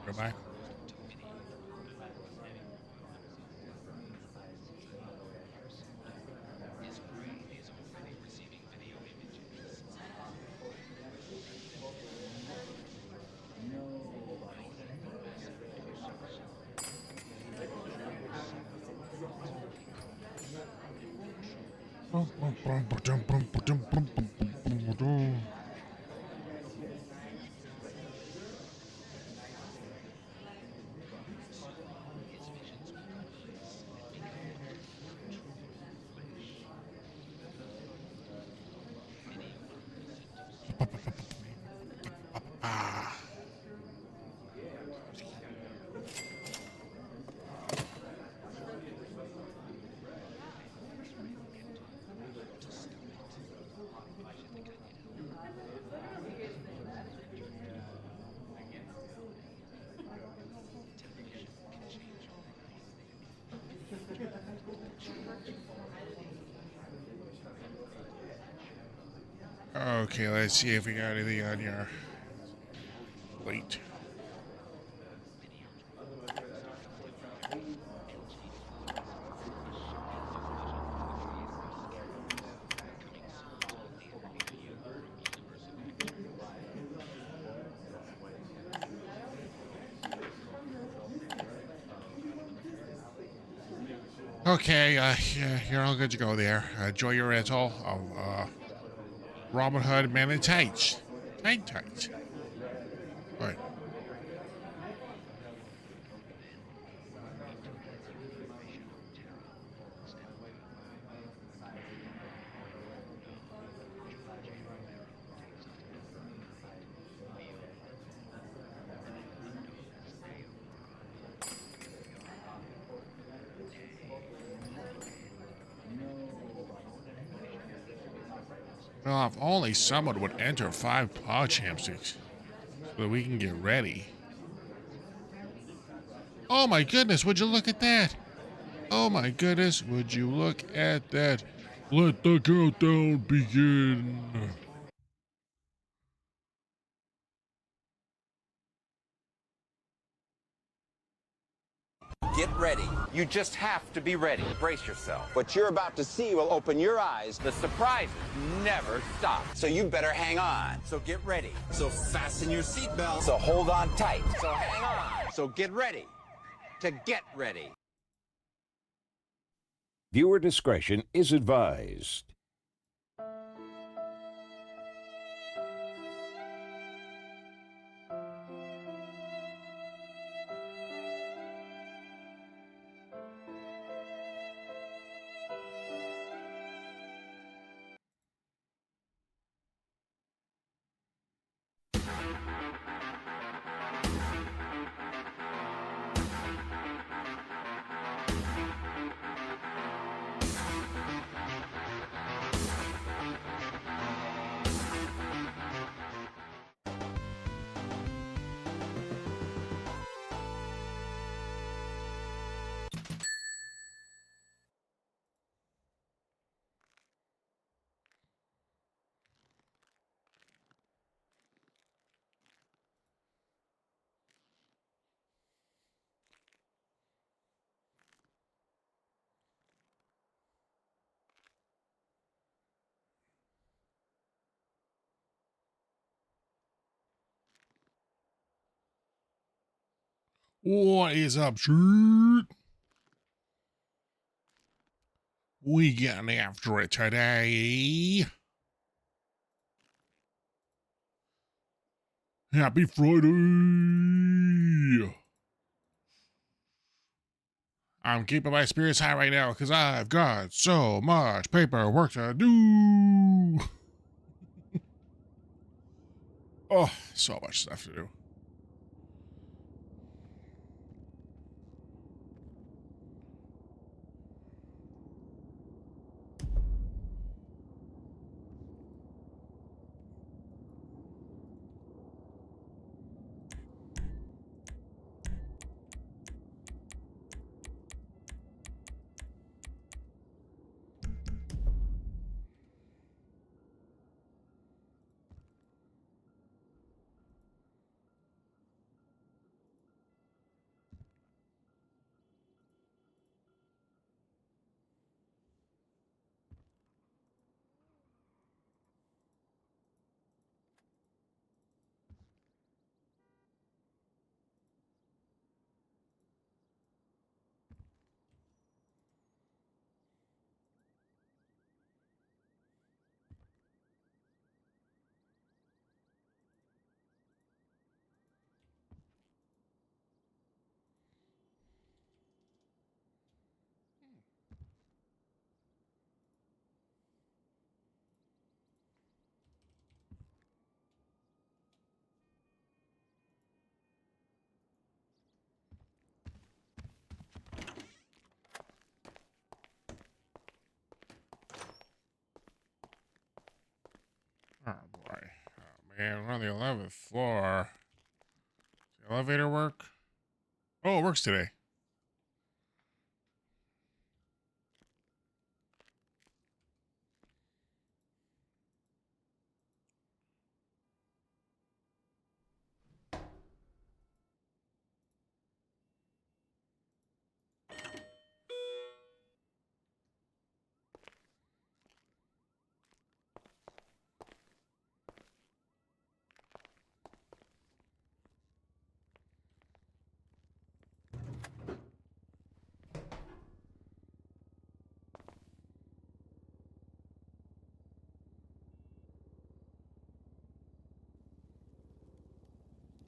Go back. Ah. Okay, let's see if we got anything on your plate. Okay, yeah, you're all good to go there. Enjoy your atoll of Robin Hood Men in Tights. Tights. All right. Well, if only someone would enter 5 paw chamsticks so that we can get ready. Oh my goodness, would you look at that? Oh my goodness, would you look at that? Let the countdown begin. Get ready. You just have to be ready. Brace yourself. What you're about to see will open your eyes. The surprises never stop. So you better hang on. So get ready. So fasten your seatbelt. So hold on tight. So hang on. So get ready to get ready. Viewer discretion is advised. What is up, shirt? We getting after it today. Happy Friday. I'm keeping my spirits high right now because I've got so much paperwork to do. Oh, so much stuff to do. Man, we're on the 11th floor. Does the elevator work? Oh, it works today.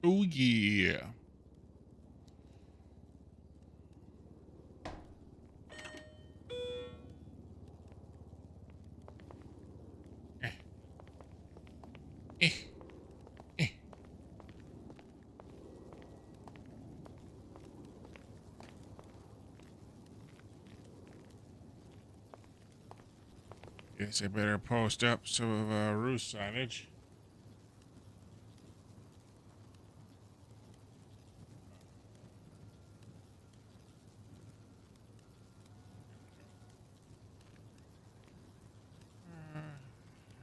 Oh, yeah. Eh, eh, eh. Guess I better post up some roost signage.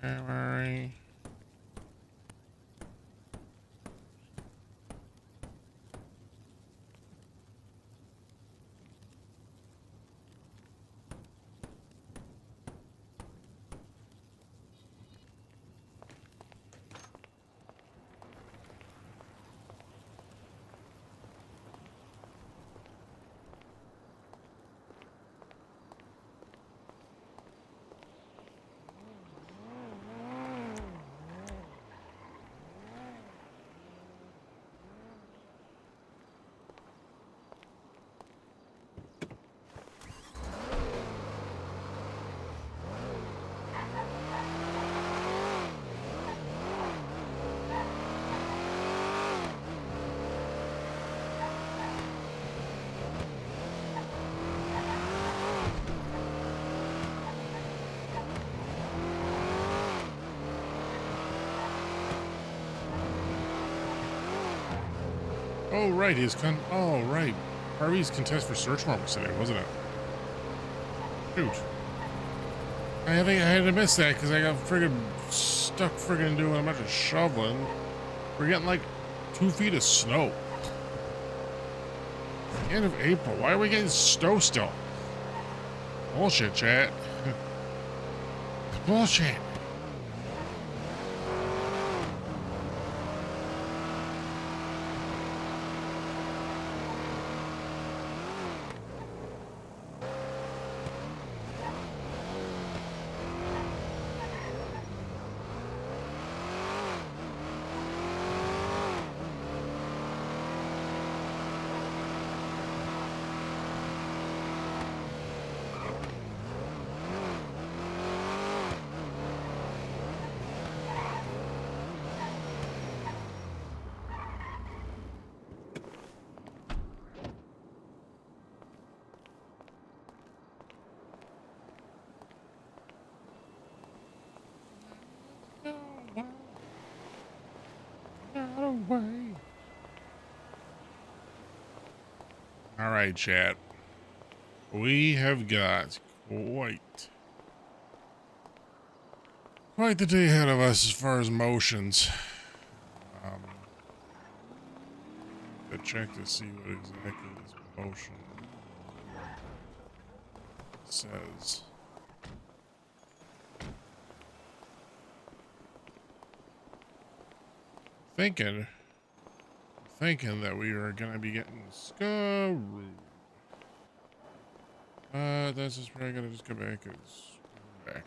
Alright. Oh, right. Oh, right. Harvey's contest for search warrant was today, wasn't it? Shoot. I think I had to miss that because I got friggin' stuck friggin' doing a bunch of shoveling. We're getting like 2 feet of snow. End of April. Why are we getting snow still? Bullshit, chat. Bullshit. All right, chat. We have got quite the day ahead of us as far as motions. To check to see what exactly this motion says. Thinking that we are gonna be getting screwed. That's just probably gonna just go back and back.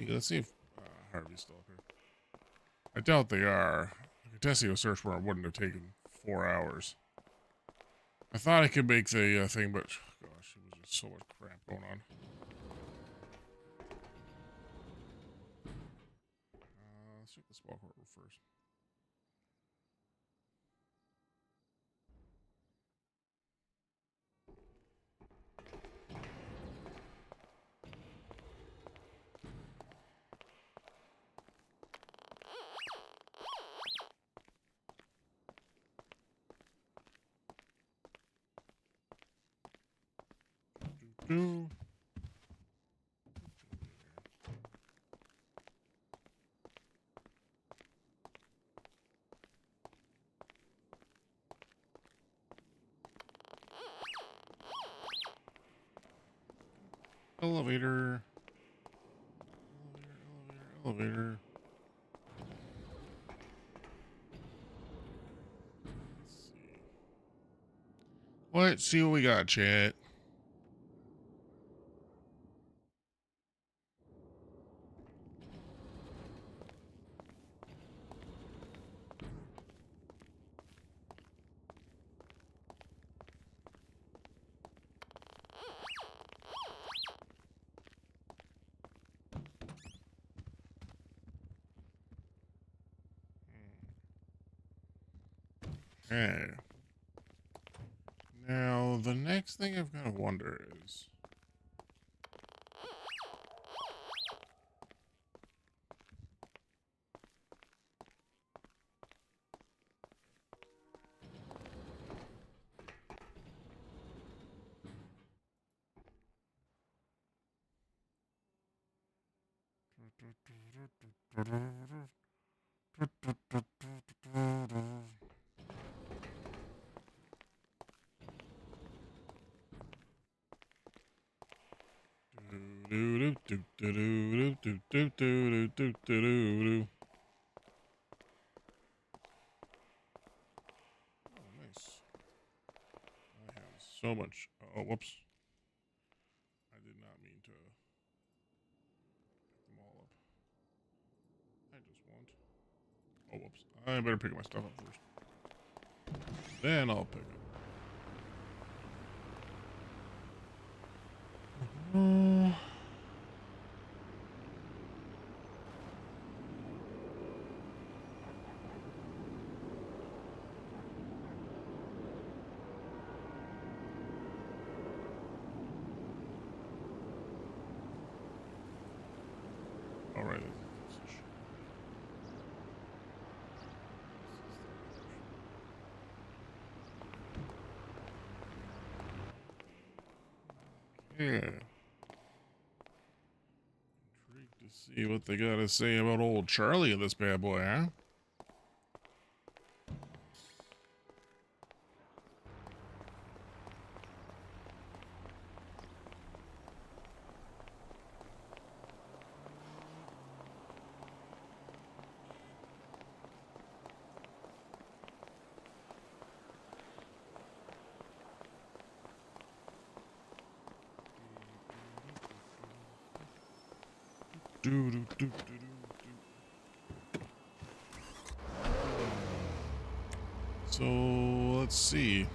Let's see if Harvey's still up here. I doubt they are. A Contestio search warrant wouldn't have taken 4 hours. I thought I could make the thing, but gosh, it was just so much crap going on. Let's check the small quarter first. Do. Elevator. Elevator. Let's see what we got, chat. Okay. Now, the next thing I've got to wonder is... Nice. I have so much. Oh, whoops. I did not mean to pick them all up. I just want. Oh, whoops. I better pick my stuff up first. Then I'll pick it. All right. Yeah. Intrigued to see what they got to say about old Charlie and this bad boy, huh? So let's see.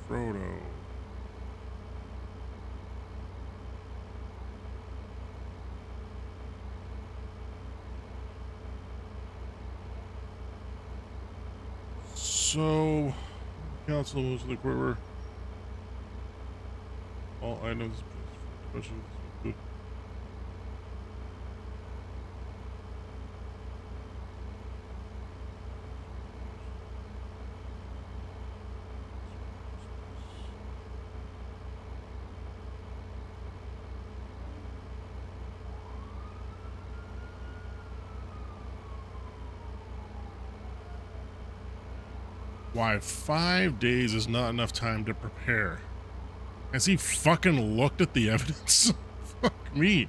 Frodo. So, council moves to the quiver. All items. Why 5 days is not enough time to prepare? Has he fucking looked at the evidence? Fuck me.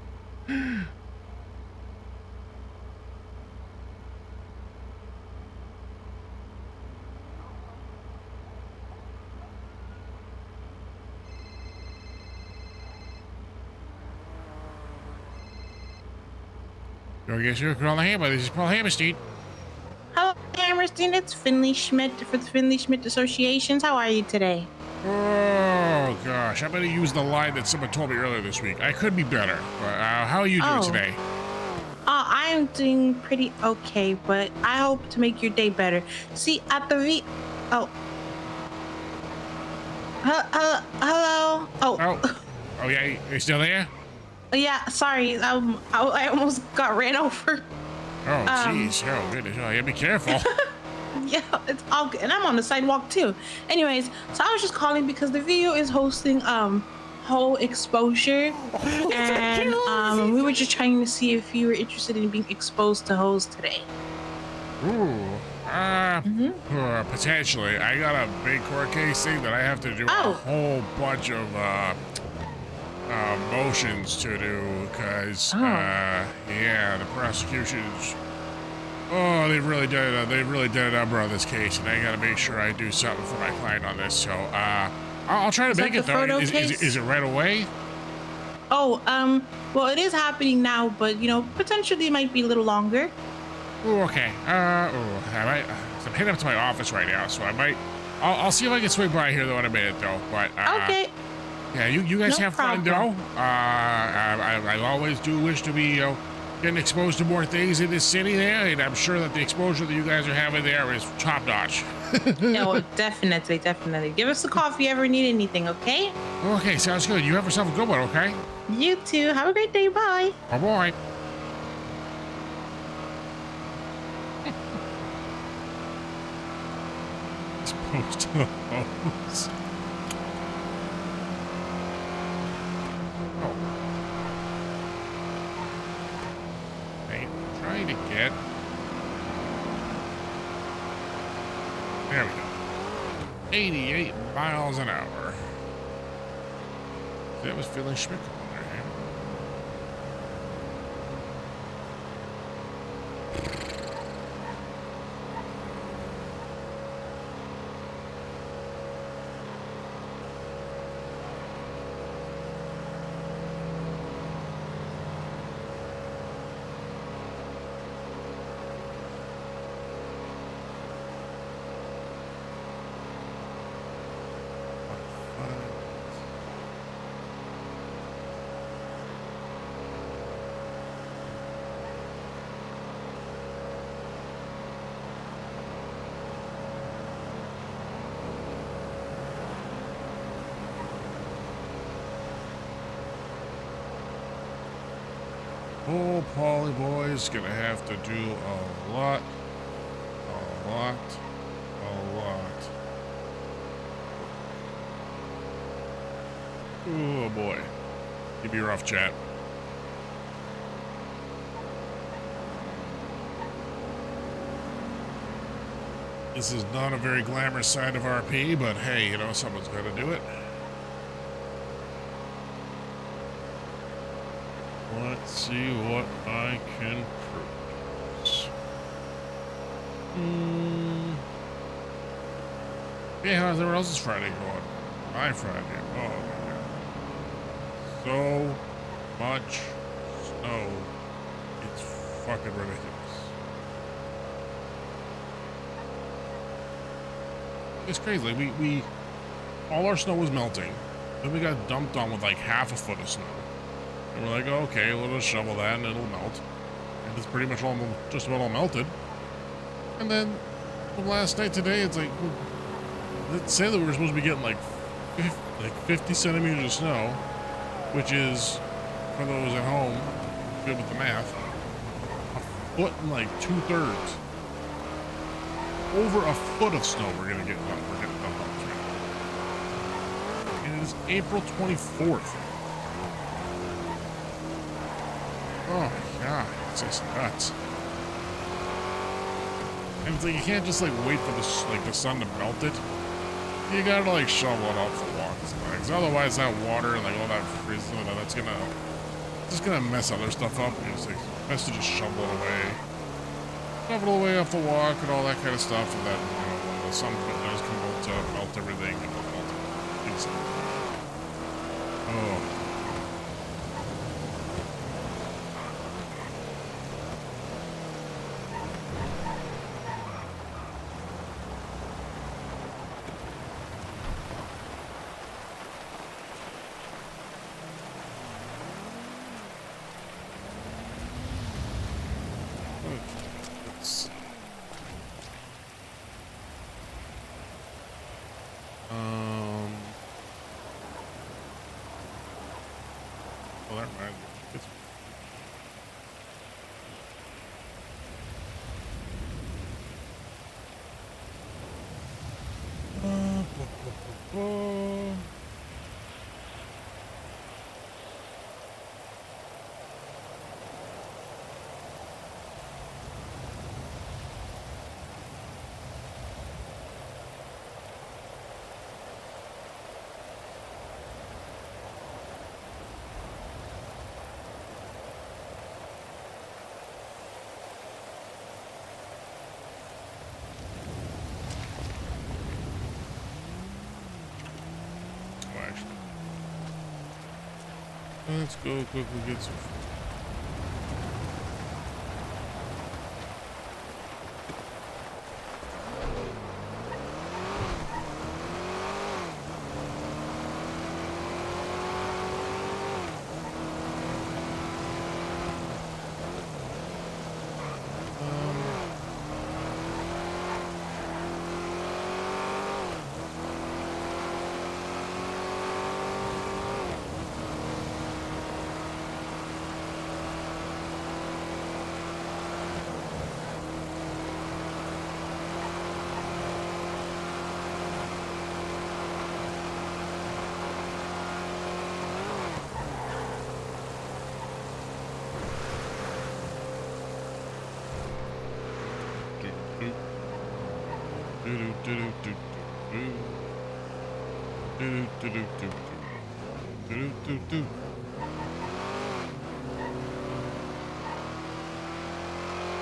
I guess you're calling Hammer. This is Paul Hammerstein. Hello, Hammerstein. Hammerstein. It's Finley Schmidt for the Finley Schmidt Associations. How are you today? Oh gosh, I'm gonna use the line that someone told me earlier this week. I could be better, but how are you doing today? I am doing pretty okay, but I hope to make your day better. See, at the oh, hello. Oh yeah, you still there? Yeah. Sorry. I almost got ran over. Oh jeez. Oh goodness. Oh yeah, be careful. Yeah, it's all good. And I'm on the sidewalk too. Anyways, so I was just calling because the video is hosting whole exposure, and we were just trying to see if you were interested in being exposed to hoes today. Ooh. Potentially. I got a big court case thing that I have to do a whole bunch of motions to do, because yeah, the prosecution's they've really done a number on this case, and I gotta make sure I do something for my client on this. So I'll try to make it though. Is it right away? Oh, well, it is happening now, but you know, potentially it might be a little longer. Ooh, okay. I'm heading up to my office right now, so I'll see if I can swing by here though in a minute though. But Okay. yeah, you guys No have fun problem. though. I always do wish to be getting exposed to more things in this city there, and I'm sure that the exposure that you guys are having there is top notch. No, definitely. Give us a call if you ever need anything, okay? Okay, sounds good. You have yourself a good one, okay? You too. Have a great day. Bye. Oh boy. Exposed to the hoes. Trying to get. There we go. 88 miles an hour. That was Finley Schmidt on there, huh? Oh, Polly boy's gonna have to do a lot. Oh boy. Give me a rough chat. This is not a very glamorous side of RP, but hey, you know, someone's gotta do it. Let's see what I can produce. Hey, how's everyone else's Friday going? My Friday. Oh my god. So much snow. It's fucking ridiculous. It's crazy. Like we all our snow was melting. Then we got dumped on with like half a foot of snow. And we're like, oh, okay, we'll just shovel that and it'll melt. And it's pretty much just about all melted. And then from last night today, it's like, let's say that we were supposed to be getting like 50 centimeters of snow, which is, for those at home, good with the math, a foot and like 2/3. Over a foot of snow we're getting dumped on this right now. And it is April 24th. Oh my god, it's just nuts. And it's like you can't just like wait for the sun to melt it. You gotta like shovel it off the walk, because otherwise that water and like all that freezing, that's just gonna mess other stuff up. It's like best to just shovel it away, away off the walk and all that kind of stuff, and then when the sun does come out to melt everything, it'll melt it. Oh. Well, that reminds me. It's let's go quickly get some food.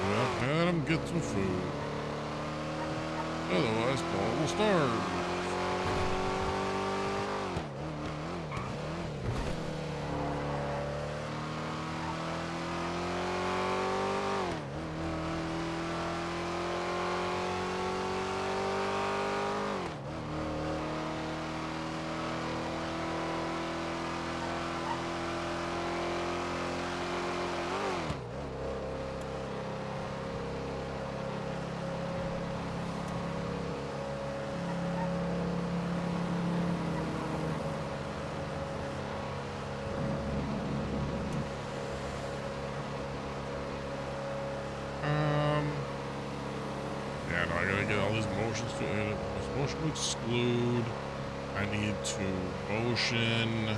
Well, let him get some food. Otherwise, Paul will starve. Yeah, no, I gotta get all these motions to motion to exclude. I need to motion.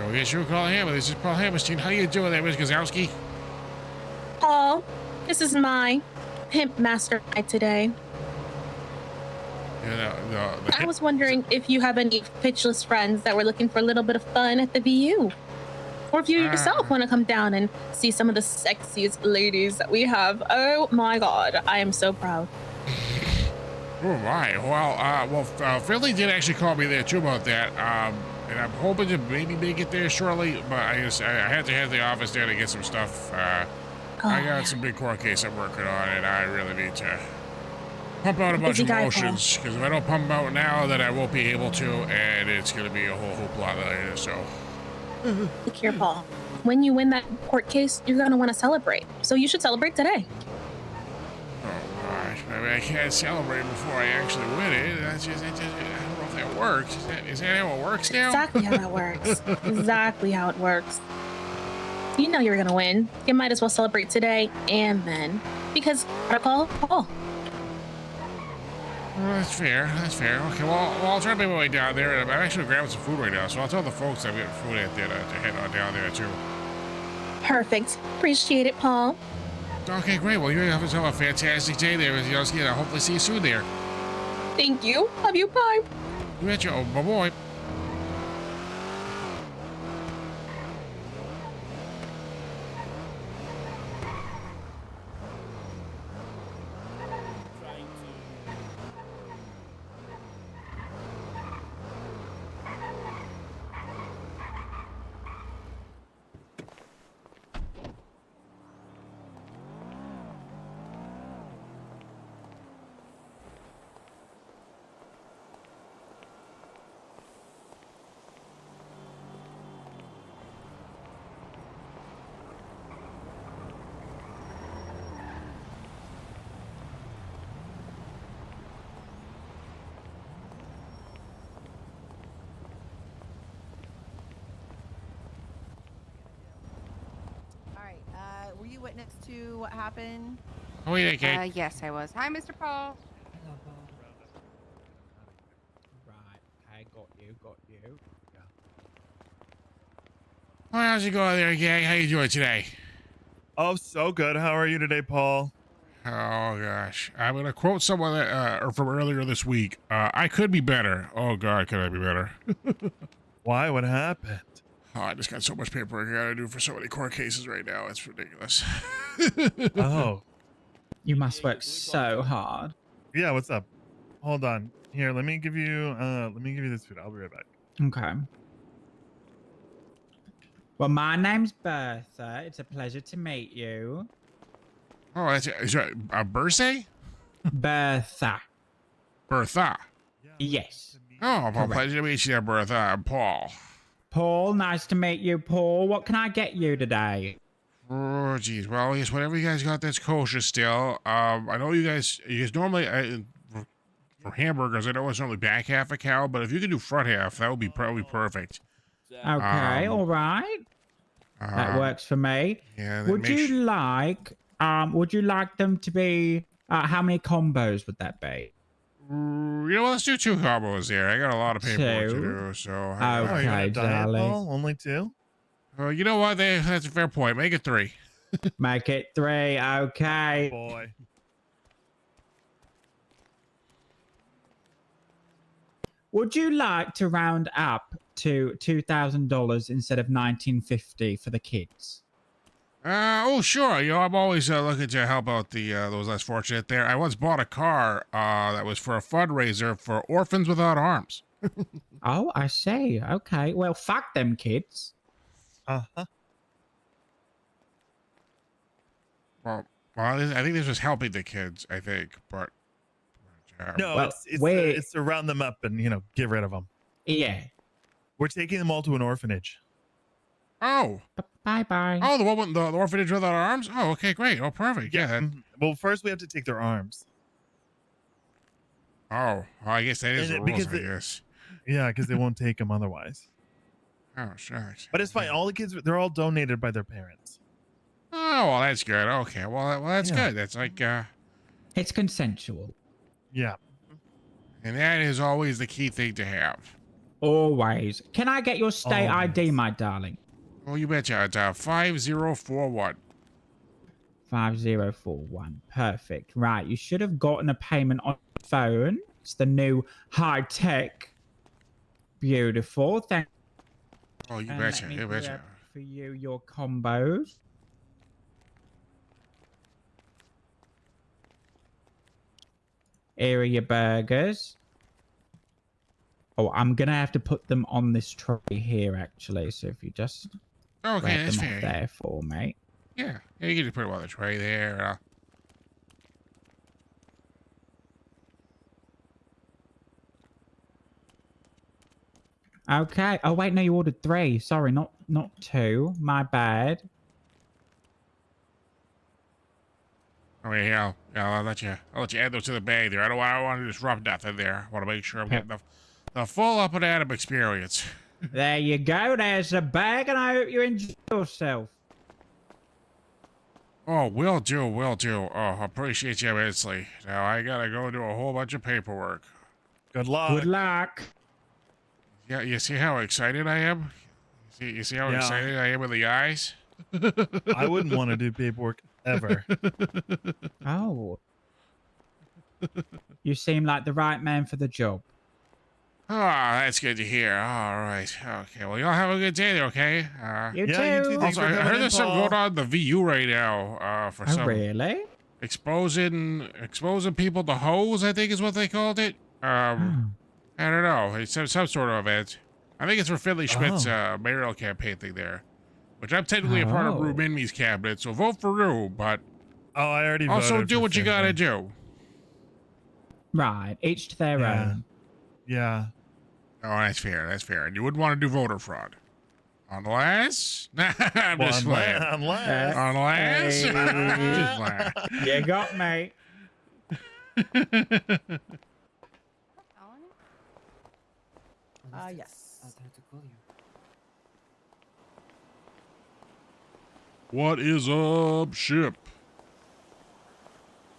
I guess you call Hammer. This is Paul Hammerstein. How you doing there, Miss Gazowski? Paul, this is my pimp master guide today. Yeah, I was wondering if you have any pitchless friends that were looking for a little bit of fun at the VU. Or if you yourself want to come down and see some of the sexiest ladies that we have. Oh my God, I am so proud. Oh my. Well, Philly did actually call me there too about that. And I'm hoping to maybe make it there shortly, but I had to head to the office there to get some stuff. I got some big court case I'm working on, and I really need to pump out a bunch of motions, because if I don't pump them out now, then I won't be able to, and it's going to be a whole hoopla later, so. Look here, Paul. When you win that court case, you're going to want to celebrate. So you should celebrate today. Oh, gosh. I mean, I can't celebrate before I actually win it. That's just, I don't know if that works. Is that how it works now? Exactly how that works. Exactly how it works. You know you're going to win. You might as well celebrate today and then. Because, Paul. Well, that's fair. That's fair. Okay, well, I'll try to make my way down there. I'm actually grabbing some food right now, so I'll tell the folks I'm getting food at there to head on down there, too. Perfect. Appreciate it, Paul. Okay, great. Well, you have yourself a fantastic day there, Yosky, and I'll hopefully see you soon there. Thank you. Love you. Bye. You betcha. Oh, bye-bye. All right. Were you witness to what happened? Oh, wait, okay. Yes, I was. Hi, Mr. Paul. Right, okay, got you. Yeah. Well, how's it going there, gang? How you doing today? Oh, so good. How are you today, Paul? Oh, gosh. I'm going to quote someone that, from earlier this week. I could be better. Oh, God, could I be better? Why? What happened? Oh, I just got so much paperwork I got to do for so many court cases right now. It's ridiculous. Oh, You must work so hard. yeah. What's up? Hold on. Here, let me give you this food. I'll be right back. Okay. Well, my name's Bertha. It's a pleasure to meet you. Oh, is that a birthday? Bertha. Bertha. Yes. Oh, well, Correct. pleasure to meet you there, Bertha. I'm Paul. Paul, nice to meet you, Paul. What can I get you today? Oh, geez. Well, I guess whatever you guys got that's kosher still. I know you guys normally, for hamburgers, I know it's normally back half a cow, but if you could do front half, that would be probably perfect. Okay, all right. That works for me. Yeah. then Would make you su- like them to be, how many combos would that be? You know what? Let's do 2 combos there. I got a lot of paperwork to Two? do, so. Oh, you're on Okay, a diet, darling. Paul? Only 2? You know what? That's a fair point. Make it 3. Make it 3, okay. Boy. Would you like to round up to $2,000 instead of $1,950 for the kids? Oh, sure. You know, I'm always looking to help out the those less fortunate there. I once bought a car that was for a fundraiser for Orphans Without Arms. Oh, I see. Okay. Well, fuck them kids. Uh-huh. Well, I think this was helping the kids, I think, but. No, Well, it's to round them up and, get rid of them. Yeah. We're taking them all to an orphanage. Oh. Bye-bye. Oh, the one with the orphanage without arms? Oh, okay, great. Oh, perfect. Yeah. Mhm. Well, first we have to take their arms. Oh, I guess that is And the it- rules, because I it- guess. Yeah, because they won't take them otherwise. Oh, shucks. But it's fine. All the kids, they're all donated by their parents. Oh, well, that's good. Okay, well, that's Yeah. good. That's like, It's consensual. Yeah. and that is always the key thing to have. Always. Can I get your state ID, Always. my darling? Oh, you betcha. It's 5041. 5041. Perfect. Right. You should have gotten a payment on the phone. It's the new high tech. Beautiful. Thank Oh, you and betcha. let me You betcha. grab for you your combos. Here are your burgers. Oh, I'm gonna have to put them on this tray here, actually. So if you just Okay, grab that's them fair. off there for me. Yeah, you can just put it on the tray there. Okay. Oh wait, no, you ordered 3. Sorry, not 2. My bad. Oh, yeah, I'll let you add those to the bag there. I don't want to disrupt nothing there. I want to make sure I'm getting the full up and Adam experience. There you go. There's the bag, and I hope you enjoy yourself. Oh, will do. Oh, appreciate you immensely. Now I gotta go do a whole bunch of paperwork. Good luck. Good luck. Yeah, you see how excited I am? You see how Yeah. excited I am with the eyes? I wouldn't want to do paperwork ever. Oh. You seem like the right man for the job. Ah, that's good to hear. All right. Okay. Well, y'all have a good day, okay? You Yeah, you too. too. Thanks Also, for I coming heard in, there's something Paul. going on in the VU right now. For Oh, some really? exposing people to hoes, I think is what they called it. I don't know. It's some sort of event. I think it's for Finley Schmidt's mayoral campaign thing there, which I'm technically a part of Rue Minmi's cabinet, so vote for Rue, but Oh, I already also voted do for what you gotta Finley. do. Right. Each to their own. Yeah. Oh, that's fair. That's fair. And you wouldn't want to do voter fraud. Unless... I'm Well, just playing. unless. Unless... Hey. just playing. You got me. Yes. What is up, ship?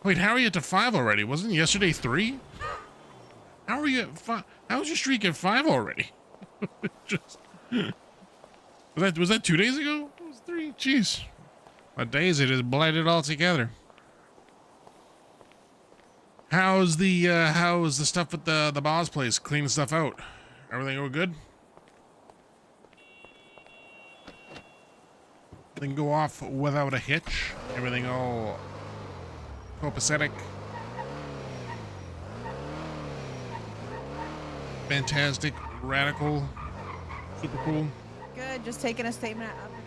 Wait, how are you at to 5 already? Wasn't yesterday 3? How are you at 5? How was your streak at 5 already? Just... Was that 2 days ago? It was 3. Jeez. What days it is blended all together. How's the stuff at the boss place? Cleaning stuff out. Everything go good? Everything go off without a hitch? Everything all copacetic? Fantastic, radical, super cool. Good. Just taking a statement up and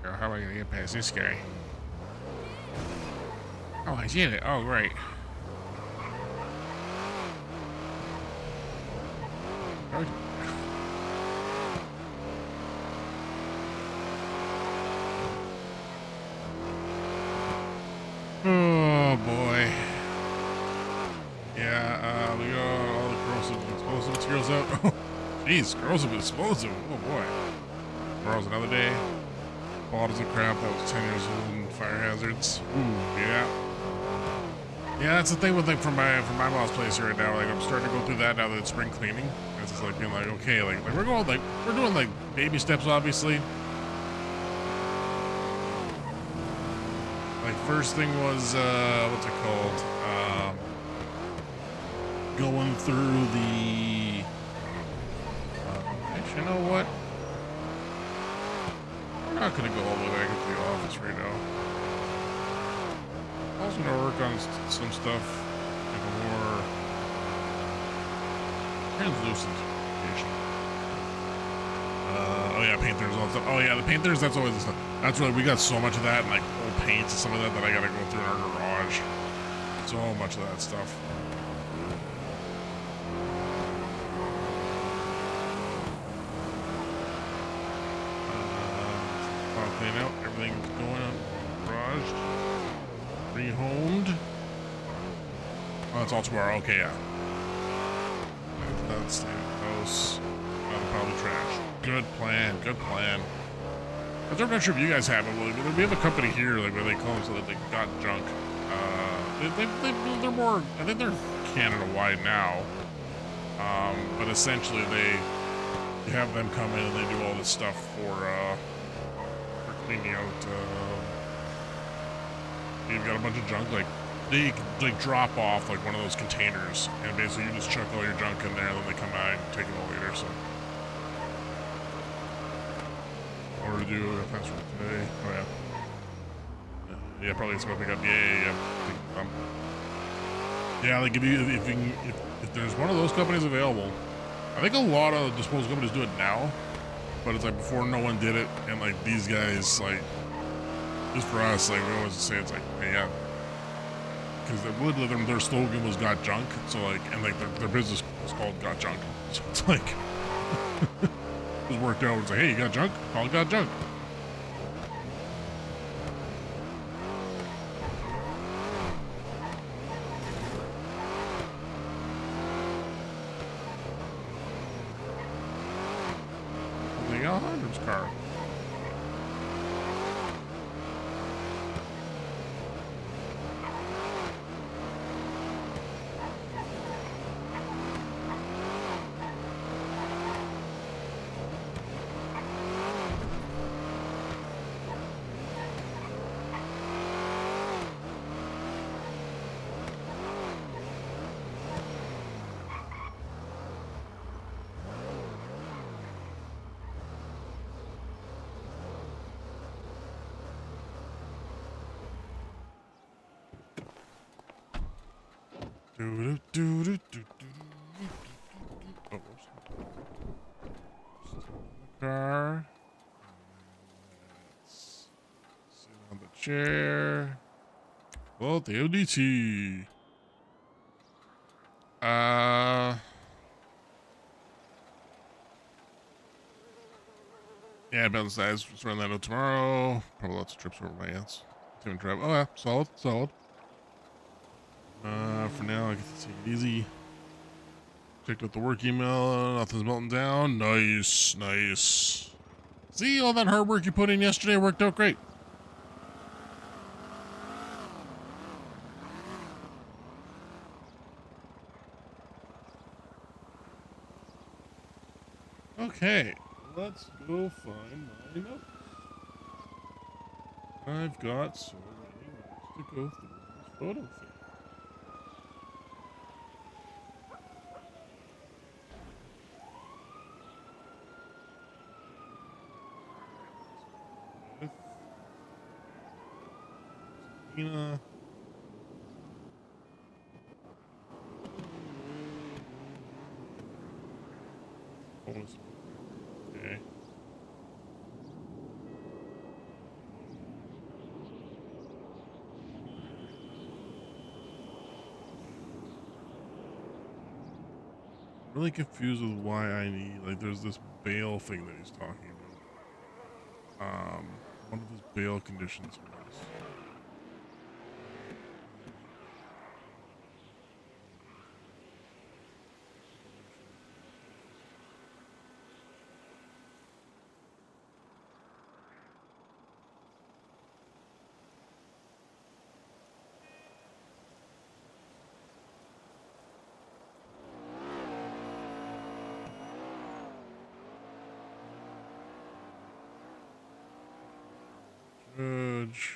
So how am I gonna get past this guy? Oh, I did it. Oh, great. Oh boy. Yeah, we got all the corrosive and explosive materials out. Oh, jeez, corrosive and explosive. Oh boy. Tomorrow's another day. Bottles of crap that was 10 years old and fire hazards. Ooh, yeah. Yeah, that's the thing with like from my mom's place right now. Like I'm starting to go through that now that it's spring cleaning. It's just like being like, okay, like we're doing like baby steps, obviously. Like first thing was what's it called? Going through the. Actually, you know what? We're not gonna go all the way back into the office right now. I was gonna work on some stuff, like a more translucent application. Oh yeah, painters, all that stuff. Oh yeah, the painters, that's always the stuff. That's really, we got so much of that, and like old paints and some of that I gotta go through in our garage. So much of that stuff. Clean out, everything's going up, garaged, rehomed. Oh, it's all tomorrow. Okay, yeah. That's the house. Probably trash. Good plan. Good plan. I'm not sure if you guys have it. Well, we have a company here, like where they call them so that they got junk. They're more. I think they're Canada wide now. But essentially you have them come in and they do all this stuff for cleaning out. You've got a bunch of junk, like they like drop off like one of those containers, and basically you just chuck all your junk in there, and then they come out and take it all later. So, or do that's for today. Oh yeah, yeah, probably it's what we got. Yeah. Yeah, like if there's one of those companies available, I think a lot of disposal companies do it now. But it's like before no one did it, and like these guys, like just for us, like we always say it's like, hey, yeah, because literally their slogan was "Got Junk," so like, and like their business was called "Got Junk," so it's like it was worked out. It's like, hey, you got junk? Call it "Got Junk." Alejandro's car. Oh, whoops. Car. Let's sit on the chair. Well, the ODT. Yeah, balance size. Let's run that out tomorrow. Probably lots of trips over my ass. Even drive. Oh yeah, solid, solid. For now, I get to take it easy. Checked out the work email. Nothing's melting down. Nice, nice. See, all that hard work you put in yesterday worked out great. Okay, let's go find my notes. I've got so many notes to go through this photo thing. Tina. Bonus. Okay. Really confused with why I need, like, there's this bail thing that he's talking about. One of his bail conditions was judge.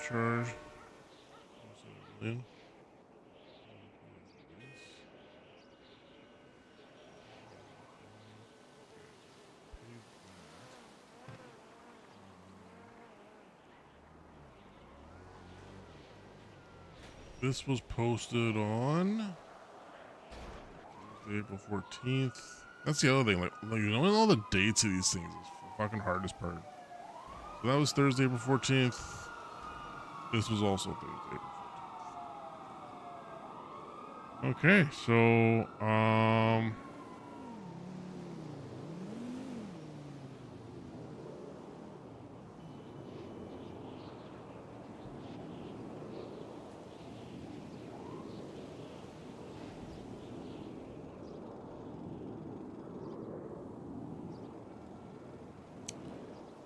Charge. This was posted on April 14th. That's the other thing, like knowing all the dates of these things is the fucking hardest part. So that was Thursday, April 14th. This was also Thursday, April 14th. Okay, so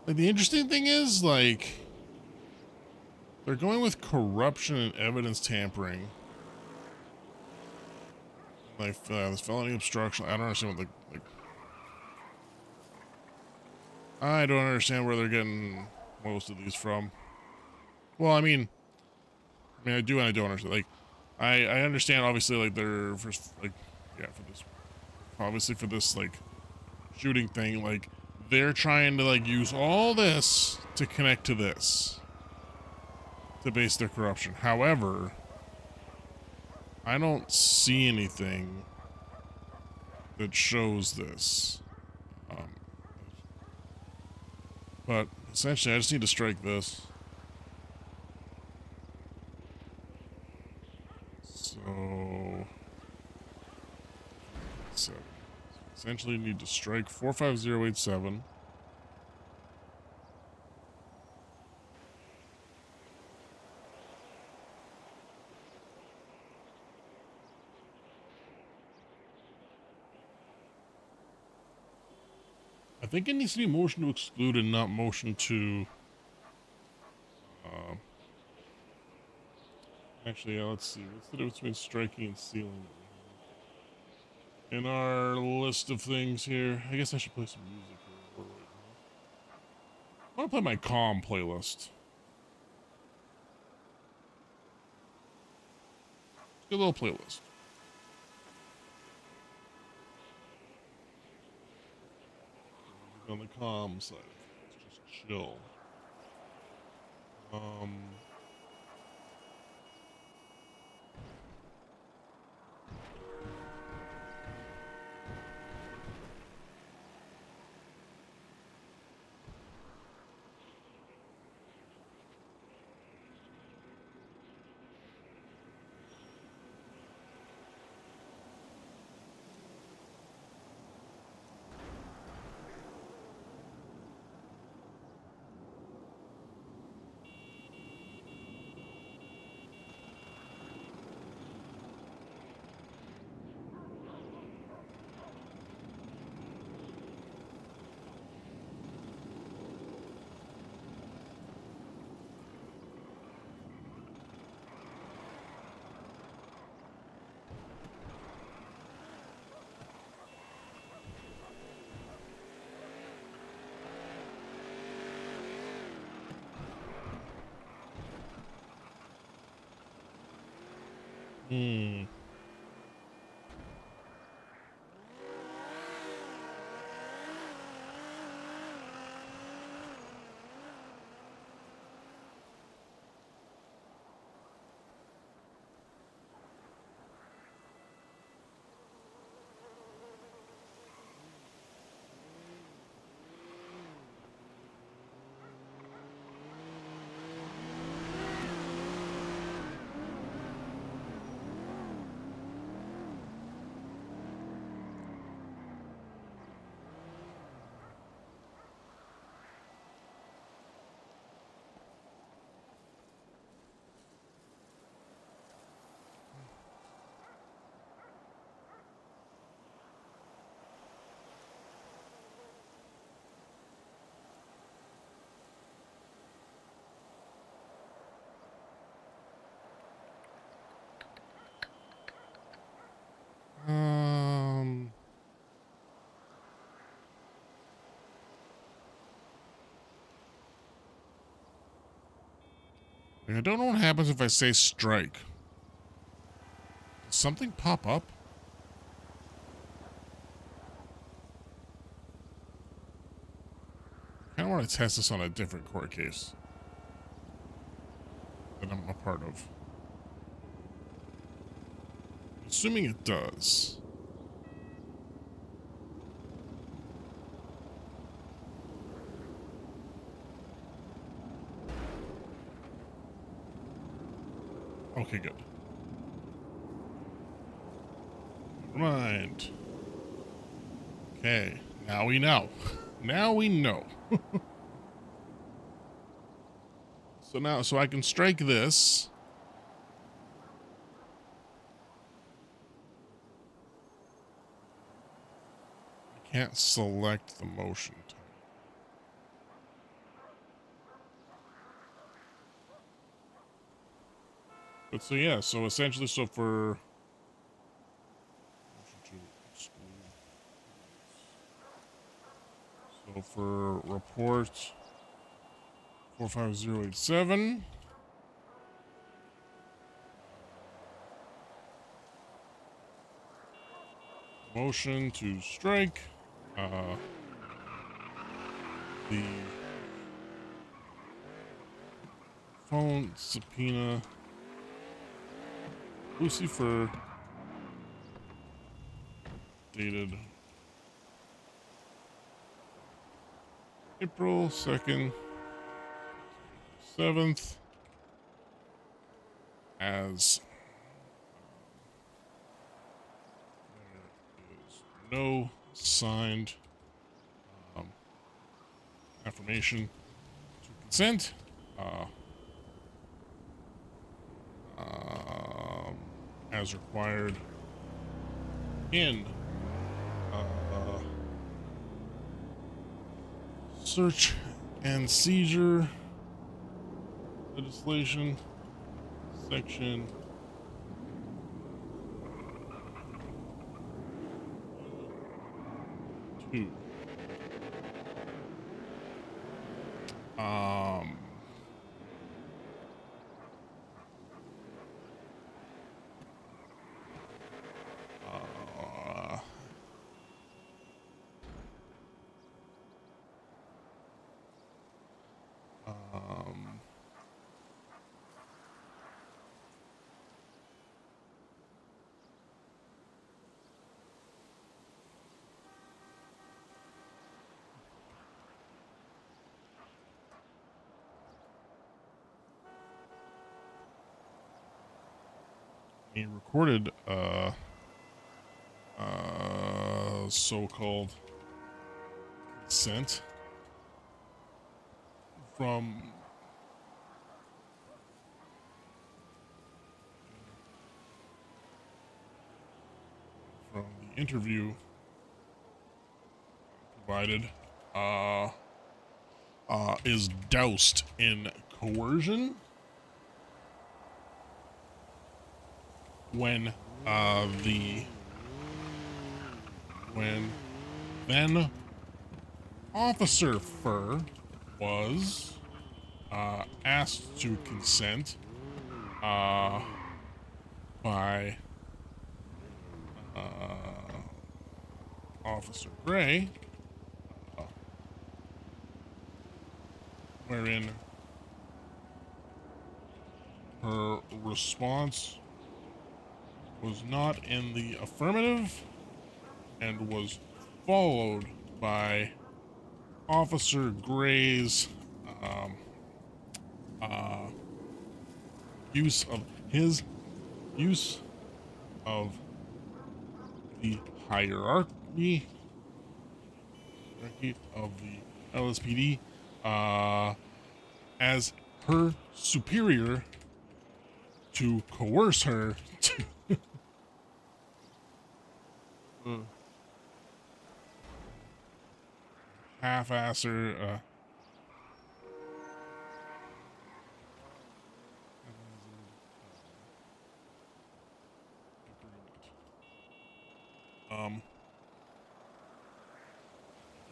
like the interesting thing is, like, they're going with corruption and evidence tampering. Like, this felony obstruction. I don't understand what the, like, I don't understand where they're getting most of these from. Well, I mean, I do and I don't understand. Like, I understand, obviously, like, they're, for, like, yeah, for this, obviously for this, like, shooting thing, like, they're trying to, like, use all this to connect to this, to base their corruption. However, I don't see anything that shows this. But essentially, I just need to strike this. So essentially, need to strike 45087. I think it needs to be motion to exclude and not motion to. Actually, yeah, let's see. What's the difference between striking and sealing? In our list of things here, I guess I should play some music here. I want to play my calm playlist. Good little playlist. On the calm side, it's just chill. I don't know what happens if I say strike. Does something pop up? I kind of want to test this on a different court case that I'm a part of. Assuming it does. Okay, good. Never mind. Okay, now we know. Now we know. So I can strike this. I can't select the motion type. But so yeah, so essentially, so for report 45087, motion to strike the phone subpoena Lucifer dated April 2nd, 7th, as there is no signed affirmation to consent. As required in search and seizure legislation, section 2. Um, uh, um, he recorded so-called consent from the interview provided is doused in coercion when then Officer Fur was asked to consent by Officer Gray, wherein her response was not in the affirmative and was followed by Officer Gray's use of the hierarchy of the LSPD as her superior to coerce her to half-ass her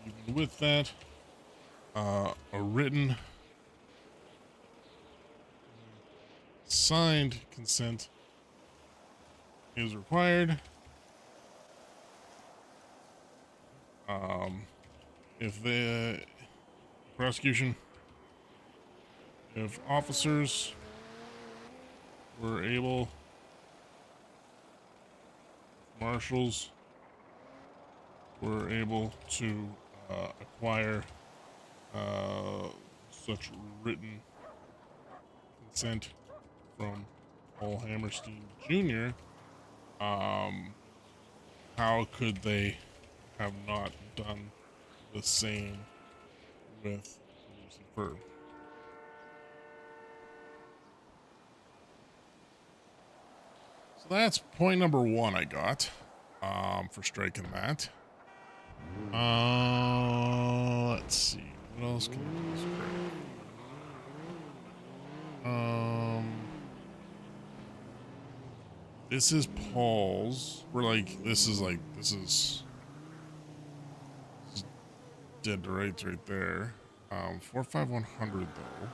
even with that, a written signed consent is required. If the prosecution, if officers were able, marshals were able to acquire such written consent from Paul Hammerstein Jr., how could they have not done the same with Lucifer? So that's point number one I got for striking that. Let's see. What else can I strike? This is Paul's. This is dead to rights right there. 45100 though.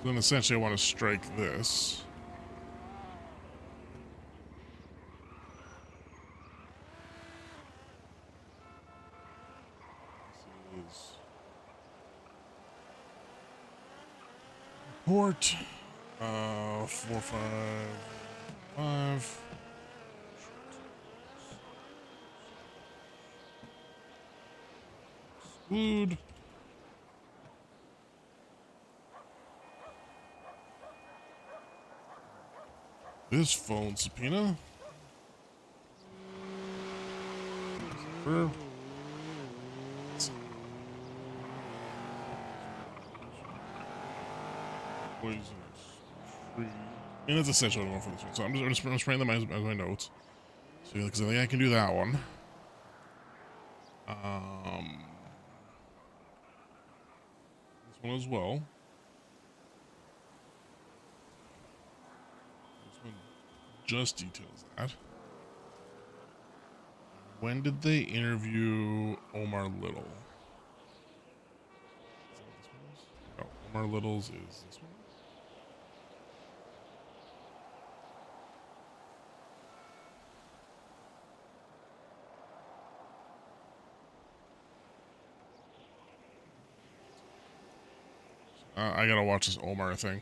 Then essentially I want to strike this. This is report 455. Exclude This phone subpoena. For poisonous tree. I mean, that's essentially what I want for this one. So I'm just writing them as my notes. So, because I think I can do that one. This one as well. This one just details that. When did they interview Omar Little? Is that what this one is? No, Omar Little's is this one. I gotta watch this Omar thing.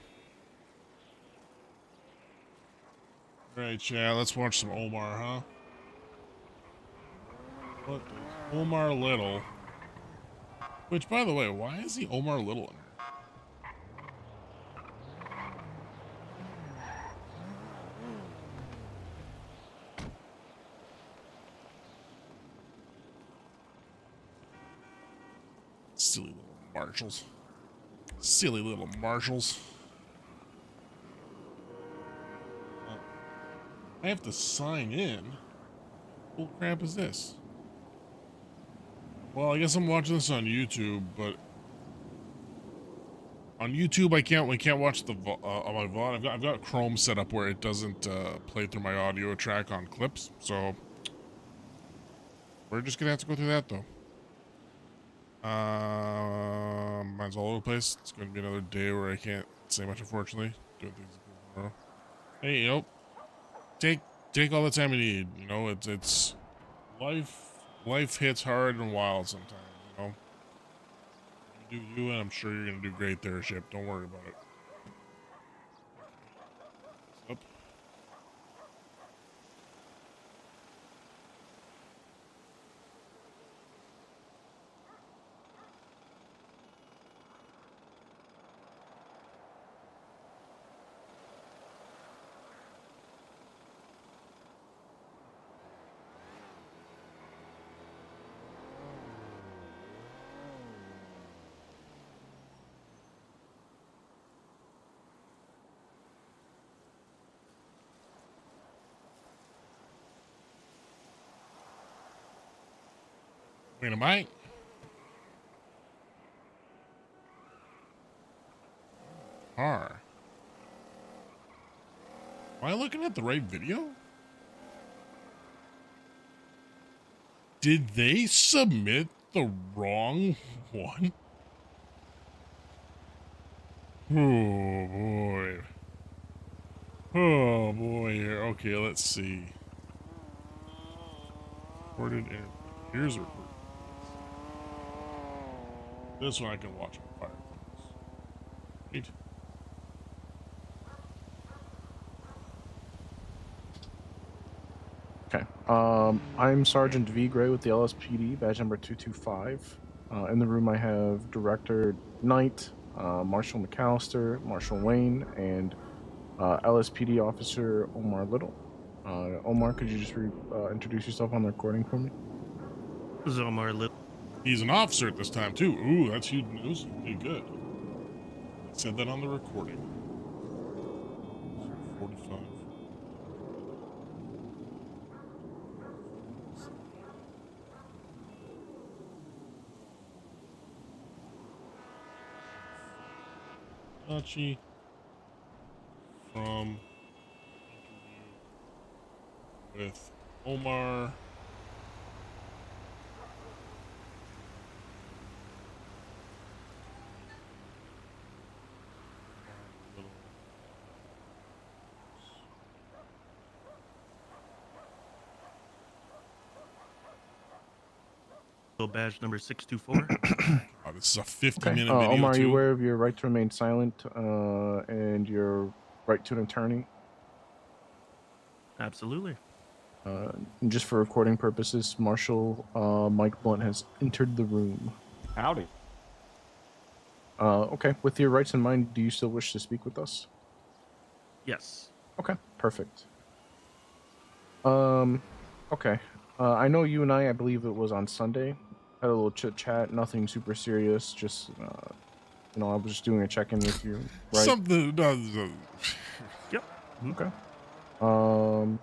Alright, yeah, let's watch some Omar, huh? What is Omar Little? Which, by the way, why is he Omar Little in here? Silly little marshals. Silly little marshals. I have to sign in. What crap is this? Well, I guess I'm watching this on YouTube, but on YouTube we can't watch the on my VOD. I've got Chrome set up where it doesn't play through my audio track on clips, so we're just gonna have to go through that though. Mine's all over the place. It's gonna be another day where I can't say much, unfortunately. Doing things tomorrow. Hey, you know, take all the time you need. You know, it's life hits hard and wild sometimes. You know, you do you, and I'm sure you're gonna do great there, Ship. Don't worry about it. Up. Wait a minute. Car. Am I looking at the right video? Did they submit the wrong one? Oh boy. Oh boy. Okay, let's see. Recorded and here's a recording. This one I can watch on Firefox. Right. Okay. I'm Sergeant V. Gray with the LSPD, badge number 225. In the room I have Director Knight, Marshal McAllister, Marshal Wayne, and LSPD Officer Omar Little. Omar, could you just introduce yourself on the recording for me? This is Omar Little. He's an officer at this time, too. Ooh, that's huge news. Okay, good. I said that on the recording. 45. Archie from interview with Omar. Badge number 624. Oh, this is a 50-minute video. Omar, are too. you aware of your right to remain silent and your right to an attorney? Absolutely. And just for recording purposes, Marshal Mike Blunt has entered the room. Howdy. Okay, with your rights in mind, do you still wish to speak with us? Yes. Okay, perfect. Okay. I know you and I believe it was on Sunday, had a little chit chat, nothing super serious, just I was just doing a check-in with you, right? Something. Yep. Okay. Well,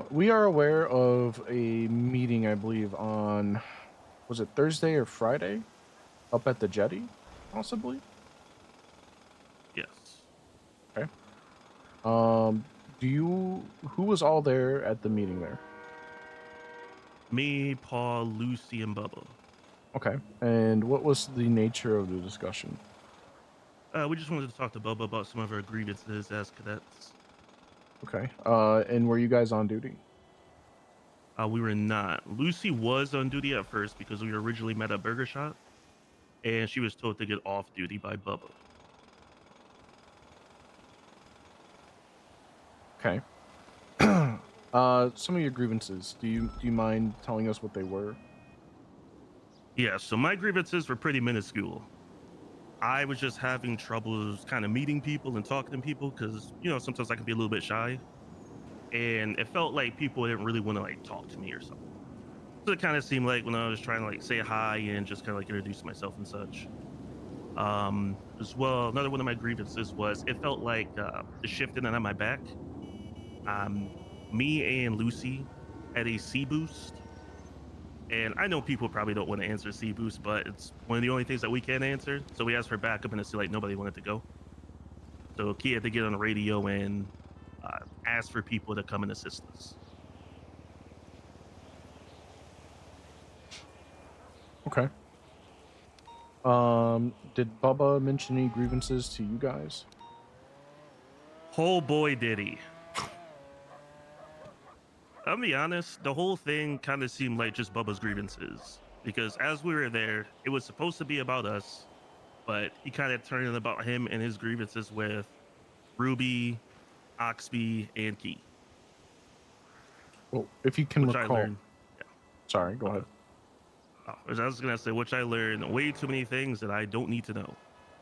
we are aware of a meeting, I believe, on, was it Thursday or Friday, up at the jetty, possibly. Yes. Okay. Who was all there at the meeting there? Me, Paul, Lucy, and Bubba. Okay. And what was the nature of the discussion? We just wanted to talk to Bubba about some of our grievances as cadets. Okay. And were you guys on duty? We were not. Lucy was on duty at first because we originally met at Burger Shop, and she was told to get off duty by Bubba. Okay. Some of your grievances. Do you mind telling us what they were? Yeah, so my grievances were pretty minuscule. I was just having troubles kind of meeting people and talking to people because, sometimes I can be a little bit shy. And it felt like people didn't really want to like talk to me or something. So it kind of seemed like when I was trying to like say hi and just kind of like introduce myself and such. As well, another one of my grievances was it felt like the shift in and on my back. Um, Me and Lucy had a C boost. And I know people probably don't want to answer C boost, but it's one of the only things that we can answer. So we asked for backup, and it's like nobody wanted to go. So Key had to get on the radio and ask for people to come and assist us. Okay. Did Bubba mention any grievances to you guys? Oh boy, did he. I'll be honest, the whole thing kind of seemed like just Bubba's grievances. Because as we were there, it was supposed to be about us, but he kind of turned it about him and his grievances with Ruby, Oxby, and Key. Well, if you can which recall. I learned. Yeah. Sorry, go ahead. Oh, I was gonna say, which I learned way too many things that I don't need to know.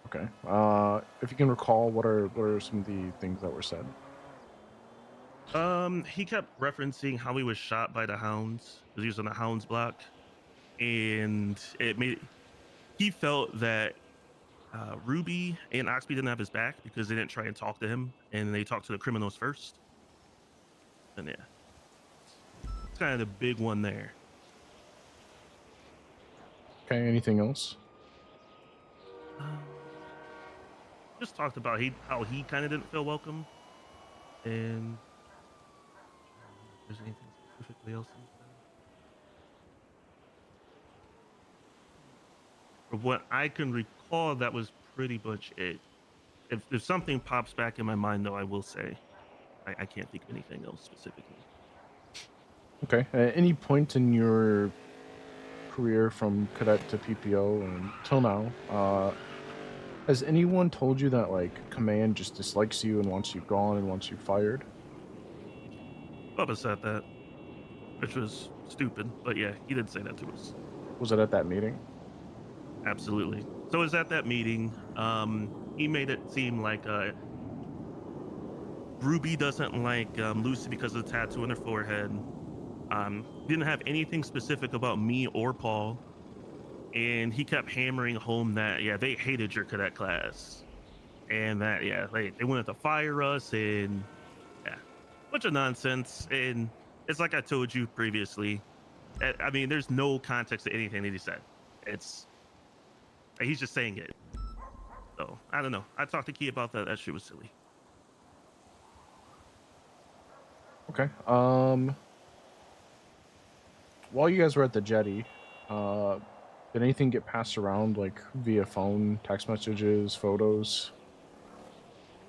Okay. If you can recall, what are some of the things that were said? He kept referencing how he was shot by the hounds because he was on the hounds block, and he felt that Ruby and Oxby didn't have his back because they didn't try and talk to him, and they talked to the criminals first. And yeah, it's kind of the big one there. Okay. Anything else? Just talked about how he kind of didn't feel welcome, and if there's anything specifically else he said. From what I can recall, that was pretty much it. If something pops back in my mind, though, I will say I can't think of anything else specifically. Okay. At any point in your career from cadet to PPO until now, has anyone told you that like command just dislikes you and wants you gone and wants you fired? Bubba said that, which was stupid, but yeah, he did say that to us. Was it at that meeting? Absolutely. So it was at that meeting. He made it seem like Ruby doesn't like Lucy because of the tattoo on her forehead. Didn't have anything specific about me or Paul. And he kept hammering home that, yeah, they hated your cadet class. And that, yeah, they wanted to fire us and, yeah, bunch of nonsense. And it's like I told you previously. I mean, there's no context to anything that he said. He's just saying it. So, I don't know. I talked to Key about that. That shit was silly. Okay. While you guys were at the jetty, did anything get passed around like via phone, text messages, photos?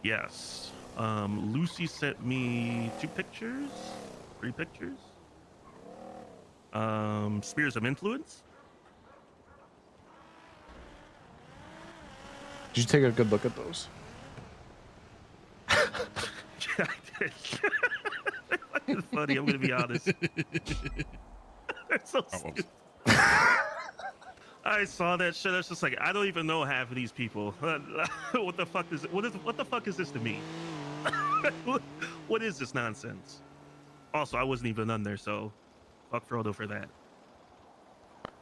Yes. Lucy sent me 3 pictures. Spheres of influence. Did you take a good look at those? Yeah, I did. It's funny. I'm gonna be honest. It's so stupid. I saw that shit. It's just like I don't even know half of these people. What the fuck is this to me? What is this nonsense? Also, I wasn't even on there, so fuck Frodo for that.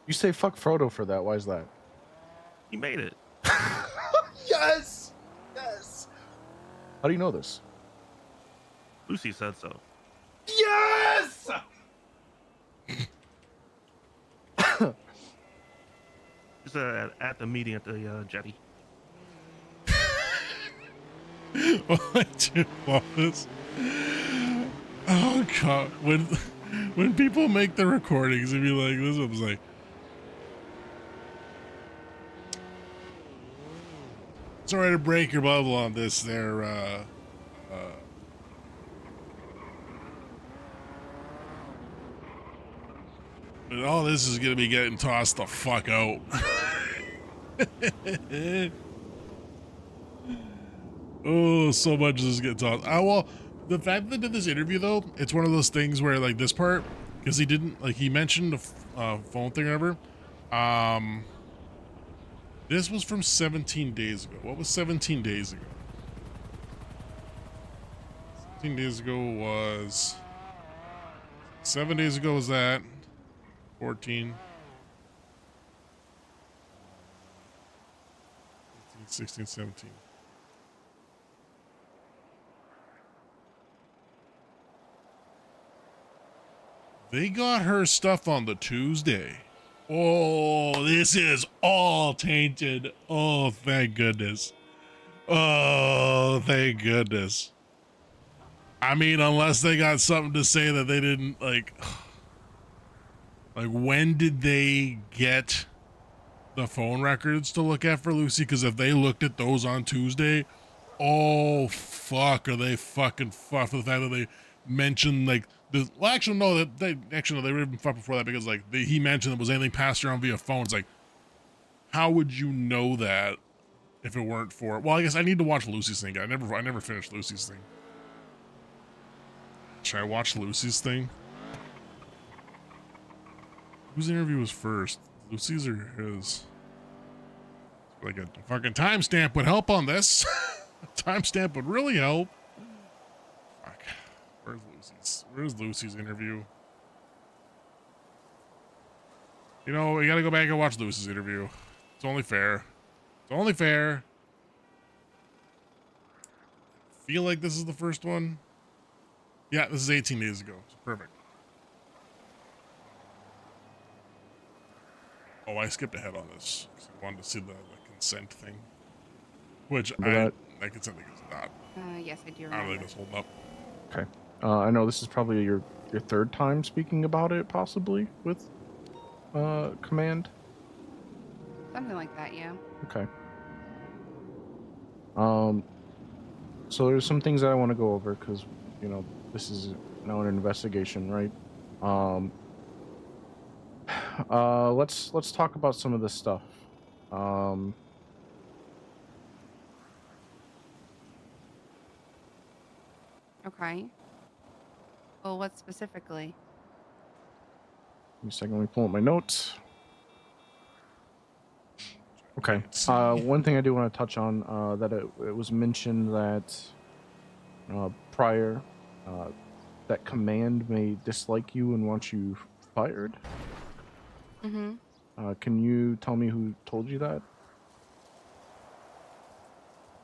You say fuck Frodo for that. Why is that? He made it. Yes! Yes! How do you know this? Lucy said so. Yes! Just at the meeting at the jetty. I do love this. Oh god, when people make the recordings and be like, this was like, sorry to break your bubble on this there, but all this is gonna be getting tossed the fuck out. Oh, so much is getting tossed. Oh, well, the fact that they did this interview, though, it's one of those things where, like, this part, because he didn't, like, he mentioned the phone thing or whatever. This was from 17 days ago. What was 17 days ago? 17 days ago was... 7 days ago was that. 14. 15, 16, 17. They got her stuff on the Tuesday. Oh, this is all tainted. Oh, thank goodness. Oh, thank goodness. I mean, unless they got something to say that they didn't, like when did they get the phone records to look at for Lucy? Because if they looked at those on Tuesday, oh, fuck, are they fucking fucked for the fact that they mentioned, like, well, actually, no, they were even fucked before that because, like, he mentioned that was anything passed around via phone. It's like, how would you know that if it weren't for? Well, I guess I need to watch Lucy's thing. I never finished Lucy's thing. Should I watch Lucy's thing? Whose interview was first? Lucy's or his? Like a fucking timestamp would help on this. A timestamp would really help. Fuck. Where's Lucy's? Where's Lucy's interview? You know, we gotta go back and watch Lucy's interview. It's only fair. It's only fair. Feel like this is the first one. Yeah, this is 18 days ago. So perfect. Oh, I skipped ahead on this because I wanted to see the consent thing. Which that consent thing is not. Yes, I do remember. I don't think it's holding up. Okay. I know this is probably your third time speaking about it, possibly, with Command. Something like that, yeah. Okay. So there's some things that I want to go over because, you know, this is now an investigation, right? Let's talk about some of this stuff. Okay. Well, what specifically? Give me a second, let me pull up my notes. Okay. One thing I do want to touch on, that it was mentioned that prior, that Command may dislike you and want you fired. Mm-hmm. Can you tell me who told you that?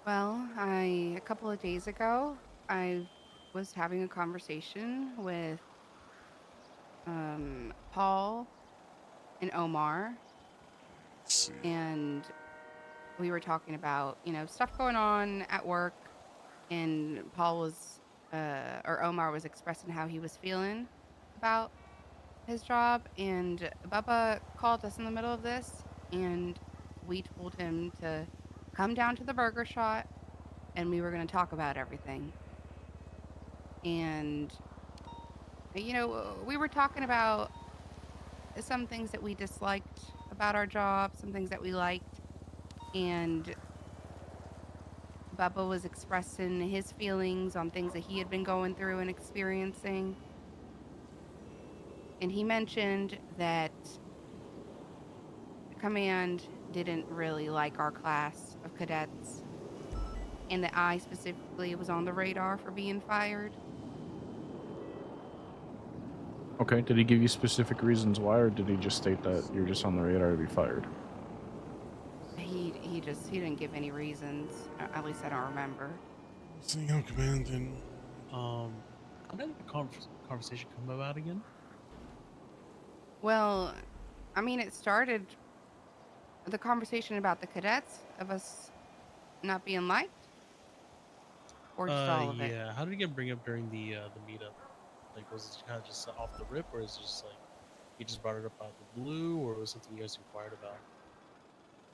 Well, a couple of days ago, I was having a conversation with Paul and Omar, and we were talking about, you know, stuff going on at work, and Paul was, or Omar was expressing how he was feeling about his job, and Bubba called us in the middle of this, and we told him to come down to the burger shot, and we were going to talk about everything. And, you know, we were talking about some things that we disliked about our job, some things that we liked, and Bubba was expressing his feelings on things that he had been going through and experiencing. And he mentioned that Command didn't really like our class of cadets. and that I specifically was on the radar for being fired. Okay, did he give you specific reasons why, or did he just state that you're just on the radar to be fired? He didn't give any reasons. At least I don't remember. Seeing how command and How did the conversation come about again? Well, I mean, it started the conversation about the cadets of us not being liked, or just all of it. Yeah. How did you bring up during the meetup? Like, was it kind of just off the rip, or is it just like you just brought it up out of the blue, or was it something you guys inquired about?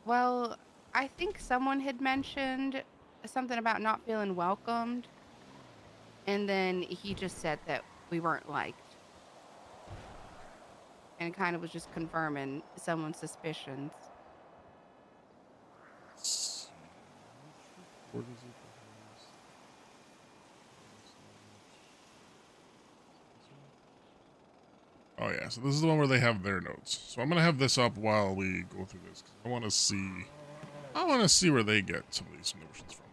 Well, I think someone had mentioned something about not feeling welcomed, and then he just said that we weren't liked. And it kind of was just confirming someone's suspicions. Oh yeah, so this is the one where they have their notes. So I'm gonna have this up while we go through this because I want to see where they get some of these notions from.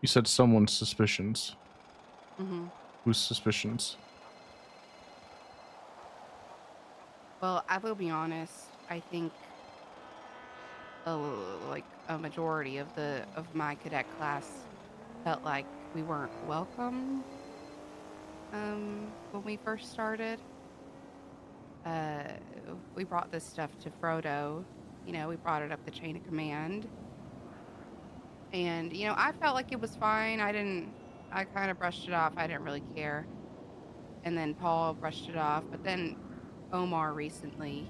You said someone's suspicions. Mm-hmm. Whose suspicions? Well, I will be honest. I think like a majority of my cadet class felt like we weren't welcome when we first started. We brought this stuff to Frodo. You know, we brought it up the chain of command. And, you know, I felt like it was fine. I kind of brushed it off. I didn't really care. And then Paul brushed it off. But then Omar recently,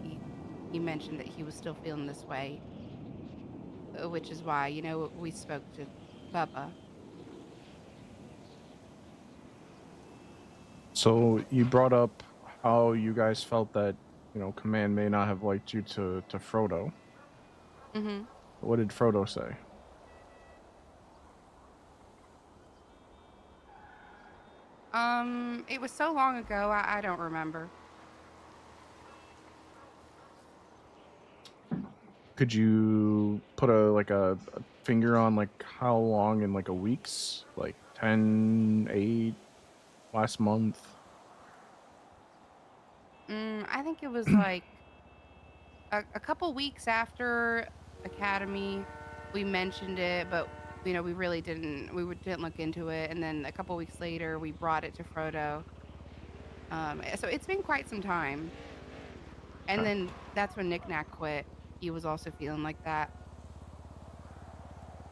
he mentioned that he was still feeling this way. Which is why, you know, we spoke to Bubba. So you brought up how you guys felt that, you know, command may not have liked you to Frodo. Mm-hmm. What did Frodo say? It was so long ago, I don't remember. Could you put a finger on like how long in like a weeks? Like 10, 8, last month? I think it was like a couple weeks after Academy, we mentioned it, but you know, we really didn't look into it. And then a couple weeks later, we brought it to Frodo. So it's been quite some time. And then that's when Nick Nack quit. He was also feeling like that,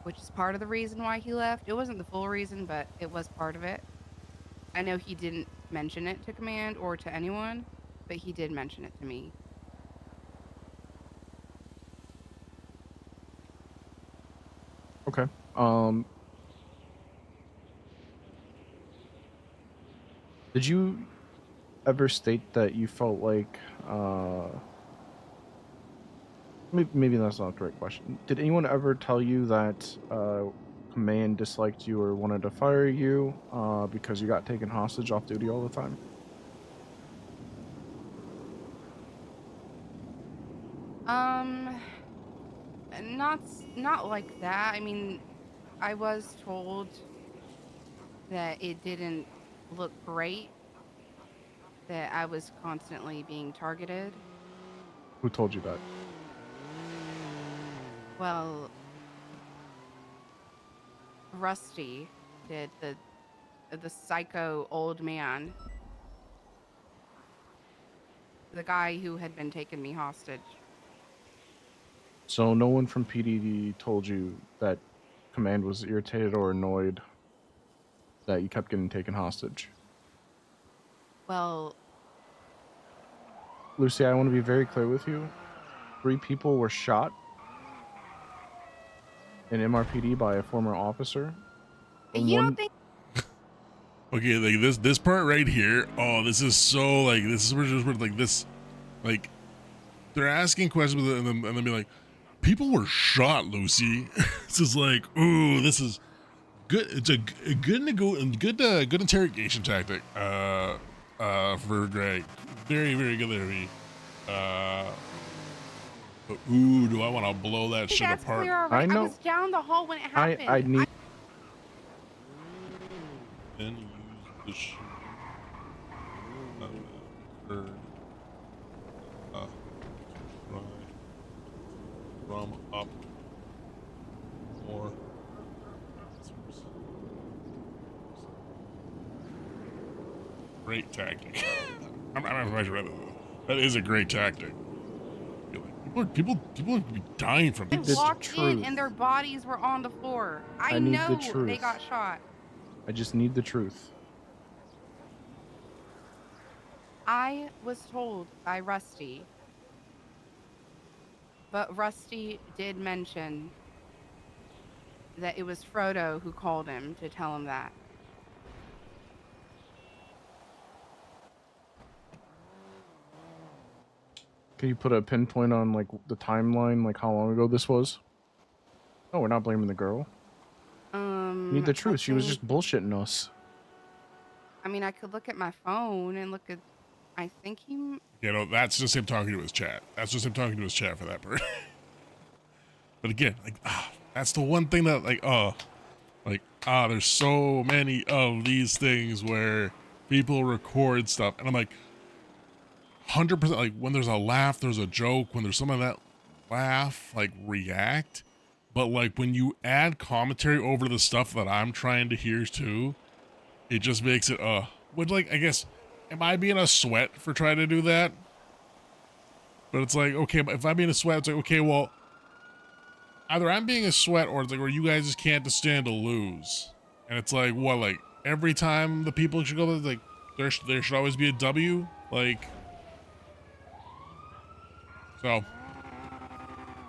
which is part of the reason why he left. It wasn't the full reason, but it was part of it. I know he didn't mention it to command or to anyone, but he did mention it to me. Okay. Did you ever state that you felt like maybe that's not the correct question. Did anyone ever tell you that command disliked you or wanted to fire you because you got taken hostage off duty all the time? Not like that. I mean, I was told that it didn't look great, that I was constantly being targeted. Who told you that? Well, Rusty did, the psycho old man, the guy who had been taking me hostage. So no one from PDD told you that command was irritated or annoyed that you kept getting taken hostage? Well, Lucy, I want to be very clear with you. 3 people were shot in MRPD by a former officer. you don't think... Okay, like this part right here. Oh, this is so like this is where like this, like they're asking questions and then be like, people were shot, Lucy. This is like, ooh, this is good. It's a good interrogation tactic. For Greg, very good there. But ooh, do I want to blow that shit That's apart? clear already. I was down the hall when it happened. I need. Then use the shoe. Rum up more. Great tactic. I'm not sure that is a great tactic. People would be dying from They this. walked in and their bodies were on the floor. I need know the truth. they got shot. I just need the truth. I was told by Rusty, but Rusty did mention that it was Frodo who called him to tell him that. Can you put a pinpoint on like the timeline, like how long ago this was? No, we're not blaming the girl. Need the truth. She was just bullshitting us. I mean, I could look at my phone and look at. I think he. You know, that's just him talking to his chat. That's just him talking to his chat for that part. But again, like, that's the one thing that, there's so many of these things where people record stuff, and I'm like, 100%, like, when there's a laugh, there's a joke. When there's some of that laugh, like, react. But, like, when you add commentary over the stuff that I'm trying to hear, too, it just makes it, would, like, I guess, am I being a sweat for trying to do that? But it's like, okay, but if I'm being a sweat, it's like, okay, well, either I'm being a sweat or it's like, or you guys just can't stand to lose. And it's like, what, like, every time the people should go, like, there should always be a W? Like, so,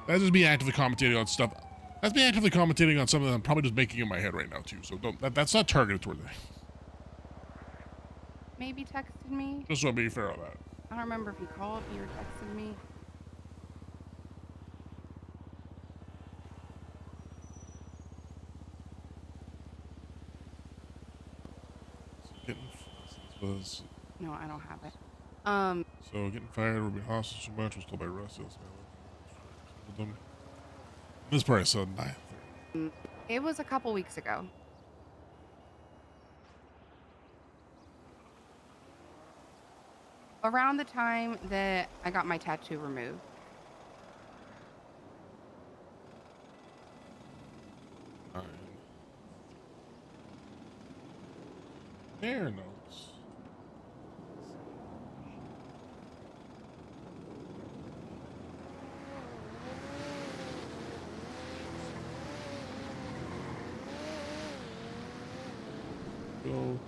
that's just me actively commentating on stuff. That's me actively commentating on something that I'm probably just making in my head right now, too. So that's not targeted toward that. Maybe texted me. Just want to be fair on that. I don't remember if he called me or texted me. No, I don't have it. So getting fired, we're being hostage too much, was told by Russ. This part is so nice. It was a couple weeks ago. Around the time that I got my tattoo removed. Fair notes. Go.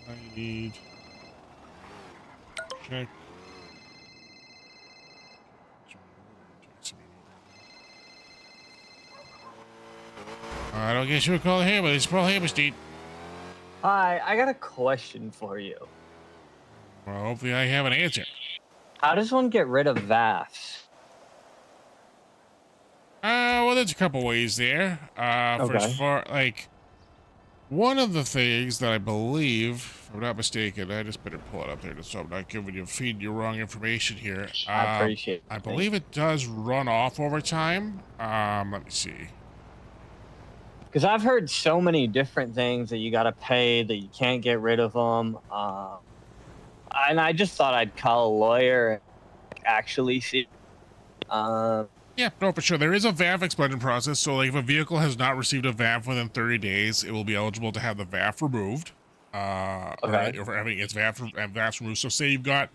I need check. I don't guess you would call him, but it's probably Hammerstein. Hi, I got a question for you. Well, hopefully I have an answer. How does one get rid of VAFs? Well, there's a couple ways there. For as far, like, one of the things that I believe, if I'm not mistaken, I just better pull it up there just so I'm not feeding you wrong information here. I appreciate it. I believe it does run off over time. Let me see. Because I've heard so many different things that you got to pay, that you can't get rid of them. And I just thought I'd call a lawyer and actually see. Yeah, no, for sure. There is a VAF expungement process. So, like, if a vehicle has not received a VAF within 30 days, it will be eligible to have the VAF removed. Or having its VAFs removed. So, say you've got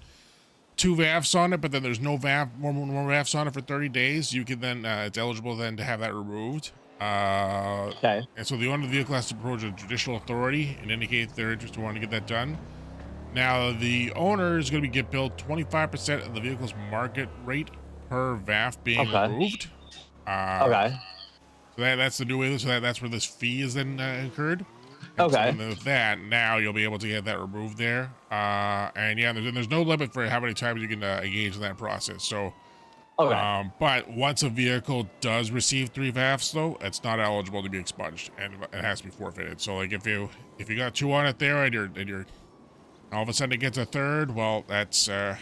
2 VAFs on it, but then there's no more VAFs on it for 30 days, you can then, it's eligible then to have that removed. Okay. And so the owner of the vehicle has to approach a judicial authority and indicate their interest in wanting to get that done. Now, the owner is going to get billed 25% of the vehicle's market rate per VAF being removed. Okay. So that's the new way. So that's where this fee is then incurred. Okay. And so with that, now you'll be able to get that removed there. And yeah, there's no limit for how many times you can engage in that process. So Okay. But once a vehicle does receive 3 VAFs, though, it's not eligible to be expunged, and it has to be forfeited. So, like, if you got 2 on it there, and you're all of a sudden it gets a 3rd, well, that's you're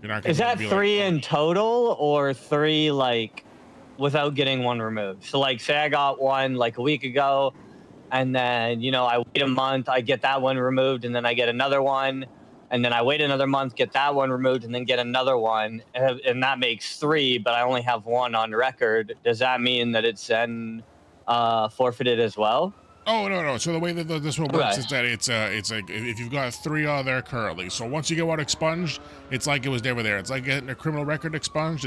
not going Is to that be 3 like, in total or 3 like without getting 1 removed? So like, say I got 1 like a week ago, and then I wait a month, I get that 1 removed, and then I get another 1, and then I wait another month, get that 1 removed, and then get another 1, and that makes 3. But I only have 1 on record. Does that mean that it's then forfeited as well? Oh, no. So the way that this one works Okay. is that it's like if you've got 3 on there currently. So once you get 1 expunged, it's like it was never there. It's like getting a criminal record expunged.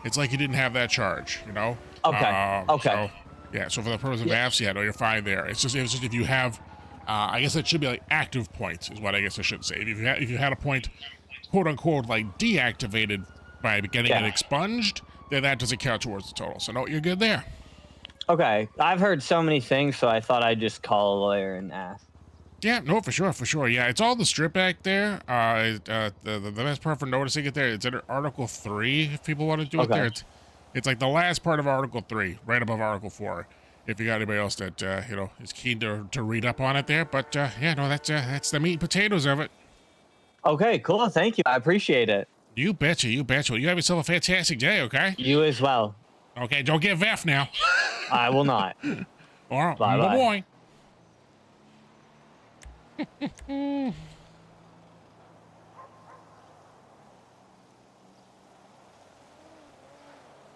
It's like you didn't have that charge, Okay. Okay. So, yeah. So for the purpose of VAFs, no, you're fine there. It's just if you have, I guess it should be like active points is what I guess I should say. If you had a point, quote unquote, like deactivated by getting it expunged, then that doesn't count towards the total. So no, you're good there. Okay. I've heard so many things, so I thought I'd just call a lawyer and ask. Yeah, no, for sure. Yeah, it's all the strip act there. The best part for noticing it there, it's under Article 3, if people want to do it there. It's like the last part of Article 3, right above Article 4. If you got anybody else that, is keen to read up on it there. But, yeah, no, that's the meat and potatoes of it. Okay, cool. Thank you. I appreciate it. You betcha. Well, you have yourself a fantastic day, okay? You as well. Okay, don't get VEF now. I will not. All right, Bye-bye. boy.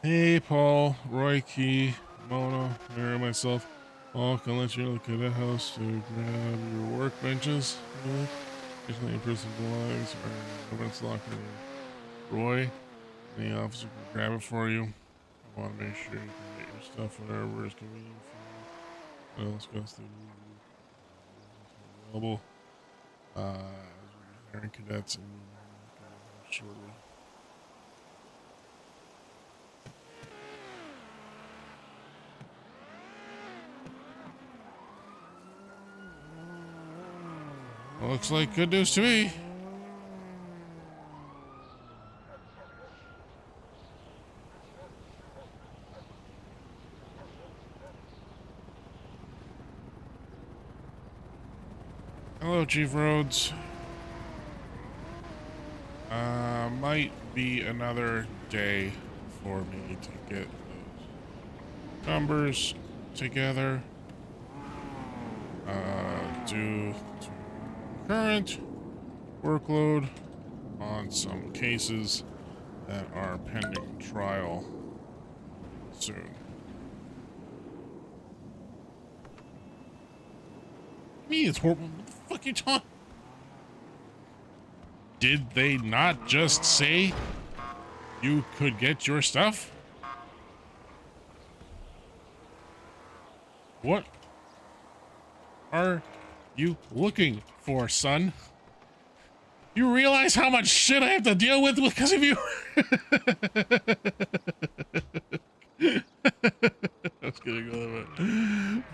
Hey, Paul, Roy, Key, Mona, Mary, and myself. Paul, can I let you know the cadet house to grab your workbenches. Occasionally in person belongs or evidence locker room. Roy, the officer can grab it for you. I want to make sure you can get your stuff whenever is convenient for you. Well, discuss the available. As we'll be hiring cadets and shortly. Well, looks like good news to me. Hello, Chief Rhodes. Might be another day for me to get those numbers together. Due to current workload on some cases that are pending trial soon. Me, it's horrible. What the fuck are you talking? Did they not just say you could get your stuff? What are you looking for, son? You realize how much shit I have to deal with because of you? I was gonna go that way.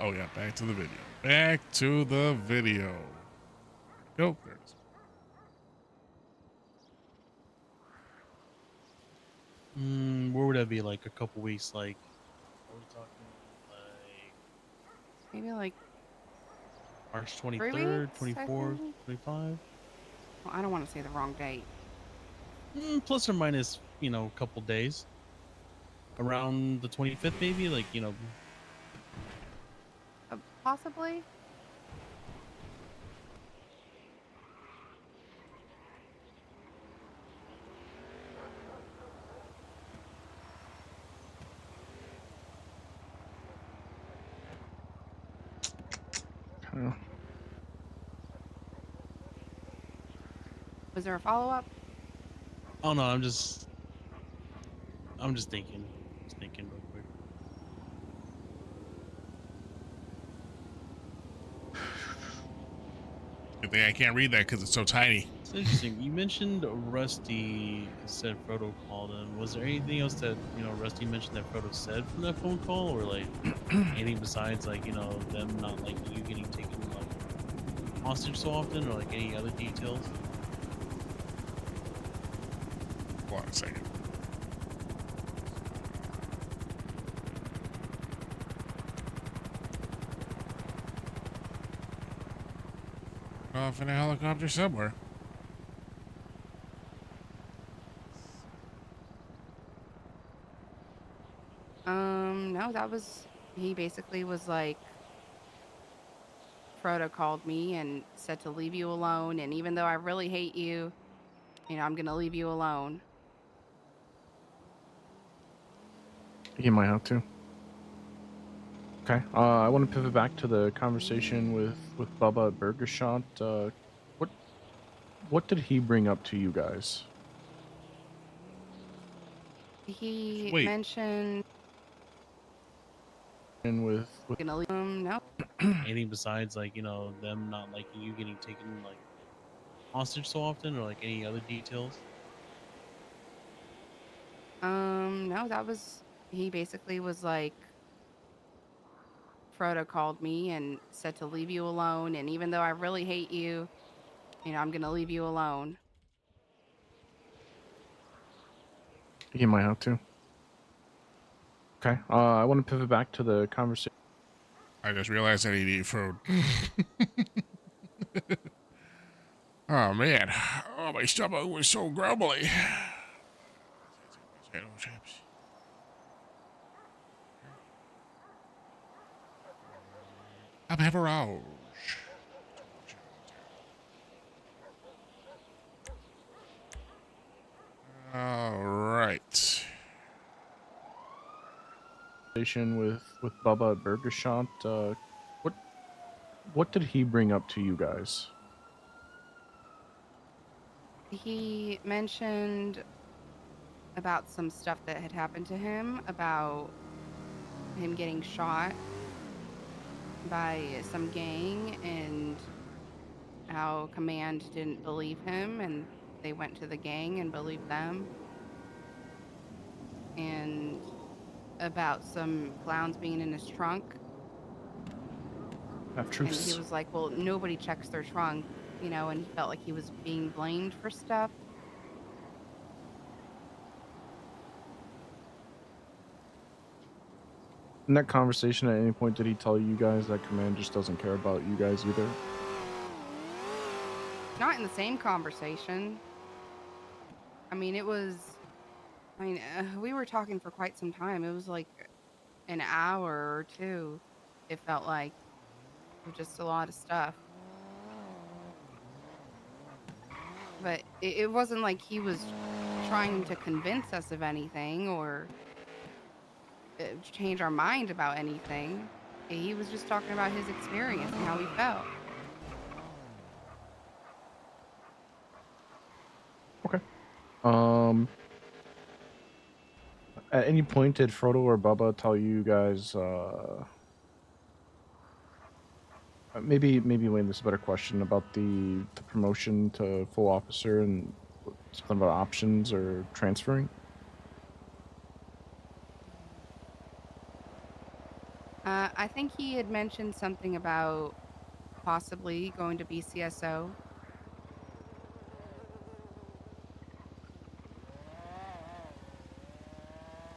Oh yeah, back to the video. Back to the video. Go. There it is. Where would that be? Like a couple weeks? Like, what are we talking? Like Maybe like March 3 23rd, weeks, I 24th, think. 25? Well, I don't want to say the wrong date. Plus or minus, a couple days. Around the 25th, maybe? Like, Possibly. Was there a follow-up? Oh no, I'm just thinking. Just thinking real quick. Good thing I can't read that because it's so tiny. It's interesting. You mentioned Rusty said Frodo called him. Was there anything else that Rusty mentioned that Frodo said from that phone call, or like anything besides like them not liking you getting taken like hostage so often, or like any other details? Hold on a second. Off in a helicopter somewhere. No, that was he basically was like Frodo called me and said to leave you alone, and even though I really hate you, I'm gonna leave you alone. You might have to. Okay. I want to pivot back to the conversation with Bubba at Burger Shot. What did he bring up to you guys? He Wait. mentioned And with gonna leave no. Anything besides like them not liking you getting taken like hostage so often, or like any other details? No, that was he basically was like Frodo called me and said to leave you alone, and even though I really hate you, I'm gonna leave you alone. you might have to. Okay. I want to pivot back to the conversation. I just realized I need to eat food. Oh man. Oh, my stomach was so grumbly. Potato chips. I'm Haverage. All right. With Bubba at Burger Shot. What did he bring up to you guys? He mentioned about some stuff that had happened to him, about him getting shot by some gang, and how Command didn't believe him, and they went to the gang and believed them. And about some clowns being in his trunk. Have And he truths. was like, well, nobody checks their trunk, and he felt like he was being blamed for stuff. In that conversation, at any point did he tell you guys that Command just doesn't care about you guys either? Not in the same conversation. I mean, we were talking for quite some time. It was like an hour or two, it felt like. Just a lot of stuff. But it wasn't like he was trying to convince us of anything or change our mind about anything. He was just talking about his experience and how he felt. Okay. At any point did Frodo or Bubba tell you guys maybe Wayne, this is a better question about the promotion to full officer and something about options or transferring? I think he had mentioned something about possibly going to BCSO.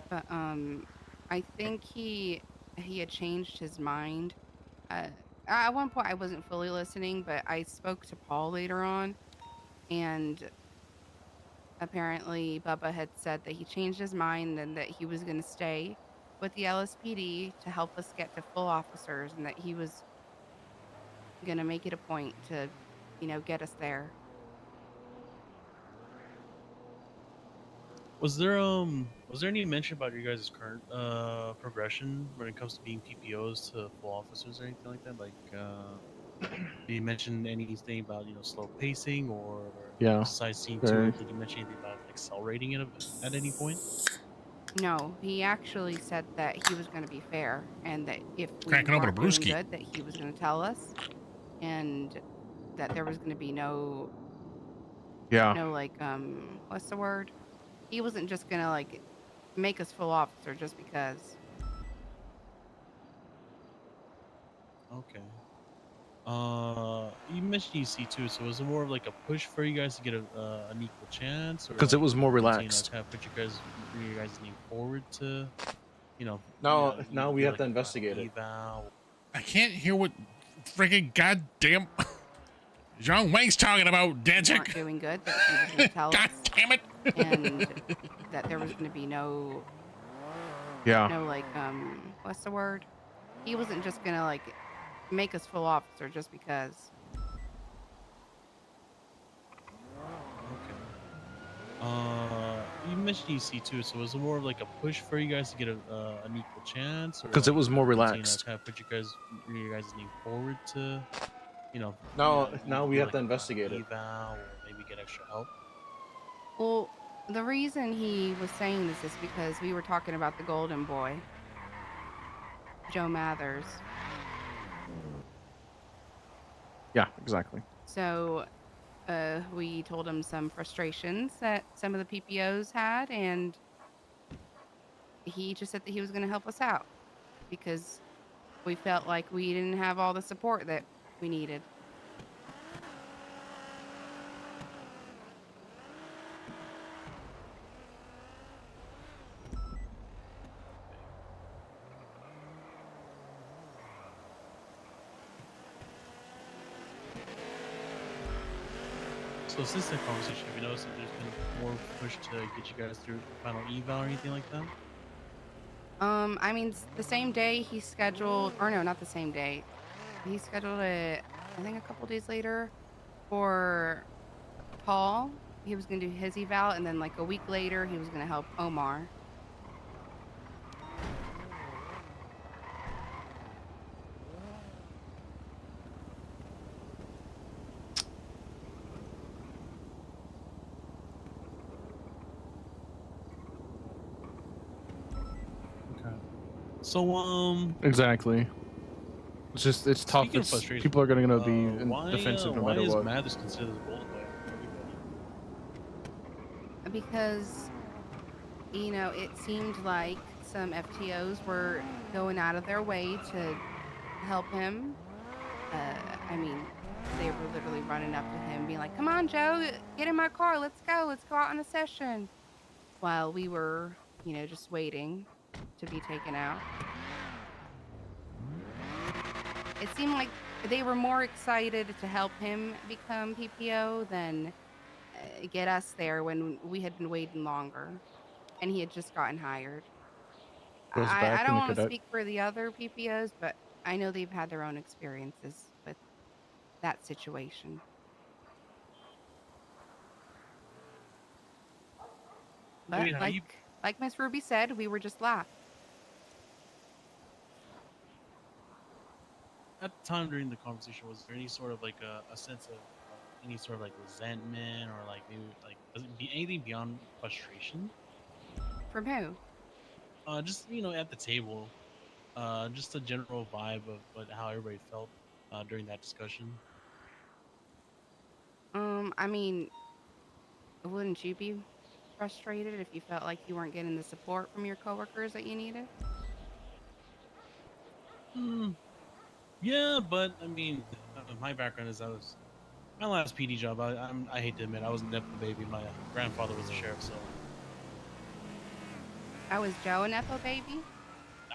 But I think he had changed his mind. At one point, I wasn't fully listening, but I spoke to Paul later on, and apparently Bubba had said that he changed his mind and that he was going to stay with the LSPD to help us get to full officers, and that he was going to make it a point to, get us there. Was there any mention about your guys' current progression when it comes to being PPOs to full officers or anything like that? Like, did you mention anything about slow pacing or Yeah. sightseeing tour? Did you mention anything about accelerating it at any point? No, he actually said that he was going to be fair, and that if we Cracking open a weren't doing brewski. good, that he was going to tell us, and that there was going to be no Yeah. No, like, what's the word? He wasn't just gonna like make us full officer just because. Okay. You mentioned EC2, so was it more of like a push for you guys to get an equal chance, or Because it like was more to, relaxed. kind of put your guys' name forward to, Now we do have like to a final investigate it. eval? I can't hear what freaking goddamn John Wayne's talking about, Things Danzig. weren't doing good that he was gonna tell God us, damn it. and that there was gonna be no Yeah. like what's the word? He wasn't just gonna like make us full officer just because. Okay. You mentioned EC2, so was it more of like a push for you guys to get an equal chance, or Because it like was more to, relaxed. kind of put your guys' name forward to, Now we do have like to a final investigate it. eval or maybe get extra help? Well, the reason he was saying this is because we were talking about the golden boy, Joe Mathers. Yeah, exactly. So we told him some frustrations that some of the PPOs had, and he just said that he was going to help us out because we felt like we didn't have all the support that we needed. So since that conversation, have you noticed that there's been more push to get you guys through the final eval or anything like that? I mean, the same day he scheduled, or no, not the same day. He scheduled it, I think, a couple days later for Paul. He was going to do his eval, and then like a week later, he was going to help Omar. Okay. So Exactly. It's tough. speaking of frustration, People are gonna be in why defensive no why matter is what. Mathers considered the golden boy of everybody? Because, it seemed like some FTOs were going out of their way to help him. I mean, they were literally running up to him, being like, "Come on, Joe, get in my car. Let's go. Let's go out on a session." While we were, just waiting to be taken out. It seemed like they were more excited to help him become PPO than get us there when we had been waiting longer and he had just gotten hired. Goes I back in don't the want to cadet. speak for the other PPOs, but I know they've had their own experiences with that situation. I But mean, how you like Miss Ruby said, we were just last. at the time during the conversation, was there any sort of like a sense of any sort of like resentment or like maybe like was it be anything beyond frustration? From who? Just at the table, just a general vibe of how everybody felt during that discussion. I mean, wouldn't you be frustrated if you felt like you weren't getting the support from your coworkers that you needed? Yeah, but I mean, my background is my last PD job. I hate to admit I was a nepo baby. My grandfather was a sheriff, so Oh, is Joe a Nepo baby?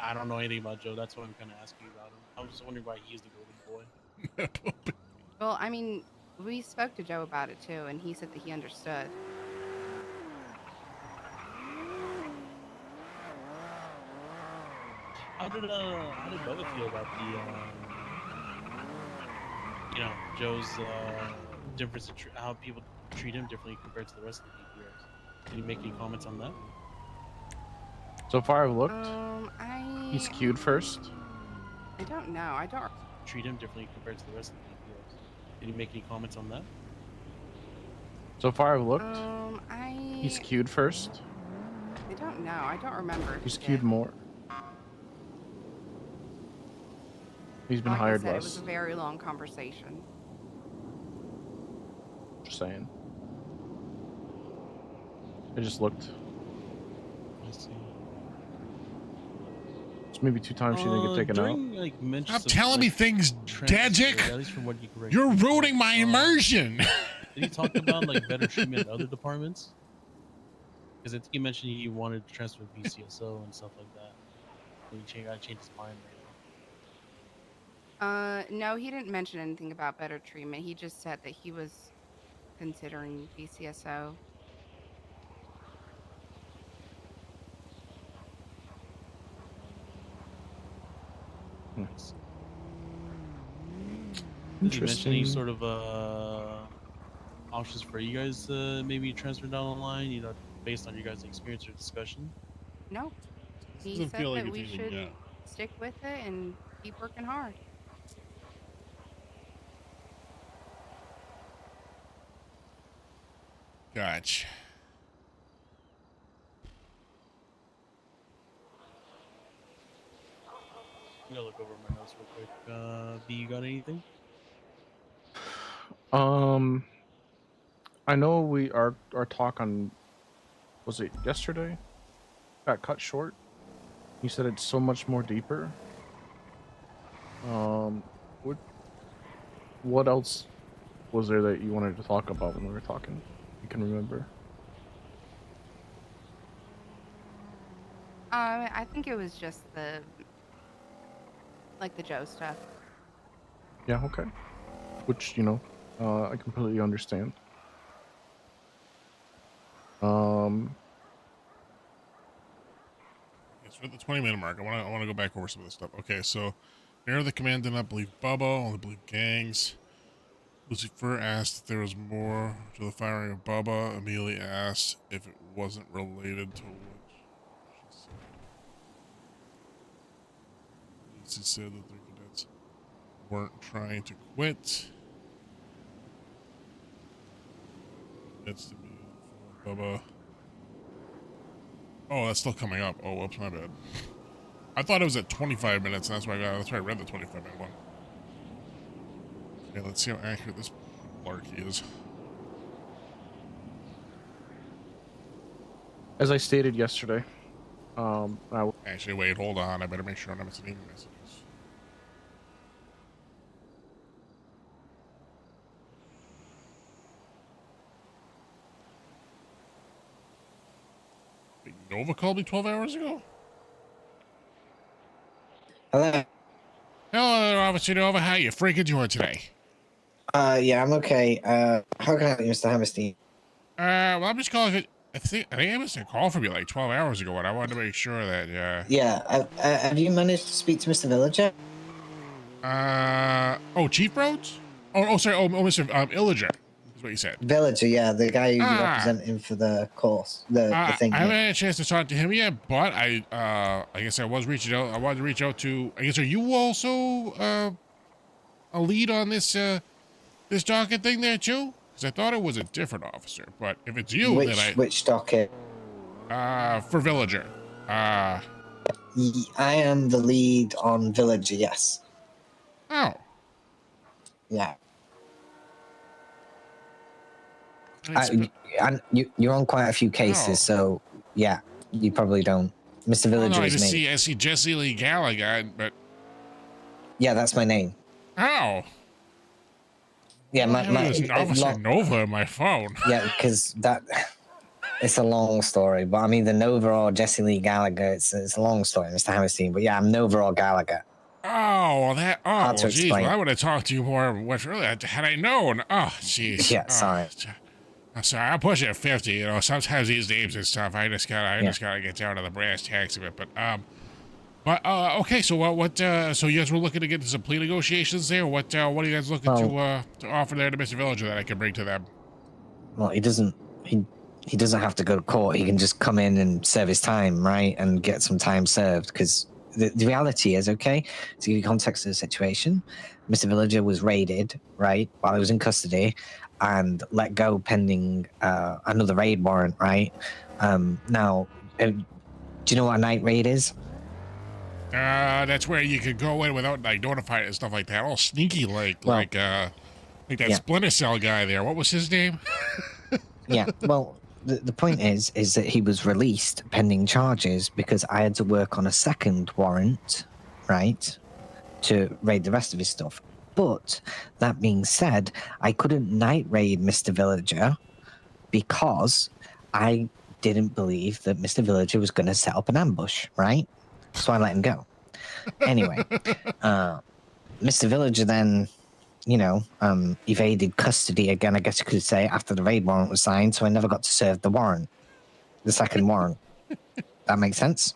I don't know anything about Joe. That's why I'm kind of asking you about him. I was wondering why he's the golden boy. Well, I mean, we spoke to Joe about it too, and he said that he understood. How did Bubba feel about the Joe's difference in how people treat him differently compared to the rest of the PPOs? Did he make any comments on that? So far, I've looked. He's I queued first. don't know. I don't. Treat him differently compared to the rest of the PPOs. Did he make any comments on that? So far, I've looked. He's I queued first. don't know. I don't remember. If He's he queued did. more. He's been Like hired I said, it was less. a very long conversation. Just saying. I just looked. I see. It's maybe 2 times she didn't get taken out. During, like, mentions Stop of, telling me like, things, transfer, Dagic. at least from what you can You're recall, ruining my immersion. Did he talk about like better treatment in other departments? Because I think you mentioned he wanted to transfer to BCSO and stuff like that. And he got changed his mind later. No, he didn't mention anything about better treatment. He just said that he was considering BCSO. Did he mention any sort of options for you guys to maybe transfer down the line? You know, based on your guys' experience or discussion. Nope. He Doesn't said feel like that it's we even- should yeah. stick with it and keep working hard. Gotcha. I'm gonna look over my notes real quick. B, you got anything? I know our talk on, was it yesterday, got cut short. You said it's so much more deeper. What else was there that you wanted to talk about when we were talking? You can remember? I think it was just the Joe stuff. Yeah, okay. Which, you know, I completely understand. Yes, we're at the 20-minute mark. I want to go back over some of this stuff. Okay, so Mayor the command did not believe Bubba, only believe gangs. Lucifer asked if there was more to the firing of Bubba. Immediately asked if it wasn't related to what she said. Lucy said that the cadets weren't trying to quit. That's to be Bubba. Oh, that's still coming up. Oh, whoops, my bad. I thought it was at 25 minutes, and that's why I read the 25-minute one. Okay, let's see how accurate this larky is. As I stated yesterday, actually, wait, hold on. I better make sure I'm not missing any messages. Wait, Nova called me 12 hours ago? Hello. Hello, Officer Nova. How you freaking doing today? Yeah, I'm okay. How can I help you, Mr. Hammerstein? Well, I'm just calling. I think I missed a call from you like 12 hours ago, and I wanted to make sure that. Yeah. Have you managed to speak to Mr. Villager? Oh, Chief Rhodes? Sorry. Mr. Illager is what you said. Villager, yeah, the guy who's representing for the course, the thing. I haven't had a chance to talk to him yet, but I guess I was reaching out. I wanted to reach out to. I guess are you also a lead on this this docket thing there too? Because I thought it was a different officer, but if it's you, then which docket? For Villager. I am the lead on Villager. Yes. Oh. Yeah. You're on quite a few cases, so yeah, you probably don't. Mr. Villager is me. I see Jesse Lee Gallagher, but yeah, that's my name. Oh. Yeah, Officer Nova on my phone. Yeah, because it's a long story, but I mean the Nova or Jesse Lee Gallagher. It's a long story, Mr. Hammerstein. But yeah, I'm Nova or Gallagher. Oh, well, that. Oh, Hard to geez. explain. Well, I would have talked to you more much earlier had I known. Oh, jeez. Yeah, sorry. I'm sorry. I'll push it at 50. You know, sometimes these names and stuff. I just gotta get down to the brass tacks of it. But okay. So what? So you guys were looking to get into some plea negotiations there. What are you guys looking to offer there to Mr. Villager that I can bring to them? Well, he doesn't have to go to court. He can just come in and serve his time, right, and get some time served. Because the reality is, okay, to give you context of the situation, Mr. Villager was raided, right, while he was in custody, and let go pending another raid warrant, right? Now, do you know what a night raid is? That's where you could go in without like notifying and stuff like that. All sneaky, like that Splinter Cell guy there. What was his name? Yeah, well, the point is that he was released pending charges because I had to work on a second warrant, right, to raid the rest of his stuff. But that being said, I couldn't night raid Mr. Villager because I didn't believe that Mr. Villager was going to set up an ambush, right? So I let him go. Anyway, Mr. Villager then, evaded custody again, I guess you could say, after the raid warrant was signed, so I never got to serve the second warrant. That makes sense?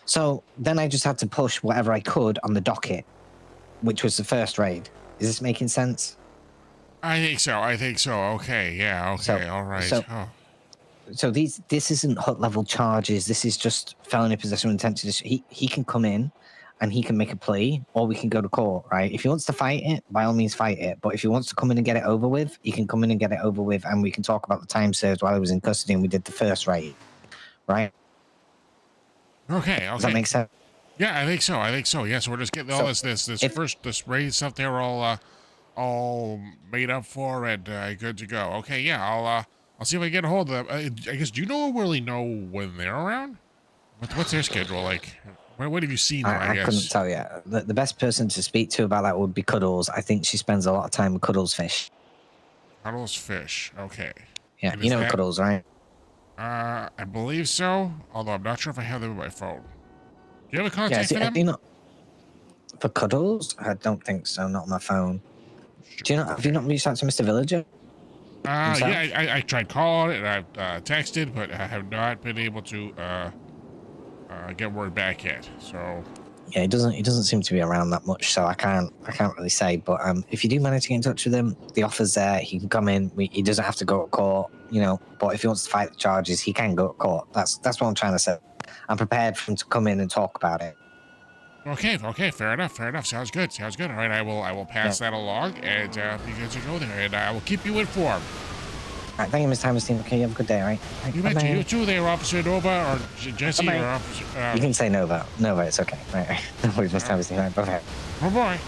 So then I just had to push whatever I could on the docket, which was the first raid. Is this making sense? I think so. Okay, yeah, okay, all right. So this isn't hut level charges. This is just felony possession with intent to destroy. He can come in and he can make a plea, or we can go to court, right? If he wants to fight it, by all means fight it. But if he wants to come in and get it over with, he can come in and get it over with, and we can talk about the time served while he was in custody and we did the first raid, right? Okay. Does that make sense? Yeah, I think so. Yeah, so we're just getting all this raid stuff there all made up for and good to go. Okay, yeah, I'll see if I can get a hold of them. I guess, do you really know when they're around? What's their schedule like? What have you seen them, I guess? I couldn't tell you. The best person to speak to about that would be Cuddles. I think she spends a lot of time with Cuddles Fish. Cuddles Fish, okay. Yeah, you know Cuddles, right? I believe so, although I'm not sure if I have them on my phone. Do you have a contact for them? For Cuddles? I don't think so, not on my phone. Do you have you not reached out to Mr. Villager? Yeah, I tried calling and I've texted, but I have not been able to get word back yet. So yeah, he doesn't seem to be around that much, so I can't really say. But if you do manage to get in touch with him, the offer's there. He can come in. He doesn't have to go to court, But if he wants to fight the charges, he can go to court. That's what I'm trying to say. I'm prepared for him to come in and talk about it. Okay, fair enough. Sounds good. All right, I will pass that along, and you guys will go there, and I will keep you informed. All right, thank you, Mr. Hammerstein. Okay, you have a good day, all right? You bet you too there, Officer Nova, or Jesse, Bye-bye. or Officer... you can say Nova. Nova, it's okay. All right. No worries, Mr. Hammerstein. All right, bye-bye. Bye-bye.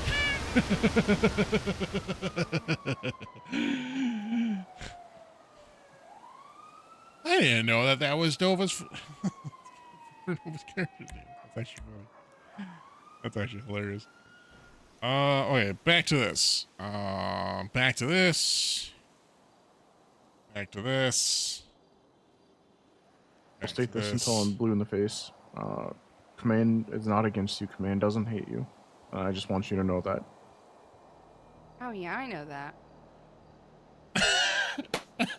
I didn't know that was Nova's character name. That's actually hilarious. Okay, back to this. I'll state this until I'm blue in the face. Command is not against you. Command doesn't hate you. I just want you to know that. Oh yeah, I know that.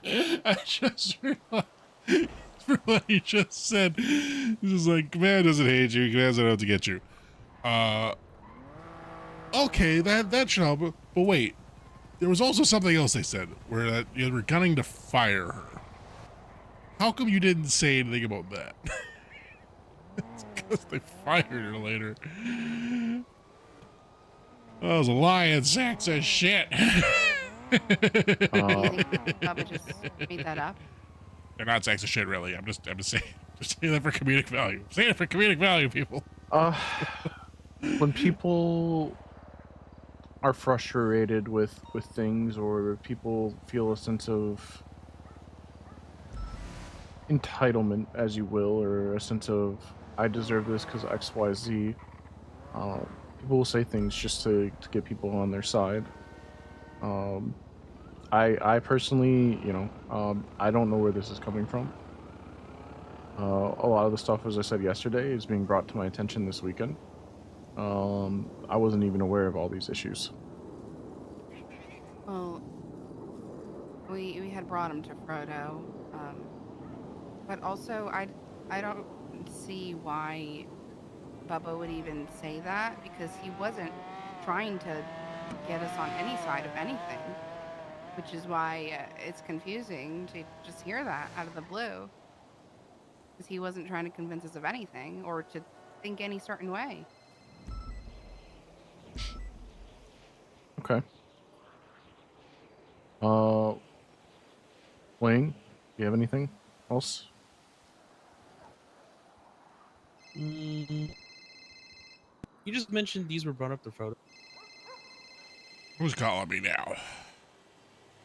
I just realized what you just said. This is like, command doesn't hate you. Command doesn't have to get you. Okay, that should help. But wait, there was also something else they said where that you were gunning to fire her. How come you didn't say anything about that? It's because they fired her later. That was a lying sack of shit. Bubba just made that up. They're not sacks of shit, really. I'm just saying that for comedic value. I'm saying it for comedic value, people. When people are frustrated with things, or people feel a sense of entitlement, as you will, or a sense of I deserve this because X, Y, Z, people will say things just to get people on their side. I personally, I don't know where this is coming from. A lot of the stuff, as I said yesterday, is being brought to my attention this weekend. I wasn't even aware of all these issues. Well, we had brought him to Frodo, but also I don't see why Bubba would even say that, because he wasn't trying to get us on any side of anything, which is why it's confusing to just hear that out of the blue, because he wasn't trying to convince us of anything or to think any certain way. Okay. Wayne, do you have anything else? You just mentioned these were brought up to Frodo. Who's calling me now?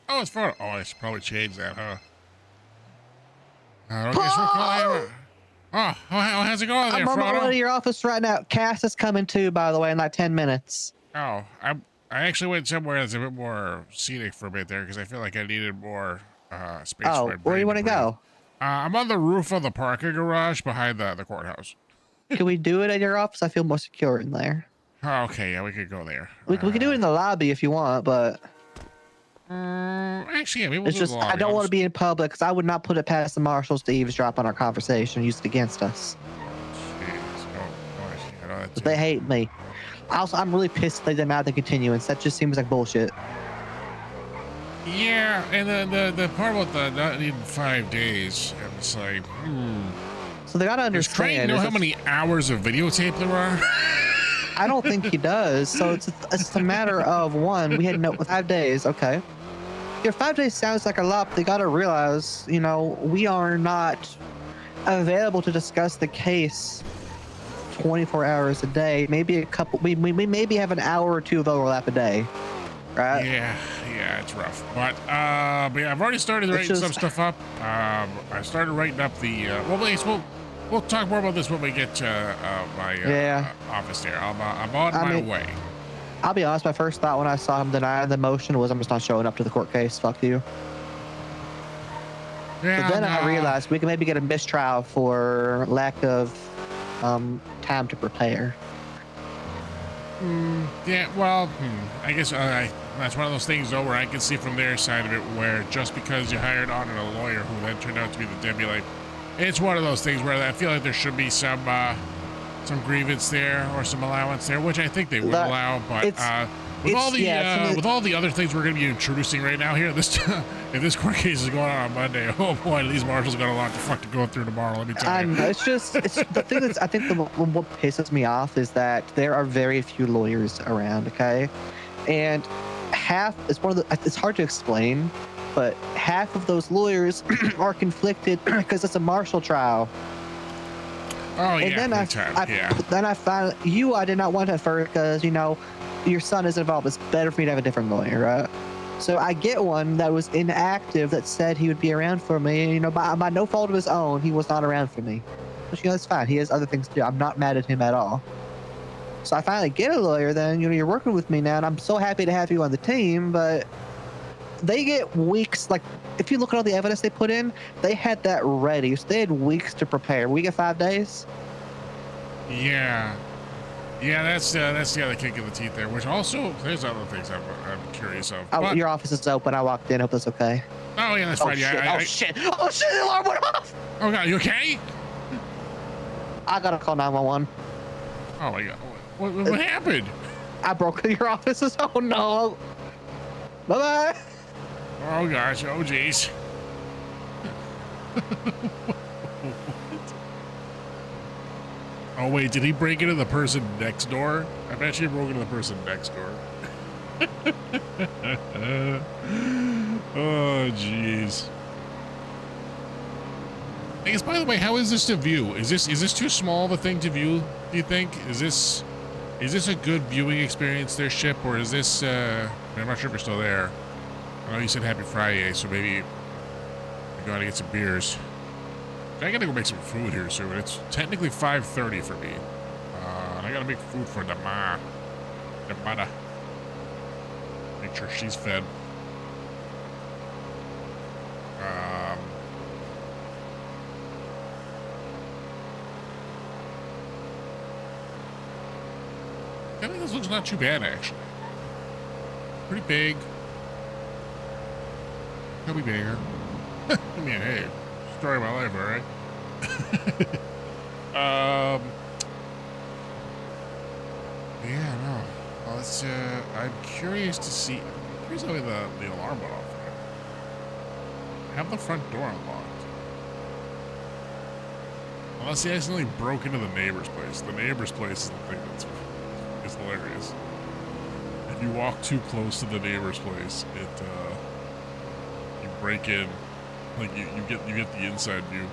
Oh, it's Frodo. Oh, I should probably change that, huh? guess we're calling. How's it going there, I'm on my way Frodo? to your office right now. Cass is coming too, by the way, in like 10 minutes. Oh, I actually went somewhere that's a bit more scenic for a bit there because I feel like I needed more space. Oh, for my where do brain you want to go? I'm on the roof of the parking garage behind the courthouse. Can we do it at your office? I feel more secure in there. Oh, okay, yeah, we could go there. We can do it in the lobby if you want, but actually, yeah, maybe we'll it's do just the lobby. I don't want to be in public because I would not put it past the marshals to eavesdrop on our conversation and use it against us. But they hate me. Also, I'm really pissed they didn't add the continuance. That just seems like bullshit. Yeah, and the part about the not needing 5 days, I'm just like, So they gotta Does Craig understand. know how many hours of videotape there are? I don't think he does. So it's a matter of one. We had 5 days. Okay. Your 5 days sounds like a lot, but they gotta realize, we are not available to discuss the case 24 hours a day. Maybe a couple. We maybe have an hour or two of overlap a day, right? Yeah, it's rough. But yeah, I've already started writing some stuff up. I started writing up the. We'll talk more about this when we get to my office there. I'm on my way. I'll be honest. My first thought when I saw him deny the motion was, I'm just not showing up to the court case. Fuck you. Yeah, but then I realized we can maybe get a mistrial for lack of time to prepare. Yeah, well, I guess that's one of those things, though, where I can see from their side of it, where just because you hired on a lawyer who then turned out to be the Debbie, like, it's one of those things where I feel like there should be some grievance there or some allowance there, which I think they would allow, but with all the other things we're going to be introducing right now here, if this court case is going on Monday, oh boy, these marshals got a lot to go through tomorrow. Let me tell you. It's the thing that's I think what pisses me off is that there are very few lawyers around. Okay, and it's hard to explain, but half of those lawyers are conflicted because it's a martial trial. Oh, and yeah, then I found I did not want at first because your son is involved. It's better for me to have a different lawyer, right? So I get one that was inactive that said he would be around for me. By no fault of his own, he was not around for me. But that's fine. He has other things to do. I'm not mad at him at all. So I finally get a lawyer. Then you're working with me now, and I'm so happy to have you on the team. But they get weeks. Like if you look at all the evidence they put in, they had that ready. So they had weeks to prepare. We get 5 days. Yeah. Yeah, that's the other kick in the teeth there. Which also, there's other things I'm curious of. Your office is open. I walked in. Hope that's okay. Oh yeah, that's fine. Yeah. Shit! The alarm went off. Oh god, you okay? I gotta call 911. Oh my god, what happened? I broke your offices. Oh no. Bye bye. Oh gosh. Oh jeez. Oh wait, did he break into the person next door? I bet he broke into the person next door. Oh jeez. I guess, by the way, how is this to view? Is this too small of a thing to view, do you think? Is this a good viewing experience there, Ship, or is this I'm not sure if you're still there. I know you said happy Friday, so maybe I gotta get some beers. I gotta go make some food here soon. It's technically 5:30 for me. And I gotta make food for the mother. Make sure she's fed. I think this looks not too bad, actually. Pretty big. Could be bigger. I mean, hey. Story of my life, all right? Yeah, no. Well, it's, I'm curious to see. I'm curious how the alarm went off. I have the front door unlocked. Unless he accidentally broke into the neighbor's place. The neighbor's place is the thing that's hilarious. If you walk too close to the neighbor's place, you break in. Like you get the inside view.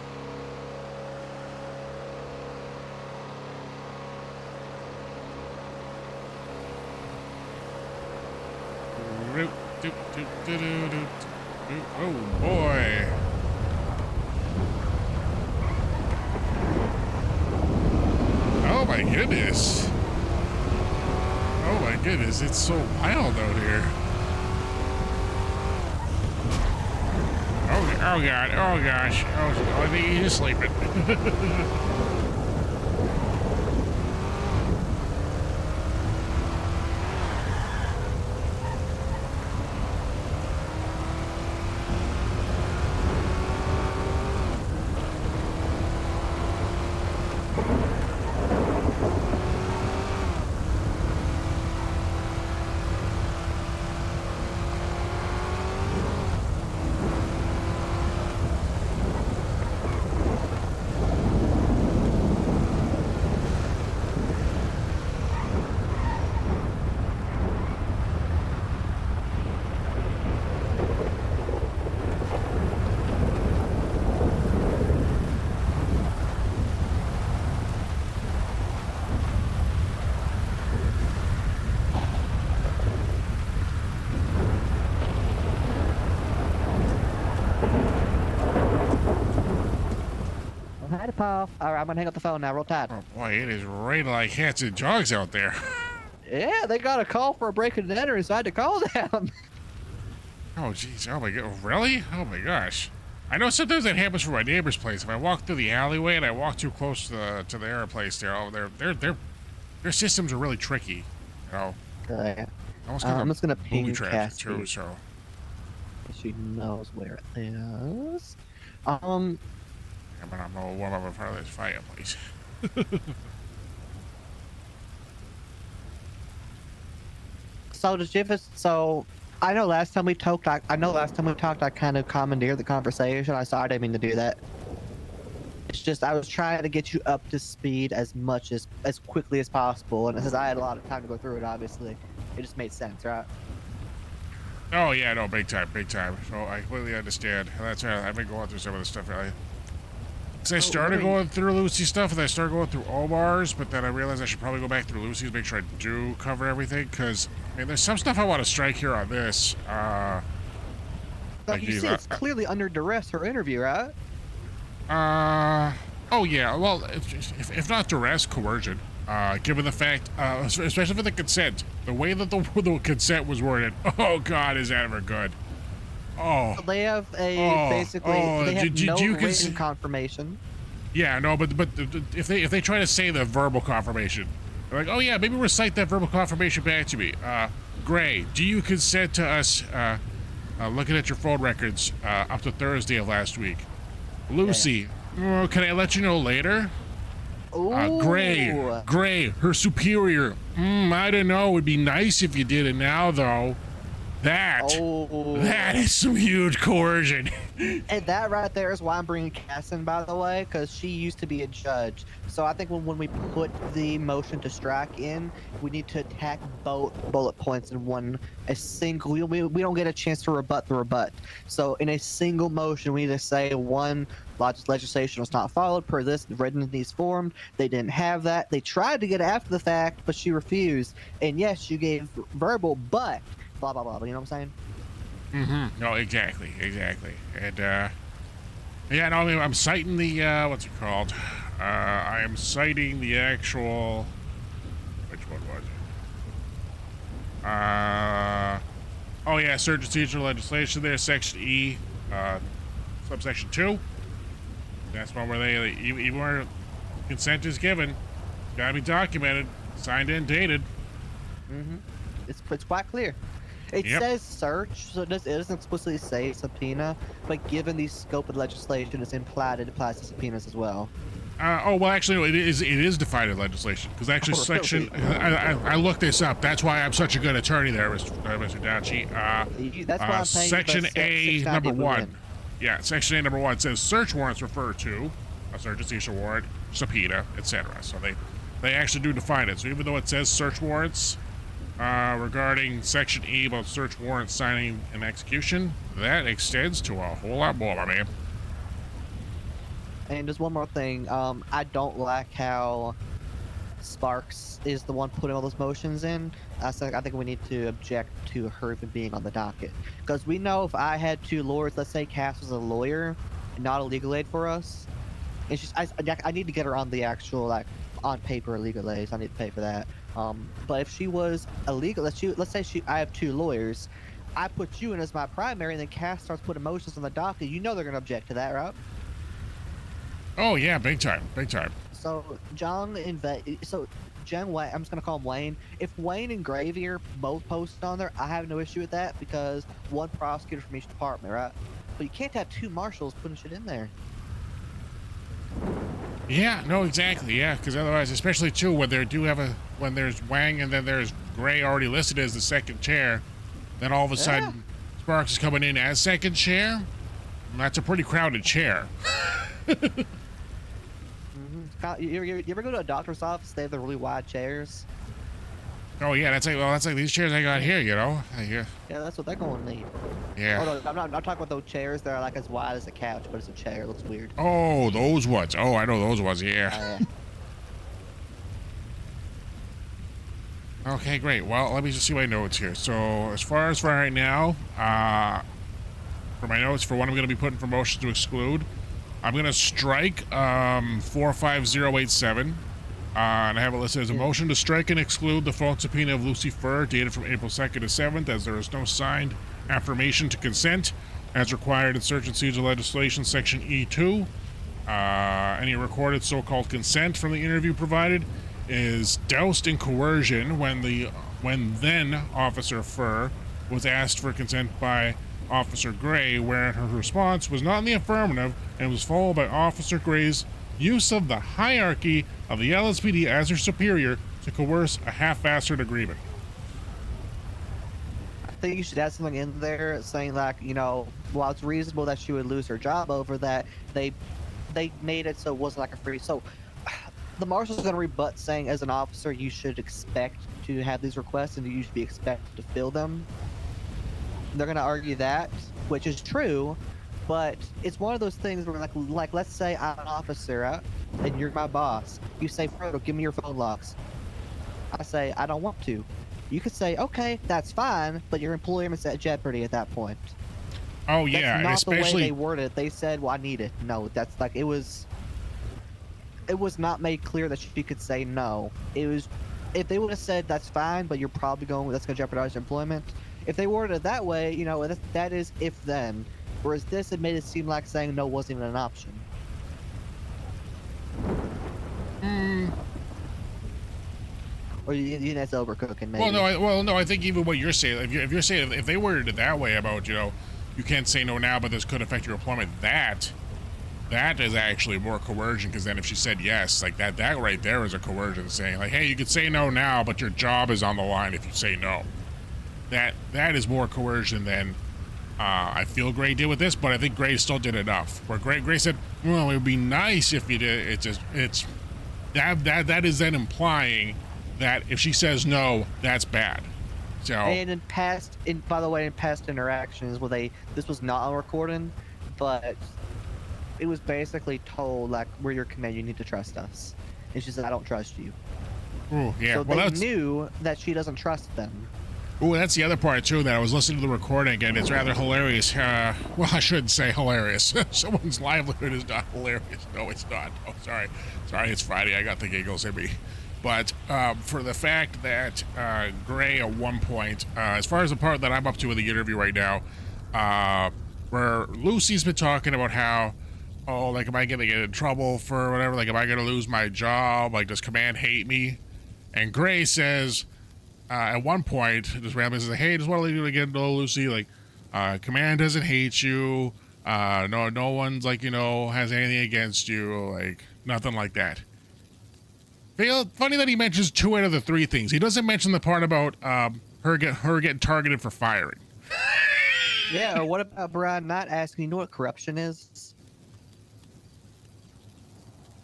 Oh boy. my goodness. Oh my goodness, it's so wild out here. Oh god, oh gosh. Oh, I think he's sleeping. Hi, Paul. All right, I'm gonna hang up the phone now. Roll Tide. Oh boy, it is raining like cats and dogs out there. Yeah, they got a call for a break and enter, so I had to call them. Oh jeez, oh my god, really? Oh my gosh. I know sometimes that happens for my neighbor's place. If I walk through the alleyway and I walk too close to their place, their systems are really tricky. You know. Okay. Almost I'm just gonna ping booby trap Cassie. too. So. She knows where it is. Yeah, but I'm gonna warm up in front of this fireplace. So does Jiffus? So I know last time we talked. I kind of commandeered the conversation. I didn't mean to do that. It's just I was trying to get you up to speed as quickly as possible, and since I had a lot of time to go through it, obviously, it just made sense, right? Oh yeah, no, big time. So I completely understand. That's right. I've been going through some of this stuff. Because I started going through Lucy's stuff, and I started going through Omar's, but then I realized I should probably go back through Lucy's, make sure I do cover everything. Because I mean, there's some stuff I want to strike here on this. You see, it's clearly under duress her interview, right? Oh yeah. Well, if not duress, coercion. Given the fact, especially for the consent, the way that the consent was worded. Oh God, is that ever good? Oh. They have they have no written confirmation. Yeah, no, but if they try to say the verbal confirmation, they're like, oh yeah, maybe recite that verbal confirmation back to me. Gray, do you consent to us looking at your phone records up to Thursday of last week? Lucy, can I let you know later? Gray, her superior. I don't know. It would be nice if you did it now, though. That is some huge coercion. And that right there is why I'm bringing Cass in, by the way, because she used to be a judge. So I think when we put the motion to strike in, we need to attack both bullet points in a single. We don't get a chance to rebut the rebut. So in a single motion, we need to say one legislation was not followed per this written in these forms. They didn't have that. They tried to get it after the fact, but she refused. And yes, you gave verbal, but blah blah blah. You know what I'm saying? Mm-hmm. No, exactly. And yeah, no, I mean, I'm citing the what's it called? I am citing the actual. Which one was it? Oh yeah, surge procedural legislation. There, section E, subsection 2. That's one where they even where consent is given, gotta be documented, signed and dated. Mm-hmm. It's quite clear. It says search, so it doesn't explicitly say subpoena, but given the scope of the legislation, it's implied it applies to subpoenas as well. Oh well, actually, no, it is defined in legislation because actually section. I looked this up. That's why I'm such a good attorney there, Mr. Dachi. That's why I'm paying section A number 1. Yeah, Section A, number 1 says search warrants refer to a search and seizure warrant, subpoena, etc. So they actually do define it. So even though it says search warrants regarding Section E about search warrant signing and execution, that extends to a whole lot more, my man. And just one more thing, I don't like how Sparks is the one putting all those motions in. I think we need to object to her even being on the docket. Because we know if I had 2 lawyers, let's say Cass was a lawyer, and not a legal aid for us, it's just, I need to get her on the actual, on paper illegal aid. I need to pay for that. But if she was illegal, let's say I have 2 lawyers. I put you in as my primary, and then Cass starts putting motions on the docket. You know they're going to object to that, right? Oh yeah, big time, big time. So Jen Wayne, I'm just gonna call him Wayne. If Wayne and Gravy are both posted on there, I have no issue with that because one prosecutor from each department, right? But you can't have 2 marshals putting shit in there. Yeah, no, exactly. Yeah, because otherwise, especially too, when there's Wang and then there's Gray already listed as the second chair, then all of a sudden Sparks is coming in as second chair. And that's a pretty crowded chair. You ever go to a doctor's office? They have the really wide chairs. Oh yeah, that's like these chairs I got here, you know. Yeah, that's what they're going to need. Yeah. Oh, no, I'm talking about those chairs that are like as wide as a couch, but it's a chair. It looks weird. Oh, those ones. Oh, I know those ones. Yeah. Okay, great. Well, let me just see my notes here. So, as far as for right now, for my notes, for what I'm going to be putting for motions to exclude, I'm going to strike 45087. And I have it listed as a motion to strike and exclude the phone subpoena of Lucy Fur, dated from April 2nd to 7th, as there is no signed affirmation to consent, as required in search and seizure legislation, section E2. Any recorded so-called consent from the interview provided is doused in coercion when then Officer Fur was asked for consent by Officer Gray, where her response was not in the affirmative and was followed by Officer Gray's use of the hierarchy of the LSPD as her superior to coerce a half-assed agreement. I think you should add something in there saying like, you know, while it's reasonable that she would lose her job over that, they made it so it wasn't like a free. So the marshal's going to rebut saying, as an officer, you should expect to have these requests and you should be expected to fill them. They're going to argue that, which is true, but it's one of those things where, like let's say I'm an officer, right? And you're my boss. You say, Frodo, give me your phone logs. I say, I don't want to. You could say, okay, that's fine, but your employment's at jeopardy at that point. Oh yeah, that's not especially the way they worded it. They said, well, I need it. No, that's like it was not made clear that she could say no. It was, if they would have said that's fine, but you're probably that's going to jeopardize your employment. If they worded it that way, you know, that is if then. Whereas this, it made it seem like saying no wasn't even an option. Or you think that's overcooking, maybe? Well, no. I think even what you're saying, if you're saying if they worded it that way about, you know, you can't say no now, but this could affect your employment, that is actually more coercion. Because then if she said yes, like that right there is a coercion, saying like, hey, you could say no now, but your job is on the line if you say no. That is more coercion than I feel Gray did with this, but I think Gray still did enough. Where Gray said, well, it would be nice if you did. That is then implying that if she says no, that's bad. So. And by the way, in past interactions where this was not on recording, but it was basically told like, we're your command, you need to trust us. And she said, I don't trust you. Ooh, yeah. So they knew that she doesn't trust them. Ooh, that's the other part too, that I was listening to the recording and it's rather hilarious. Well, I shouldn't say hilarious. Someone's livelihood is not hilarious. No, it's not. Oh, sorry, it's Friday. I got the giggles in me. But for the fact that Gray at one point, as far as the part that I'm up to in the interview right now, where Lucy's been talking about how, oh, like, am I going to get in trouble for whatever? Like, am I going to lose my job? Like, does command hate me? And Gray says, at one point, just randomly says, hey, just want to let you get to know Lucy. Like, command doesn't hate you. No one's, like, you know, has anything against you. Like, nothing like that. Funny that he mentions 2 out of the 3 things. He doesn't mention the part about her getting targeted for firing. Yeah, or what about Brian not asking, you know what corruption is?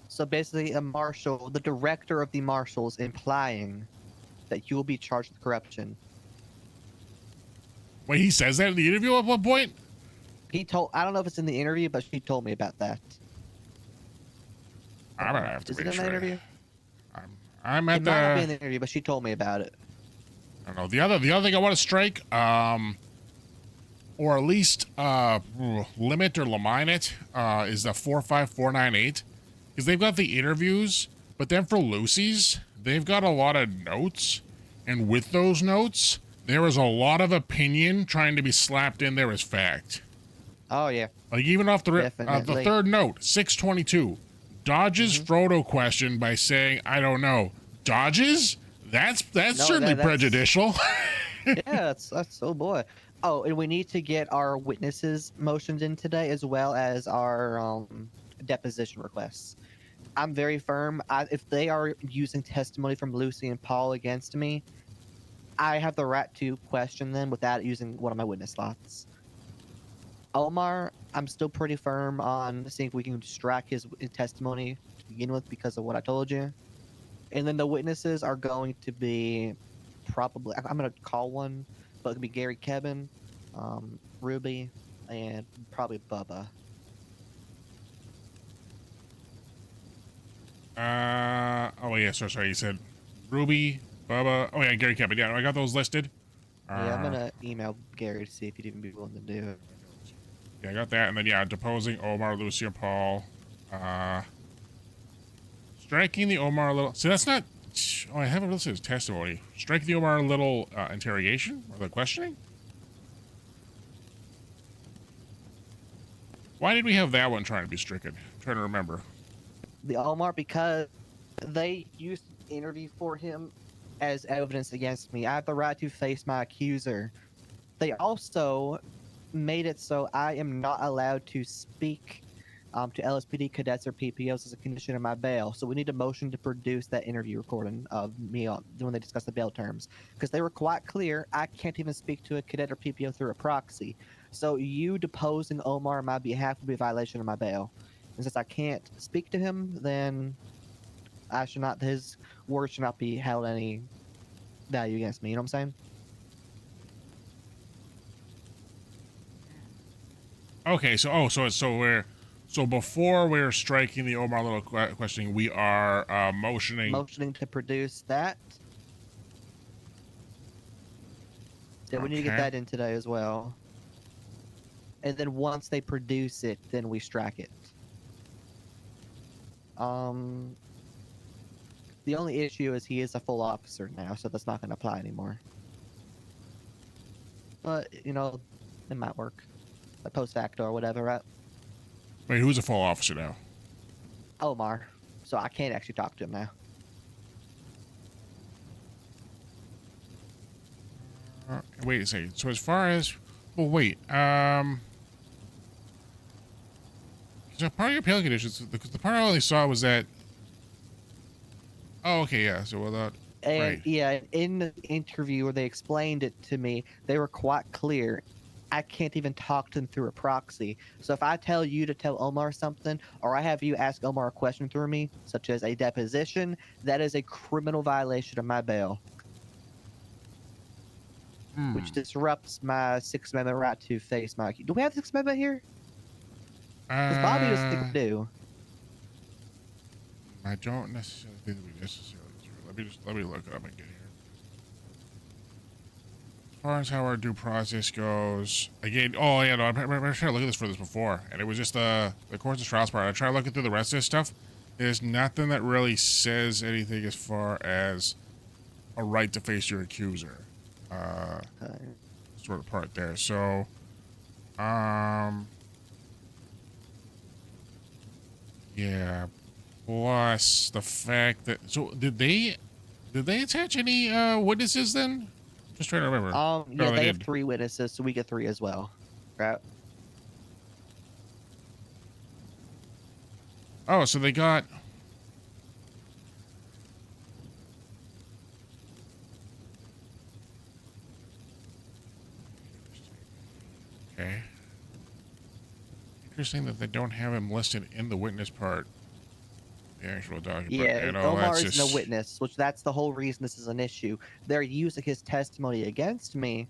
So basically a marshal, the director of the marshals, implying that you will be charged with corruption. Wait, he says that in the interview at one point? I don't know if it's in the interview, but she told me about that. I'm gonna have to Is it make in sure. the interview? I'm at it might not be in the interview, but she told me about it. I don't know. The other thing I want to strike, or at least limit or limine it, is the 45498, because they've got the interviews But then for Lucy's, they've got a lot of notes, and with those notes, there is a lot of opinion trying to be slapped in there as fact. Oh yeah. Like even off the Definitely. third note, 622, dodges Frodo question by saying, "I don't know." Dodges? That's No, certainly that's- prejudicial. Yeah, that's oh boy. Oh, and we need to get our witnesses motioned in today, as well as our deposition requests. I'm very firm. If they are using testimony from Lucy and Paul against me, I have the right to question them without using one of my witness slots. Omar, I'm still pretty firm on seeing if we can strike his testimony to begin with because of what I told you. And then the witnesses are going to be probably, I'm going to call one, but it could be Gary Kevin, Ruby, and probably Bubba. Oh yeah, sorry. You said Ruby, Bubba. Oh yeah, Gary Kevin. Yeah, I got those listed. Yeah, I'm gonna email Gary to see if he'd even be willing to do it. Yeah, I got that, and then yeah, deposing Omar, Lucy, and Paul. Striking the Omar little. See, that's not. Oh, I haven't listed his testimony. Striking the Omar little interrogation or the questioning. Why did we have that one trying to be stricken? I'm trying to remember. The Omar, because they used the interview for him as evidence against me. I have the right to face my accuser. They also made it so I am not allowed to speak to LSPD cadets or PPOs as a condition of my bail. So we need a motion to produce that interview recording of me when they discuss the bail terms, because they were quite clear. I can't even speak to a cadet or PPO through a proxy. So you deposing Omar on my behalf would be a violation of my bail. And since I can't speak to him, then I should not. His words should not be held any value against me. You know what I'm saying? Okay, so before we're striking the Omar little questioning, we are motioning to produce that. Yeah, we need to get Okay. that in today as well. And then once they produce it, then we strike it. The only issue is he is a full officer now, so that's not going to apply anymore. But, you know, it might work. Like post facto or whatever, right? Wait, who's a full officer now? Omar. So I can't actually talk to him now. Wait a second. So as far as, well, wait. So part of your appeal conditions, because the part I only saw was that. Oh, okay, yeah. So without. And Right. yeah, in the interview where they explained it to me, they were quite clear. I can't even talk to them through a proxy. So if I tell you to tell Omar something, or I have you ask Omar a question through me, such as a deposition, that is a criminal violation of my bail. Which disrupts my Sixth Amendment right to face my. Do we have the Sixth Amendment here? Because Bobby doesn't think we do. I don't necessarily think we necessarily do. Let me look it up again here. As far as how our due process goes, again, oh yeah, no, I'm trying to look at this for this before, and it was just the courts and trials part. I tried looking through the rest of this stuff. There's nothing that really says anything as far as a right to face your accuser. Sort of part there. So, yeah. Plus the fact that did they attach any witnesses then? Just trying to remember. Yeah, No, they have did. 3 witnesses, so we get 3 as well. Right? Oh, so they got. Okay. Interesting that they don't have him listed in the witness part. The actual document. Yeah, You know, Omar that's is just- no witness, which that's the whole reason this is an issue. They're using his testimony against me,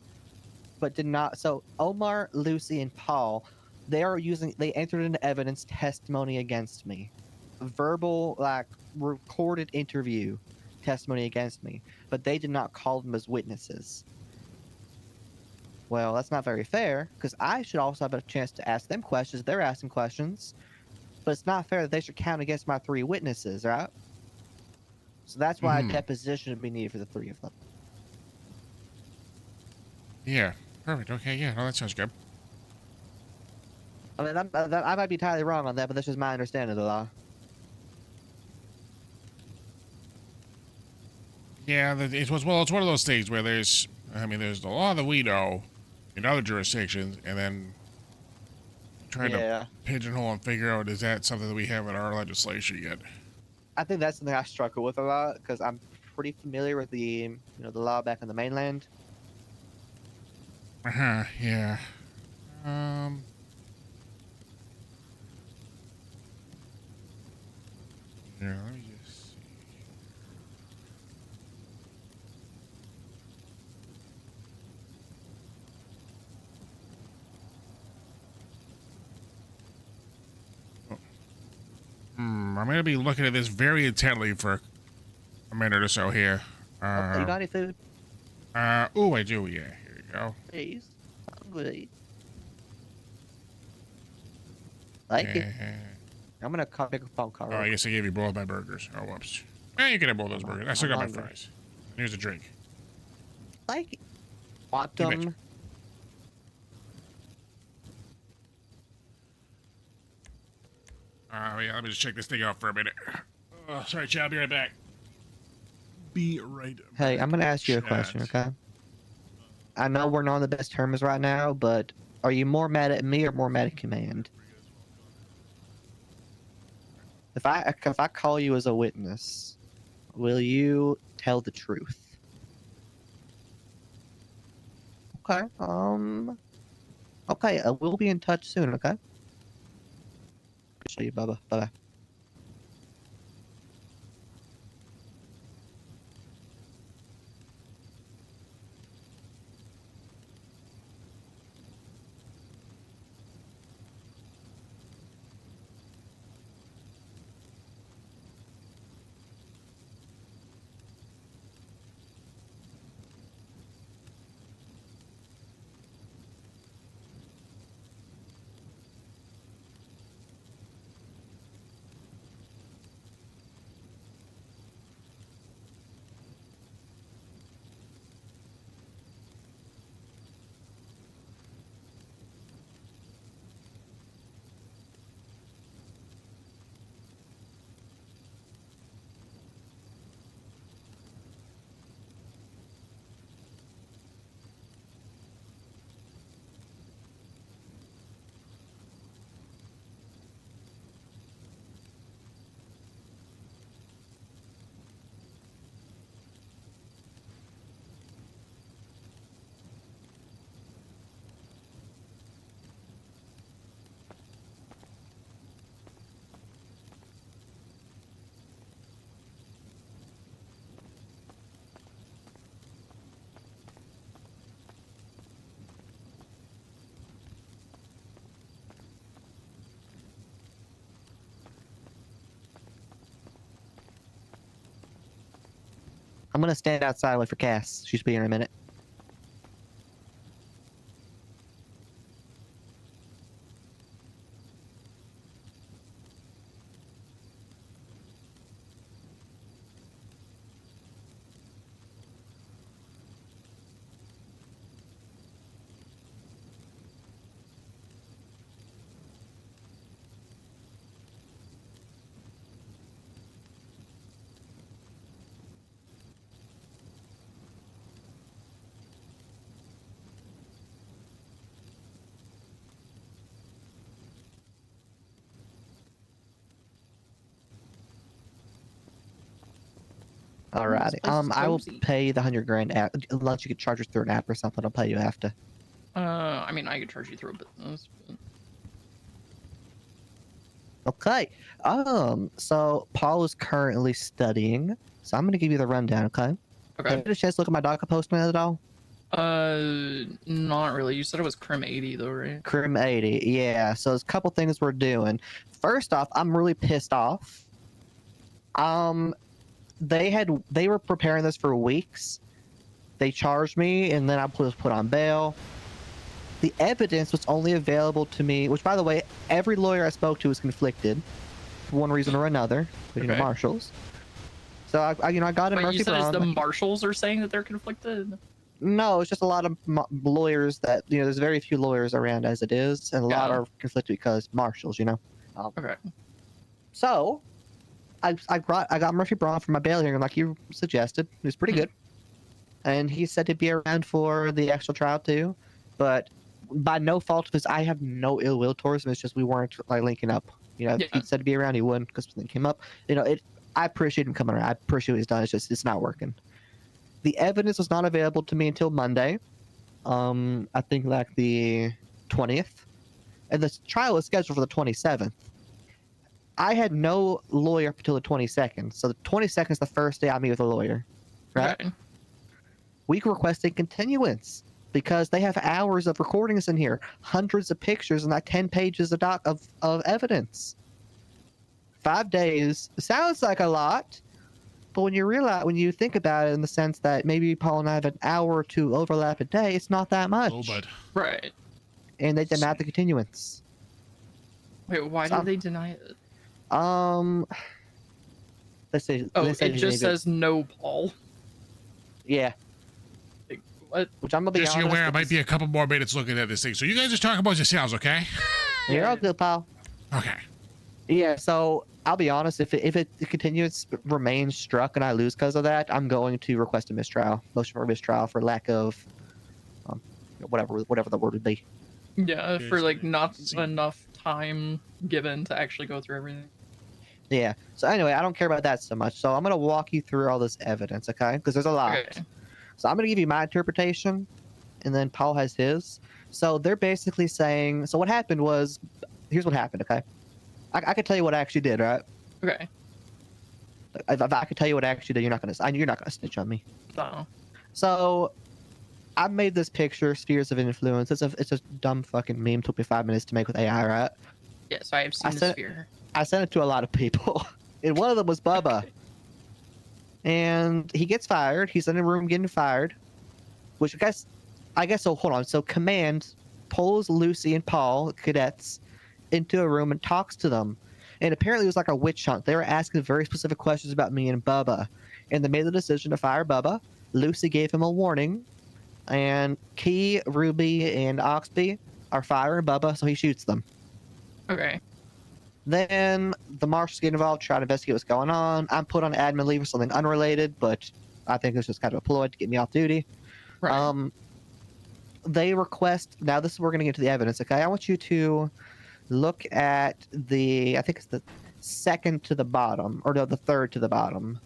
but did not. So Omar, Lucy, and Paul, they entered into evidence testimony against me, verbal, like recorded interview testimony against me, but they did not call them as witnesses. Well, that's not very fair, because I should also have a chance to ask them questions. They're asking questions. But it's not fair that they should count against my 3 witnesses, right? So that's why a deposition would be needed for the 3 of them. Yeah. Perfect. Okay. Yeah. No, that sounds good. I mean, I might be entirely wrong on that, but that's just my understanding of the law. Yeah. It was, well, it's one of those things where there's the law that we know in other jurisdictions, and then trying to pigeonhole and figure out, is that something that we have in our legislation yet? I think that's something I struggle with a lot because I'm pretty familiar with the the law back in the mainland. Yeah. Yeah, let me just see. I'm gonna be looking at this very intently for a minute or so here. Okay, you got any food? Oh, I do. Yeah, here you go. Please. I'm good to eat. Thank you. I'm gonna make a phone call. Oh, I guess I gave you both my burgers. Oh, whoops. Eh, you can have both those burgers. I still got my fries. Here's a drink. Thank you. Want them? Yeah, let me just check this thing out for a minute. Oh, sorry, Chad. I'll be right back. Be right back. Hey, I'm gonna ask you a question, okay? I know we're not on the best terms right now, but are you more mad at me or more mad at Command? If I call you as a witness, will you tell the truth? Okay. Okay. We'll be in touch soon. Okay. Appreciate you, Bubba. Bye bye. I'm gonna stand outside and wait for Cass. She's be here in a minute. Alrighty. I will pay the $100,000 app. Unless you could charge us through an app or something, I'll pay you after. I mean, I could charge you through a business. But... Okay. So Paul is currently studying. So I'm gonna give you the rundown, okay? Okay. Have you had a chance to look at my docket postman at all? Not really. You said it was Crim 80 though, right? Crim 80, yeah. So there's a couple things we're doing. First off, I'm really pissed off. They were preparing this for weeks. They charged me, and then I was put on bail. The evidence was only available to me, which, by the way, every lawyer I spoke to was conflicted for one reason or another, including the marshals. So I got him But Murphy you said it's Braun. the marshals are saying that they're conflicted. No, it's just a lot of lawyers that there's very few lawyers around as it is, and a lot are conflicted because marshals. Okay. So, I got Murphy Braun for my bail hearing, like you suggested. He was pretty good, and he said to be around for the actual trial too, but by no fault of his, I have no ill will towards him. It's just we weren't like linking up. If he said to be around, he wouldn't because something came up. I appreciate him coming around. I appreciate what he's done. It's just it's not working. The evidence was not available to me until Monday. I think like the 20th, and the trial was scheduled for the 27th. I had no lawyer up until the 22nd, so the 22nd is the first day I meet with a lawyer, right? Okay. We requested continuance because they have hours of recordings in here, hundreds of pictures, and like 10 pages of evidence. 5 days sounds like a lot, but when you think about it in the sense that maybe Paul and I have an hour or two overlap a day, it's not that much. Oh, bud. Right. And they denied the continuance. Wait, why did they deny it? Let's say. It just says no, Paul. Yeah. Like, what? Which I'm gonna be Just so honest. you're aware, I might be a couple more minutes looking at this thing. So you guys just talk about yourselves, okay? You're all good, pal. Okay. Yeah, so I'll be honest. If it continues remains struck and I lose because of that, I'm going to request a mistrial, motion for a mistrial for lack of, whatever the word would be. Yeah, for like not enough time given to actually go through everything. Yeah. So anyway, I don't care about that so much. So I'm gonna walk you through all this evidence, okay? Because there's a lot. Okay. So I'm gonna give you my interpretation, and then Paul has his. So they're basically saying. So what happened was, here's what happened, okay? I could tell you what I actually did, right? Okay. If I could tell you what I actually did, you're not gonna snitch on me. No. So I made this picture, Spheres of Influence. It's a dumb fucking meme. Took me 5 minutes to make with AI, right? Yes, I have seen the sphere. I sent it to a lot of people, and one of them was Bubba. And he gets fired. He's in a room getting fired, which I guess. So hold on. So Command pulls Lucy and Paul, cadets, into a room and talks to them. And apparently it was like a witch hunt. They were asking very specific questions about me and Bubba, and they made the decision to fire Bubba. Lucy gave him a warning, and Key, Ruby, and Oxby are firing Bubba, so he shoots them. Okay. Then the marshals get involved, try to investigate what's going on. I'm put on admin leave for something unrelated, but I think it's just kind of a ploy to get me off duty. Right. They request, now this is where we're going to get to the evidence, okay? I want you to look at I think it's the second to the bottom, or no, the third to the bottom.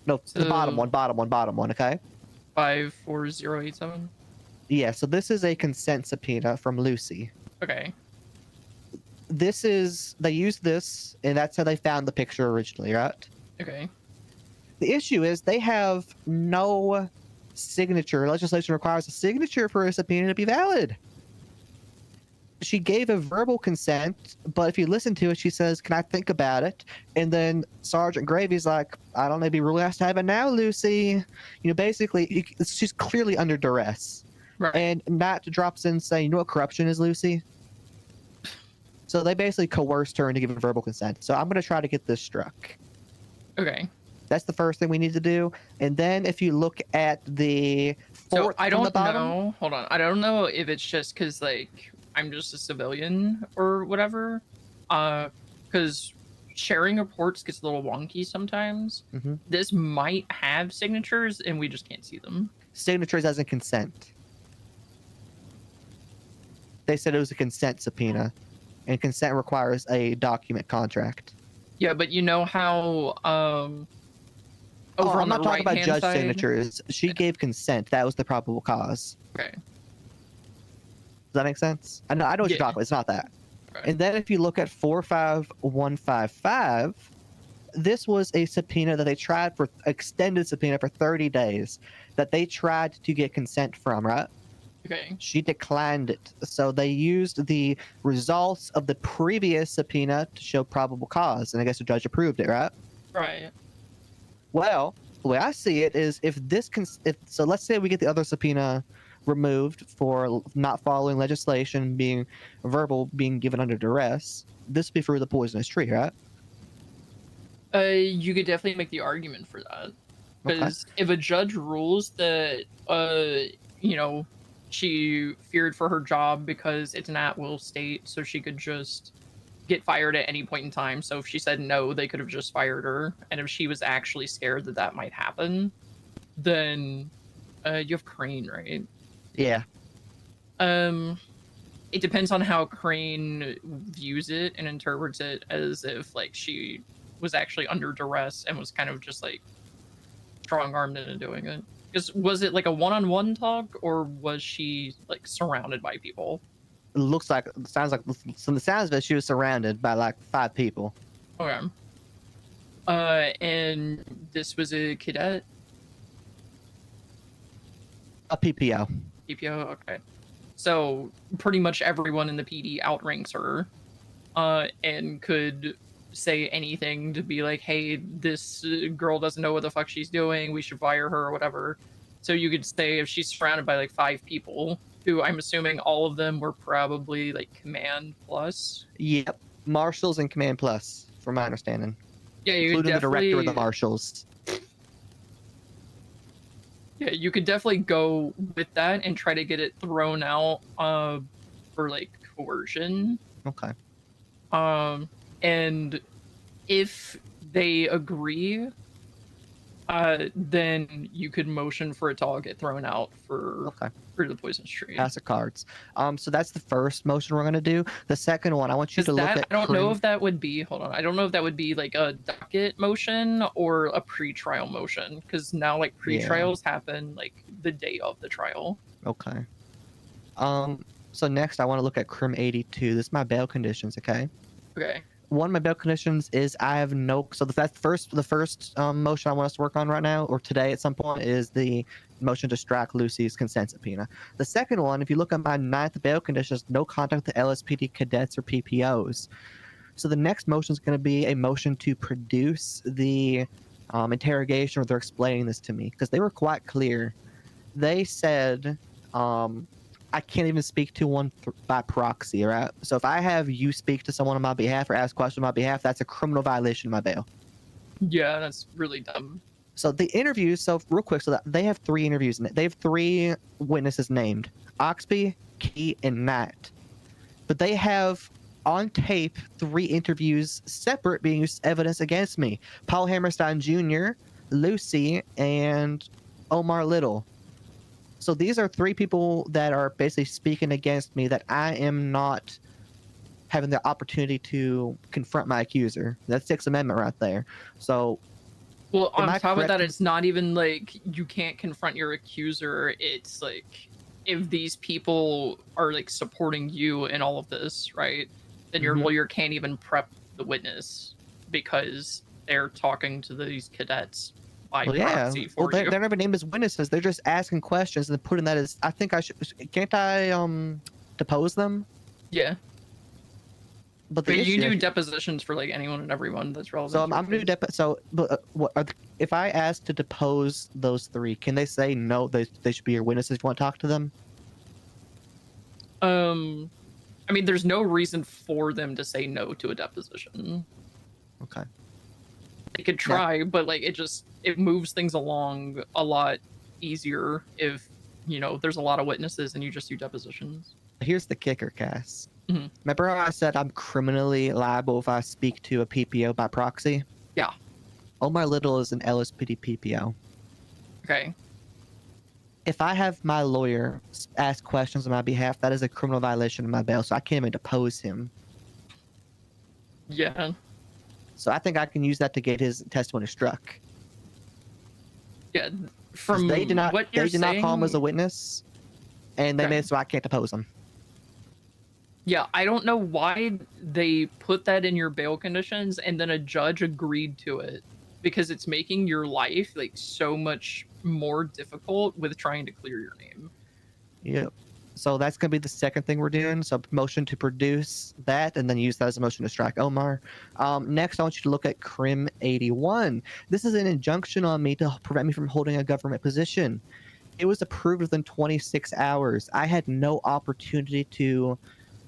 No, the bottom one, okay? 54087. Yeah, so this is a consent subpoena from Lucy. Okay. They used this, and that's how they found the picture originally, right? Okay. The issue is they have no signature. Legislation requires a signature for a subpoena to be valid. She gave a verbal consent, but if you listen to it, she says, "Can I think about it?" And then Sergeant Gravy's like, "I don't know, maybe rule has to have it now, Lucy." Basically, she's clearly under duress. Right. And Matt drops in saying, "You know what corruption is, Lucy?" So they basically coerced her into giving verbal consent. So I'm going to try to get this struck. Okay. That's the first thing we need to do. And then if you look at the fourth I from the don't bottom, know. Hold on. I don't know if it's just because like I'm just a civilian or whatever. Because sharing reports gets a little wonky sometimes. Mm-hmm. This might have signatures and we just can't see them. Signatures as in consent. They said it was a consent subpoena, and consent requires a document contract. Yeah, but you know how over on I'm not the talking about right-hand judge side? signatures. She gave consent. That was the probable cause. Okay. Does that make sense? I know what you're talking about. It's not that. Right. And then if you look at 45155, this was a subpoena that they tried for extended subpoena for 30 days that they tried to get consent from, right? Okay. She declined it. So they used the results of the previous subpoena to show probable cause, and I guess the judge approved it, right? Right. Well, the way I see it is so let's say we get the other subpoena removed for not following legislation, being given under duress. This would be for the poisonous tree, right? You could definitely make the argument for that. Because if a judge rules that, you know, she feared for her job because it's an at-will state, so she could just get fired at any point in time. So if she said no, they could have just fired her. And if she was actually scared that that might happen, then you have Crane, right? Yeah. It depends on how Crane views it and interprets it, as if like she was actually under duress and was kind of just like strong-armed into doing it. Because was it like a one-on-one talk, or was she like surrounded by people? It looks like, sounds like, from the sounds of it, she was surrounded by like 5 people. Okay. And this was a cadet? A PPO. PPO, okay. So pretty much everyone in the PD outranks her, and could say anything to be like, hey, this girl doesn't know what the fuck she's doing, we should fire her or whatever. So you could say if she's surrounded by like 5 people, who I'm assuming all of them were probably like command plus. Yep. Marshals and command plus, from my understanding. Yeah, you including the director of the definitely- marshals. Yeah, you could definitely go with that and try to get it thrown out for like coercion. Okay. And if they agree, then you could motion for it to all get thrown out for the poisonous tree. Pass of cards. So that's the first motion we're gonna do. The second one, I want you to look at. I don't know if that would be. Hold on, I don't know if that would be like a docket motion or a pre-trial motion, because now like pre-trials happen like the day of the trial. Okay. So next, I want to look at Crim 82. This is my bail conditions. Okay. Okay. One of my bail conditions is I have no. So that's the first motion I want us to work on right now, or today at some point, is the motion to strike Lucy's consent subpoena. The second one, if you look at my 9th bail conditions, no contact with the LSPD cadets or PPOs. So the next motion is going to be a motion to produce the interrogation where they're explaining this to me, because they were quite clear. They said, I can't even speak to one by proxy, right? So if I have you speak to someone on my behalf or ask questions on my behalf, that's a criminal violation of my bail. Yeah, that's really dumb. So the interviews, so real quick, so that they have 3 interviews in it. They have 3 witnesses named: Oxby, Key, and Knight. But they have on tape 3 interviews separate being used as evidence against me: Paul Hammerstein Jr., Lucy, and Omar Little. So these are 3 people that are basically speaking against me that I am not having the opportunity to confront my accuser. That's 6th Amendment right there. So, well, on top of that, correct? it's not even like you can't confront your accuser. It's like if these people are like supporting you in all of this, right? Then your Mhm. lawyer can't even prep the witness because they're talking to these cadets by Well, yeah. proxy for Well, they're you. never named as witnesses. They're just asking questions and putting that as. I think I should. Can't I depose them? Yeah. But the But you can issue- do depositions for like anyone and everyone that's relevant. So to your I'm doing case. so. But if I ask to depose those 3, can they say no? They should be your witnesses if you want to talk to them. I mean, there's no reason for them to say no to a deposition. Okay. They could try, but like it moves things along a lot easier if there's a lot of witnesses and you just do depositions. Here's the kicker, Cass. Mhm. Remember how I said I'm criminally liable if I speak to a PPO by proxy? Yeah. Omar Little is an LSPD PPO. Okay. If I have my lawyer ask questions on my behalf, that is a criminal violation of my bail, so I can't even depose him. Yeah. So I think I can use that to get his testimony struck. Yeah. 'Cause From they did not what you're not call him saying- as a witness, and they Okay. made it so I can't depose him. Yeah, I don't know why they put that in your bail conditions and then a judge agreed to it, because it's making your life like so much more difficult with trying to clear your name. Yep. So that's going to be the second thing we're doing. So motion to produce that and then use that as a motion to strike Omar. Next, I want you to look at Crim 81. This is an injunction on me to prevent me from holding a government position. It was approved within 26 hours. I had no opportunity to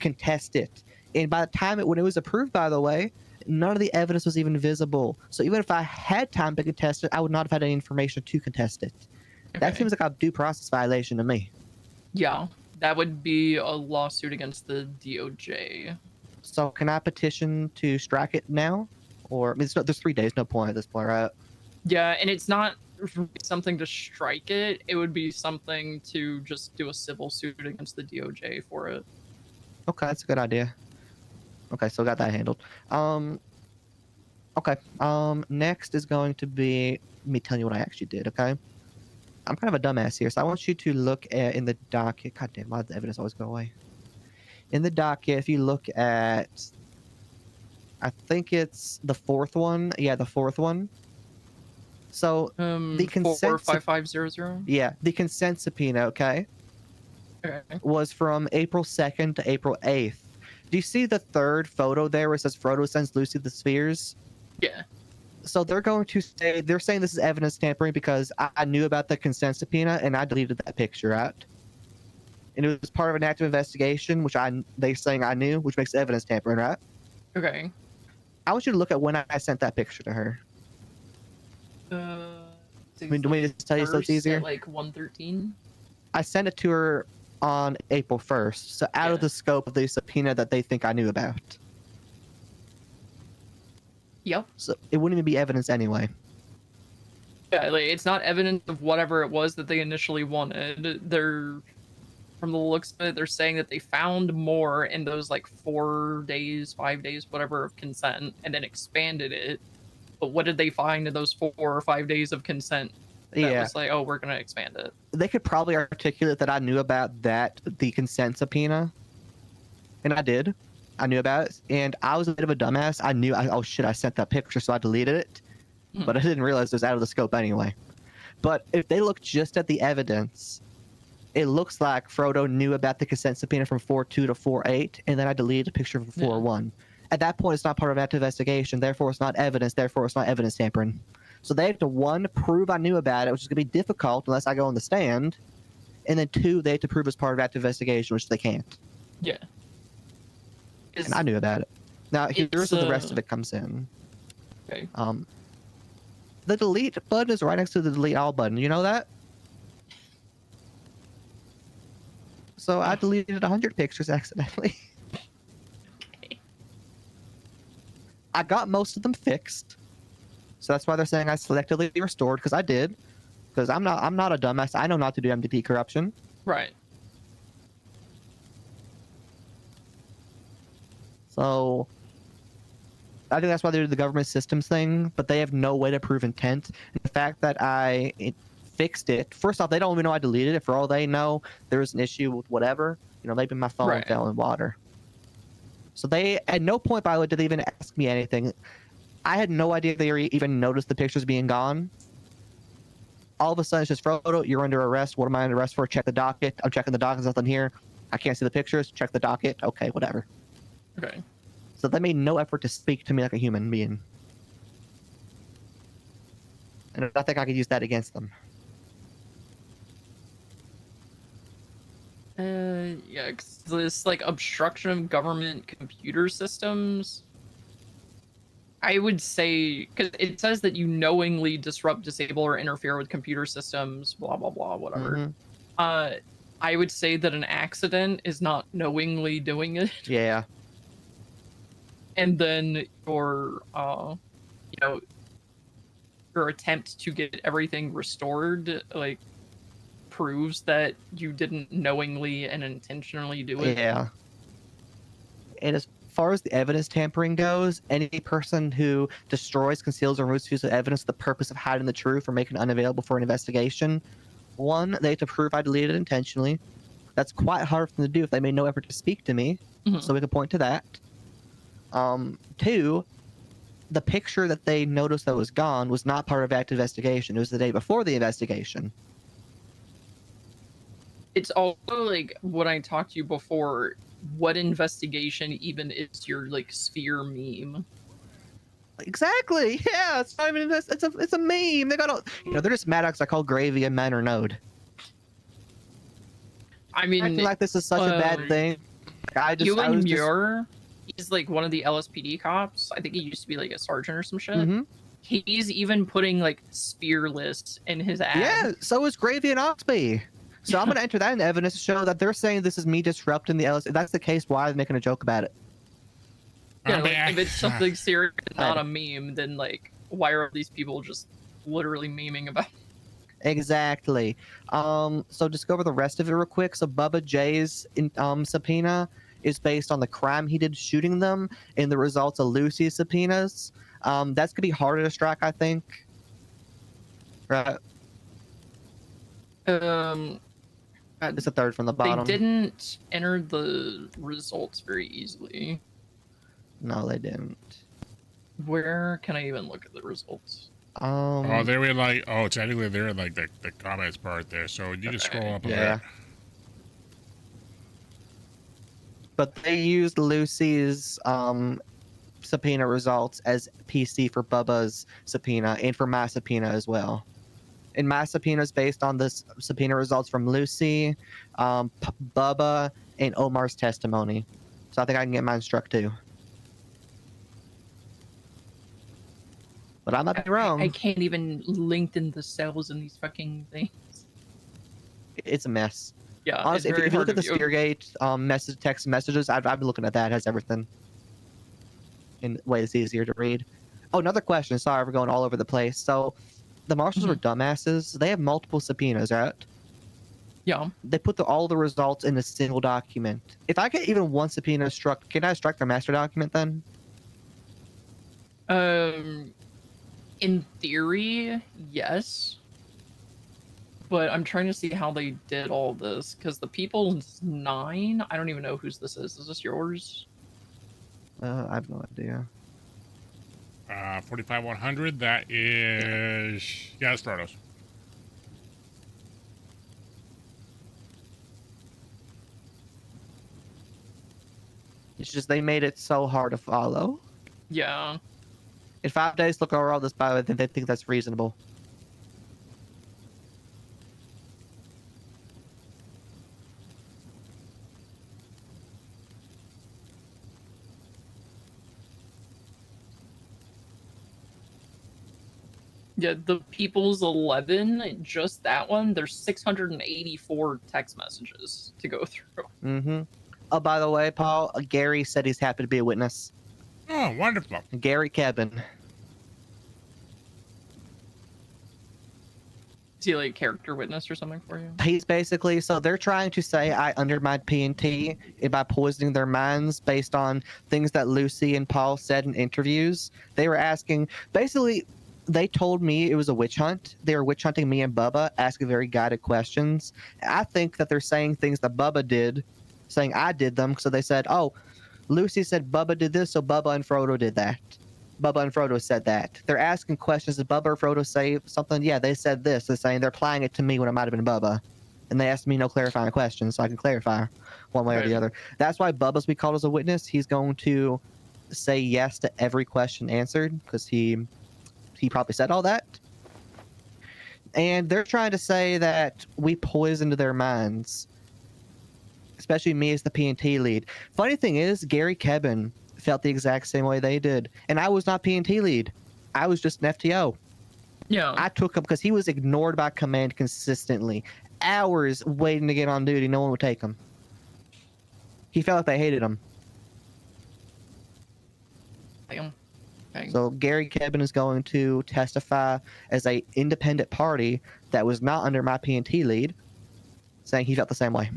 contest it. And by the time when it was approved, by the way, none of the evidence was even visible. So even if I had time to contest it, I would not have had any information to contest it. That seems like a due process violation to me. Yeah, that would be a lawsuit against the DOJ. So can I petition to strike it now? Or, I mean, there's 3 days, no point at this point, right? Yeah, and it's not something to strike it. It would be something to just do a civil suit against the DOJ for it. Okay, that's a good idea. Okay, so got that handled. Okay. Next is going to be me telling you what I actually did, okay? I'm kind of a dumbass here, so I want you to look at in the docket. God damn, why does the evidence always go away? In the docket, if you look at, I think it's the 4th one. Yeah, the 4th one. So the consent 45500. Yeah, the consent subpoena, okay, was from April 2nd to April 8th. Do you see the 3rd photo there where it says Frodo sends Lucy the spheres? Yeah. So they're going to say, they're saying this is evidence tampering because I knew about the consent subpoena and I deleted that picture out. And it was part of an active investigation, which they're saying I knew, which makes evidence tampering, right? Okay. I want you to look at when I sent that picture to her. Do we just tell you so it's easier? At like 113. I sent it to her on April 1st, so out of the scope of the subpoena that they think I knew about. Yep. So it wouldn't even be evidence anyway. Yeah, like it's not evidence of whatever it was that they initially wanted. They're, from the looks of it, they're saying that they found more in those like 4 days, 5 days, whatever of consent, and then expanded it. But what did they find in those 4 or 5 days of consent? That was like, oh, we're gonna expand it. They could probably articulate that I knew about the consent subpoena, and I did. I knew about it, and I was a bit of a dumbass. I knew, oh shit, I sent that picture, so I deleted it. But I didn't realize it was out of the scope anyway. But if they look just at the evidence, it looks like Frodo knew about the consent subpoena from 4.2 to 4.8, and then I deleted a picture from 4.1. At that point, it's not part of an active investigation, therefore it's not evidence, therefore it's not evidence tampering. So they have to, 1, prove I knew about it, which is going to be difficult unless I go on the stand, and then 2, they have to prove it's part of active investigation, which they can't. Yeah. And I knew about it. Now, here's where the rest of it comes in. Okay. The delete button is right next to the delete all button. You know that? So I deleted 100 pictures accidentally. I got most of them fixed. So that's why they're saying I selectively restored, because I did. Because I'm not a dumbass. I know not to do MDP corruption. Right. So I think that's why they do the government systems thing, but they have no way to prove intent. And the fact that I fixed it, first off, they don't even know I deleted it. For all they know, there was an issue with whatever. You know, maybe my phone fell in water. So they, at no point, by the way, did they even ask me anything. I had no idea they even noticed the pictures being gone. All of a sudden, it's just, Frodo, you're under arrest. What am I under arrest for? Check the docket. I'm checking the docket. There's nothing here. I can't see the pictures. Check the docket. Okay, whatever. Okay. So they made no effort to speak to me like a human being. And I think I could use that against them. Yeah, 'cause this like obstruction of government computer systems. I would say, because it says that you knowingly disrupt, disable, or interfere with computer systems, blah, blah, blah, whatever. I would say that an accident is not knowingly doing it. Yeah. And then your, you know, your attempt to get everything restored, like, proves that you didn't knowingly and intentionally do it. Yeah. And as far as the evidence tampering goes, any person who destroys, conceals, or removes pieces of evidence with the purpose of hiding the truth or making it unavailable for an investigation, 1, they have to prove I deleted it intentionally. That's quite hard for them to do if they made no effort to speak to me. So we can point to that. 2, the picture that they noticed that was gone was not part of active investigation. It was the day before the investigation. It's also like what I talked to you before. What investigation even is your like sphere meme? Exactly. Yeah, it's not even it's a meme. They got they're just Maddox. I call Gravy a man or node. I mean, acting like this is such a bad thing. he's like one of the LSPD cops. I think he used to be like a sergeant or some shit. Mhm. He's even putting like spear lists in his ad. Yeah, so is Gravy and Oxby. So I'm gonna enter that in evidence to show that they're saying this is me disrupting the LS. If that's the case, why are they making a joke about it? Yeah, like if it's something serious and not a meme, then like why are these people just literally memeing about it? Exactly. So just go over the rest of it real quick. So Bubba J's subpoena is based on the crime he did shooting them and the results of Lucy's subpoenas. That's gonna be harder to strike, I think. Right. It's a third from the bottom. They didn't enter the results very easily. No, they didn't. Where can I even look at the results? Oh, they're in like, oh, technically they're in like the comments part there. So you just scroll up a bit. But they used Lucy's subpoena results as PC for Bubba's subpoena and for my subpoena as well. And my subpoena is based on this subpoena results from Lucy, Bubba, and Omar's testimony. So I think I can get mine struck too. But I might be wrong. I can't even lengthen the cells in these fucking things. It's a mess. Yeah, honestly, it's if very you look hard at the to view. Speargate text messages, I've been looking at that. It has everything in a way that's easier to read. Oh, another question. Sorry for going all over the place. So the marshals were dumbasses. They have multiple subpoenas, right? Yeah. They put all the results in a single document. If I get even one subpoena struck, can I strike their master document then? In theory, yes. But I'm trying to see how they did all this, because the People's 9, I don't even know whose this is. Is this yours? I have no idea. 45100, that is, yeah, it's Frodo's. It's just they made it so hard to follow. Yeah. In 5 days, look over all this bio, then they think that's reasonable. Yeah, the People's 11, just that one, there's 684 text messages to go through. Mm-hmm. Oh, by the way, Paul, Gary said he's happy to be a witness. Oh, wonderful. Gary Kevin. Is he like character witness or something for you? He's basically, so they're trying to say I undermined P&T by poisoning their minds based on things that Lucy and Paul said in interviews. They were asking, basically, they told me it was a witch hunt. They were witch hunting me and Bubba, asking very guided questions. I think that they're saying things that Bubba did, saying I did them. So they said, oh, Lucy said Bubba did this, so Bubba and Frodo did that. Bubba and Frodo said that. They're asking questions. Did Bubba or Frodo say something? Yeah, they said this. They're saying they're applying it to me when it might have been Bubba. And they asked me no clarifying questions, so I can clarify one way or the other. That's why Bubba's be called as a witness. He's going to say yes to every question answered, because he probably said all that. And they're trying to say that we poisoned their minds, especially me as the P&T lead. Funny thing is, Gary Kevin felt the exact same way they did. And I was not P&T lead. I was just an FTO. Yeah. I took him because he was ignored by command consistently. Hours waiting to get on duty. No one would take him. He felt like they hated him. Damn. So Gary Kevin is going to testify as a independent party that was not under my P&T lead, saying he felt the same way.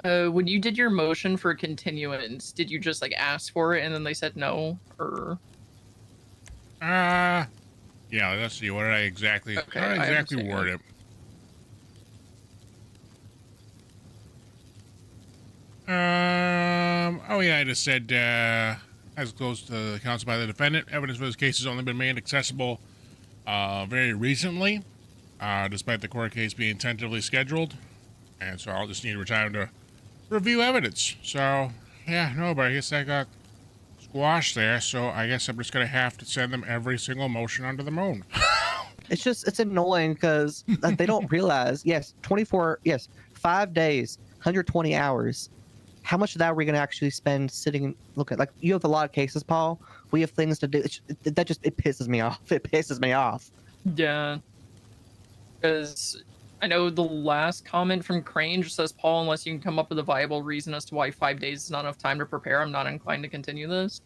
When you did your motion for continuance, did you just like ask for it and then they said no, or? Yeah, let's see. What did I exactly? How did I exactly word it? Oh yeah, I just said as close to the counsel by the defendant. Evidence for this case has only been made accessible very recently, despite the court case being tentatively scheduled, and so I'll just need time to review evidence. So yeah, no, but I guess I got squashed there. So I guess I'm just gonna have to send them every single motion under the moon. It's annoying because they don't realize. Yes, 5 days, 120 hours. how much of that are we going to actually spend sitting and look at? Like, you have a lot of cases, Paul. We have things to do. It pisses me off. It pisses me off. Yeah. Because I know the last comment from Crane just says, Paul, unless you can come up with a viable reason as to why 5 days is not enough time to prepare, I'm not inclined to continue this.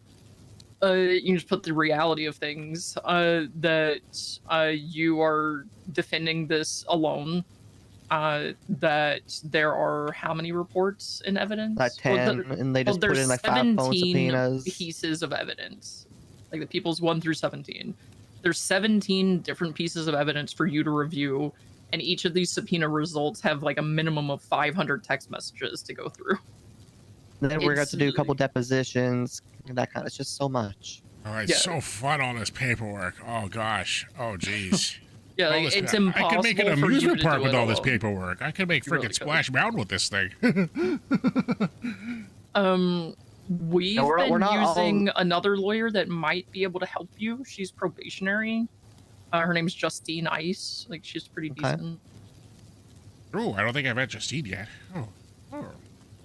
You can just put the reality of things, that you are defending this alone, that there are how many reports and evidence? Like 10, and they just put in like 5 phone 17 subpoenas. pieces of evidence, like the people's 1 through 17. There's 17 different pieces of evidence for you to review, and each of these subpoena results have like a minimum of 500 text messages to go through. Then we're going to do a couple depositions, and that kind of. It's just so much. All right, so fun all this paperwork. Oh gosh. Oh geez. Yeah, All like, this it's I impossible could make an for you amusement to park do with it all this alone. paperwork. I could make You freaking really could. Splash Mountain with this thing. We've No, we're been not all- using another lawyer that might be able to help you. She's probationary. Her name's Justine Ice. Like, she's pretty decent. Oh, I don't think I've met Justine yet. Oh,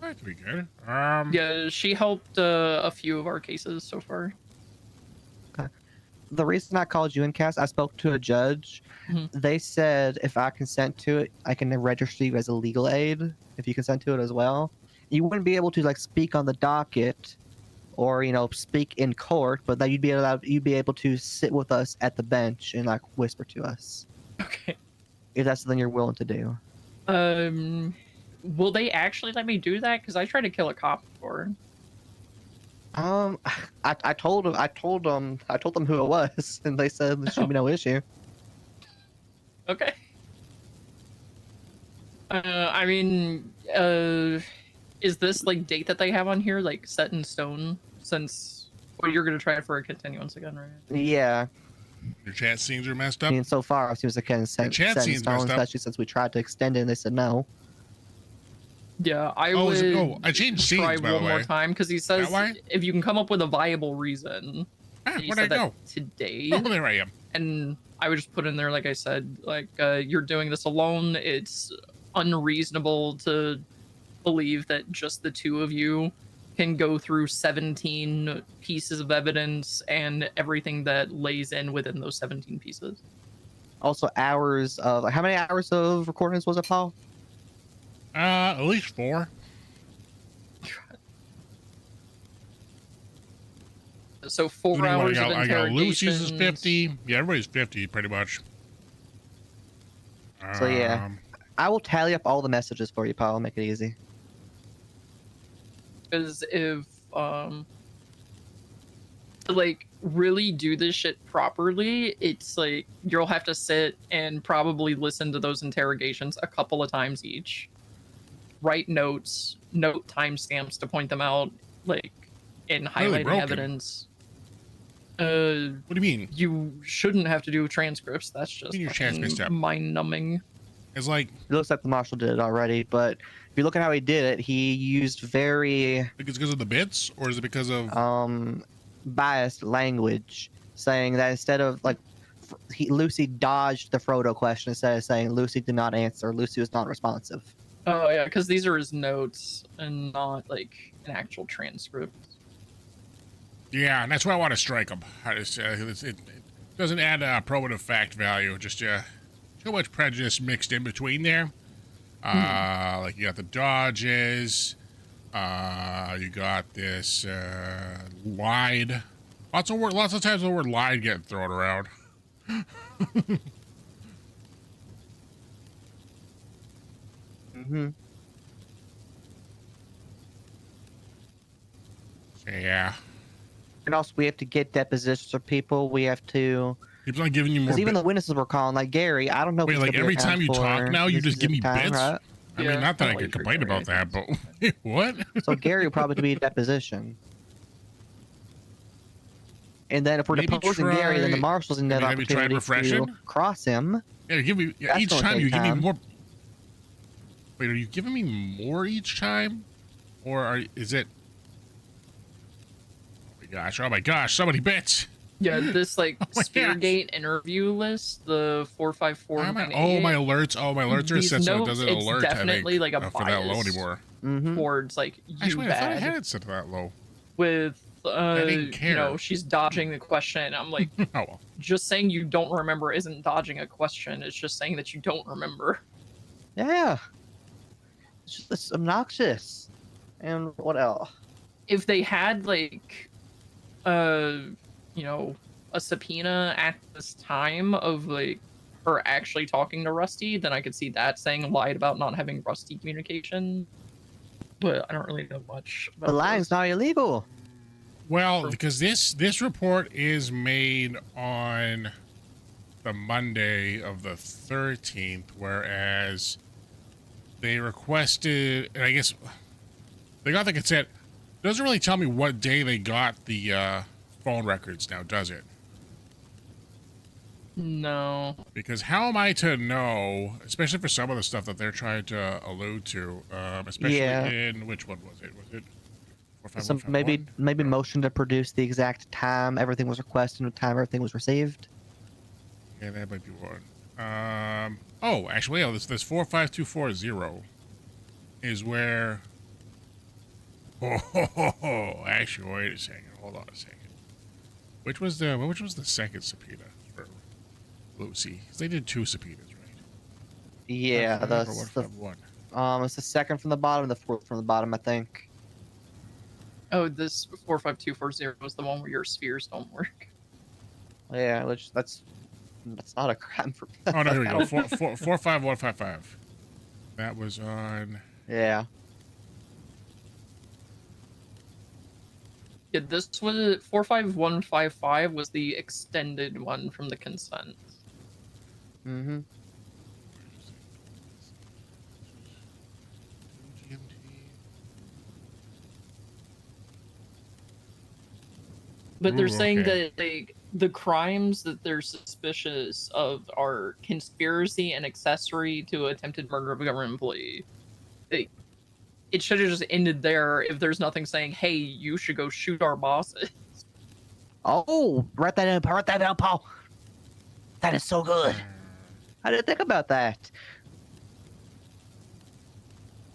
that could be good. Yeah, she helped a few of our cases so far. The reason I called you in, Cass, I spoke to a judge. They said if I consent to it, I can register you as a legal aid if you consent to it as well. You wouldn't be able to like speak on the docket or speak in court, but that you'd be able to sit with us at the bench and like whisper to us. Okay. If that's something you're willing to do. Will they actually let me do that? Because I tried to kill a cop before. I told them who it was, and they said there should be no issue. Okay. I mean, is this like date that they have on here like set in stone? Since you're gonna try it for a continuance again, right? Yeah. Your chat scenes are messed up. I mean, so far it seems like it's set chat in scene's stone, messed up. especially since we tried to extend it and they said no. Yeah, I Oh, is it- would oh, I changed try scenes, by the one more way. time because he says That way? if you can come up with a viable reason. And he where'd I said that go? today. Oh, there I am. And I would just put in there, like I said, like you're doing this alone. It's unreasonable to believe that just the two of you can go through 17 pieces of evidence and everything that lays in within those 17 pieces. Also, hours of how many hours of recordings was it, Paul? At least 4. So 4 Including what hours of I got Lucy's is interrogations. 50. Yeah, everybody's 50 pretty much. So yeah, I will tally up all the messages for you, Paul. Make it easy. Because if to like really do this shit properly, it's like you'll have to sit and probably listen to those interrogations a couple of times each. Write notes, note timestamps to point them out, like in Really highlighting broken. evidence. What do you mean? You shouldn't have to do transcripts. That's just Your chat's messed up. mind numbing. It's like it looks like the marshal did it already, but if you look at how he did it, he used very because of the bits, or is it because of biased language, saying that instead of like Lucy dodged the Frodo question instead of saying Lucy did not answer, Lucy was not responsive. Oh yeah, because these are his notes and not like an actual transcript. Yeah, and that's why I want to strike them. It doesn't add probative fact value. Just too much prejudice mixed in between there. Like you got the dodges. You got this lied. Lots of times the word lied getting thrown around. Mm-hmm. Yeah. And also, we have to get depositions of people. We have to. Keeps on giving you more. Because even the witnesses were calling, like Gary. I don't know. if Wait, he's like gonna be every around time you talk for now, you this just give me time, bits? right? I mean, not that I could complain about that, but what? So Gary will probably be a deposition. And then if we're Maybe deposing Gary, then the try- marshals in that maybe try opportunity refreshing? to cross him. Yeah, give me That's each gonna time take you give me time. more. Wait, are you giving me more each time, or is it? Oh my gosh! Oh my gosh! So many bits. Yeah, this like Oh my gosh. Speargate interview list, the 45498. Oh, my alerts. Oh, my alerts are These set so it notes, doesn't it's alert. definitely like a for that low bias anymore. towards like you Actually, I thought I bad had it set to that low. with I didn't care. you know, she's dodging the question. I'm like, Oh well. just saying you don't remember isn't dodging a question. It's just saying that you don't remember. Yeah. It's obnoxious. And what else? If they had like you know, a subpoena at this time of like her actually talking to Rusty, then I could see that saying lied about not having Rusty communication. But I don't really know much about But lying's not illegal. Well, because this report is made on the Monday of the 13th, whereas they requested, and I guess they got the consent. Doesn't really tell me what day they got the phone records now, does it? No. Because how am I to know, especially for some of the stuff that they're trying to allude to, especially in, which one was it? Was it So maybe motion to produce the exact time everything was requested and the time everything was received. Yeah, that might be one. Oh, actually, yeah, this 45240 is where. Oh, actually, wait a second. Hold on a second. Which was the second subpoena for Lucy? 'Cause they did 2 subpoenas, right? Yeah, it's the second from the bottom, and the fourth from the bottom, I think. Oh, this 45240 was the one where your spheres don't work. Yeah, which that's not a crime for. Oh no, here we go. 45155. That was on. Yeah. Yeah, this was 45155 was the extended one from the consent. Mm-hmm. But they're Ooh, saying okay. that the crimes that they're suspicious of are conspiracy and accessory to attempted murder of a government employee. It should have just ended there if there's nothing saying, hey, you should go shoot our bosses. Oh, write that down, Paul. That is so good. I didn't think about that.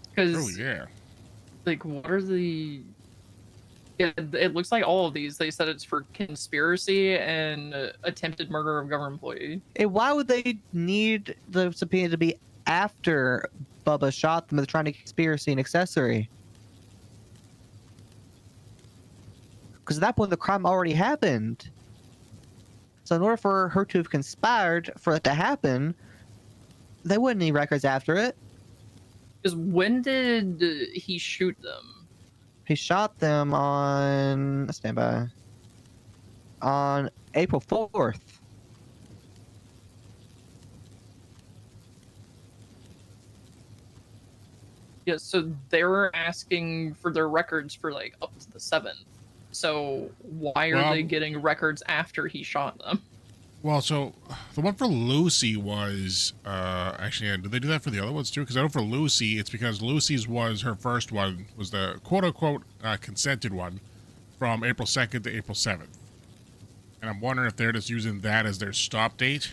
Because, Oh yeah. like, what are the... It looks like all of these, they said it's for conspiracy and attempted murder of government employee. And why would they need the subpoena to be after Bubba shot them? They're trying to conspiracy and accessory. Because at that point, the crime already happened. So in order for her to have conspired for it to happen, they wouldn't need records after it. Because when did he shoot them? He shot them on... Stand by. On April 4th. Yeah, so they were asking for their records for, like, up to the 7th. So why are they getting records after he shot them? Well, so the one for Lucy was actually, did they do that for the other ones too? Because I know for Lucy, it's because Lucy's was her first one, was the quote-unquote consented one from April 2nd to April 7th. And I'm wondering if they're just using that as their stop date.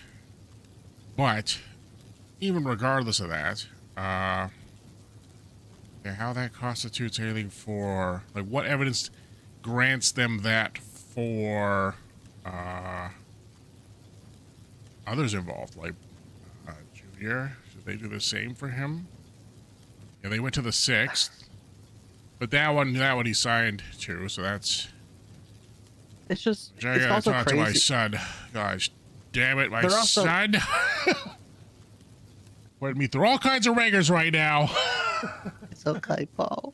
But even regardless of that, yeah, how that constitutes anything for, like, what evidence grants them that for others involved, like Junior? Should they do the same for him? Yeah, they went to the 6th, but that one he signed to, so that's. It's just. I It's gotta also talk crazy. to my son. Gosh, damn it, my They're also- son. Putting me through all kinds of rigors right now. It's okay, Paul.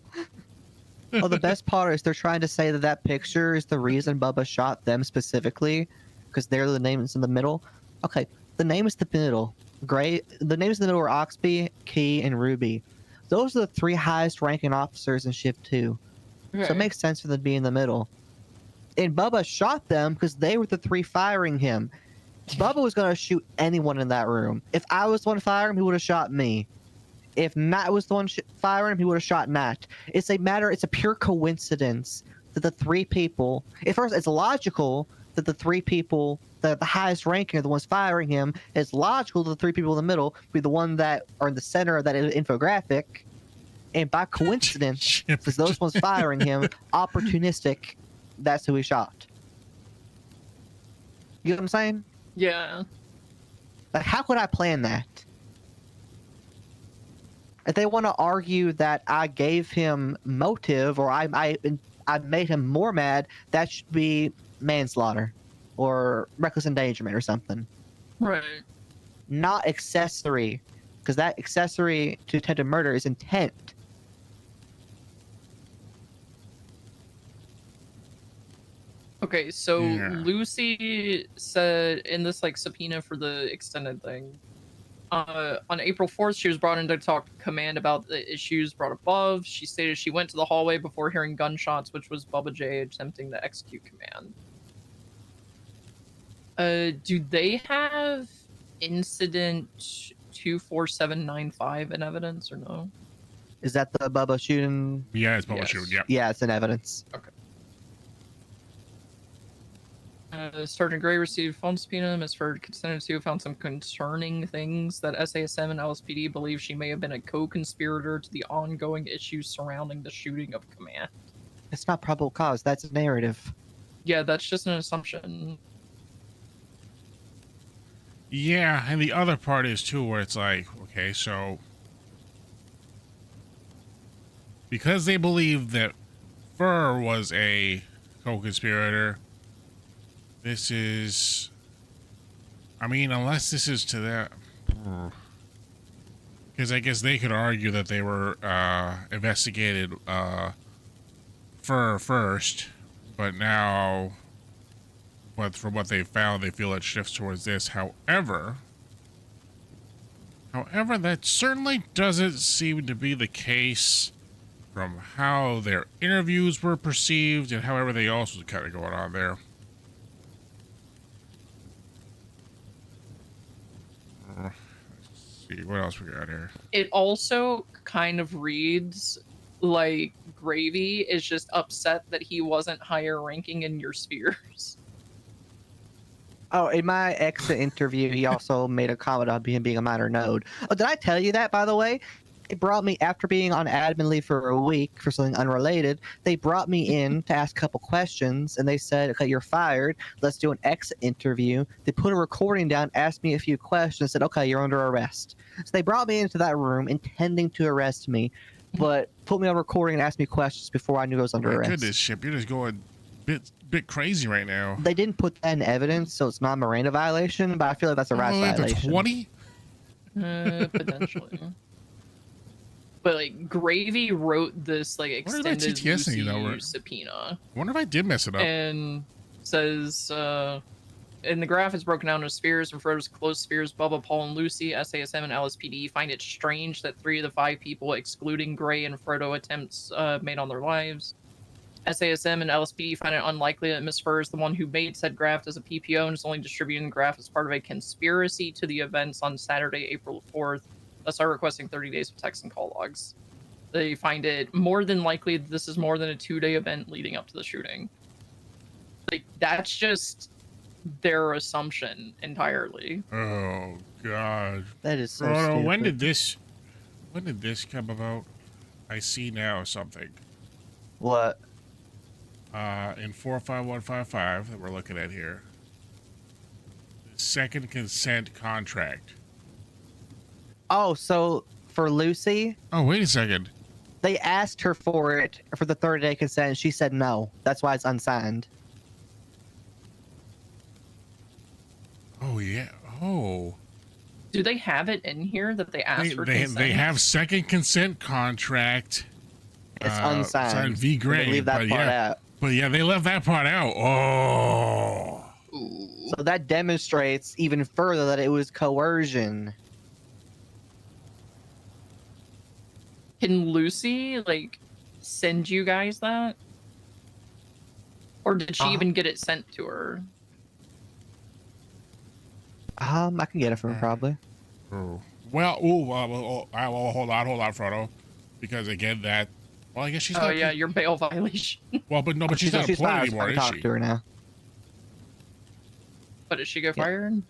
Oh, the best part is they're trying to say that that picture is the reason Bubba shot them specifically, because they're the names in the middle. Okay, the name is the middle. The names in the middle are Oxby, Key, and Ruby. Those are the 3 highest ranking officers in Shift 2. So it makes sense for them to be in the middle. And Bubba shot them because they were the 3 firing him. Bubba was going to shoot anyone in that room. If I was the one firing him, he would have shot me. If Nat was the one firing him, he would have shot Nat. It's a pure coincidence that the 3 people, at first it's logical that the three people that the highest ranking are the ones firing him, it's logical that the three people in the middle be the one that are in the center of that infographic. And by coincidence, since those ones firing him, opportunistic, that's who he shot. You know what I'm saying? Yeah. Like, how could I plan that? If they want to argue that I gave him motive or I made him more mad, that should be manslaughter or reckless endangerment or something. Right. Not accessory, because that accessory to attempted murder is intent. Okay, so Yeah. Lucy said in this like subpoena for the extended thing, on April 4th, she was brought in to talk to command about the issues brought above. She stated she went to the hallway before hearing gunshots, which was Bubba J attempting to execute command. Do they have incident 24795 in evidence or no? Is that the Bubba shooting? Yeah, it's Bubba Yes. shooting. Yeah. Yeah, it's in evidence. Okay. Sergeant Gray received phone subpoena. Ms. Ferd consented to found some concerning things that SASM and LSPD believe she may have been a co-conspirator to the ongoing issues surrounding the shooting of command. It's not probable cause. That's a narrative. Yeah, that's just an assumption. Yeah, and the other part is too where it's like, okay, so because they believe that Fur was a co-conspirator, this is, I mean, unless this is to that, because I guess they could argue that they were investigated Fur first, but now, but from what they found, they feel it shifts towards this. However, that certainly doesn't seem to be the case from how their interviews were perceived and how everything else was kind of going on there. Let's see what else we got here. It also kind of reads like Gravy is just upset that he wasn't higher ranking in your spheres. Oh, in my exit interview, he also made a comment on being a minor node. Oh, did I tell you that, by the way? They brought me, after being on admin leave for a week for something unrelated, they brought me in to ask a couple questions, and they said, okay, you're fired. Let's do an exit interview. They put a recording down, asked me a few questions, said, okay, you're under arrest. So they brought me into that room intending to arrest me, but put me on recording and asked me questions before I knew I was under arrest. Goodness, Ship, you're just going bit crazy right now. They didn't put that in evidence, so it's not a Miranda violation, but I feel like that's a rights violation. 20? Potentially. But like Gravy wrote this like extended Lucy subpoena. I wonder if I did mess it up. And says in the graph it's broken down into spheres, refers to close spheres, Bubba, Paul, and Lucy. SASM and LSPD find it strange that 3 of the 5 people, excluding Gray and Frodo, attempts made on their lives. SASM and LSPD find it unlikely that Miss Fur is the one who made said graph as a PPO and is only distributing the graph as part of a conspiracy to the events on Saturday, April 4th. Thus are requesting 30 days of text and call logs. They find it more than likely that this is more than a 2-day event leading up to the shooting. Like, that's just their assumption entirely. Oh, God. That is so Frodo, stupid. when did this come about? I see now something. What? In 45155 that we're looking at here. Second consent contract. Oh, so for Lucy? Oh, wait a second. They asked her for it for the 30-day consent, and she said no. That's why it's unsigned. Oh, yeah. Oh. Do they have it in here that they asked for consent? They have second consent contract. It's unsigned. Signed V. Gray. They leave that part out. But yeah, they left that part out. Oh. So that demonstrates even further that it was coercion. Can Lucy, like, send you guys that? Or did she even get it sent to her? I can get it from her probably. Oh. Well, hold on, Frodo. Because again, that. Well, I guess she's. Oh yeah, your bail violation. Well, but no, but she's not employed anymore, is talk she? to her now. But did she get fired?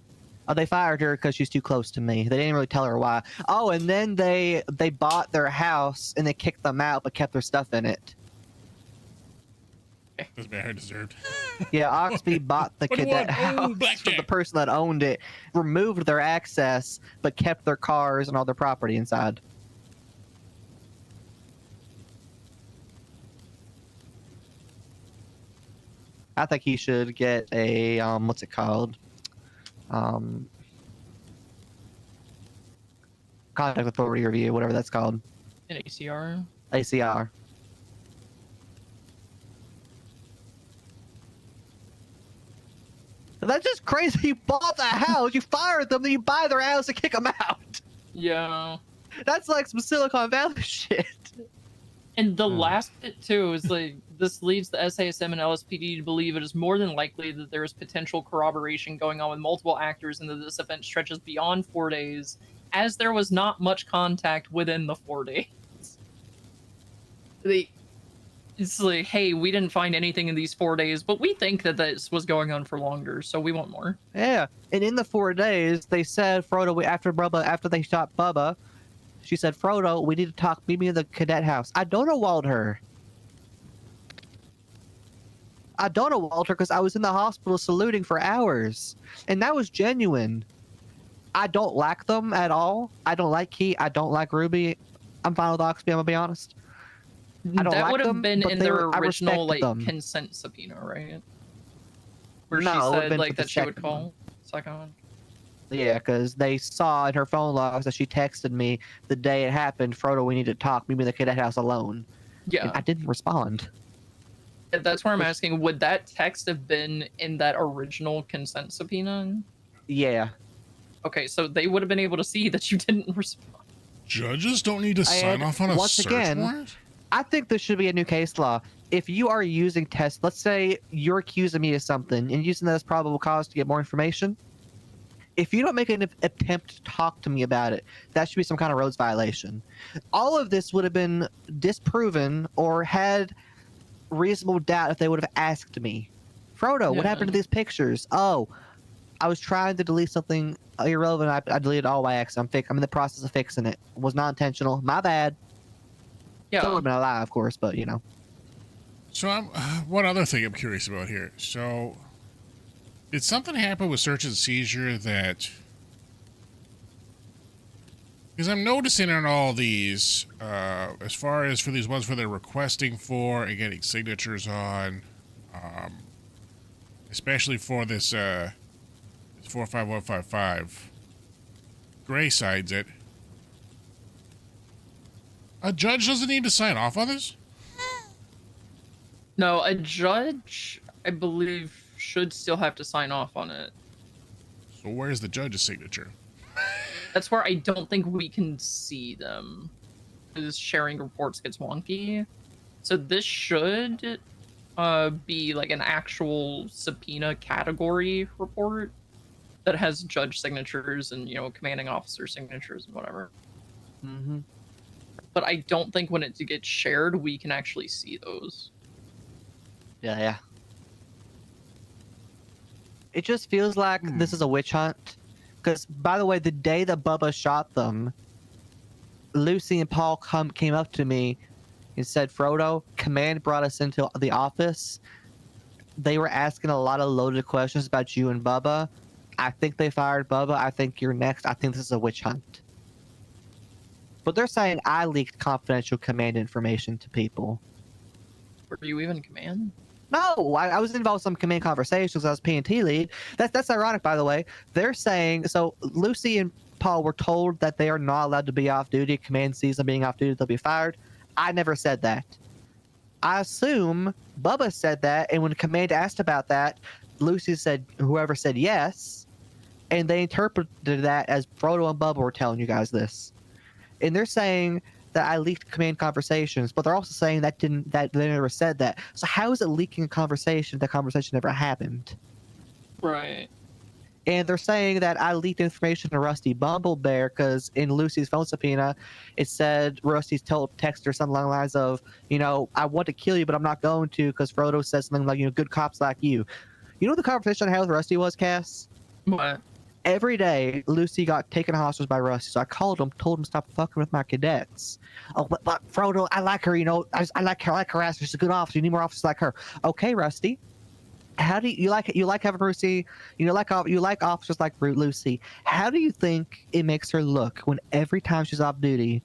Oh, they fired her because she's too close to me. They didn't really tell her why. Oh, and then they bought their house and they kicked them out, but kept their stuff in it. That's bad deserved. Yeah, Oxby bought the cadet house from the person that owned it, removed their access, but kept their cars and all their property inside. I think he should get a what's it called? Contact authority review, whatever that's called. An ACR. ACR. That's just crazy. You bought the house, you fired them, then you buy their house and kick them out. Yeah. That's like some Silicon Valley shit. And the last bit too is like this leads the SASM and LSPD to believe it is more than likely that there is potential corroboration going on with multiple actors and that this event stretches beyond 4 days, as there was not much contact within the 4 days. It's like, hey, we didn't find anything in these 4 days, but we think that this was going on for longer, so we want more. Yeah, and in the 4 days, they said Frodo after they shot Bubba, she said, Frodo, we need to talk. Meet me in the cadet house. I don't know Walter. I don't know Walter because I was in the hospital saluting for hours, and that was genuine. I don't like them at all. I don't like Key. I don't like Ruby. I'm fine with Oxby. I'm gonna be honest. I don't That like would have them, been but in they their were- I original like respect them. consent subpoena, right? Where No, it she would've said been like for the that she would second call second one. Yeah, because they saw in her phone logs that she texted me the day it happened, Frodo, we need to talk. Meet me in the cadet house alone. Yeah. And I didn't respond. That's where I'm asking, would that text have been in that original consent subpoena? Yeah. Okay, so they would have been able to see that you didn't respond. Judges don't need to sign And off on a once search again, warrant? I think there should be a new case law. If you are using tests, let's say you're accusing me of something and using that as probable cause to get more information, if you don't make an attempt to talk to me about it, that should be some kind of Rhodes violation. All of this would have been disproven or had reasonable doubt if they would have asked me. Frodo, what happened to these pictures? Oh, I was trying to delete something irrelevant. I deleted all by accident. I'm in the process of fixing it. It was not intentional. My bad. Yeah. That would have been a lie, of course, but you know. So one other thing I'm curious about here. So did something happen with search and seizure that, because I'm noticing on all these, as far as for these ones where they're requesting for and getting signatures on, especially for this 45155, Gray signs it. A judge doesn't need to sign off on this? No, a judge, I believe, should still have to sign off on it. So where's the judge's signature? That's where I don't think we can see them, because sharing reports gets wonky. So this should be like an actual subpoena category report that has judge signatures and, you know, commanding officer signatures and whatever. Mm-hmm. But I don't think when it gets shared, we can actually see those. Yeah. It just feels like this is a witch hunt. Because, by the way, the day that Bubba shot them, Lucy and Paul came up to me and said, Frodo, Command brought us into the office. They were asking a lot of loaded questions about you and Bubba. I think they fired Bubba. I think you're next. I think this is a witch hunt. But they're saying I leaked confidential Command information to people. Were you even Command? No, I was involved in some Command conversations. I was P&T lead. That's ironic, by the way. They're saying, so Lucy and Paul were told that they are not allowed to be off duty. Command sees them being off duty, they'll be fired. I never said that. I assume Bubba said that, and when Command asked about that, Lucy said, whoever said yes, and they interpreted that as Frodo and Bubba were telling you guys this. And they're saying that I leaked Command conversations, but they're also saying that they never said that. So how is it leaking a conversation if the conversation never happened? Right. And they're saying that I leaked information to Rusty Bumblebear because in Lucy's phone subpoena, it said Rusty's text her something along the lines of, you know, I want to kill you, but I'm not going to because Frodo says something like, you know, good cops like you. You know what the conversation I had with Rusty was, Cass? What? Every day, Lucy got taken hostage by Rusty, so I called him, told him to stop fucking with my cadets. Oh, but Frodo, I like her, you know, I like her ass. She's a good officer. You need more officers like her. Okay, Rusty. How do you like it? You like having Lucy? You like officers like Lucy. How do you think it makes her look when every time she's off duty,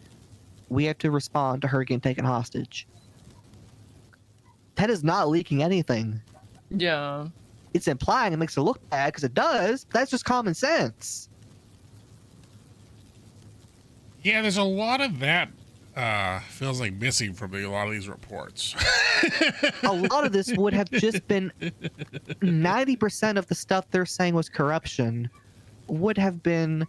we have to respond to her getting taken hostage? That is not leaking anything. Yeah. It's implying it makes her look bad because it does. That's just common sense. Yeah, there's a lot of that feels like missing from a lot of these reports. A lot of this would have just been 90% of the stuff they're saying was corruption would have been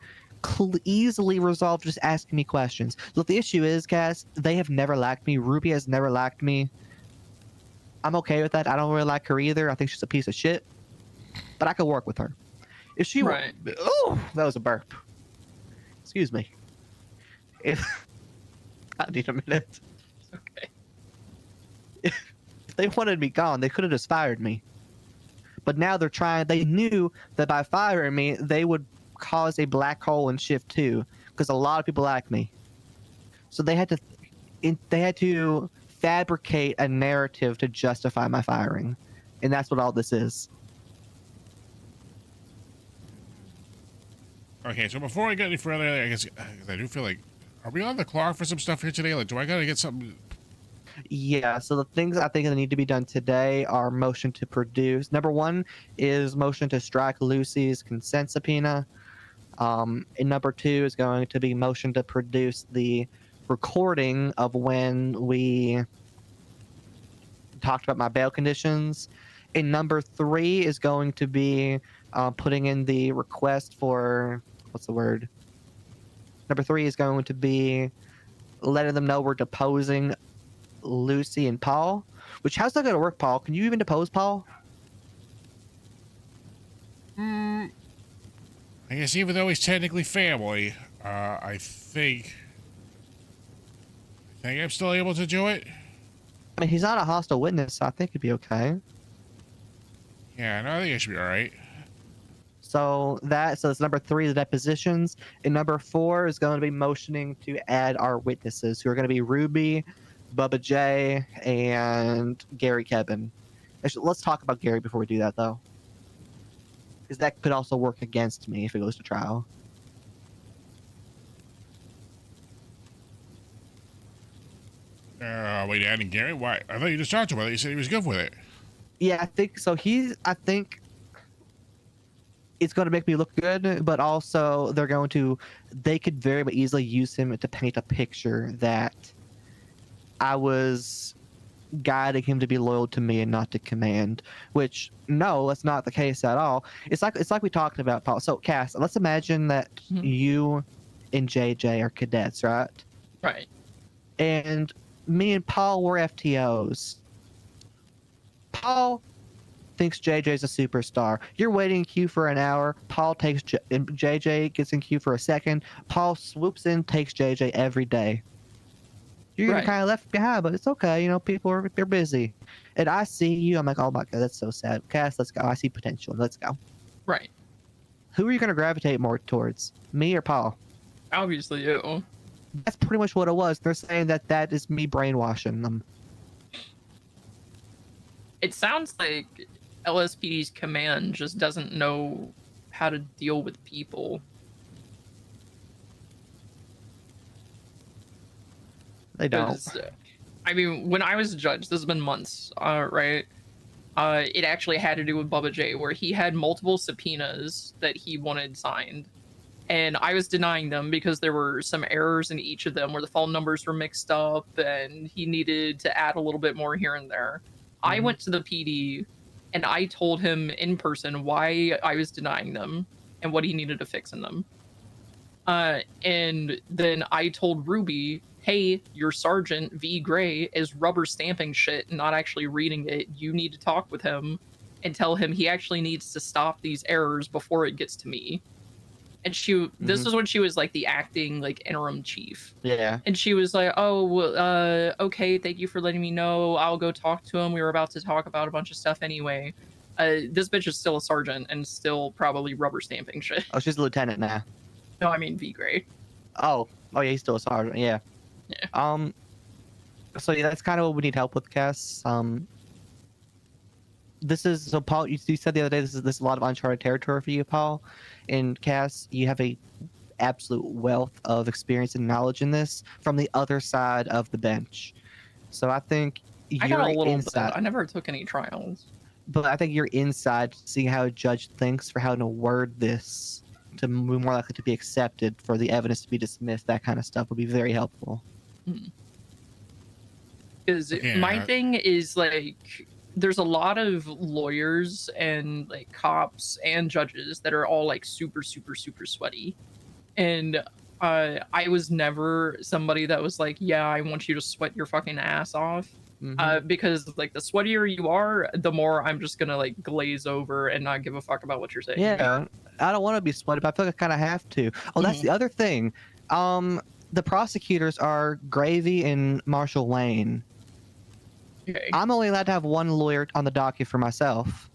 easily resolved just asking me questions. Look, the issue is, Cass, they have never liked me. Ruby has never liked me. I'm okay with that. I don't really like her either. I think she's a piece of shit. But I could work with her. If she right. Oh, that was a burp. Excuse me. I need a minute. Okay. If they wanted me gone, they could have just fired me. But now they're trying. They knew that by firing me, they would cause a black hole in Shift 2 because a lot of people like me. So they had to fabricate a narrative to justify my firing, and that's what all this is. Okay, so before I get any further, I guess I do feel like, are we on the clock for some stuff here today? Like, do I gotta get something? Yeah, so the things I think that need to be done today are motion to produce. Number one is motion to strike Lucy's consent subpoena. And number two is going to be motion to produce the recording of when we talked about my bail conditions. And number three is going to be putting in the request for, what's the word? Number three is going to be letting them know we're deposing Lucy and Paul. Which, how's that going to work, Paul? Can you even depose Paul? I guess even though he's technically family, I think I'm still able to do it. I mean, he's not a hostile witness, so I think it'd be okay. Yeah, no, I think it should be all right. So that's number three, the depositions. And number four is going to be motioning to add our witnesses, who are going to be Ruby, Bubba J, and Gary Kevin. Actually, let's talk about Gary before we do that, though. Because that could also work against me if it goes to trial. Wait, adding Gary? Why? I thought you just talked about it. You said he was good with it. Yeah, I think so. I think it's going to make me look good, but also they could very easily use him to paint a picture that I was guiding him to be loyal to me and not to command, which no, that's not the case at all. It's like we talked about, Paul. So Cass, let's imagine that you and JJ are cadets, right? Right. And me and Paul were FTOs. Paul thinks JJ's a superstar. You're waiting in queue for an hour. Paul takes and JJ gets in queue for a second. Paul swoops in, takes JJ every day. You're kind of left behind, but it's okay. You know, they're busy. And I see you. I'm like, oh my God, that's so sad. Cass, let's go. I see potential. Let's go. Right. Who are you going to gravitate more towards? Me or Paul? Obviously you. That's pretty much what it was. They're saying that is me brainwashing them. It sounds like LSPD's command just doesn't know how to deal with people. They don't. I mean, when I was a judge, this has been months, right? It actually had to do with Bubba J, where he had multiple subpoenas that he wanted signed. And I was denying them because there were some errors in each of them where the phone numbers were mixed up and he needed to add a little bit more here and there. I went to the PD and I told him in person why I was denying them and what he needed to fix in them. And then I told Ruby, hey, your Sergeant V. Gray is rubber stamping shit and not actually reading it. You need to talk with him and tell him he actually needs to stop these errors before it gets to me. And this was when she was like the acting like interim chief. Yeah. And she was like, oh, well, okay, thank you for letting me know. I'll go talk to him. We were about to talk about a bunch of stuff anyway. This bitch is still a sergeant and still probably rubber stamping shit. Oh, she's a lieutenant now. No, I mean V grade. Oh, yeah, he's still a sergeant. Yeah. Yeah. So yeah, that's kind of what we need help with, Cass. This is so Paul. You said the other day this is a lot of uncharted territory for you, Paul. And Cass, you have a absolute wealth of experience and knowledge in this from the other side of the bench. So I think I got a little inside. bit. I never took any trials. But I think you're inside seeing how a judge thinks for how to word this to be more likely to be accepted, for the evidence to be dismissed. That kind of stuff would be very helpful. Because my thing is like, there's a lot of lawyers and like cops and judges that are all like super sweaty, and I was never somebody that was like, yeah, I want you to sweat your fucking ass off. Because like the sweatier you are, the more I'm just gonna like glaze over and not give a fuck about what you're saying. Yeah, I don't want to be sweaty, but I feel like I kind of have to. Oh, that's the other thing. The prosecutors are Gravy and Marshall Wayne. Okay. I'm only allowed to have one lawyer on the docket for myself.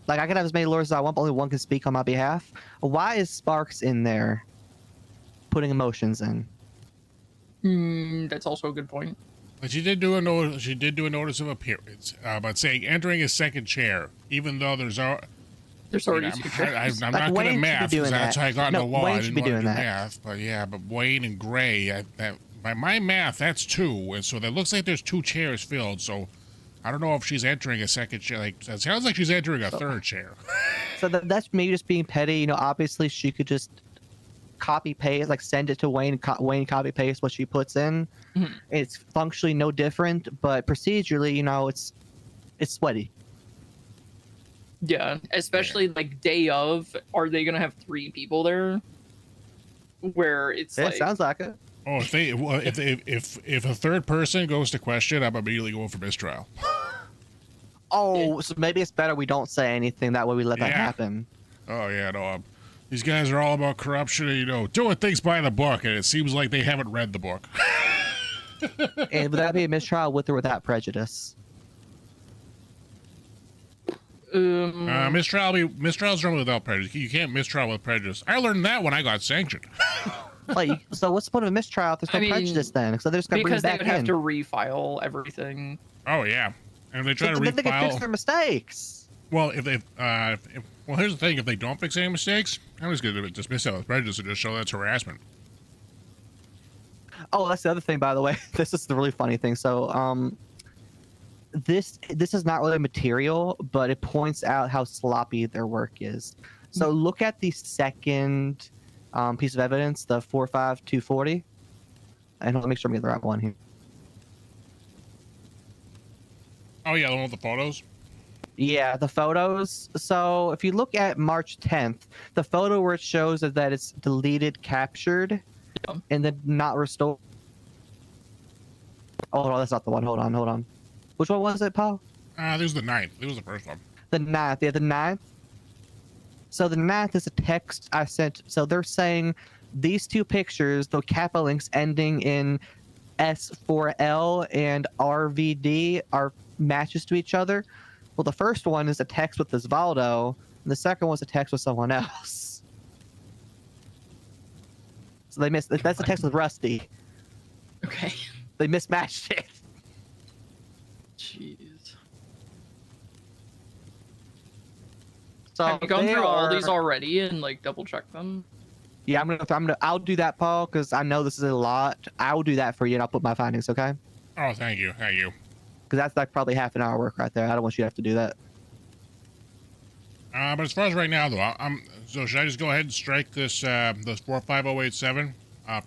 Like, I can have as many lawyers as I want, but only one can speak on my behalf. Why is Sparks in there putting emotions in? That's also a good point. But she did do a notice. She did do a notice of appearance, but saying entering a second chair, even though there's already two chairs. I'm Like, not good Wayne at should be math doing because that's that. how I got in No, the law. Wayne I should didn't be want to do doing that. math, but yeah, but Wayne and Gray, by my math, that's 2, and so that looks like there's 2 chairs filled. So I don't know if she's entering a second chair. Like, it sounds like she's entering a third chair. So that's maybe just being petty. You know, obviously she could just copy paste, like send it to Wayne. Wayne copy paste what she puts in. It's functionally no different, but procedurally, you know, it's sweaty. Yeah, especially like day of. Are they gonna have 3 people there? Where it's like, sounds like it. Oh, if a third person goes to question, I'm immediately going for mistrial. Oh, so maybe it's better we don't say anything. That way we let that happen. Oh yeah, no. These guys are all about corruption and, you know, doing things by the book, and it seems like they haven't read the book. And would that be a mistrial with or without prejudice? Mistrial's normally without prejudice. You can't mistrial with prejudice. I learned that when I got sanctioned. Like, so what's the point of a mistrial if there's no prejudice then? So they're just gonna bring it because they back would in. have to refile everything. Oh yeah, and if they try to then they can fix refile. their mistakes. Well, if well, here's the thing: if they don't fix any mistakes, I'm just gonna dismiss it with prejudice and just show that's harassment. Oh, that's the other thing, by the way. This is the really funny thing. So, this is not really material, but it points out how sloppy their work is. So look at the second piece of evidence, the 45240, and let me make sure I'm getting the right one here. Oh yeah, the one with the photos. Yeah, the photos. So if you look at March 10th, the photo where it shows that it's deleted, captured, and then not restored. Oh, no, that's not the one. Hold on. Which one was it, Paul? This was the 9th. It was the first one. The 9th. Yeah, the 9th. So the 9th is a text I sent. So they're saying these 2 pictures, the kappa links ending in S4L and RVD, are matches to each other. Well, the first one is a text with Osvaldo, and the second one's a text with someone else. So they missed. That's a text with Rusty. Okay. They mismatched it. Jeez. So have you gone through all these already and like double check them? Yeah, I'll do that, Paul, because I know this is a lot. I'll do that for you, and I'll put my findings. Okay. Oh, thank you. Because that's like probably half an hour work right there. I don't want you to have to do that. But as far as right now, though, so should I just go ahead and strike this 45087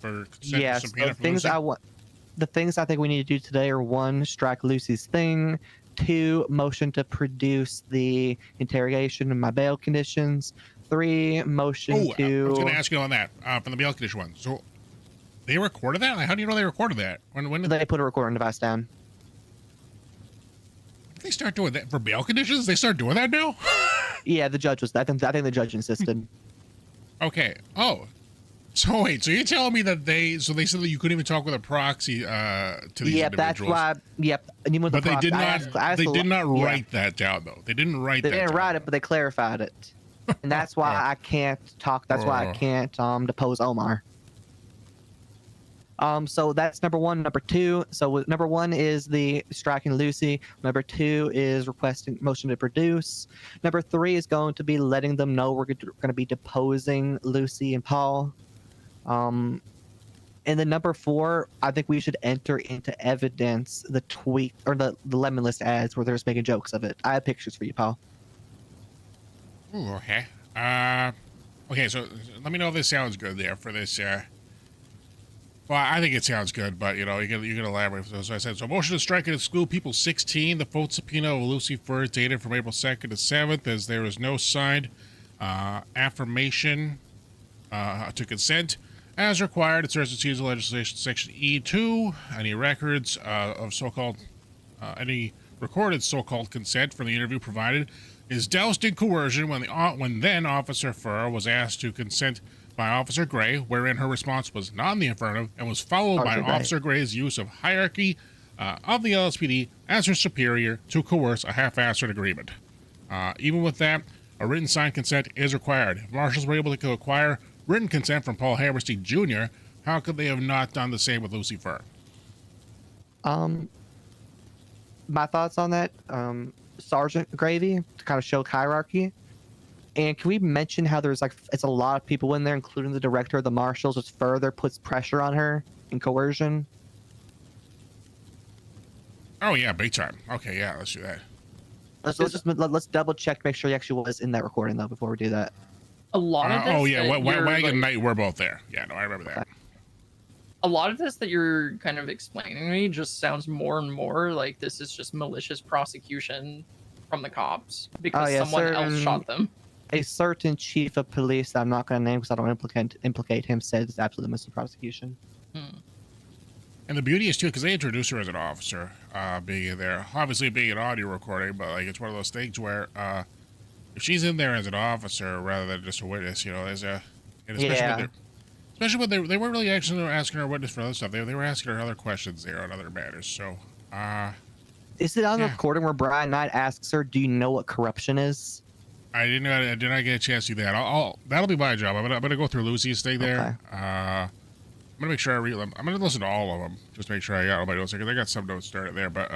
for consent Yes. subpoena for things Lucy? the things I think we need to do today are 1, strike Lucy's thing. 2, motion to produce the interrogation and my bail conditions. 3, motion to. I was going to ask you on that from the bail condition one. So they recorded that? How do you know they recorded that? When did they put a recording device down? They start doing that for bail conditions? They start doing that now? Yeah, the judge was. I think the judge insisted. Okay. Oh. So wait, so you're telling me that they said that you couldn't even talk with a proxy to these Yep, that's individuals? why. Yep, and even with But the they proxy, did I not. asked They a did not yeah. write that down, though. They didn't write They that didn't down. write it, but they clarified it, and that's why I can't talk. That's why I can't depose Omar. So that's number one. Number two. So number one is the striking Lucy. Number two is requesting motion to produce. Number three is going to be letting them know we're going to be deposing Lucy and Paul. And then number four, I think we should enter into evidence the tweet or the lemon list ads where they're just making jokes of it. I have pictures for you, Paul. Ooh, okay. Okay, so let me know if this sounds good there for this. Well, I think it sounds good, but you can elaborate. So I said, so motion to strike and exclude people 16. The vote subpoena of Lucy Fur dated from April 2nd to 7th, as there is no signed affirmation to consent as required. It serves to legislation section E2. Any records of so-called any recorded so-called consent from the interview provided is doused in coercion when then Officer Fur was asked to consent by Officer Gray, wherein her response was not in the affirmative and was followed by Officer Gray's use of hierarchy of the LSPD as her superior to coerce a half-assed agreement. Even with that, a written signed consent is required. If marshals were able to acquire written consent from Paul Hammerstein Jr., how could they have not done the same with Lucy Fur? My thoughts on that, Sergeant Gravy, to kind of show hierarchy. And can we mention how there's it's a lot of people in there, including the director of the marshals, which further puts pressure on her and coercion? Oh yeah, big time. Okay, yeah, let's do that. Let's double check, make sure he actually was in that recording though before we do that. A lot of this. Oh yeah, Wagon like, Night, we're both there. Yeah, no, I remember that. A lot of this that you're kind of explaining to me just sounds more and more like this is just malicious prosecution from the cops because someone else shot them. A certain chief of police that I'm not going to name because I don't implicate him said it's absolutely malicious prosecution. And the beauty is too, because they introduced her as an officer, being there, obviously being an audio recording, but like it's one of those things where if she's in there as an officer rather than just a witness, there's a, and especially when they weren't really actually asking her witness for other stuff. They were asking her other questions there on other matters. So, is it on the recording where Brian Knight asks her, "Do you know what corruption is?" I did not get a chance to do that. That'll be my job. I'm gonna go through Lucy's thing there. Okay. I'm gonna make sure I read them. I'm gonna listen to all of them. Just make sure I got all my notes because I got some notes started there. But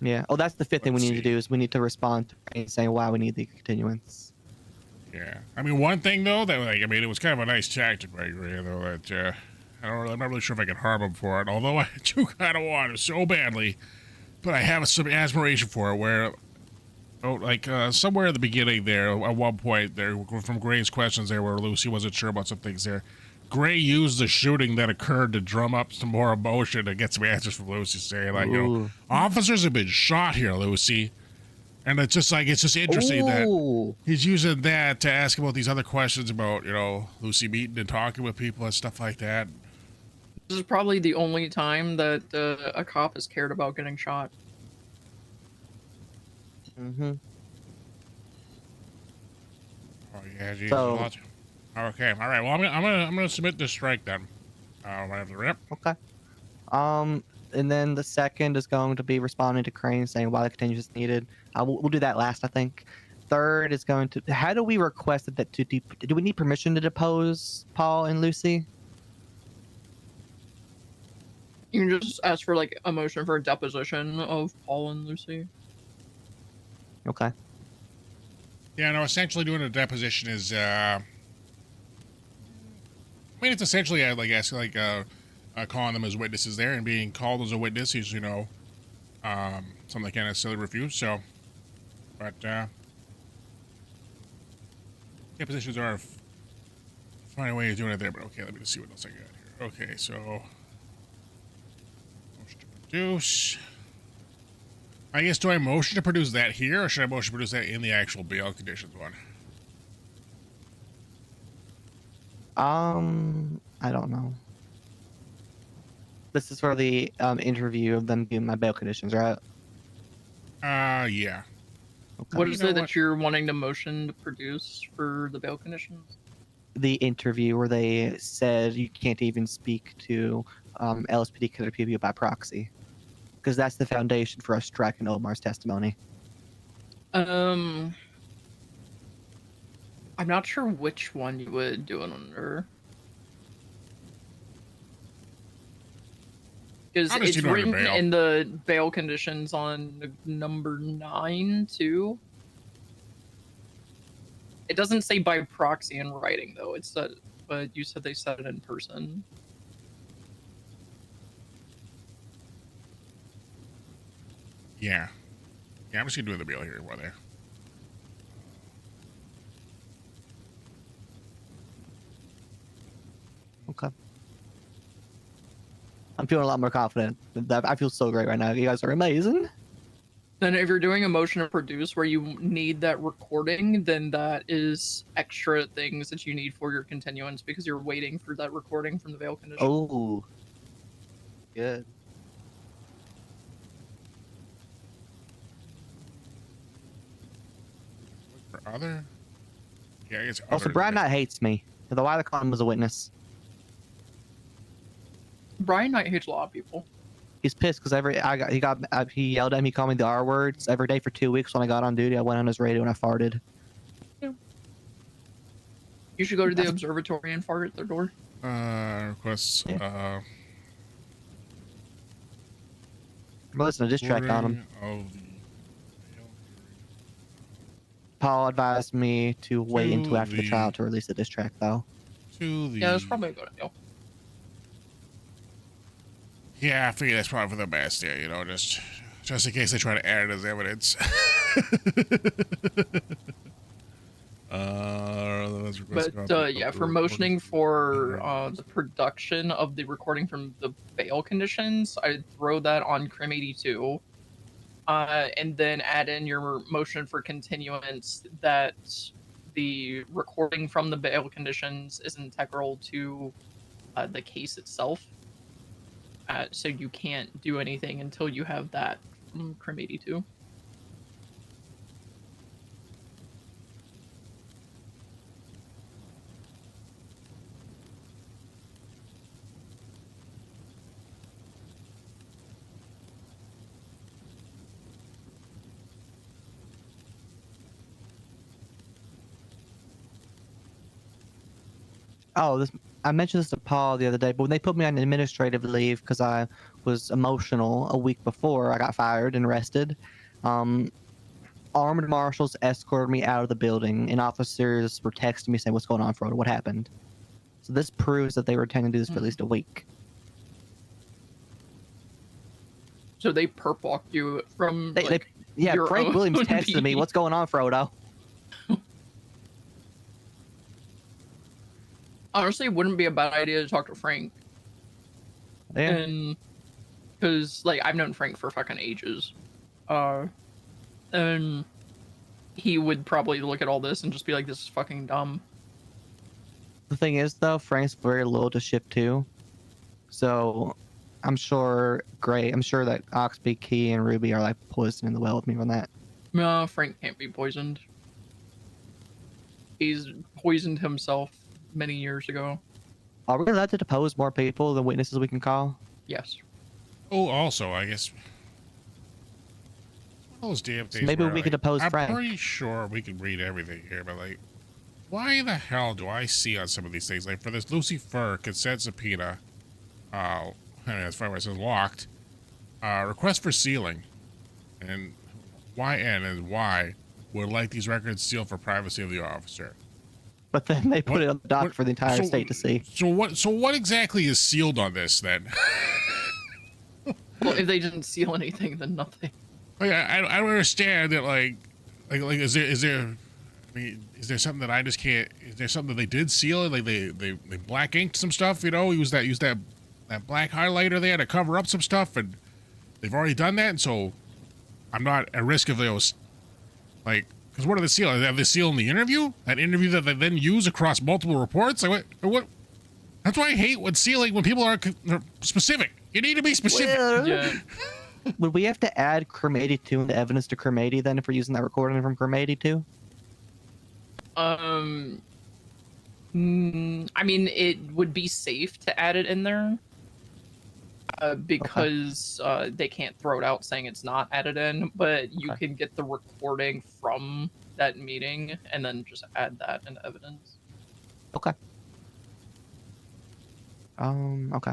yeah. Oh, that's the fifth thing we need to do is we need to respond to saying why we need the continuance. Yeah. I mean, one thing though that it was kind of a nice tactic right there though that I'm not really sure if I can harm him for it. Although I do kind of want it so badly, but I have some admiration for it where. Oh, somewhere at the beginning there, at one point there, from Gray's questions there, where Lucy wasn't sure about some things there, Gray used the shooting that occurred to drum up some more emotion and get some answers from Lucy, saying officers have been shot here, Lucy, and it's just interesting that he's using that to ask about these other questions about Lucy meeting and talking with people and stuff like that. This is probably the only time that a cop has cared about getting shot. Mm-hmm. Oh yeah, geez, so, okay, all right. Well, I'm gonna submit this strike then. Yep. Okay. And then the second is going to be responding to Crane saying why the continuance is needed. We'll do that last, I think. Third is going to. How do we request that do we need permission to depose Paul and Lucy? You can just ask for a motion for a deposition of Paul and Lucy. Okay. Yeah, no, essentially doing a deposition is, it's essentially, calling them as witnesses there and being called as a witness is, something they can't necessarily refuse, so, but, depositions are a funny way of doing it there, but okay, let me just see what else I got here. Okay, so, motion to produce. I guess, do I motion to produce that here, or should I motion to produce that in the actual bail conditions one? I don't know. This is for the interview of them doing my bail conditions, right? Yeah. Okay. What is it that you're wanting to motion to produce for the bail conditions? the interview where they said you can't even speak to LSPD connected people by proxy, because that's the foundation for us tracking Omar's testimony. I'm not sure which one you would do it under. Because it's written in the bail conditions on number 9 too. It doesn't say by proxy in writing though. It's said, but you said they said it in person. Yeah. Yeah, I'm just gonna do the bail here while there. Okay. I'm feeling a lot more confident. I feel so great right now. You guys are amazing. Then if you're doing a motion to produce where you need that recording, then that is extra things that you need for your continuance because you're waiting for that recording from the bail condition. Oh. Good. For other? Yeah, I guess Also, Brian Knight hates me. The why the con was a witness. Brian Knight hates a lot of people. He's pissed because he yelled at me, called me the R words every day for 2 weeks. When I got on duty, I went on his radio and I farted. Yeah. You should go to the observatory and fart at their door. Requests. Yeah. Listen, a diss track on him. Paul advised me to wait until after the trial to release the diss track, though. Yeah, that's probably a good idea. Yeah, I figure that's probably for the best there, you know, just in case they try to add it as evidence. But yeah, for motioning for the production of the recording from the bail conditions, I'd throw that on Crim 82. And then add in your motion for continuance that the recording from the bail conditions is integral to the case itself. So you can't do anything until you have that from Crim 82. Oh, I mentioned this to Paul the other day, but when they put me on administrative leave because I was emotional a week before I got fired and arrested, armed marshals escorted me out of the building, and officers were texting me saying, "What's going on, Frodo? What happened?" So this proves that they were intending to do this for at least a week. So they perp walked you from yeah, your Frank own Williams texted me, "What's going on, Frodo?" Honestly, it wouldn't be a bad idea to talk to Frank. Yeah. And because like I've known Frank for fucking ages. And he would probably look at all this and just be like, this is fucking dumb. The thing is, though, Frank's very loyal to Ship 2. So I'm sure that Oxby, Key, and Ruby are like poisoning the well with me on that. No, Frank can't be poisoned. He's poisoned himself many years ago. Are we allowed to depose more people than witnesses we can call? Yes. Oh, also, I guess those damn things. So maybe we could depose Frank. I'm pretty sure we can read everything here, but like, why the hell do I see on some of these things, like for this Lucy Fur consent subpoena, I mean, as far as it says locked, request for sealing, and YN and Y would like these records sealed for privacy of the officer. But then they put it on the dock for the entire state to see. So what exactly is sealed on this then? Well, if they didn't seal anything, then nothing. Like, I don't understand that. Like, is there? I mean, is there something that I just can't? Is there something that they did seal? Like they black inked some stuff, you know? Use that black highlighter there to cover up some stuff, and they've already done that, and so I'm not at risk of those. Like, because what are they sealing? Have they sealed in the interview? That interview that they then use across multiple reports? Like what? That's why I hate when people are specific. You need to be specific. Well, Yeah. Would we have to add Crim 82 into evidence to Crim 80 then if we're using that recording from Crim 82? I mean, it would be safe to add it in there because they can't throw it out saying it's not added in, but you can get the recording from that meeting and then just add that in evidence. Okay. Okay.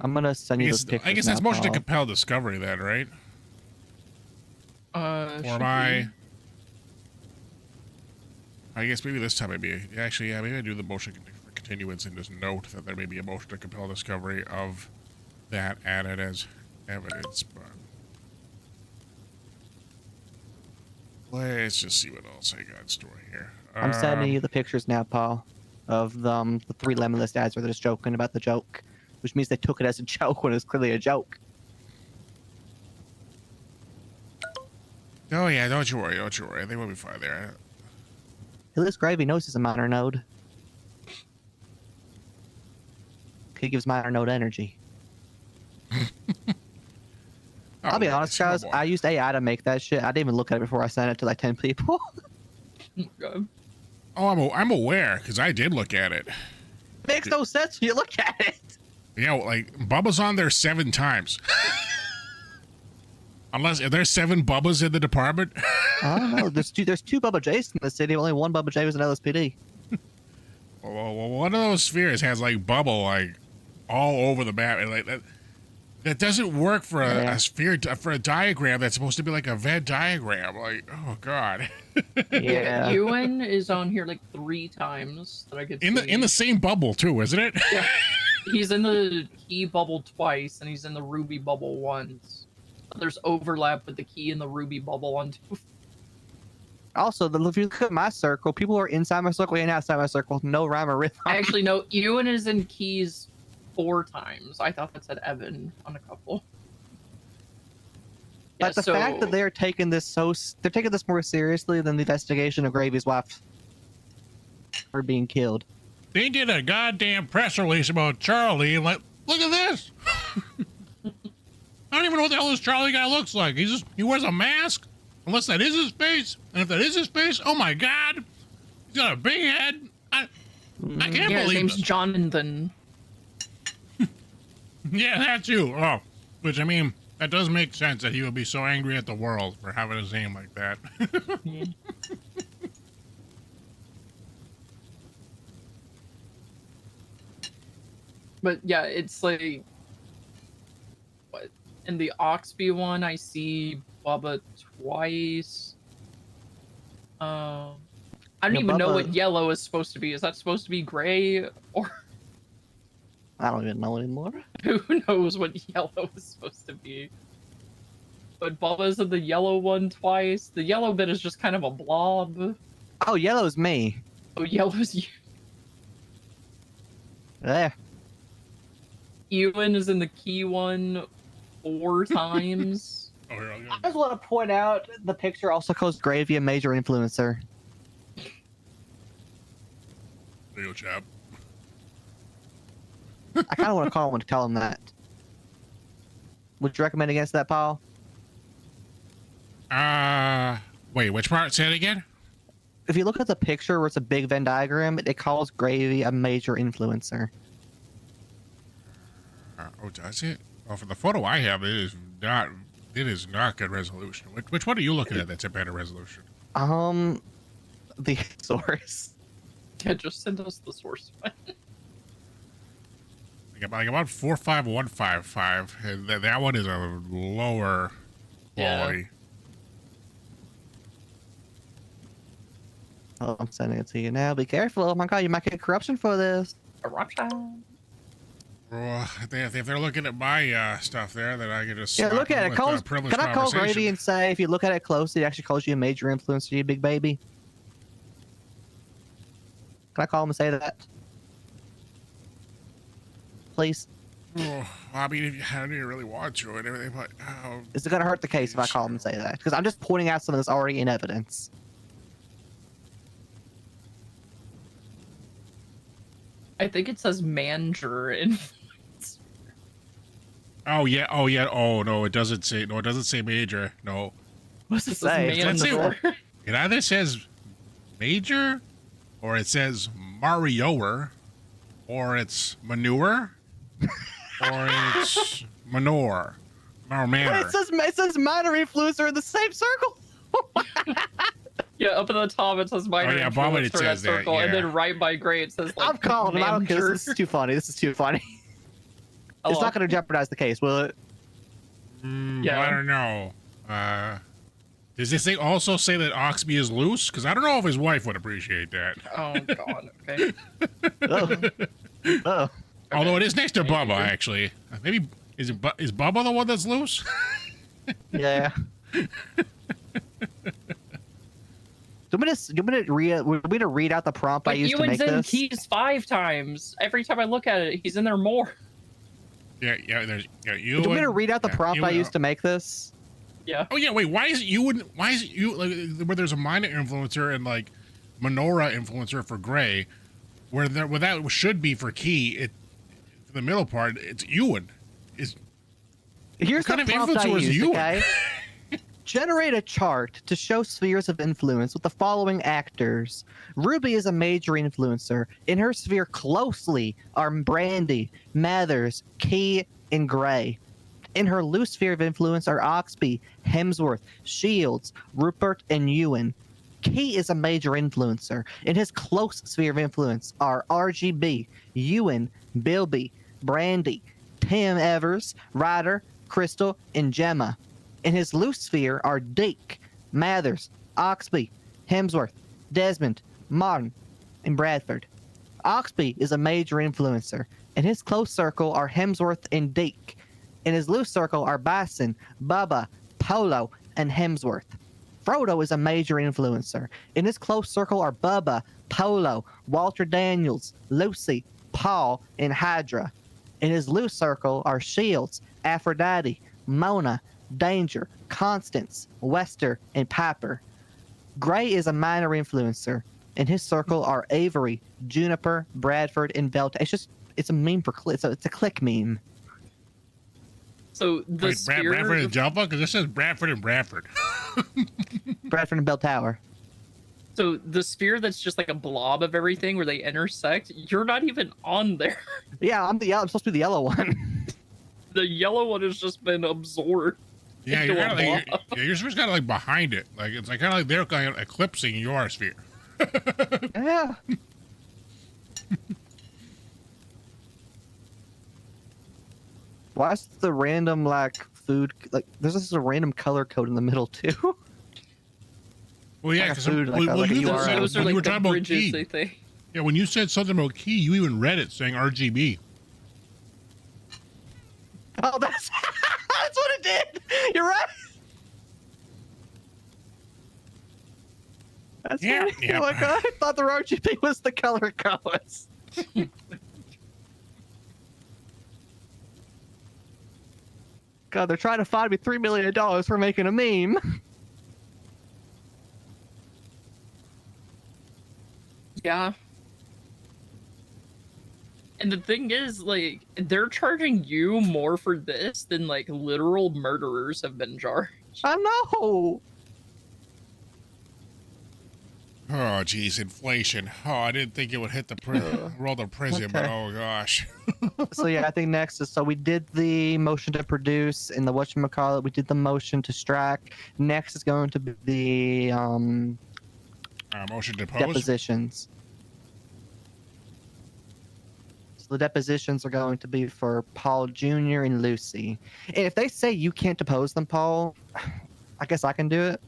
I'm gonna send you those pictures. I guess that's now, motion to Paul. compel discovery then, right? Or am I guess maybe this time maybe actually maybe I do the motion for continuance and just note that there may be a motion to compel discovery of that added as evidence. But let's just see what else I got in store here. I'm sending you the pictures now, Paul, of the 3 lemonless ads where they're just joking about the joke, which means they took it as a joke when it was clearly a joke. Oh yeah, don't you worry. I think we'll be fine there. At least Gravy knows he's a minor node. He gives minor node energy. I'll be honest, guys. I used AI to make that shit. I didn't even look at it before I sent it to like 10 people. Oh, I'm aware because I did look at it. Makes no sense when you look at it. Yeah, like Bubba's on there 7 times. Unless are there 7 Bubbas in the department? I don't know. There's 2 Bubba J's in the city. Only 1 Bubba J was an LSPD. Well, one of those spheres has like bubble like all over the map, and like that doesn't work for a sphere for a diagram that's supposed to be like a Venn diagram. Like, oh god. Yeah. Ewan is on here like 3 times that I could in see. the same bubble too, isn't it? Yeah. He's in the key bubble twice, and he's in the ruby bubble once. There's overlap with the key and the ruby bubble on 2. Also, if you look at my circle, people who are inside my circle and outside my circle, no rhyme or rhythm. Actually, no. Ewan is in keys 4 times. I thought that said Evan on a couple. But the fact that they're taking this they're taking this more seriously than the investigation of Gravy's wife for being killed. They did a goddamn press release about Charlie, and like, look at this. I don't even know what the hell this Charlie guy looks like. He wears a mask, unless that is his face. And if that is his face, oh my god, he's got a big head. I can't His believe name's this. Jonathan. Yeah, that's you. Oh, which I mean, that does make sense that he would be so angry at the world for having his name like that. But yeah, it's like what in the Oxby one I see Bubba twice. I don't even know what yellow is supposed to be. Is that supposed to be gray or I don't even know anymore. who knows what yellow is supposed to be? But Bubba's in the yellow one twice. The yellow bit is just kind of a blob. Oh, yellow's me. Oh, yellow's you. There. Ewan is in the key one 4 times. I just want to point out the picture also calls Gravy a major influencer. Real chap. I kind of want to call him and tell him that. Would you recommend against that, Paul? Wait, which part? Say it again? If you look at the picture where it's a big Venn diagram, it calls Gravy a major influencer. Oh, does it? Oh, for the photo I have, it is not good resolution. Which one are you looking at that's a better resolution? The source. Yeah, just send us the source one. Like about 45155, and that one is a lower quality. Oh, I'm sending it to you now. Be careful. Oh my god, you might get corruption for this. Corruption. If they're looking at my stuff there, then I can just Yeah, look at it. Can I call conversation. Grady and say, if you look at it closely, it actually calls you a major influencer, you big baby? Can I call him and say that? Please? Oh, I mean, I don't even really want to and everything, but... Oh, Is it going to hurt the case if I call him and say that? Because I'm just pointing out something that's already in evidence. I think it says manager influence. Oh, yeah. Oh, no, it doesn't say... No, it doesn't say major. No. What's it say? It either says major or it says Marioer, or it's manure, or it's manure. Manor. It says minor influencer in the same circle. Yeah, up at the top it says minor yeah, Bob, it influencer, says that, circle, and yeah. then right by gray it says like I'm calling him. I don't care. manager. This is too funny. This is too funny. It's Hello. not going to jeopardize the case, will it? Yeah. I don't know. Does this thing also say that Oxby is loose? Because I don't know if his wife would appreciate that. Oh god. Okay. Oh. Although it is next to Bubba, actually. Maybe is Bubba the one that's loose? Yeah. Do you want me to read out the prompt I But used to Ewan's make in this? keys 5 times. Every time I look at it, he's in there more. Yeah. There's Do you want me to read out the prompt I used to make this? Yeah. Oh yeah. Wait. Why is it you like where there's a minor influencer and like menorah influencer for gray, where that should be for key? For the middle part, it's Ewan. Here's what kind the of prompt I influencer is used, Ewan? okay? Generate a chart to show spheres of influence with the following actors. Ruby is a major influencer. In her sphere closely are Brandy, Mathers, Key, and Gray. In her loose sphere of influence are Oxby, Hemsworth, Shields, Rupert, and Ewan. Key is a major influencer. In his close sphere of influence are RGB, Ewan, Bilby, Brandy, Tim Evers, Ryder, Crystal, and Gemma. In his loose sphere are Deke, Mathers, Oxby, Hemsworth, Desmond, Martin, and Bradford. Oxby is a major influencer. In his close circle are Hemsworth and Deke. In his loose circle are Bison, Bubba, Polo, and Hemsworth. Frodo is a major influencer. In his close circle are Bubba, Polo, Walter Daniels, Lucy, Paul, and Hydra. In his loose circle are Shields, Aphrodite, Mona, Danger, Constance, Wester, and Piper. Gray is a minor influencer. In his circle are Avery, Juniper, Bradford, and Velta. It's a meme for click. So it's a click meme. So the Wait, sphere. Bradford and Jelpa? Because this says Bradford and Bradford. Bradford and Bell Tower. So the sphere that's just like a blob of everything where they intersect, you're not even on there. Yeah, I'm supposed to be the yellow one. The yellow one has just been absorbed. Yeah, into you're a kind of like blob. your sphere's kind of like behind it. Like it's like kind of like they're kind of eclipsing your sphere. Yeah. Why is the random like food like there's just a random color code in the middle too? Well, yeah, Like a because food, like a URL. Those are when you were like the talking about bridges, key. they think. Yeah, when you said something about key, you even read it saying RGB. Oh, that's that's what it did. You're right. That's Yeah, funny. yeah. Oh my god, I thought the RGB was the color codes. God, they're trying to fine me $3 million for making a meme. Yeah. And the thing is, like, they're charging you more for this than like literal murderers have been charged. I know. Oh, geez, inflation. Oh, I didn't think it would hit the world of prison, but Okay. oh gosh. So yeah, I think next is we did the motion to produce in the whatchamacallit, we did the motion to strike. Next is going to be the Motion to pose. depositions. So the depositions are going to be for Paul Jr. and Lucy. And if they say you can't depose them, Paul, I guess I can do it.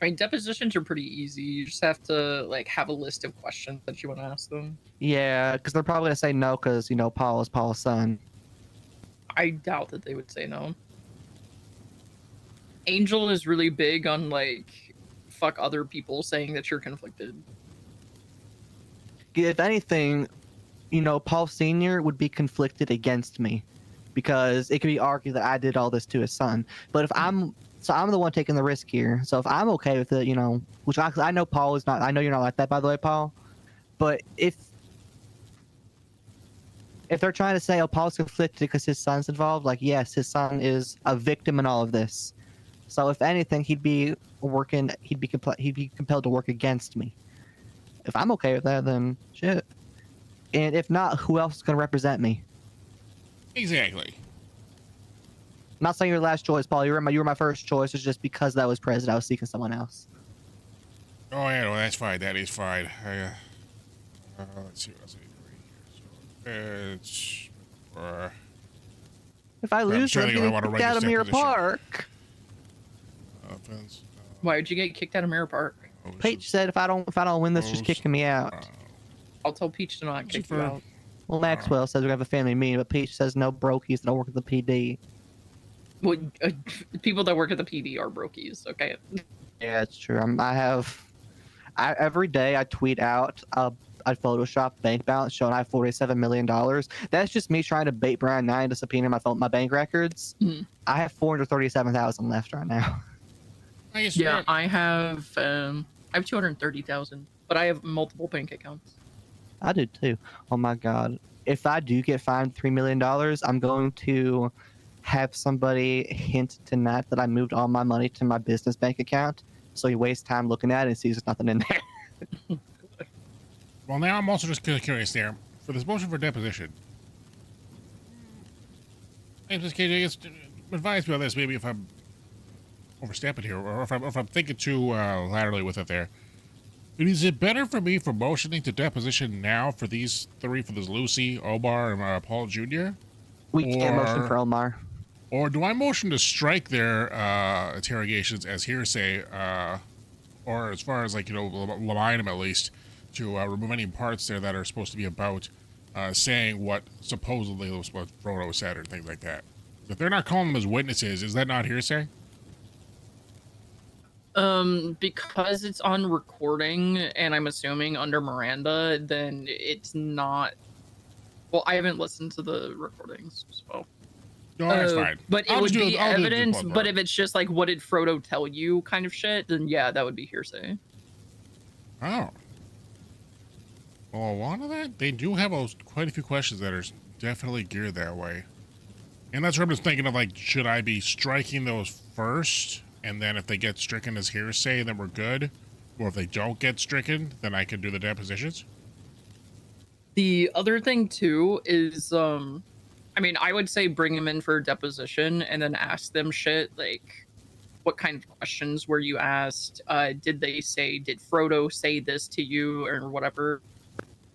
I mean, depositions are pretty easy. You just have to like have a list of questions that you want to ask them. Yeah, because they're probably gonna say no because Paul is Paul's son. I doubt that they would say no. Angel is really big on like fuck other people saying that you're conflicted. If anything, Paul Sr. would be conflicted against me because it could be argued that I did all this to his son. But if I'm the one taking the risk here. So if I'm okay with it, which I know Paul is not, I know you're not like that, by the way, Paul. But if they're trying to say, oh, Paul's conflicted because his son's involved, like, yes, his son is a victim in all of this. So if anything, he'd be compelled to work against me. If I'm okay with that, then shit. And if not, who else is going to represent me? Exactly. I'm not saying you're the last choice, Paul. You were my first choice. It's just because that was president, I was seeking someone else. Oh yeah, well that's fine. That is fine. Let's see what else I need to read here. So, if I lose, I'm getting kicked out of Mirror Park. Why would you get kicked out of Mirror Park? Peach said if I don't win this, she's kicking me out. I'll tell Peach to not kick you out. Well, Maxwell says we have a family meeting, but Peach says no brokies that don't work at the PD. Well, people that work at the PD are brokies, okay? Yeah, it's true. Every day I tweet out a Photoshop bank balance showing I have $47 million. That's just me trying to bait Brian 9 to subpoena my bank records. I have 437,000 left right now. Yeah, I have 230,000, but I have multiple bank accounts. I do too. Oh my god. If I do get fined $3 million, I'm going to have somebody hint to Nat that I moved all my money to my business bank account, so he wastes time looking at it and sees there's nothing in there. Well, now I'm also just curious there. For this motion for deposition, just KJ, advise me on this, maybe if I'm overstepping here, or if I'm thinking too laterally with it there. Is it better for me for motioning to deposition now for these three, for this Lucy, Omar, and Paul Jr.? We can't motion for Omar. Or do I motion to strike their interrogations as hearsay, or as far as, like, line them at least, to remove any parts there that are supposed to be about saying what supposedly was what Frodo said or things like that? If they're not calling them as witnesses, is that not hearsay? Because it's on recording, and I'm assuming under Miranda, then it's not. Well, I haven't listened to the recordings, so. No, that's fine. But it would be evidence. But if it's just like, what did Frodo tell you, kind of shit, then yeah, that would be hearsay. Oh. Well, a lot of that, they do have quite a few questions that are definitely geared that way. And that's what I'm just thinking of, like, should I be striking those first? And then if they get stricken as hearsay, then we're good. Or if they don't get stricken, then I can do the depositions. The other thing too is, I mean, I would say bring them in for a deposition and then ask them shit like, what kind of questions were you asked? Did Frodo say this to you or whatever?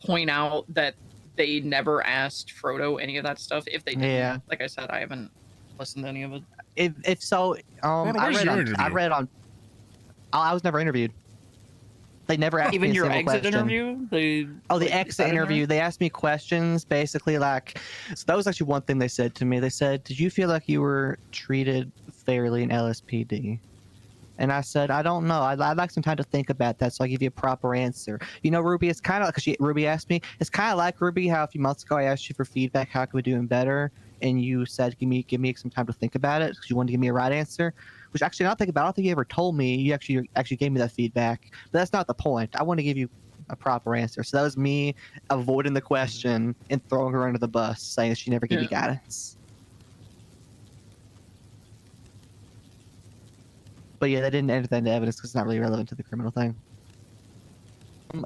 Point out that they never asked Frodo any of that stuff. If they did, like I said, I haven't listened to any of it. If so, I was never interviewed. They never asked even me a your single exit question. interview. The exit interview. They asked me questions, basically like. So that was actually one thing they said to me. They said, "Did you feel like you were treated fairly in LSPD?" And I said, "I don't know. I'd like some time to think about that, so I'll give you a proper answer." You know, Ruby, it's kind of like Ruby asked me. It's kind of like Ruby, how a few months ago I asked you for feedback. How can we do better? And you said, give me some time to think about it because you wanted to give me a right answer, which actually, now I think about it, I don't think you ever told me. You actually gave me that feedback, but that's not the point. I want to give you a proper answer. So that was me avoiding the question and throwing her under the bus, saying that she never gave you guidance. But yeah, they didn't enter that into evidence because it's not really relevant to the criminal thing.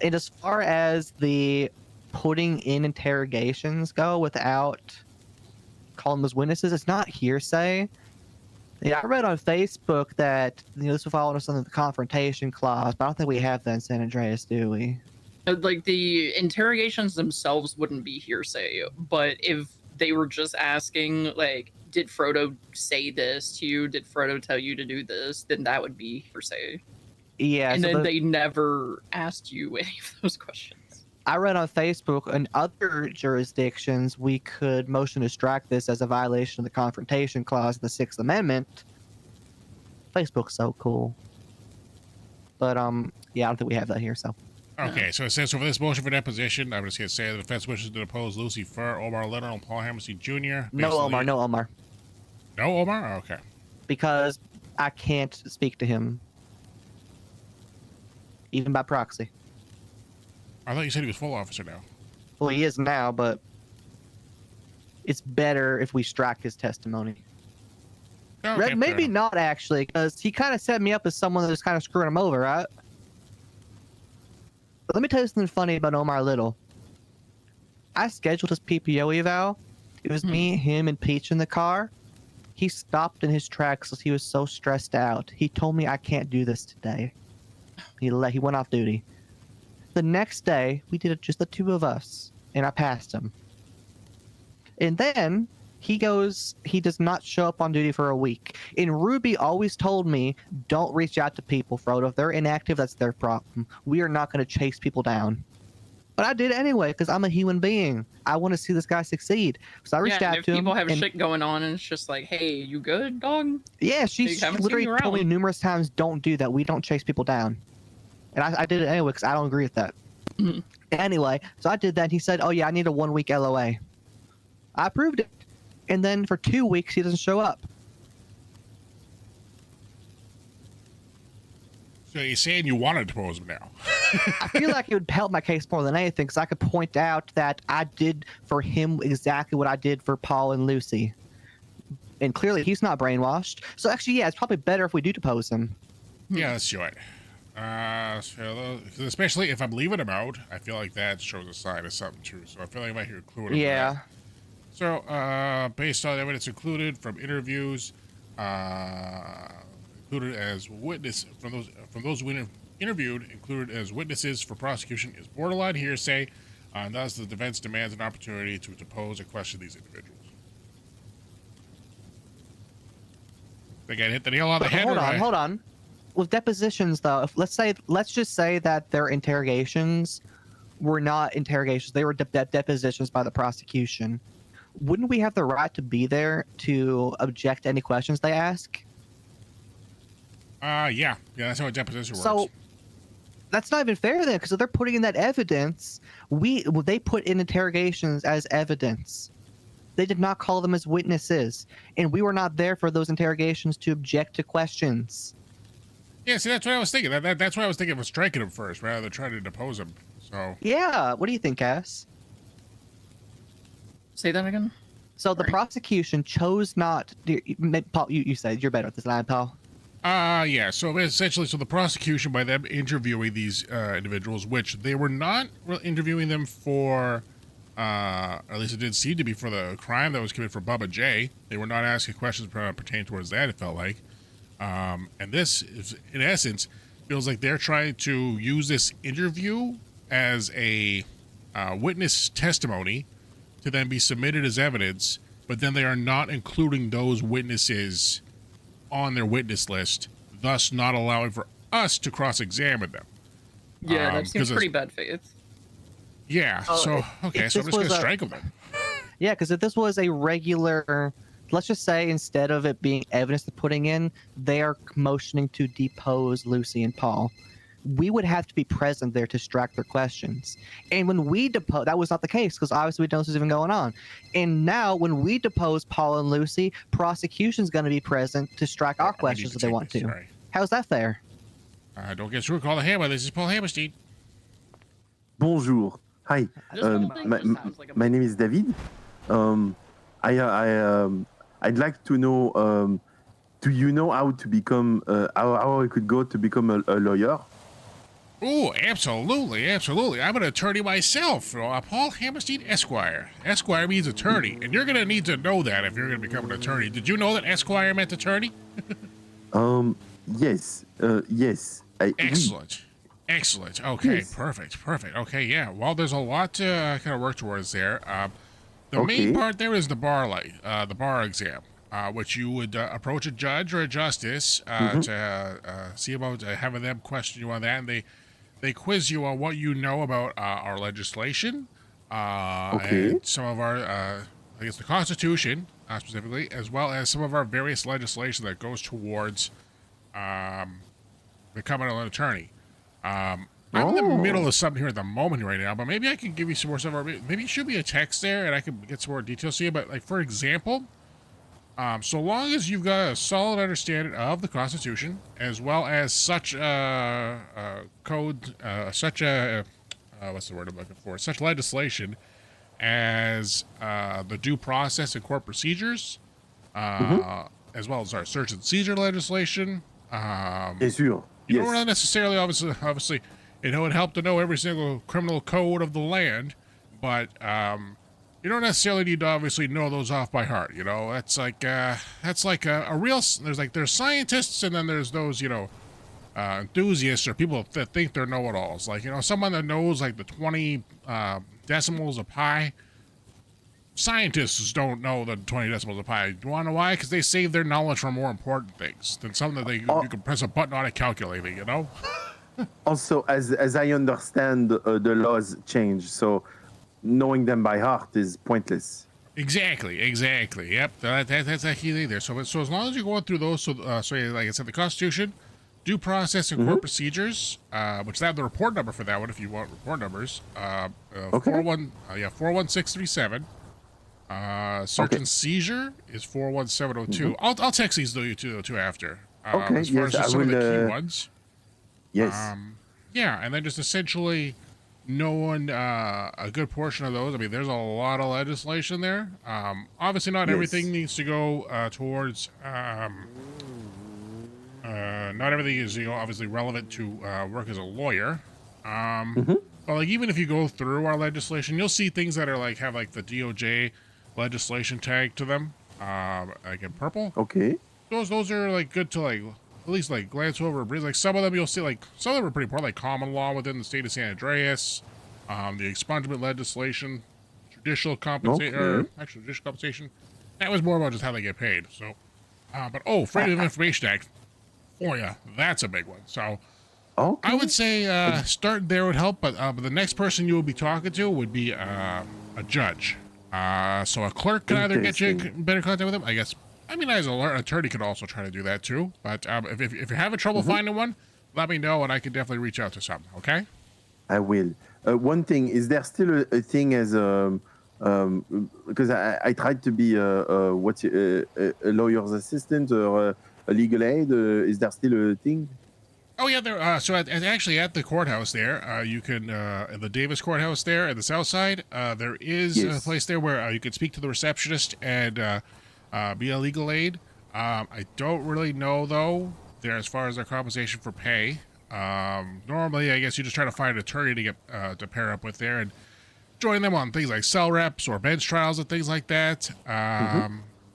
And as far as the putting in interrogations go without calling them as witnesses, it's not hearsay. Yeah, I read on Facebook that this will fall under something the confrontation clause, but I don't think we have that in San Andreas, do we? Like the interrogations themselves wouldn't be hearsay, but if they were just asking, like, did Frodo say this to you? Did Frodo tell you to do this? Then that would be hearsay. Yeah, and so then they never asked you any of those questions. I read on Facebook in other jurisdictions we could motion to strike this as a violation of the confrontation clause of the 6th Amendment. Facebook's so cool. But yeah, I don't think we have that here, so. Okay, so it says, so for this motion for deposition, I'm just going to say the defense wishes to depose Lucy Fur, Omar Leonard, and Paul Hammerstein Jr. No Omar. No Omar? Okay. Because I can't speak to him. Even by proxy. I thought you said he was full officer now. Well, he is now, but it's better if we strike his testimony. Okay, Maybe not actually, because he kind of set me up as someone that was kind of screwing him over, right? But let me tell you something funny about Omar Little. I scheduled his PPO eval. It was me, him, and Peach in the car. He stopped in his tracks because he was so stressed out. He told me I can't do this today. He went off duty. The next day, we did it just the two of us, and I passed him. And then he does not show up on duty for a week. And Ruby always told me, don't reach out to people, Frodo. If they're inactive, that's their problem. We are not going to chase people down. But I did anyway, because I'm a human being. I want to see this guy succeed. So I reached out if to him. people have and, shit going on and it's just like, hey, you good, dog? Yeah, she haven't literally seen you told me around. numerous times, don't do that. We don't chase people down. And I did it anyway, because I don't agree with that. Anyway, so I did that. And he said, oh, yeah, I need a 1 week LOA. I approved it. And then for 2 weeks, he doesn't show up. So you're saying you want to depose him now? I feel like it would help my case more than anything, because I could point out that I did for him exactly what I did for Paul and Lucy. And clearly he's not brainwashed. So actually, yeah, it's probably better if we do depose him. Yeah, let's do it. Especially if I'm leaving him out, I feel like that shows a sign of something too. So I feel like I might include him. Yeah. So, based on evidence included from interviews, included as witness from those interviewed, included as witnesses for prosecution, is borderline hearsay, and thus the defense demands an opportunity to depose or question these individuals. Think I hit the nail on the head. Hold on. With depositions, though, let's just say that their interrogations were not interrogations; they were depositions by the prosecution. Wouldn't we have the right to be there to object to any questions they ask? Yeah, that's how a deposition works. So that's not even fair then, because if they're putting in that evidence, they put in interrogations as evidence. They did not call them as witnesses, and we were not there for those interrogations to object to questions. Yeah, see, that's what I was thinking. That's why I was thinking of striking him first, rather than trying to depose him. So Yeah, what do you think, Cass? Say that again. So the prosecution chose not. Paul, you said you're better at this than I am, Paul. Yeah. So essentially, the prosecution, by them interviewing these individuals, which they were not interviewing them for, at least it did seem to be for the crime that was committed for Bubba J. They were not asking questions pertaining towards that. It felt like, and this, is, in essence, feels like they're trying to use this interview as a witness testimony to then be submitted as evidence, but then they are not including those witnesses on their witness list, thus not allowing for us to cross-examine them. Yeah, that seems pretty bad faith. Yeah, so I'm just going to strike them then. Yeah, because if this was a regular, let's just say instead of it being evidence they're putting in, they are motioning to depose Lucy and Paul. We would have to be present there to strike their questions. And when we depose, that was not the case, because obviously we don't know what's even going on. And now when we depose Paul and Lucy, prosecution's going to be present to strike our questions if they want to. Sorry. How's that fair? Don't get through. Call the hammer. This is Paul Hammerstein. Bonjour. Hi. My name is David. I'd like to know, do you know how to become, how I could go to become a lawyer? Oh, absolutely. I'm an attorney myself. Paul Hammerstein, Esquire. Esquire means attorney, and you're going to need to know that if you're going to become an attorney. Did you know that Esquire meant attorney? Yes. Yes. Excellent. Okay, Yes. perfect. Okay, yeah. Well, there's a lot to kind of work towards there. The main part there is the bar exam, which you would approach a judge or a justice to see about having them question you on that, and they quiz you on what you know about our legislation, and some of our, I guess the Constitution specifically, as well as some of our various legislation that goes towards becoming an attorney. I'm in the middle of something here at the moment right now, but maybe I can give you some more stuff. Maybe shoot me a text there, and I can get some more details to you. But like, for example, so long as you've got a solid understanding of the Constitution, as well as such code, what's the word I'm looking for? Such legislation as the due process and court procedures, as well as our search and seizure legislation. Bien sûr. You don't really necessarily, obviously, it would help to know every single criminal code of the land, but you don't necessarily need to obviously know those off by heart. You know, that's like a real. There's scientists, and then there's those, you know, enthusiasts or people that think they're know-it-alls. Like, you know, someone that knows like the 20 decimals of pi. Scientists don't know the 20 decimals of pi. Do you want to know why? Because they save their knowledge for more important things than something that you can press a button on it calculating, you know? Also, as I understand, the laws change, so knowing them by heart is pointless. Exactly. Yep, that's a key thing there. So as long as you're going through those, so like I said, the Constitution, due process and court procedures, which they have the report number for that one if you want report numbers. 41637. Search and seizure is 41702. I'll text these to you too after. Okay. As far as some of the key ones. Yes. Yeah, and then just essentially knowing a good portion of those. I mean, there's a lot of legislation there. Obviously, not everything needs to go towards. Not everything is, you know, obviously relevant to work as a lawyer. But like even if you go through our legislation, you'll see things that are like have like the DOJ legislation tag to them, like in purple. Okay. Those are like good to like at least like glance over a breeze. Like some of them you'll see like some of them are pretty important, like common law within the state of San Andreas, the expungement legislation, judicial compensation, or actually judicial compensation. That was more about just how they get paid. So, but Freedom of Information Act, FOIA, that's a big one. So. I would say start there would help, but the next person you will be talking to would be a judge. So a clerk can either get you in better contact with him, I guess. I mean, as an attorney could also try to do that too. But if you're having trouble finding one, let me know and I can definitely reach out to some. Okay? I will. One thing, is there still a thing as because I tried to be a lawyer's assistant or a legal aid. Is there still a thing? Oh yeah, there. So actually at the courthouse there, you can the Davis courthouse there at the south side. There is a place there where you can speak to the receptionist and be a legal aid. I don't really know though there as far as their compensation for pay. Normally, I guess you just try to find an attorney to get to pair up with there and join them on things like cell reps or bench trials and things like that.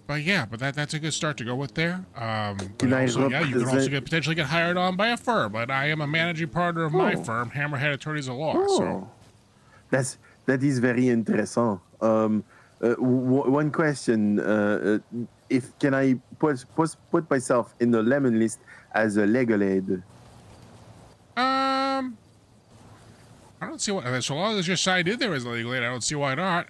But yeah, that's a good start to go with there. But also, you can also potentially get hired on by a firm. But I am a managing partner of my firm, Hammerhead Attorneys of Law. So that is very interesting. One question: can I put myself in the lemon list as a legal aid? I don't see why. So long as you're signed in there as a legal aid, I don't see why not.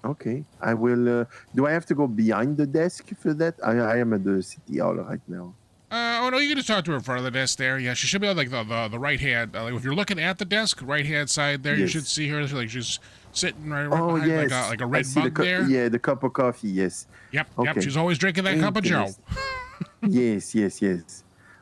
Okay, I will. Do I have to go behind the desk for that? I am at the city hall right now. Oh no, you can just talk to her in front of the desk there. Yeah, she should be on like the right hand. Like if you're looking at the desk, right hand side there, you should see her. Like she's sitting right behind like a red mug there. Yeah, the cup of coffee. Yes. Yep. She's always drinking that cup of Joe. Yes.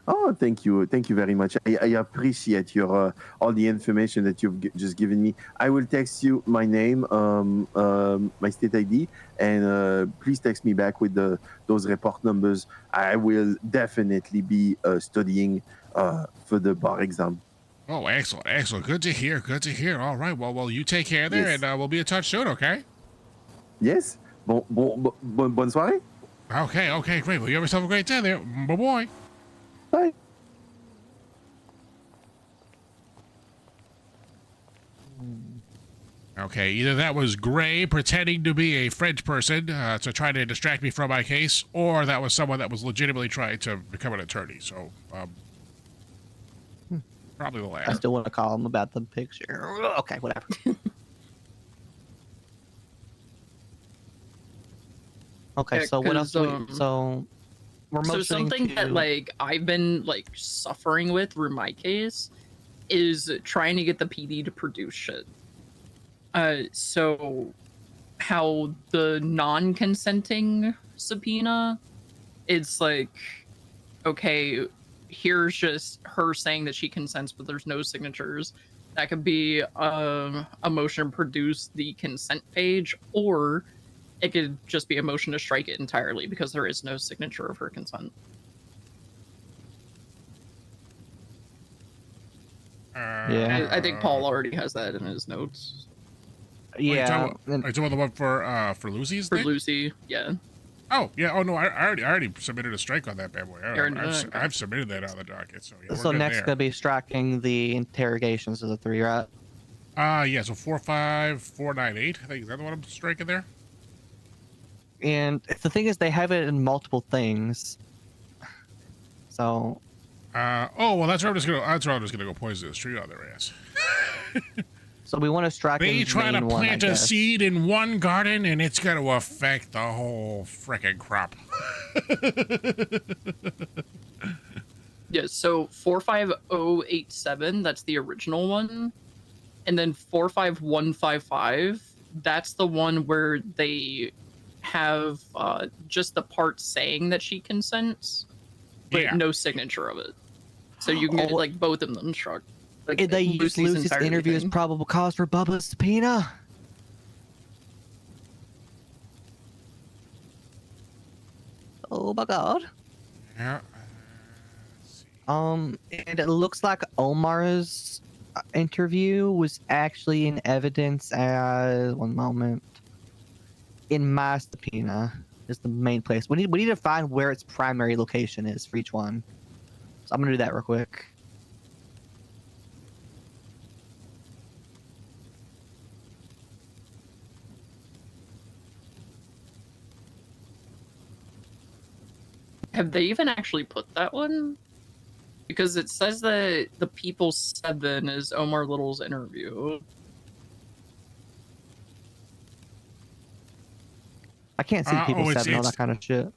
Oh, thank you very much. I appreciate your all the information that you've just given me. I will text you my name, my state ID, and please text me back with those report numbers. I will definitely be studying for the bar exam. Oh, excellent. Good to hear. All right. Well, you take care there, and we'll be in touch soon. Okay. Yes. Bonne soirée. Okay, great. Well, you have yourself a great day there. Bye. Bye. Okay, either that was Gray pretending to be a French person to try to distract me from my case, or that was someone that was legitimately trying to become an attorney. So, probably the latter. I still want to call him about the picture. Okay, whatever. Okay, so what else? So something that like I've been like suffering with through my case is trying to get the PD to produce shit. So how the non-consenting subpoena, it's like, okay, here's just her saying that she consents, but there's no signatures. That could be a motion to produce the consent page, or it could just be a motion to strike it entirely because there is no signature of her consent. Yeah. I think Paul already has that in his notes. Yeah. Are you talking about the one for Lucy's For thing? Lucy, yeah. Oh yeah. Oh no, I already submitted a strike on that bad boy. Already did it? I've submitted that on the docket. So yeah, we're So good next there. gonna be striking the interrogations of the 3, right? Yeah. So 45498. I think is that the one I'm striking there? And the thing is, they have it in multiple things. So. Oh well, that's where I'm just gonna go poison this tree on their ass. So we want to strike. They try to main one, I plant a guess. seed in one garden, and it's going to affect the whole frickin' crop. Yeah, so 45087, that's the original one. And then 45155, that's the one where they have just the part saying that she consents, but Yeah. no signature of it. So you can get like both of them struck. Like, Did they use Lucy's entirety interview as thing. probable cause for Bubba's subpoena? Oh my god. Yeah. And it looks like Omar's interview was actually in evidence as one moment. In my subpoena is the main place. We need to find where its primary location is for each one. So I'm gonna do that real quick. Have they even actually put that one? Because it says that the People 7 is Omar Little's interview. I can't see people it's- 7 all it's- that kind of shit.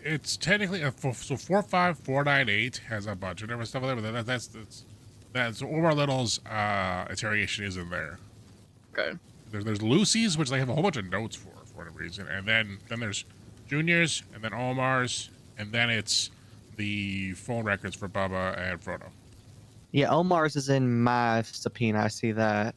It's technically so 45498 has a bunch of different stuff there, but that's Omar Little's interrogation is in there. Okay. There's Lucy's, which they have a whole bunch of notes for whatever reason, and then there's Junior's, and then Omar's, and then it's the phone records for Bubba and Frodo. Yeah, Omar's is in my subpoena. I see that.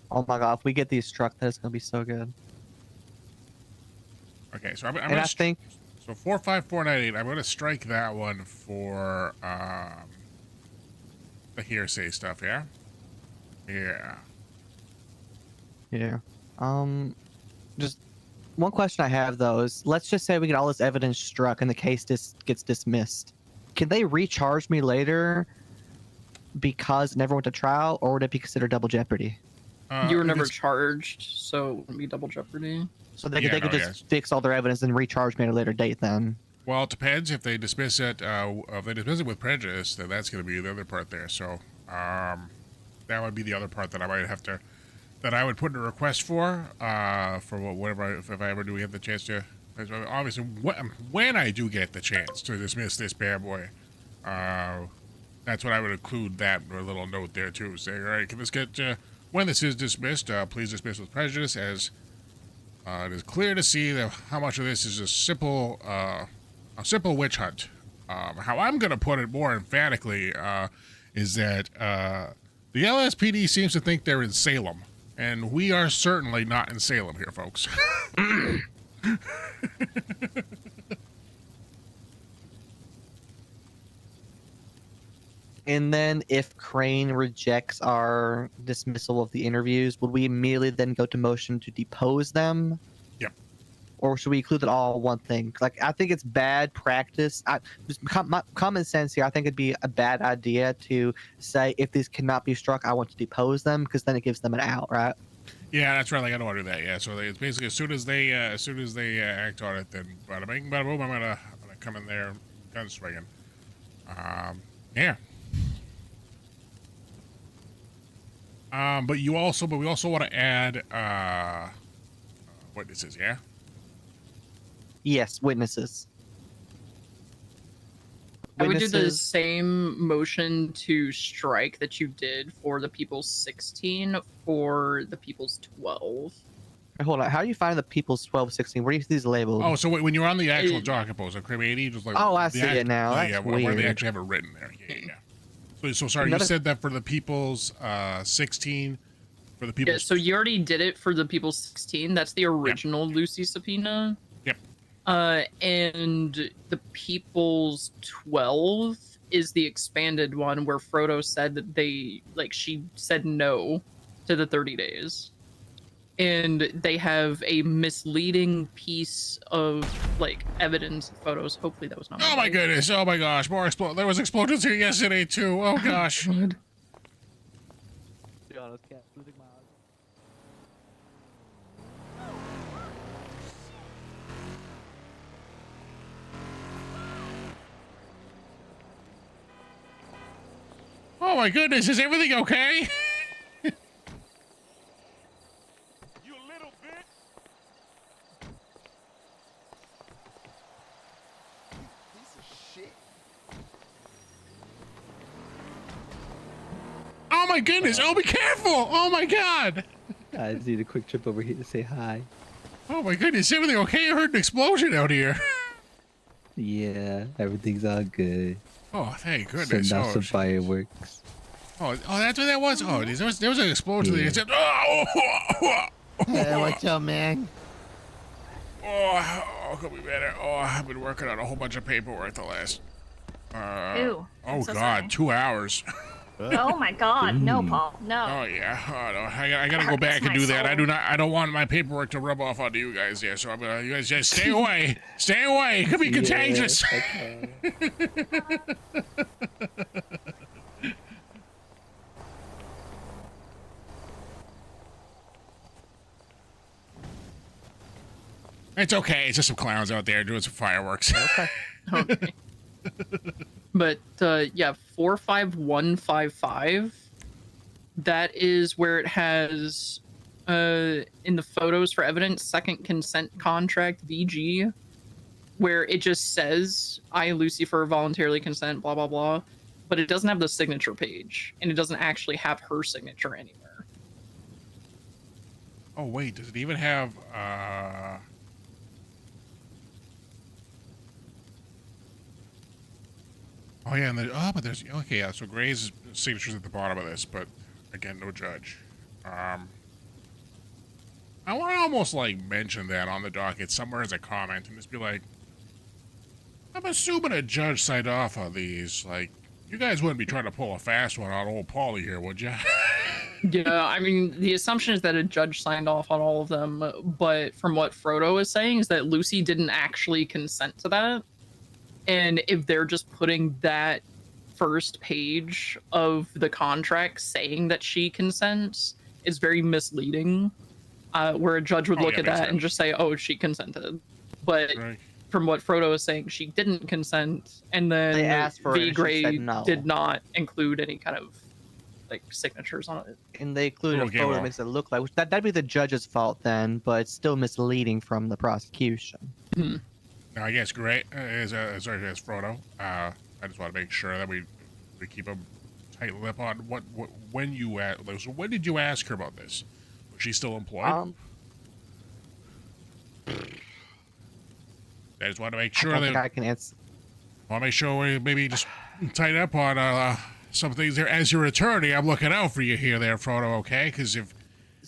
Oh my god, if we get these struck, that's gonna be so good. Okay, so I'm And gonna I think so 45498. I'm gonna strike that one for the hearsay stuff. Yeah. Yeah. Yeah. Just one question I have though is, let's just say we get all this evidence struck and the case gets dismissed. Can they recharge me later because it never went to trial, or would it be considered double jeopardy? You were never charged, so it wouldn't be double jeopardy. So they could just fix all their evidence and recharge me at a later date then. Well, it depends. If they dismiss it, if they dismiss it with prejudice, then that's going to be the other part there. So, that would be the other part that I might have to, that I would put in a request for whatever, if I ever do get the chance to. Obviously, when I do get the chance to dismiss this bad boy, that's what I would include that little note there too, saying, all right, can this get when this is dismissed, please dismiss with prejudice, as it is clear to see that how much of this is a simple witch hunt. How I'm going to put it more emphatically is that the LSPD seems to think they're in Salem, and we are certainly not in Salem here, folks. And then if Crane rejects our dismissal of the interviews, would we immediately then go to motion to depose them? Yep. Or should we include it all in one thing? Like, I think it's bad practice. Common sense here, I think it'd be a bad idea to say, if these cannot be struck, I want to depose them, because then it gives them an out, right? Yeah, that's right. Like, I don't want to do that. Yeah, so it's basically as soon as they act on it, then bada bing, bada boom, I'm gonna come in there, gun swinging. Yeah. But we also want to add witnesses. Yeah. Yes, witnesses. I would do the Witnesses- same motion to strike that you did for the People's 16 for the People's 12. Hold on. How do you find the people's 12, 16? Where do you see these labeled? Oh, so when you're on the actual docket post of Crib 80, just like Oh, I see it now. Yeah, That's where they weird. actually have it written there. Yeah. So sorry, Another- you said that for the people's 16, for the people's. Yeah, so you already did it for the people's 16. That's the original Lucy subpoena. Yep. And the people's 12 is the expanded one where Frodo said that she said no to the 30 days. And they have a misleading piece of evidence, photos. Hopefully that was not. Oh my goodness! Oh my gosh! More there was explosions here yesterday too. Oh gosh! Oh my goodness! Is everything okay? Oh my goodness! Oh, be careful! Oh my god! I just need a quick trip over here to say hi. Oh my goodness! Everything okay? I heard an explosion out here. Yeah, everything's all good. Oh, thank goodness! Send out Oh, some fireworks. oh, that's what that was. Oh, there was an explosion. Yeah. It said, oh, Hey, what's up, man? oh, could be better. Oh, I've been working on a whole bunch of paperwork the last. Ew, I'm Oh so God, sorry. 2 hours. Oh my God, no, Paul, no. Oh yeah. Oh no, I gotta go Hurts back and my do that. soul. I don't want my paperwork to rub off onto you guys. Yeah, so I'm gonna. You guys just stay away. Stay away. It could be contagious. It's okay. It's just some clowns out there doing some fireworks. Okay. But yeah, 45155. That is where it has in the photos for evidence, second consent contract VG, where it just says I, Lucifer, voluntarily consent, blah blah blah, but it doesn't have the signature page, and it doesn't actually have her signature anywhere. Oh wait, does it even have Oh yeah, and but there's okay, yeah, so Gray's signature's at the bottom of this, but again, no judge. I want to almost mention that on the docket somewhere as a comment and just be like, I'm assuming a judge signed off on these. You guys wouldn't be trying to pull a fast one on old Paulie here, would you? Yeah, I mean, the assumption is that a judge signed off on all of them, but from what Frodo is saying is that Lucy didn't actually consent to that. And if they're just putting that first page of the contract saying that she consents, it's very misleading, where a judge would look at that and just say, oh, she consented. But from what Frodo is saying, she didn't consent, and then They asked for it V. and she Gray said no. did not include any kind of signatures on it. And they included a photo that makes it look like, that'd be the judge's fault then, but it's still misleading from the prosecution. Now, I guess Gray is Frodo. I just want to make sure that we keep a tight lip on when you so when did you ask her about this? Was she still employed? I just want to make sure I think I can answer. I want to make sure we maybe just tighten up on some things there. As your attorney, I'm looking out for you here, there, Frodo. Okay, because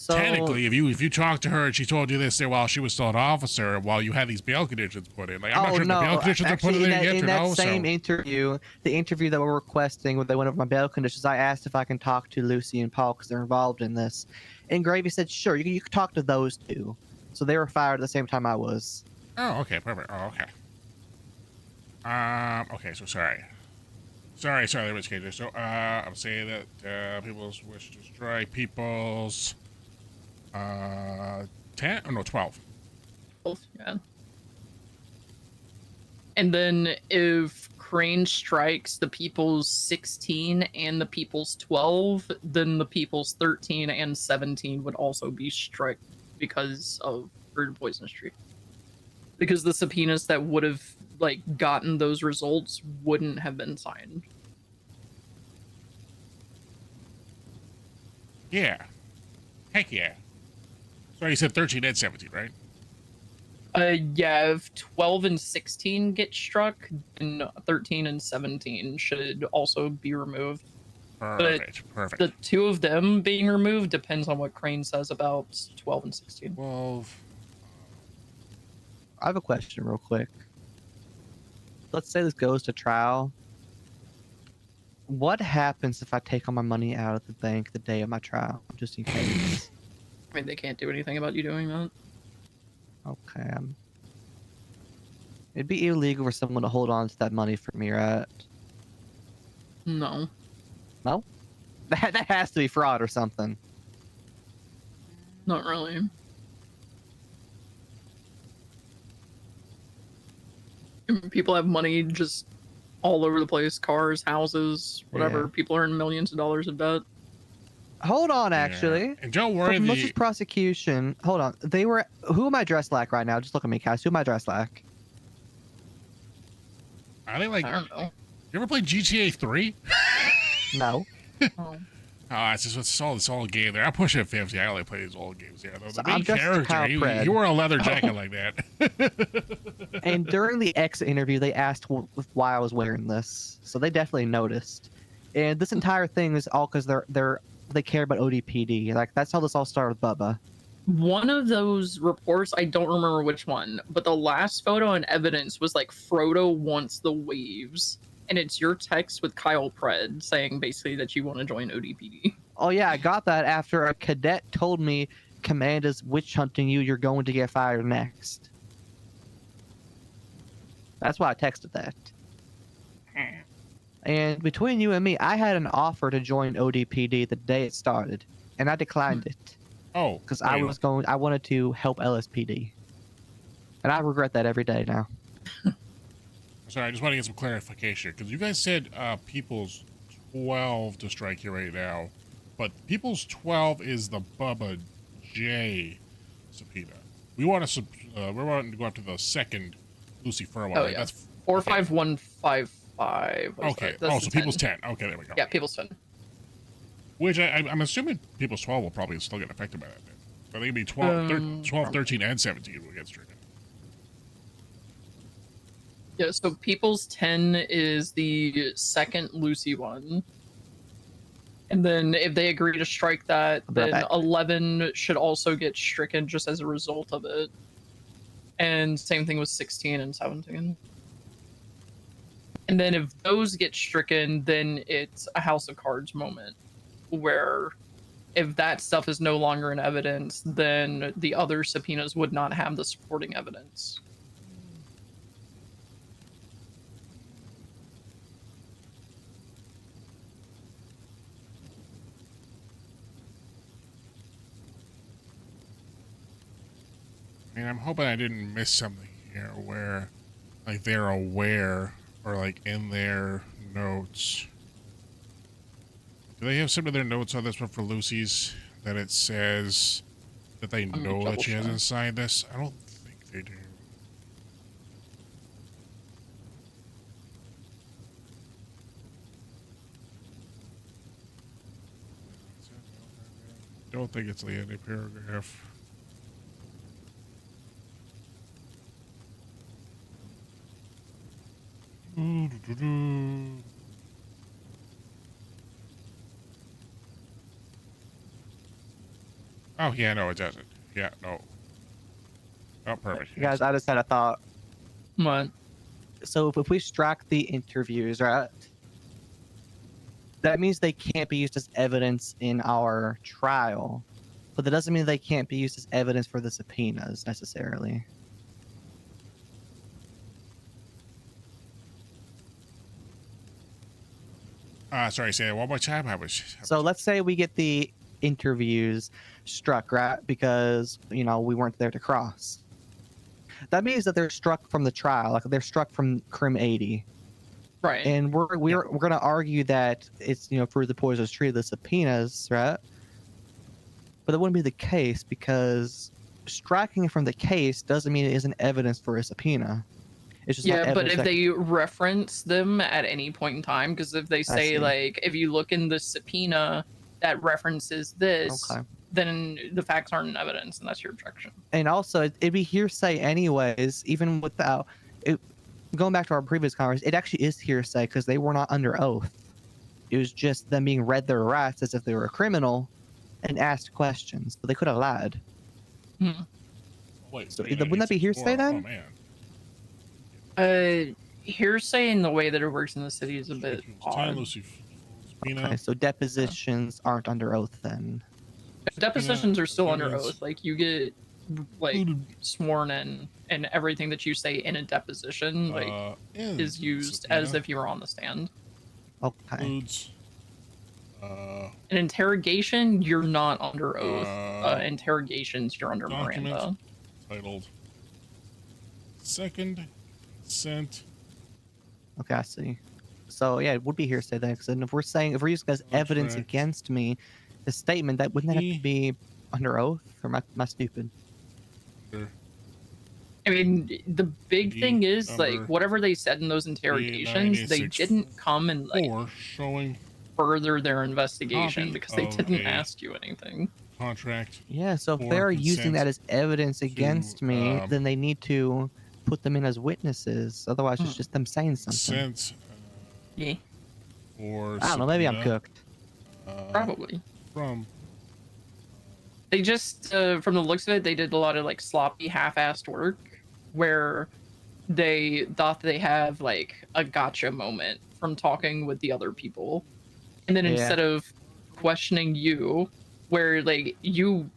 technically, if you talked to her and she told you this there while she was still an officer, while you had these bail conditions put in, I'm not sure if the bail conditions are put in there yet in or that no. same interview, the interview that we're requesting, where they went over my bail conditions, I asked if I can talk to Lucy and Paul because they're involved in this, and Gravy said, "Sure, you can talk to those two." So they were fired at the same time I was. Oh, okay, perfect. Oh, okay. Okay, so sorry, there was cases. So, I'm saying that people's wish to strike people's 10 or no 12. Both, yeah. And then if Crane strikes the people's 16 and the people's 12, then the people's 13 and 17 would also be struck because of Bird Poisonous Tree. Because the subpoenas that would have gotten those results wouldn't have been signed. Yeah. Heck yeah. So you said 13 and 17, right? Yeah, if 12 and 16 get struck, then 13 and 17 should also be removed. Perfect, perfect. The two of them being removed depends on what Crane says about 12 and 16. 12. I have a question real quick. Let's say this goes to trial. What happens if I take all my money out of the bank the day of my trial, just in case? I mean, they can't do anything about you doing that. Okay. It'd be illegal for someone to hold on to that money for me, right? No. No? That has to be fraud or something. Not really. People have money just all over the place, cars, houses, whatever. Yeah. People earn millions of dollars in debt. Hold on, actually. And don't worry, For malicious prosecution. Hold on. They were. Who am I dressed like right now? Just look at me, Cass. Who am I dressed like? I think like. I don't know. You ever played GTA 3? No. Oh. It's just it's all a game there. I push it 50. I only play these old games. Yeah, the I'm main just character. Kyle You Pred. wore a leather jacket like that. And during the exit interview, they asked why I was wearing this, so they definitely noticed. And this entire thing is all because they care about ODPD. Like that's how this all started with Bubba. One of those reports, I don't remember which one, but the last photo and evidence was like Frodo wants the waves. And it's your text with Kyle Pred saying basically that you want to join ODPD. Oh yeah, I got that after a cadet told me, "Commander's witch hunting you. You're going to get fired next." That's why I texted that. And between you and me, I had an offer to join ODPD the day it started, and I declined it. Oh, because I wanted to help LSPD, and I regret that every day now. Sorry, I just want to get some clarification because you guys said People's 12 to strike here right now, but People's 12 is the Bubba J subpoena. We want to we're wanting to go up to the second Lucy Fur one. Oh, Right? yeah. That's 45155. okay. Oh, so People's 10. Okay, there we go. Yeah, People's 10. Which I'm assuming People's 12 will probably still get affected by that. I think it'd be 12, 13, and 17 will get stricken. Yeah, so People's 10 is the second Lucy one. And then if they agree to strike that, then 11 should also get stricken just as a result of it. And same thing with 16 and 17. And then if those get stricken, then it's a House of Cards moment where if that stuff is no longer in evidence, then the other subpoenas would not have the supporting evidence. I mean, I'm hoping I didn't miss something here where, like, they're aware or, like, in their notes. Do they have some of their notes on this one for Lucy's that it says that they know that she hasn't signed this? I don't think they do. Don't think it's the ending paragraph. Oh, yeah, no, it doesn't. Yeah, no. Oh, perfect. Guys, I just had a thought. What? So if we strike the interviews, right? That means they can't be used as evidence in our trial. But that doesn't mean they can't be used as evidence for the subpoenas necessarily. Sorry, say that one more time. So let's say we get the interviews struck, right? Because, you know, we weren't there to cross. That means that they're struck from the trial, like they're struck from Crim 80. Right. And we're going to argue that it's, you know, for the poisonous tree, the subpoenas, right? But that wouldn't be the case because striking it from the case doesn't mean it isn't evidence for a subpoena. It's just yeah, but if they reference them at any point in time, because if they say, like, if you look in the subpoena that references this, then the facts aren't in evidence, and that's your objection. And also, it'd be hearsay anyways, even without it. Going back to our previous conversation, it actually is hearsay because they were not under oath. It was just them being read their rights as if they were a criminal and asked questions, but they could have lied. Wait, So wouldn't that be hearsay then? Oh man. Hearsay in the way that it works in the city is a bit odd. Okay, so depositions aren't under oath then. Depositions are still under oath. Like you get like sworn in, and everything that you say in a deposition like is used as if you were on the stand. Okay. An interrogation, you're not under oath. Interrogations, you're under Miranda. Titled Second Consent. Okay, I see. So yeah, it would be hearsay then. Because if we're using as evidence against me, the statement that wouldn't that have to be under oath, or am I stupid? I mean, the big thing is like whatever they said in those interrogations, they didn't come and like further their investigation because they didn't ask you anything. Contract. Yeah, so if they're using that as evidence against me, then they need to put them in as witnesses. Otherwise, it's just them saying something. Consent. Yeah. Or I don't know. Maybe I'm cooked. Probably. From. They just, from the looks of it, they did a lot of like sloppy, half-assed work where they thought they have like a gotcha moment from talking with the other people, and then instead of questioning you, where like you,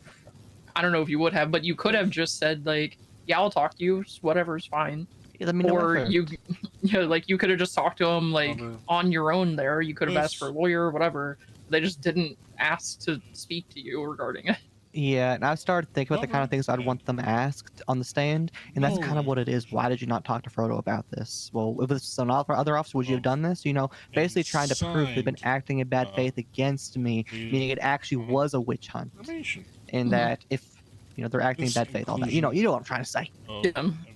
I don't know if you would have, but you could have just said like, yeah, I'll talk to you, whatever's fine. Yeah, let me know or what you know, like you could have just talked to them like on your own there. You could have asked for a lawyer or whatever. They just didn't ask to speak to you regarding it. Yeah, and I started thinking about the kind of things I'd want them asked on the stand, and that's kind of what it is. Why did you not talk to Frodo about this? Well, if it's an other officer, would you have done this? You know, basically trying to prove they've been acting in bad faith against me, meaning it actually was a witch hunt, and that if you know they're acting in bad faith, all that. You know what I'm trying to say. Yeah.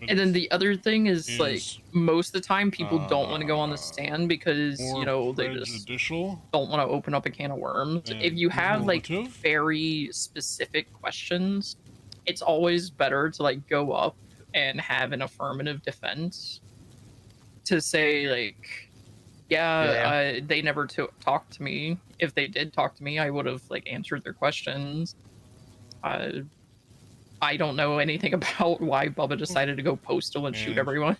And then the other thing is like most of the time people don't want to go on the stand because you know they just don't want to open up a can of worms. If you have like very specific questions, it's always better to like go up and have an affirmative defense to say like, they never talked to me. If they did talk to me, I would have like answered their questions. I don't know anything about why Bubba decided to go postal and shoot everyone.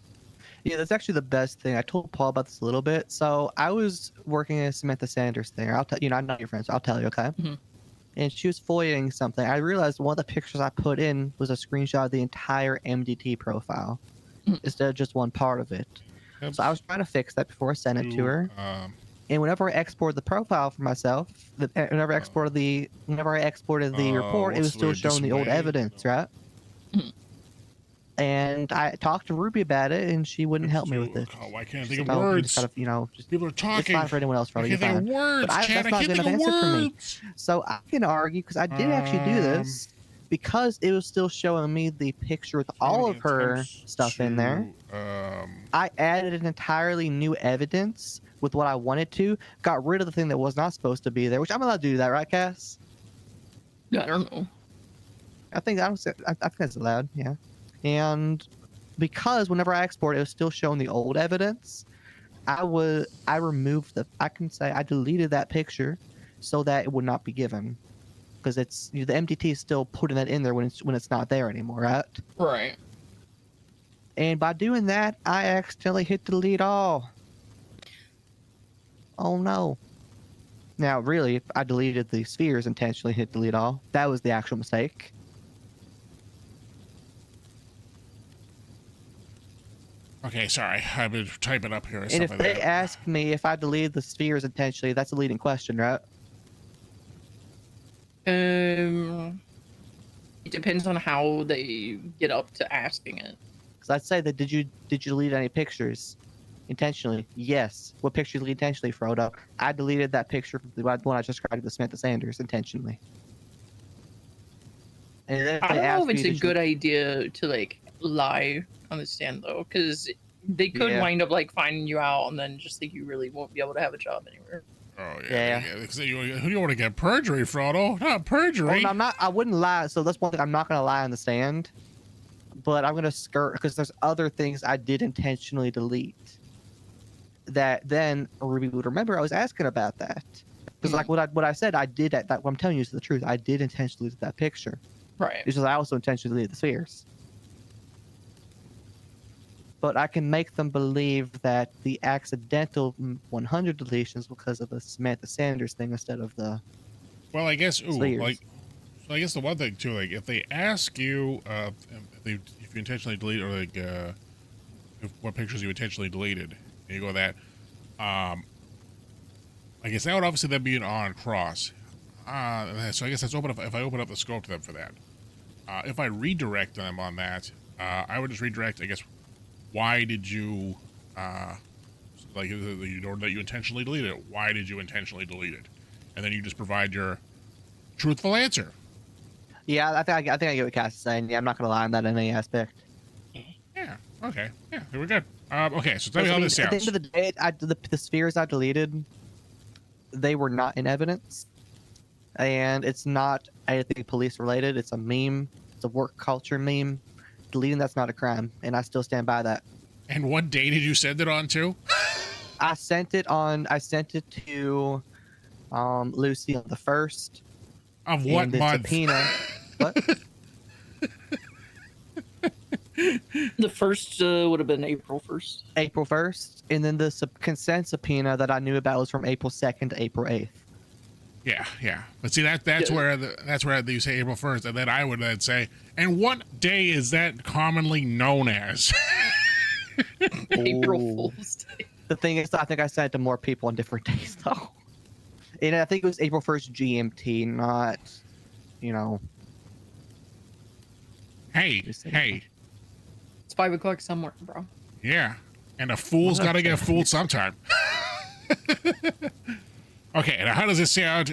Yeah, that's actually the best thing. I told Paul about this a little bit. So I was working at Samantha Sanders there. I'll tell you know, I'm not your friend, so I'll tell you, okay? And she was FOIAing something. I realized one of the pictures I put in was a screenshot of the entire MDT profile instead of just one part of it. So I was trying to fix that before I sent it to her. And whenever I exported the profile for myself, whenever I exported the report, it was still showing the old evidence, right? And I talked to Ruby about it, and she wouldn't help me with it. Why can't I think of words? People are talking. It's fine for anyone else, probably. I can't think of words, but Chad. that's not good enough answer for me. So I can argue, because I did actually do this, because it was still showing me the picture with all of her stuff in there. I added an entirely new evidence with what I wanted to, got rid of the thing that was not supposed to be there, which I'm allowed to do that, right, Cass? Yeah, I don't know. I think that's allowed, yeah. And because whenever I export, it was still showing the old evidence, I removed I deleted that picture so that it would not be given. Because it's the MDT is still putting that in there when it's not there anymore, right? Right. And by doing that, I accidentally hit delete all. Oh no. Now, really, I deleted the spheres intentionally, hit delete all. That was the actual mistake. Okay, sorry. I've been typing up here. And if they ask me if I deleted the spheres intentionally, that's a leading question, right? It depends on how they get up to asking it. Because I'd say that did you delete any pictures intentionally? Yes. What picture did you delete intentionally, Frodo? I deleted that picture from the one I just described with Samantha Sanders intentionally. And then I don't know if it's a good idea to like lie on the stand though, because they could wind up like finding you out and then just think you really won't be able to have a job anywhere. Oh Yeah. Who do you want to get? Perjury, Frodo? Not perjury. Oh, no, I'm not. I wouldn't lie. So that's one thing. I'm not gonna lie on the stand, but I'm gonna skirt because there's other things I did intentionally delete. That then Ruby would remember. I was asking about that because like what I said, I did that. What I'm telling you is the truth. I did intentionally delete that picture. Right. It's just I also intentionally deleted the spheres. But I can make them believe that the accidental 100 deletions because of the Samantha Sanders thing instead of the. Well, I guess. Ooh, spheres. like. So I guess the one thing too, like if they ask you, if you intentionally delete or like what pictures you intentionally deleted, and you go that, I guess that would obviously then be an on cross. So I guess that's open if I open up the scope to them for that. If I redirect them on that, I would just redirect. I guess why did you that you intentionally deleted it? Why did you intentionally delete it? And then you just provide your truthful answer. Yeah, I think I get what Cass is saying. Yeah, I'm not gonna lie on that in any aspect. Yeah. Okay. Yeah. Here we go. Okay. So tell me how this At the sounds. end of the day, the spheres I deleted, they were not in evidence, and it's not anything police related. It's a meme. It's a work culture meme. Deleting that's not a crime, and I still stand by that. And what day did you send it on to? I sent it to Lucy on the 1st. Of what and month? Subpoena. What? The first would have been April 1st. April 1st, and then the consent subpoena that I knew about was from April 2nd to April 8th. Yeah. But see that's where you say April 1st, and then I would then say, and what day is that commonly known as? April Fool's Day. The thing is, I think I sent it to more people on different days, though. And I think it was April 1st GMT, not, Hey. It's 5 o'clock somewhere, bro. Yeah. And a fool's got to get fooled sometime. Okay, now how does it sound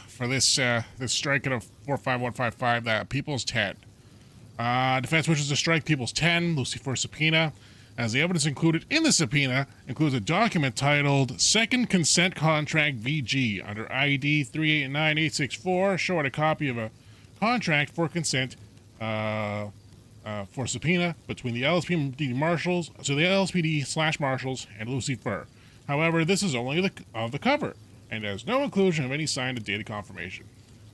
for this strike at a 45155, that People's 10? Defense wishes to strike People's 10, Lucy for subpoena, as the evidence included in the subpoena includes a document titled Second Consent Contract VG under ID 389864, showing a copy of a contract for consent for subpoena between the LSPD marshals, so the LSPD/marshals and Lucy Fur. However, this is only the cover and has no inclusion of any signed and dated confirmation.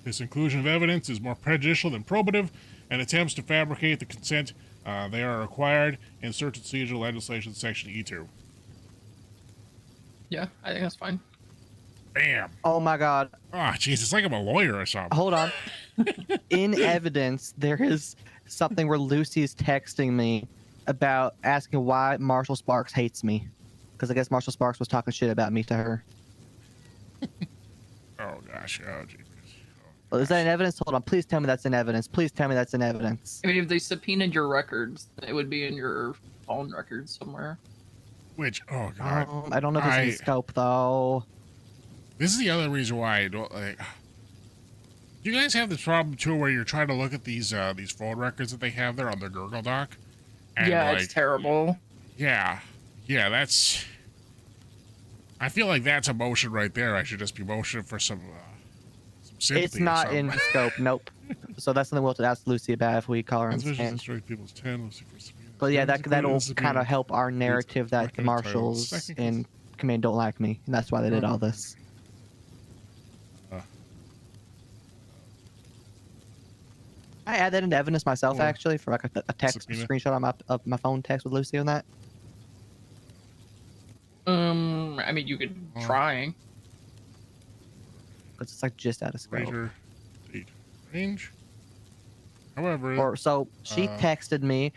This inclusion of evidence is more prejudicial than probative, and attempts to fabricate the consent they are required in search and seizure legislation section E2. Yeah, I think that's fine. Bam. Oh my God. Oh, jeez, it's like I'm a lawyer or something. Hold on. In evidence, there is something where Lucy is texting me about asking why Marshall Sparks hates me. Because I guess Marshall Sparks was talking shit about me to her. Oh, gosh. Oh, jeez. Well, is that in evidence? Hold on. Please tell me that's in evidence. Please tell me that's in evidence. I mean, if they subpoenaed your records, it would be in your phone records somewhere. Which, oh, God. I don't know if it's in scope, though. This is the other reason why I don't, like... Do you guys have this problem, too, where you're trying to look at these phone records that they have there on their Google Doc? And, yeah, like, it's terrible. Yeah, that's... I feel like that's a motion right there. I should just be motioning for some sympathy. It's not in scope. Nope. So that's something we'll have to ask Lucy about if we call her on stand. People's 10, But yeah, that'll kind of help our narrative that the marshals in command don't like me, and that's why they did all this. I add that into evidence myself, actually, for like a text screenshot of my phone text with Lucy on that. I mean, you could try. But it's like just out of scope. Range. However, or so she texted me,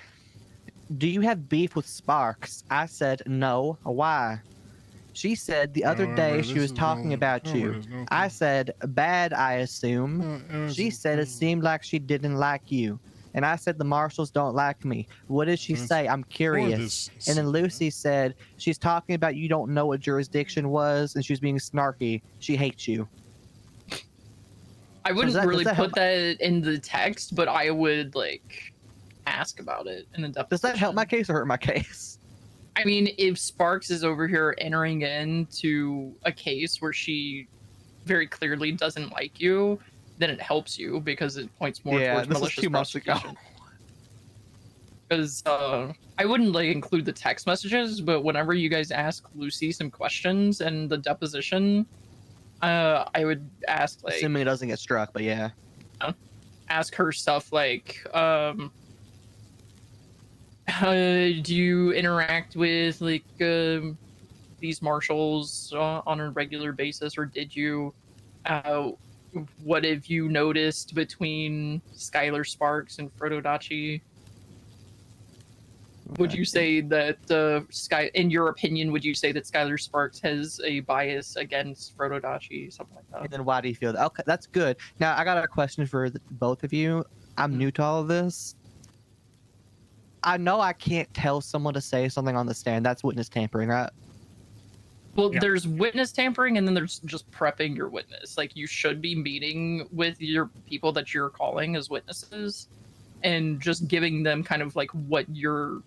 "Do you have beef with Sparks?" I said no. Why? She said the other day she was talking about you. I said bad, I assume. She said it seemed like she didn't like you. And I said the marshals don't like me. What did she say? I'm curious. And then Lucy said she's talking about you don't know what jurisdiction was, and she's being snarky. She hates you. I wouldn't really put that in the text, but I would like ask about it in the depth. Does that help my case or hurt my case? I mean, if Sparks is over here entering into a case where she very clearly doesn't like you, then it helps you because it points more Yeah, towards this was malicious 2 months ago. prosecution. Because I wouldn't like include the text messages, but whenever you guys ask Lucy some questions and the deposition, I would ask like, Assuming it doesn't get struck, but yeah. ask her stuff like, do you interact with like these marshals on a regular basis, or did you? What have you noticed between Skylar Sparks and Frodo Dachi? Would you say that in your opinion, would you say that Skylar Sparks has a bias against Frodo Dachi, something like that? And then why do you feel that? Okay, that's good. Now I got a question for both of you. I'm new to all of this. I know I can't tell someone to say something on the stand. That's witness tampering, right? Well, there's witness tampering, and then there's just prepping your witness. Like, you should be meeting with your people that you're calling as witnesses, and just giving them kind of like what you're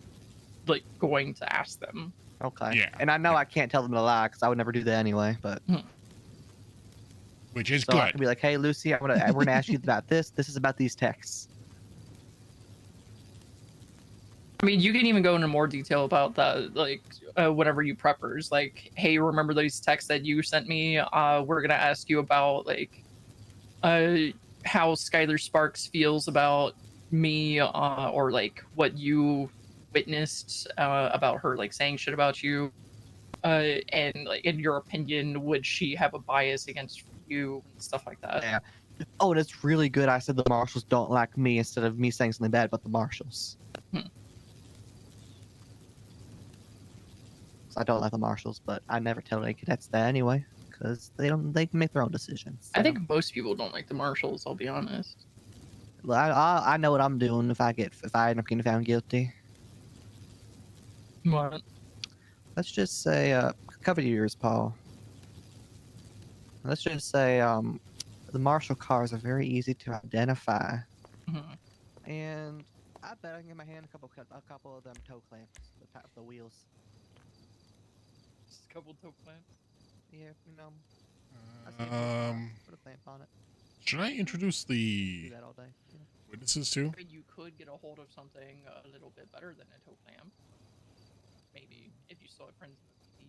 like going to ask them. Okay. Yeah. And I know I can't tell them to lie because I would never do that anyway. But which is so I good. could be like, hey, Lucy, we're gonna ask you about this. This is about these texts. I mean, you can even go into more detail about that, like, whenever you preppers, like, hey, remember those texts that you sent me? We're gonna ask you about, like, how Skylar Sparks feels about me, or, like, what you witnessed, about her, like, saying shit about you. And, like, in your opinion, would she have a bias against you and stuff like that? Yeah. Oh, and it's really good. I said the marshals don't like me instead of me saying something bad about the marshals. So I don't like the marshals, but I never tell any cadets that anyway, because they can make their own decisions. I think most people don't like the marshals, I'll be honest. I know what I'm doing if I end up getting found guilty. What? Let's just say, cover your ears, Paul. Let's just say, the marshal cars are very easy to identify, and I bet I can get my hand a couple of them toe clamps, the wheels. Just a couple toe clamps. Yeah, you know. Put a clamp on it. Should I introduce the Do that all day. Yeah. witnesses too? You could get a hold of something a little bit better than a toe clamp. Maybe, if you still have friends in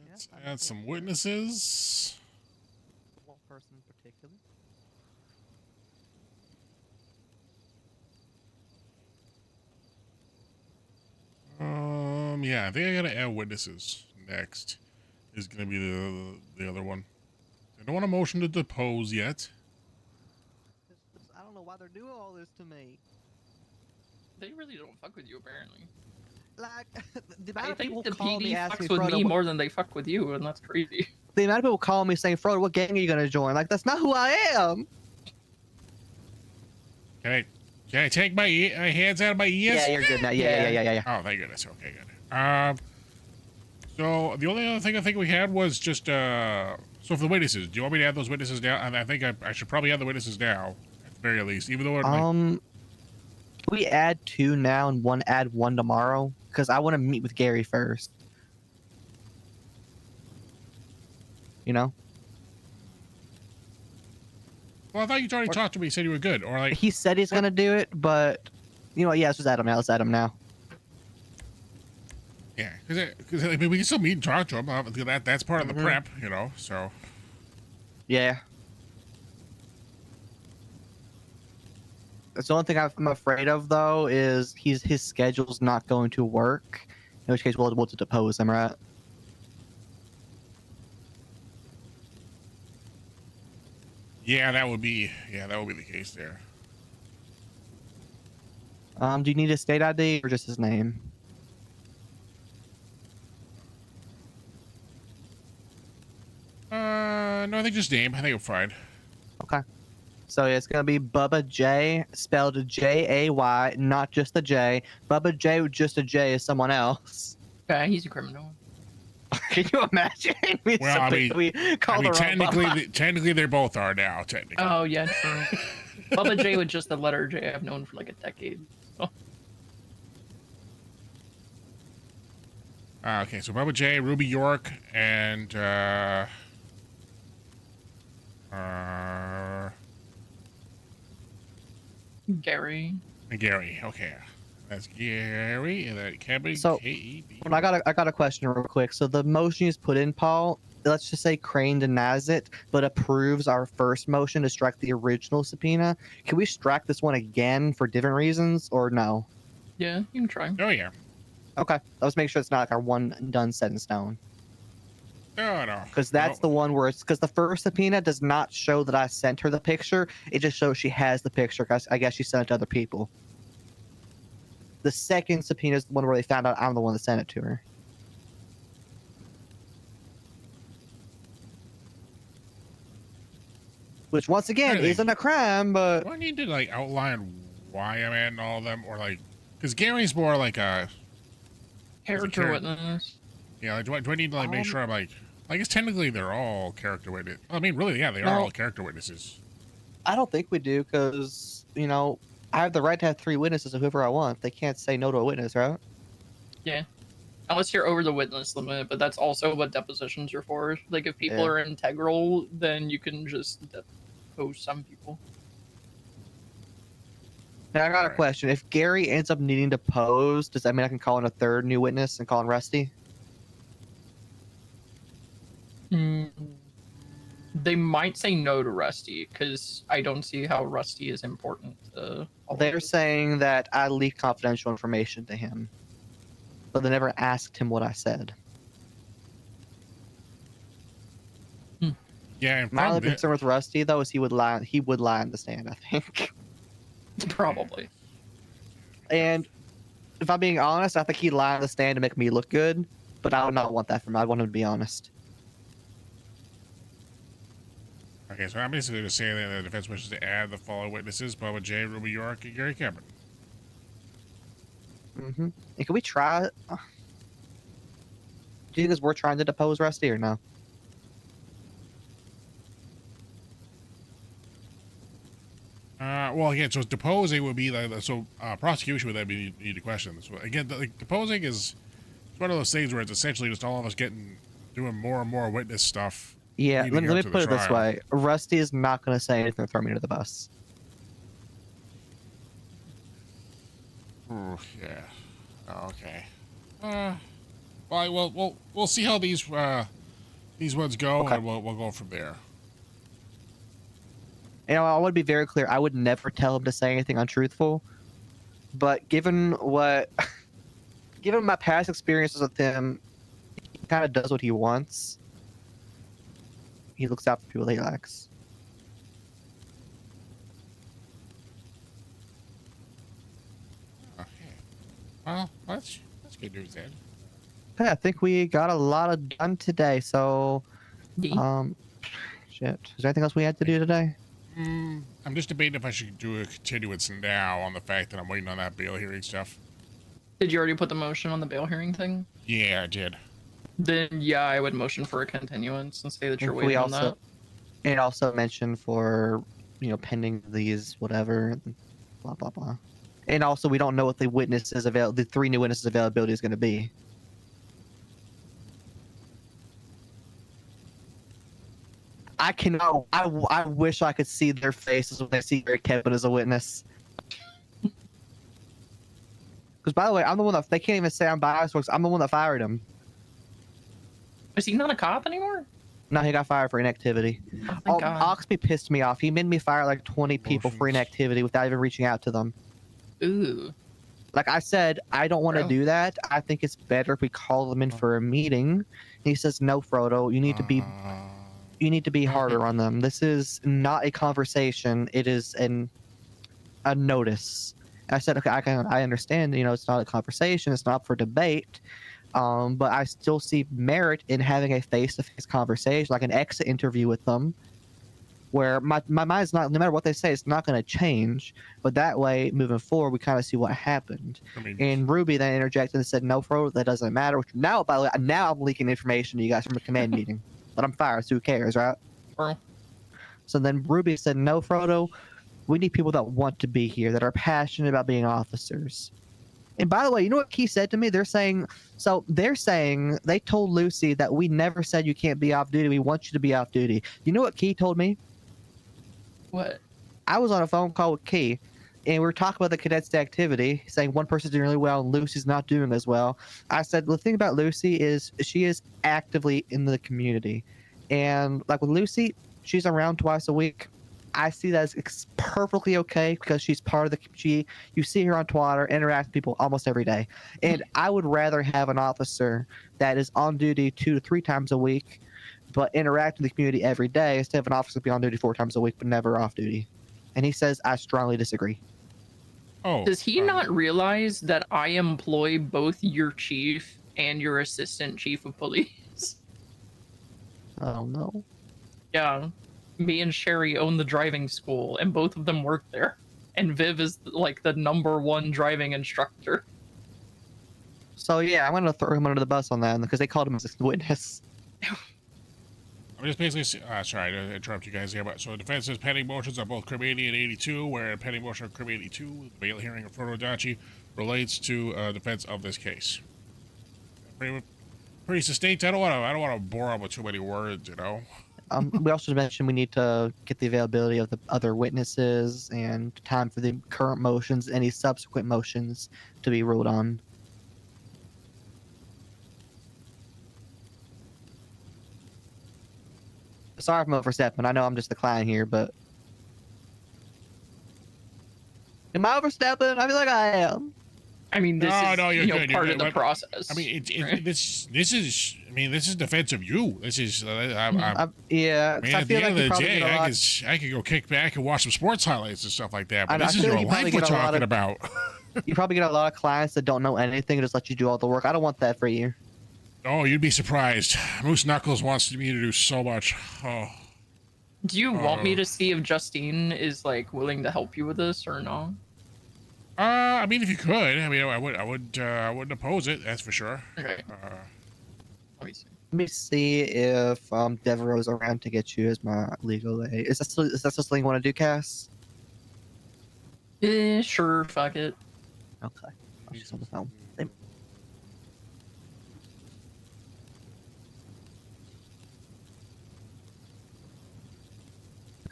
the Let's add some witnesses. One person in particular. Yeah, I think I gotta add witnesses next. Is gonna be the other one. I don't want a motion to depose yet. I don't know why they're doing all this to me. They really don't fuck with you, apparently. Like, the I amount of think people the call me PD asking fucks with Frodo, me more than they fuck with you, and that's crazy. the amount of people call me saying, Frodo, what gang are you gonna join? Like, that's not who I am. Can I take my hands out of my ears? Yeah, you're good now. Yeah. Oh, thank goodness. Okay, good. So the only other thing I think we had was just so for the witnesses, do you want me to add those witnesses now? I think I should probably add the witnesses now, at the very least, even though it we add 2 now and add 1 tomorrow, because I want to meet with Gary first. You know? Well, I thought you'd already talked to me. You said you were good, or like he said he's gonna do it, but you know what? Yeah, let's just add him now. Let's add him now. yeah, because I mean we can still meet and talk to him. That's part of the prep, you know. So yeah. That's the only thing I'm afraid of, though, is his schedule's not going to work. In which case, we'll able to depose him, right? yeah, that would be the case there. Do you need a state ID or just his name? No, I think just name. I think I'm fine. Okay. So yeah, it's gonna be Bubba J, spelled J-A-Y, not just a J. Bubba J with just a J is someone else. Yeah, he's a criminal. Can you imagine? Well, I mean, technically, Bubba. technically they both are now. Technically. Oh yeah, true. Bubba J with just the letter J I've known for like a decade. So. Okay, so Bubba J, Ruby York, and Gary. Gary. Okay, that's Gary, and that Kevin. So, K-E-B. I got a question real quick. So the motion you just put in, Paul, let's just say Crane denies it, but approves our first motion to strike the original subpoena. Can we strike this one again for different reasons, or no? Yeah, you can try. Oh yeah. Okay, let's make sure it's not like our one and done set in stone. No. Because that's the one where it's because the first subpoena does not show that I sent her the picture. It just shows she has the picture. Cause I guess she sent it to other people. The second subpoena is the one where they found out I'm the one that sent it to her. Which once again isn't a crime, but do I need to like outline why I'm in all of them, or like, because Gary's more like a character witness. Yeah, like, do I need to like make sure I'm like, I guess technically they're all character witness. I mean, really, yeah, they are all character witnesses. I don't think we do because I have the right to have 3 witnesses of whoever I want. They can't say no to a witness, right? Yeah. Unless you're over the witness limit, but that's also what depositions are for. Like, if people Yeah. are integral, then you can just depose some people. Now I got a question. If Gary ends up needing to pose, does that mean I can call in a 3rd new witness and call in Rusty? They might say no to Rusty, because I don't see how Rusty is important. They're saying that I leaked confidential information to him, but they never asked him what I said. Yeah, my only concern with Rusty though is he would lie. He would lie in the stand, I think. Probably. And if I'm being honest, I think he'd lie in the stand to make me look good, but I would not want that from him. I want him to be honest. Okay, so I'm basically just saying that the defense wishes to add the following witnesses: Bubba J, Ruby York, and Gary Cameron. Mm-hmm. And can we try? Do you think it's worth trying to depose Rusty or no? Well, again, so deposing would be like, so prosecution would then be need to question this. Again, like, deposing is one of those things where it's essentially just all of us doing more and more witness stuff. Yeah, let me put it this trial. way. Rusty is not going to say anything to throw me to the bus. Ooh, yeah. Oh, okay. Well, we'll see how these ones go, and we'll go from there. I want to be very clear. I would never tell him to say anything untruthful, but given my past experiences with him, he kind of does what he wants. He looks out for people that he likes. Okay. Well, that's good news then. Okay, I think we got a lot done today. So, shit. Is there anything else we had to do today? I'm just debating if I should do a continuance now on the fact that I'm waiting on that bail hearing stuff. Did you already put the motion on the bail hearing thing? Yeah, I did. Then yeah, I would motion for a continuance and say that you're waiting on that. And also mention for pending these whatever, blah blah blah. And also we don't know what the 3 new witnesses availability is going to be. I cannot. I wish I could see their faces when they see Gary Kevin as a witness. Because by the way, I'm the one that they can't even say I'm biased because I'm the one that fired him. Is he not a cop anymore? No, he got fired for inactivity. Oxby pissed me off. He made me fire like 20 people for inactivity without even reaching out to them. Ooh. Like I said, I don't want to do that. I think it's better if we call them in for a meeting. And he says, "No, Frodo, you need to be harder on them. This is not a conversation. It is a notice." I said, "Okay, I understand. It's not a conversation. It's not for debate." But I still see merit in having a face-to-face conversation, like an exit interview with them, where my mind's not, no matter what they say, it's not going to change. But that way, moving forward, we kind of see what happened. And Ruby then interjected and said, "No, Fro, that doesn't matter." Which now, by the way, now I'm leaking information to you guys from a command meeting. But I'm fired, so who cares, right? So then Ruby said, "No, Frodo, we need people that want to be here, that are passionate about being officers." And by the way, you know what Key said to me? They're saying they told Lucy that we never said you can't be off duty. We want you to be off duty. You know what Key told me? What? I was on a phone call with Key, and we were talking about the cadets' activity, saying one person's doing really well and Lucy's not doing as well. I said, the thing about Lucy is she is actively in the community. And like with Lucy, she's around twice a week. I see that as perfectly okay because she's part of you see her on Twitter, interact with people almost every day. And I would rather have an officer that is on duty 2 to 3 times a week, but interact with the community every day instead of an officer be on duty 4 times a week, but never off duty. And he says, I strongly disagree. Oh. Does he not realize that I employ both your chief and your assistant chief of police? Oh, no. Yeah. Me and Sherry own the driving school, and both of them work there. And Viv is like the #1 driving instructor. So yeah, I'm gonna throw him under the bus on that because they called him as a witness. I'm just basically sorry to interrupt you guys here, but so defense says pending motions on both Crib 80 and 82, where pending motion on Crib 82, the bail hearing of Frodo Dachi, relates to defense of this case. Pretty succinct. I don't want to bore on with too many words, you know. We also mentioned we need to get the availability of the other witnesses and time for the current motions, any subsequent motions to be ruled on. Sorry if I'm overstepping. I know I'm just the client here, but am I overstepping? I feel like I am. I mean, this is you're good. part You're of the good. process. I mean, right? this is. I mean, this is defense of you. This is. Yeah. I mean, I at the feel end like of the day, I could go kick back and watch some sports highlights and stuff like that. But this is your life we're talking about. You probably get a lot of clients that don't know anything and just let you do all the work. I don't want that for you. Oh, you'd be surprised. Moose Knuckles wants me to do so much. Oh. Do you want me to see if Justine is like willing to help you with this or no? I mean, if you could, I mean, I wouldn't oppose it. That's for sure. Okay. Let me see if Devereaux's around to get you as my legal aid. Is that still something you want to do, Cass? Sure. Fuck it. Okay. I'll just on the phone.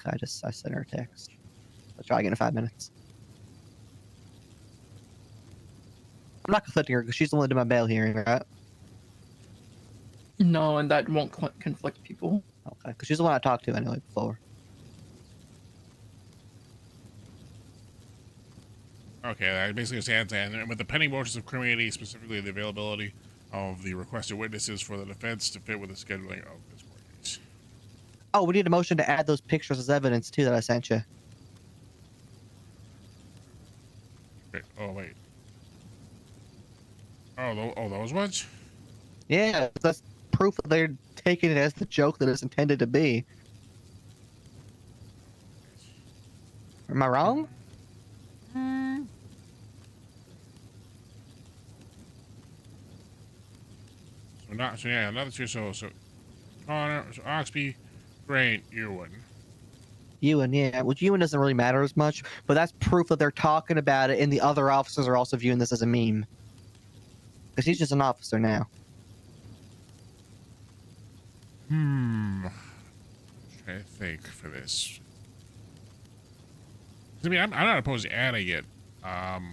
Okay, I sent her a text. I'll try again in 5 minutes. I'm not conflicting her because she's the one that did my bail hearing, right? No, and that won't conflict people. Okay, because she's the one I talked to anyway before. Okay, that basically stands, and with the pending motions of criminality, specifically the availability of the requested witnesses for the defense to fit with the scheduling of this court case. Oh, we need a motion to add those pictures as evidence too that I sent you. Wait, oh wait. Oh, those ones? Yeah, that's proof that they're taking it as the joke that it's intended to be. Am I wrong? Another two. So Connor, so Oxby, Grant, Ewan. Ewan, yeah. Which Ewan doesn't really matter as much, but that's proof that they're talking about it, and the other officers are also viewing this as a meme. Because he's just an officer now. I'm trying to think for this. I mean, I'm not opposed to adding it, but I mean,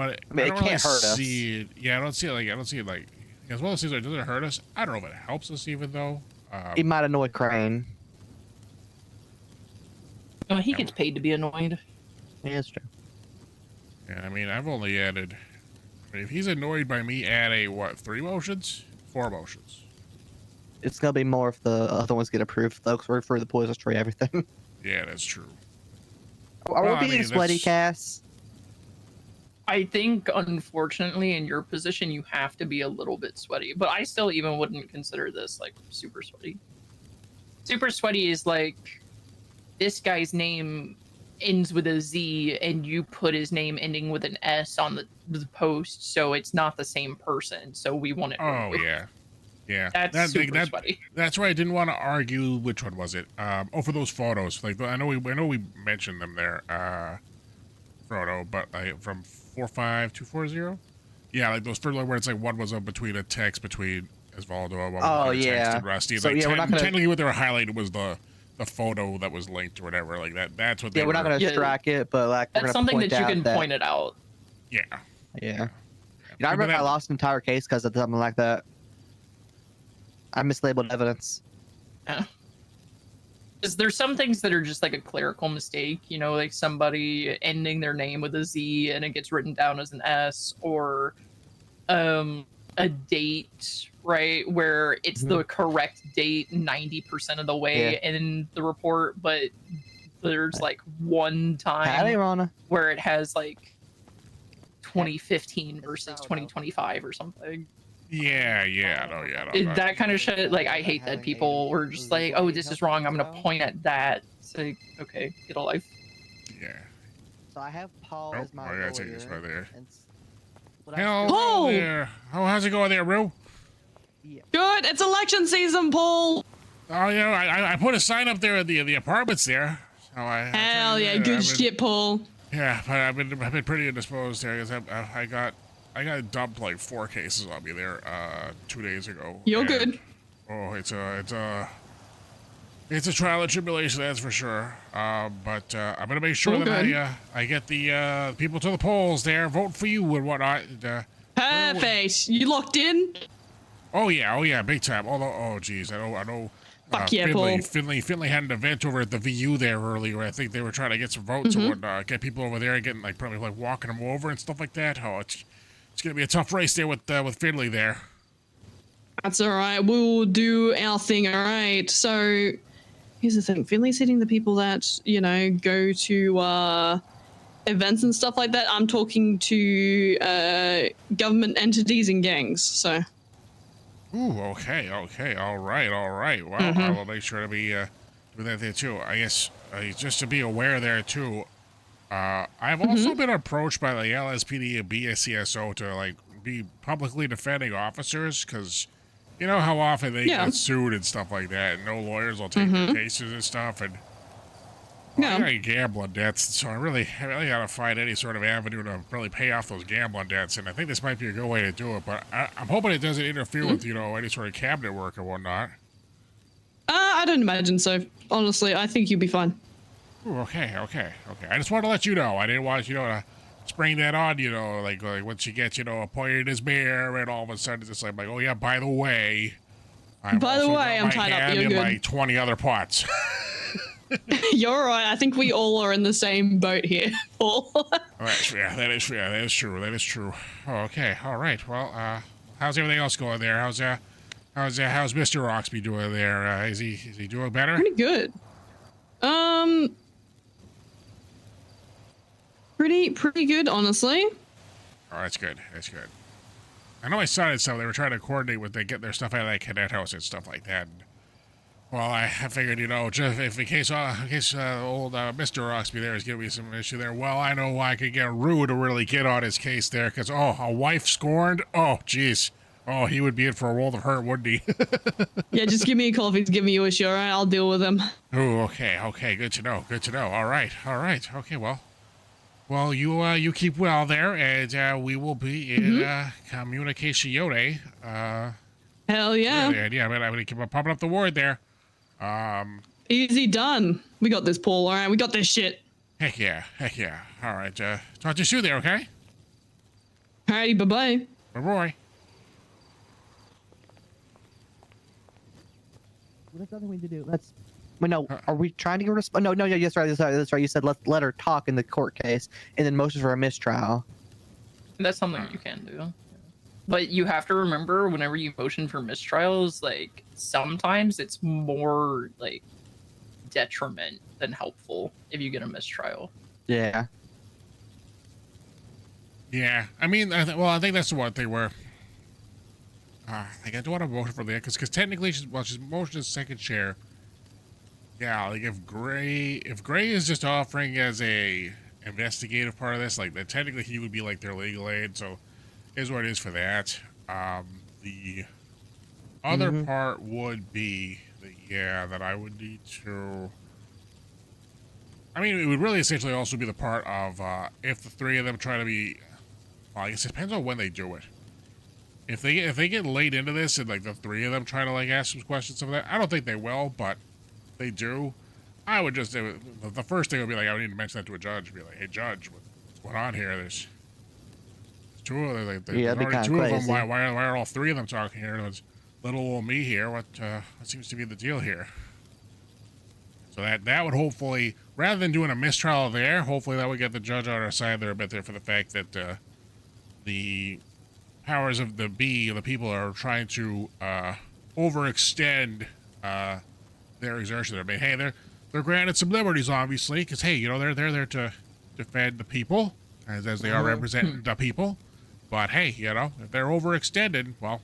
I it don't can't really hurt us. see it. Yeah, I don't see it like as well as it doesn't hurt us. I don't know if it helps us even though. It might annoy Crane. He gets paid to be annoyed. Yeah, that's true. Yeah, I mean, I've only added. I mean, if he's annoyed by me adding what 3 motions, 4 motions. It's gonna be more if the other ones get approved, though, because we're for the poisonous tree, everything. Yeah, that's true. Are we being sweaty, Cass? I think, unfortunately, in your position, you have to be a little bit sweaty. But I still even wouldn't consider this like super sweaty. Super sweaty is like this guy's name ends with a Z, and you put his name ending with an S on the post, so it's not the same person. So we want it. Oh yeah. Yeah, That's super sweaty. That's why I didn't want to argue which one was it. For those photos, like I know we mentioned them there, Frodo, but from 45240. Yeah, like those first where it's like one was up between a text between Osvaldo and one Oh, between a text yeah. and Rusty. So, Like yeah, we're not gonna- technically what they were highlighting was the photo that was linked or whatever. Like that's what they Yeah, we're not going to track it, but like we're That's going to something point that you out can point it out. Yeah. Yeah. You know, I remember I lost an entire case because of something like that. I mislabeled evidence. Yeah. 'Cause there's some things that are just like a clerical mistake, you know, like somebody ending their name with a Z and it gets written down as an S, or a date, right, where it's the correct date 90% of the way in the report, but there's like one time where it has like 2015 versus 2025 or something. Yeah. No. That kind of shit, like, I hate that people were just like, oh, this is wrong, I'm gonna point at that. It's like, okay, get a life. Yeah. So I have Paul as my I gotta take this lawyer, right there. and Hello there. Oh, how's it going there, Rue? Good. It's election season, Paul. Oh, yeah. I put a sign up there at the apartments there. So Hell yeah, good shit, Paul. Yeah, but I've been pretty indisposed there because I got dumped like 4 cases on me there 2 days ago. You're good. Oh, it's a trial and tribulation, that's for sure. But I'm gonna make sure that I get the people to the polls there, vote for you and whatnot. Perfect. You locked in? Oh yeah, big time. Although, oh geez, I know. Fuck yeah, Paul. Finley had an event over at the VU there earlier. I think they were trying to get some votes and whatnot, get people over there, getting like probably like walking them over and stuff like that. Oh, it's gonna be a tough race there with Finley there. That's all right. We'll do our thing. All right. So here's the thing. Finley's hitting the people that, you know, go to events and stuff like that. I'm talking to government entities and gangs. So. Ooh, okay, all right. Well, I will make sure to be doing that there too. I guess just to be aware there too. I've also been approached by the LSPD and BSCSO to like be publicly defending officers because you know how often they get sued and stuff like that, and no lawyers will take their cases and stuff. And I got gambling debts, so I really got to find any sort of avenue to really pay off those gambling debts. And I think this might be a good way to do it. But I'm hoping it doesn't interfere with any sort of cabinet work or whatnot. I don't imagine so. Honestly, I think you'll be fine. Ooh, okay. I just wanted to let you know. I didn't want to spring that on like once you get appointed as mayor, and all of a sudden it's just like oh yeah, by the way, I'm tied up. You're good. Like 20 other pots. You're right. I think we all are in the same boat here, Paul. That is true. Oh, okay, all right. Well, how's everything else going there? How's Mr. Roxby doing there? Is he doing better? Pretty good. Pretty good, honestly. Oh, that's good. I know my son and stuff. They were trying to coordinate with get their stuff out of that cadet house and stuff like that. Well, I figured, just if in case old Mr. Roxby there is giving me some issue there, well, I know I could get Rue to really get on his case there, because, a wife scorned? Oh, jeez. Oh, he would be in for a world of hurt, wouldn't he? Yeah, just give me a call if he's giving you a issue, all right? I'll deal with him. Oh, okay, good to know. All right, okay, well, you keep well there, and we will be in communication. Hell yeah. Yeah, I'm gonna keep pumping up the word there. Easy done. We got this, Paul. All right, we got this shit. Heck yeah. All right, talk to you soon there, okay? Alrighty, bye-bye. Bye-bye. What is the other way to do? Are we trying to get response? No, that's right. You said let her talk in the court case and then motion for a mistrial. That's something you can do. But you have to remember, whenever you motion for mistrials, like, sometimes it's more, like, detriment than helpful if you get a mistrial. Yeah. Yeah, I mean, I think that's the one thing where I don't want to motion for that, because technically she's motioned as second chair. Yeah, like if Gray is just offering as a investigative part of this, like then technically he would be like their legal aid, so is what it is for that. The other part would be that I would need to. I mean, it would really essentially also be the part of if the three of them try to be Well, I guess it depends on when they do it. If they get late into this and like the three of them try to like ask some questions of that, I don't think they will, but if they do. I would just the first thing would be like I would need to mention that to a judge. Be like, hey judge, what's going on here? There's two of them. There's already two of them. Why are all three of them talking here? There's little old me here. What seems to be the deal here? So that would hopefully, rather than doing a mistrial there, hopefully that would get the judge on our side there a bit there for the fact that the powers of the people are trying to overextend their exertion. I mean, hey, they're granted some liberties, obviously, because hey, you know they're there to defend the people as they are representing the people. But hey, you know, if they're overextended, well,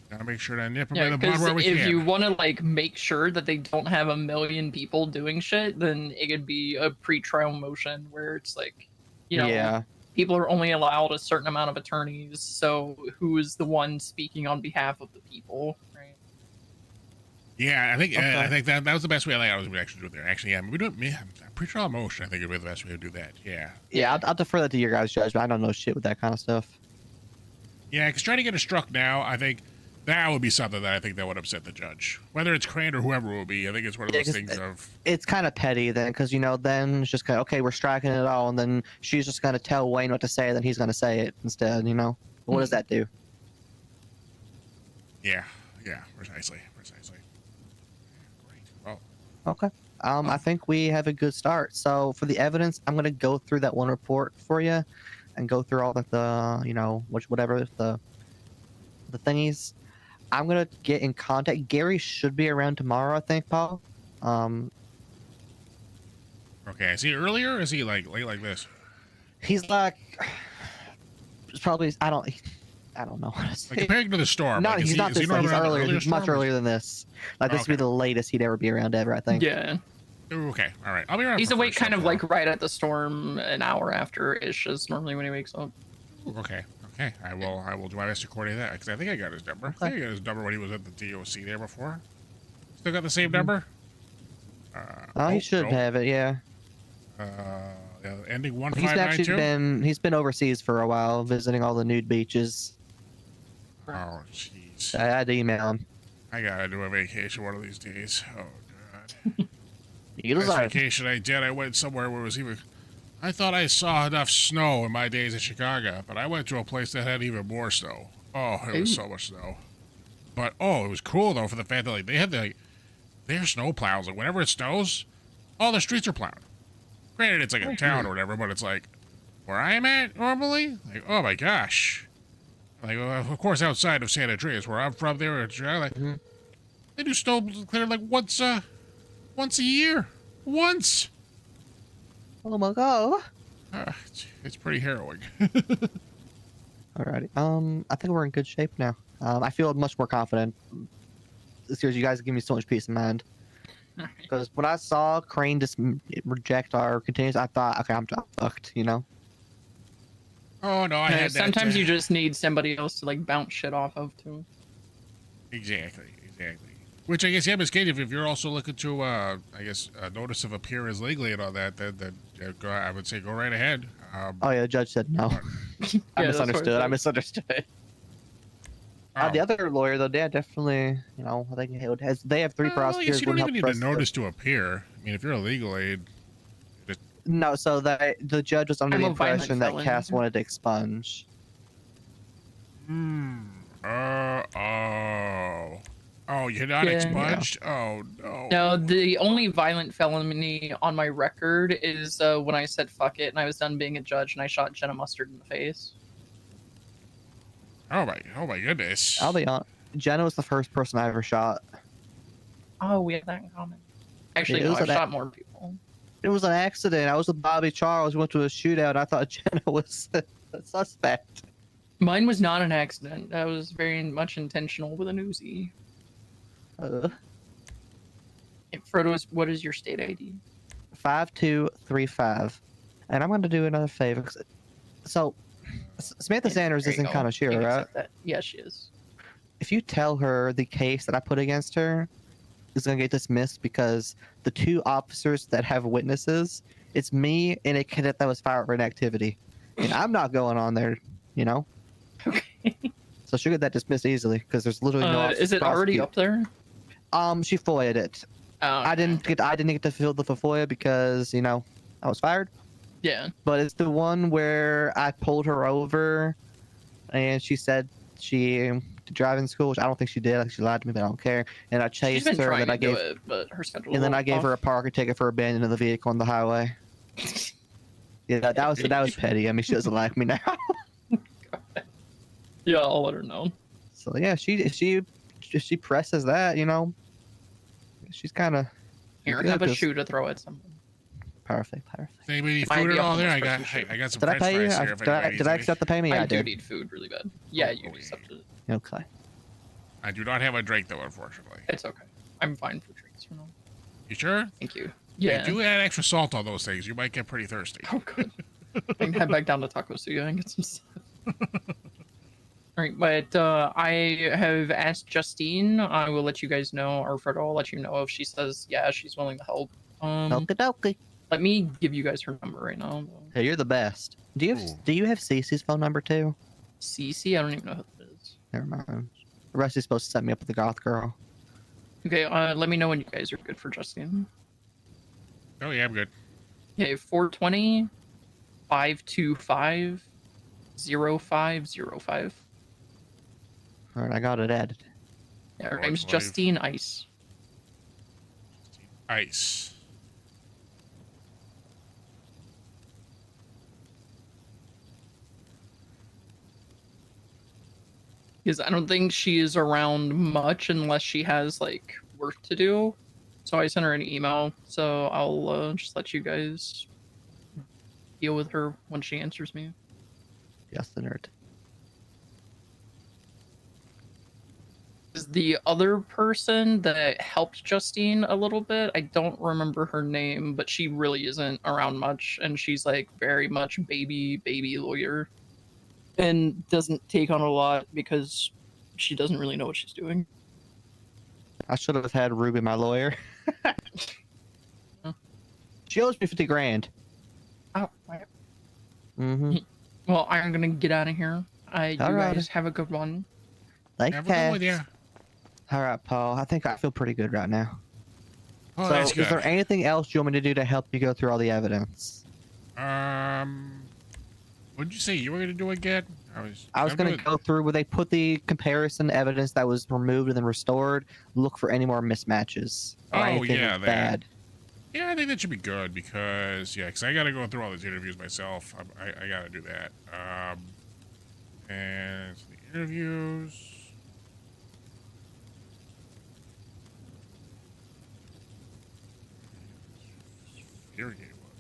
gotta make sure to nip them in the bud where we can. If you want to like make sure that they don't have a million people doing shit, then it could be a pre-trial motion where it's like, you know, people are only allowed a certain amount of attorneys. So who is the one speaking on behalf of the people? Right. Yeah, I think that was the best way I was actually do it there. Actually, yeah, we do it. Pre-trial motion, I think would be the best way to do that. Yeah. Yeah, I'll defer that to your guys' judgment. I don't know shit with that kind of stuff. Yeah, because trying to get it struck now, I think that would be something that I think that would upset the judge. Whether it's Crane or whoever it will be, I think it's one of those things of... It's kind of petty then, because, you know, then it's just kind of, okay, we're striking it all, and then she's just going to tell Wayne what to say, and then he's going to say it instead, you know? What does that do? Yeah, precisely. Great. Well... Okay. I think we have a good start. So for the evidence, I'm going to go through that one report for you and go through all the you know, whatever the thingies. I'm going to get in contact. Gary should be around tomorrow, I think, Paul. Okay, is he earlier or is he like late like this? He's like, it's probably, I don't know what to say. Like compared to the storm. No, like, he's not this late. He's earlier. He's much earlier than this. Like, this would be the latest he'd ever be around ever, I think. Yeah. Okay, all right. I'll be around. He's awake kind of like right at the storm, an hour after-ish is normally when he wakes up. Okay. I will do my best to coordinate that, because I think I got his number. I think I got his number when he was at the DOC there before. Still got the same number? He should have it, yeah. Ending 1592? He's been overseas for a while, visiting all the nude beaches. Oh, jeez. I had to email him. I gotta do a vacation one of these days. Oh, God. You Last vacation I did, I went somewhere where it was even... I thought I saw enough snow in my days in Chicago, but I went to a place that had even more snow. Oh, it was so much snow. But, it was cool, though, for the fact that like, they had their snow plows. Like, whenever it snows, all the streets are plowed. Granted, it's like a town or whatever, but it's like where I'm at normally. Like, oh my gosh. Like, of course, outside of San Andreas, where I'm from, there, they do snow clear like once a year. Once. Oh my God. It's pretty harrowing. Alrighty. I think we're in good shape now. I feel much more confident. Seriously, you guys give me so much peace of mind. Because when I saw Crane just reject our continues, I thought, okay, I'm fucked, you know? Oh, no, I had that. Sometimes you just need somebody else to, like, bounce shit off of, too. Exactly. Which I guess, yeah, Miss Kate, if you're also looking to, I guess, notice of appearance legally and all that, then I would say go right ahead. Oh, yeah, the judge said no. I misunderstood. The other lawyer, though, yeah, definitely, you know, I think they have three prosecutors. You don't even need a notice to appear. I mean, if you're a legal aid. No, so the judge was under the impression that Cass wanted to expunge. Oh, you're not expunged? Yeah. Oh, no. No, the only violent felony on my record is when I said fuck it and I was done being a judge and I shot Jenna Mustard in the face. Oh my goodness. I'll be honest. Jenna was the first person I ever shot. Oh, we have that in common. Actually, no, I've shot more people. It was an accident. I was with Bobby Charles. We went to a shootout. I thought Jenna was a suspect. Mine was not an accident. That was very much intentional with an Uzi. Frodo, what is your state ID? 5235. And I'm going to do another favor. So, Samantha Sanders is in Kanashiro, right? Yeah, she is. If you tell her the case that I put against her is going to get dismissed because the two officers that have witnesses, it's me and a cadet that was fired for inactivity. And I'm not going on there you know. Okay. So she'll get that dismissed easily because there's literally no. Is it already up there? She FOIA'd it. Oh, okay. I didn't get to fill the FOIA because I was fired. Yeah. But it's the one where I pulled her over, and she said she did driving school, which I don't think she did. I think she lied to me, but I don't care. And I chased She's been her, trying and then I to do gave it, but her schedule. and then I gave off. her a parking ticket for abandoning the vehicle on the highway. Yeah, that was petty. I mean, she doesn't like me now. Yeah, I'll let her know. So yeah, if she presses that, she's kind of Here, have a shoe to throw at someone. Perfect. Anybody Might food be at up all on there? this I person's got some Did I French pay you? fries here. if Did anybody I needs accept the payment? Yeah, I do did. need food really bad. Yeah, you accepted it. Okay. I do not have a drink though, unfortunately. It's okay. I'm fine for drinks, You sure? Thank you. Yeah. Yeah. Do add extra salt on those things. You might get pretty thirsty. Oh, good. I can head back down to Taco Suya and get some stuff. All right, but I have asked Justine. I will let you guys know, or Fredo will let you know if she says yeah, she's willing to help. Okie. Let me give you guys her number right now. Hey, you're the best. Do you have Cece's phone number too? Cece? I don't even know who that is. Never mind. Rusty's supposed to set me up with the goth girl. Okay, let me know when you guys are good for Justine. Oh yeah, I'm good. Okay, 420 525 0505. All right, I got it added. Yeah, her name's Justine Ice. Ice. Because I don't think she is around much unless she has like work to do. So I sent her an email. So I'll just let you guys deal with her when she answers me. Yes, the nerd. Is the other person that helped Justine a little bit? I don't remember her name, but she really isn't around much, and she's like very much baby lawyer, and doesn't take on a lot because she doesn't really know what she's doing. I should have had Ruby, my lawyer. She owes me 50 grand. Oh, right. Mm-hmm. Well, I'm gonna get out of here. You guys have a good one. Thank Have a good one, yeah. All right, Paul. I think I feel pretty good right now. Oh, so, that's good. is there anything else you want me to do to help you go through all the evidence? What did you say you were gonna do again? I was going to go through where they put the comparison evidence that was removed and then restored. Look for any more mismatches. Or anything that. bad. Yeah, I think that should be good because I got to go through all these interviews myself. I got to do that. And the interviews. Sphere Gate one.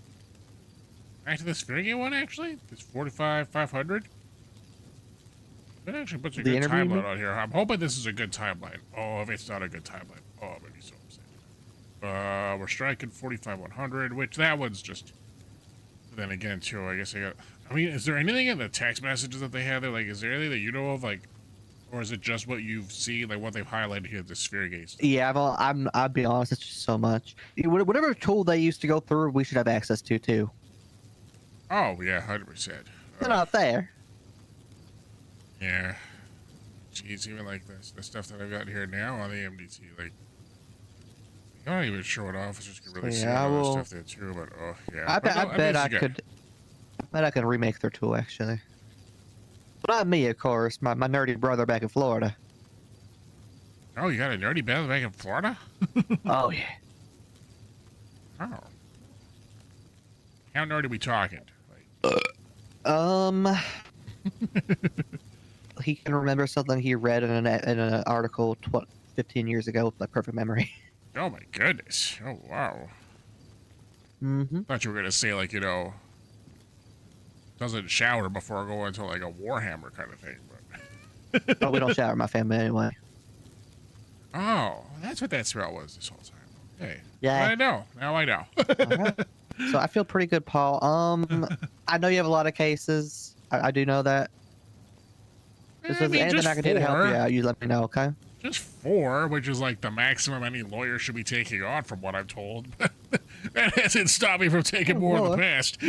Back to the Sphere Gate one, actually? It's 45,500. That actually puts a good timeline on here. I'm hoping this is a good timeline. Oh, if it's not a good timeline. Oh, I'm going to be so upset. We're striking 45,100, which that one's just... Then again, too, I guess I mean, is there anything in the text messages that they have there? Like, is there anything that you know of, like... Or is it just what you've seen, like what they've highlighted here, the Sphere Gate stuff? Yeah, I'll be honest, it's just so much. Whatever tool they used to go through, we should have access to, too. Oh, yeah, 100%. They're not there. Yeah. Jeez, even like this, the stuff that I've got here now on the MDT, like, I'm not even showing off. It's just can really see all the stuff there too. But oh yeah, I bet I could remake their tool actually. But not me, of course. My nerdy brother back in Florida. Oh, you got a nerdy brother back in Florida? Oh yeah. Oh. How nerdy are we talking? He can remember something he read in an article 15 years ago with like perfect memory. Oh my goodness! Oh wow. Mm-hmm. Thought you were gonna say like doesn't shower before going to like a Warhammer kind of thing, but. Oh, we don't shower in my family anyway. Oh, that's what that smell was this whole time. Okay. Yeah. Well, I know. Now I know. Right. So I feel pretty good, Paul. I know you have a lot of cases. I do know that. If there's anything I can do to help you out, you let me know, okay? Just 4, which is like the maximum any lawyer should be taking on, from what I'm told. That hasn't stopped me from taking more in the past.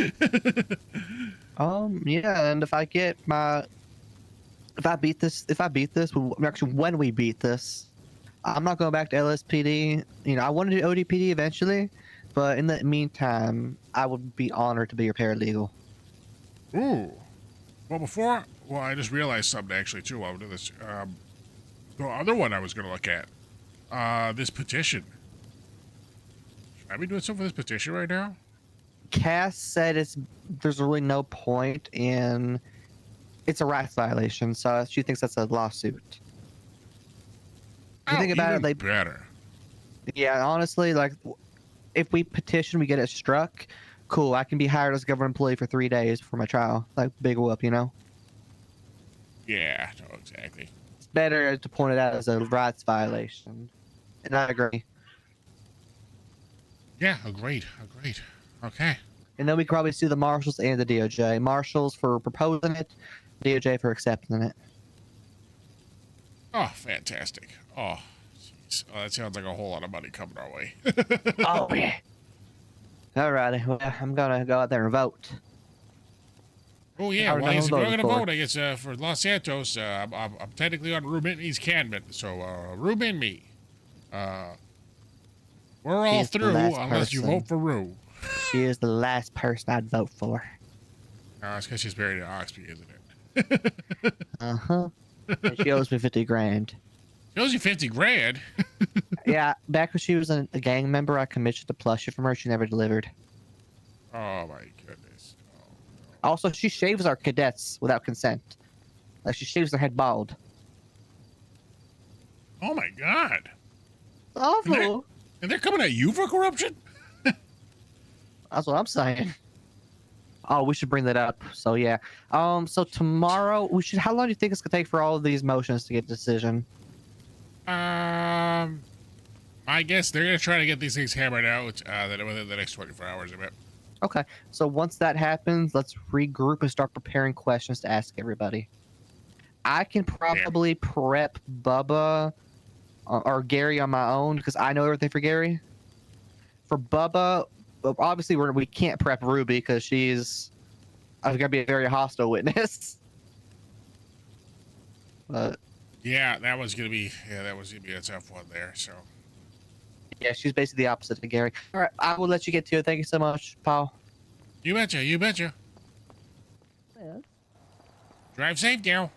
Yeah, and if I get my if I beat this, actually when we beat this, I'm not going back to LSPD. You know, I want to do ODPD eventually, but in the meantime, I would be honored to be your paralegal. Ooh. Well, I just realized something actually too while we do this. The other one I was going to look at, this petition. Should I be doing something for this petition right now? Cass said there's really no point in. It's a rights violation, so she thinks that's a lawsuit. If you think about it, better. Yeah, honestly, like, if we petition, we get it struck. Cool, I can be hired as a government employee for 3 days for my trial. Like, big whoop, you know? Yeah, no, exactly. It's better to point it out as a rights violation. And I agree. Yeah, agreed. Okay. And then we could probably sue the marshals and the DOJ. Marshals for proposing it, DOJ for accepting it. Oh, fantastic. Oh, jeez. Oh, that sounds like a whole lot of money coming our way. Oh, yeah. Alrighty, well, I'm gonna go out there and vote. Oh, yeah, well, he's going to vote, I guess, for Los Santos. I'm technically on Rue Minton's Canman, so Rue Min me. We're all through unless you vote for Rue. She is the last person I'd vote for. Oh, it's because she's buried in Oxby, isn't it? Uh-huh. And she owes me 50 grand. She owes you 50 grand? Yeah, back when she was a gang member, I commissioned a plushie from her. She never delivered. Oh, my goodness. Also, she shaves our cadets without consent. Like, she shaves their head bald. Oh, my God. Awful. And they're coming at you for corruption? That's what I'm saying. Oh, we should bring that up. So, yeah. So tomorrow, how long do you think it's going to take for all of these motions to get a decision? I guess they're going to try to get these things hammered out within the next 24 hours, I bet. Okay, so once that happens, let's regroup and start preparing questions to ask everybody. I can probably prep Bubba or Gary on my own because I know everything for Gary. For Bubba, obviously we can't prep Ruby because she's going to be a very hostile witness. But yeah, that was gonna be a tough one there. So yeah, she's basically the opposite of Gary. All right, I will let you get to it. Thank you so much, Paul. You betcha. Yes. Drive safe, Daryl.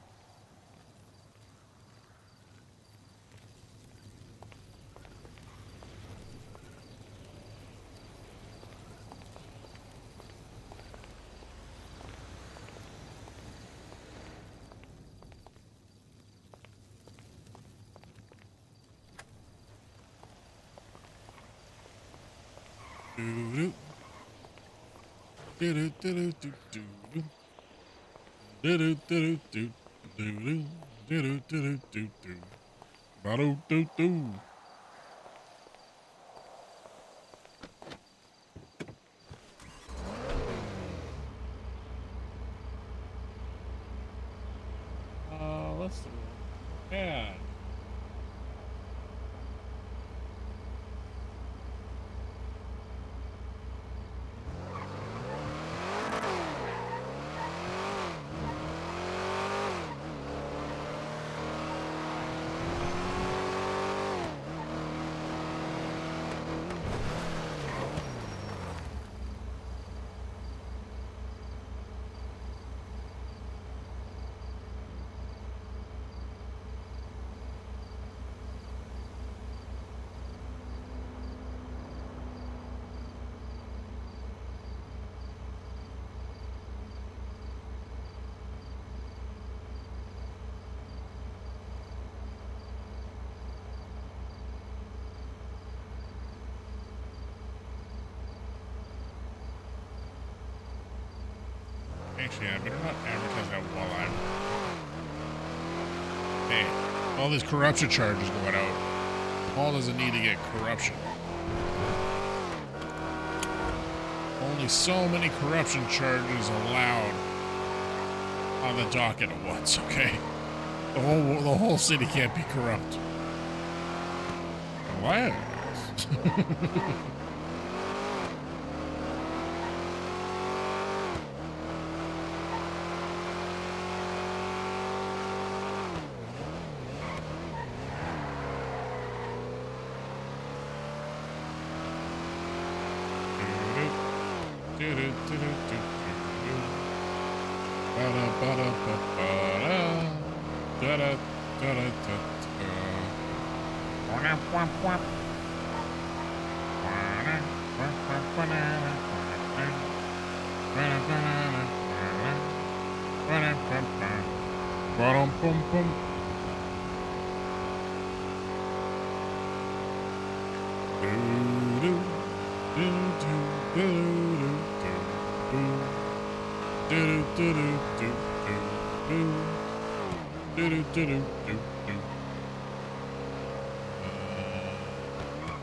Let's do it. Yeah. Actually, I better not advertise that while I'm... Hey, all these corruption charges going out. Paul doesn't need to get corruption. Only so many corruption charges allowed on the docket at once, okay? The whole city can't be corrupt. What?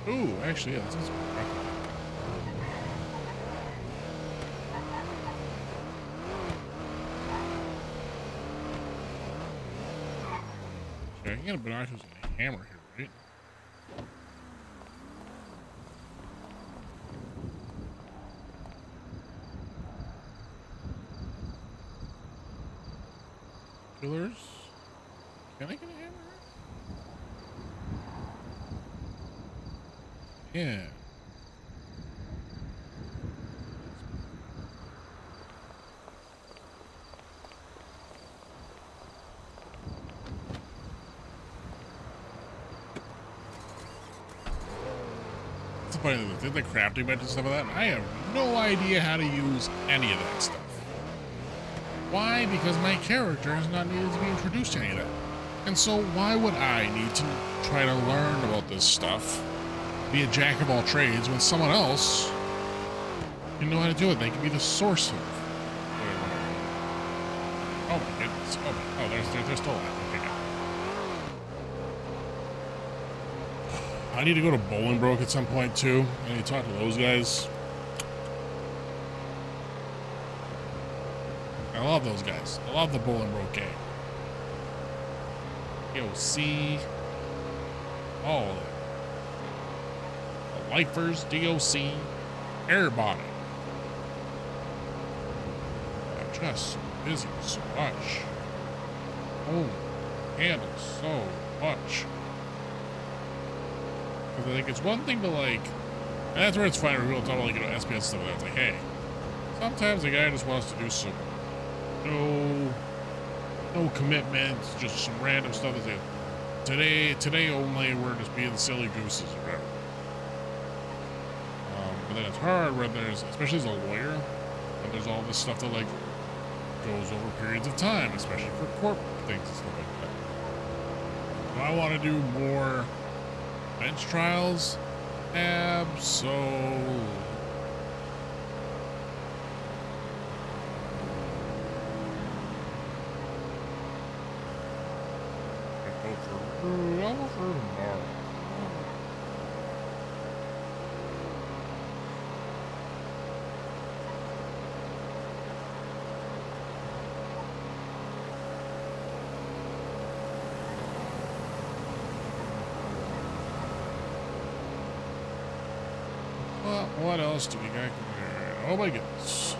Ooh, actually, yeah, that's okay, I can get a binoculars and a hammer here, right? Pillars? Can I get a hammer? Yeah. It's funny that did the crafting bench and stuff like that. I have no idea how to use any of that stuff. Why? Because my character has not needed to be introduced to any of that. And so why would I need to try to learn about this stuff, be a jack of all trades, when someone else can know how to do it? They can be the source of whatever. Oh my goodness. Oh, they're still alive. Okay, good. I need to go to Bolingbroke at some point too. I need to talk to those guys. I love those guys. I love the Bolingbroke gang. DOC. All of them. The Lifers, DOC, everybody. I'm just so busy so much. Oh, handle so much. Because I think it's one thing to like, and that's where it's fine when people talk about like, SPS and stuff like that. It's like, hey, sometimes a guy just wants to do some no commitment, just some random stuff that's like, today only we're just being silly gooses or whatever. But then it's hard when there's, especially as a lawyer, when there's all this stuff that like goes over periods of time, especially for court things and stuff like that. So I want to do more bench trials. Absolutely. I'll go for tomorrow. Well, what else do we got here? Oh my goodness.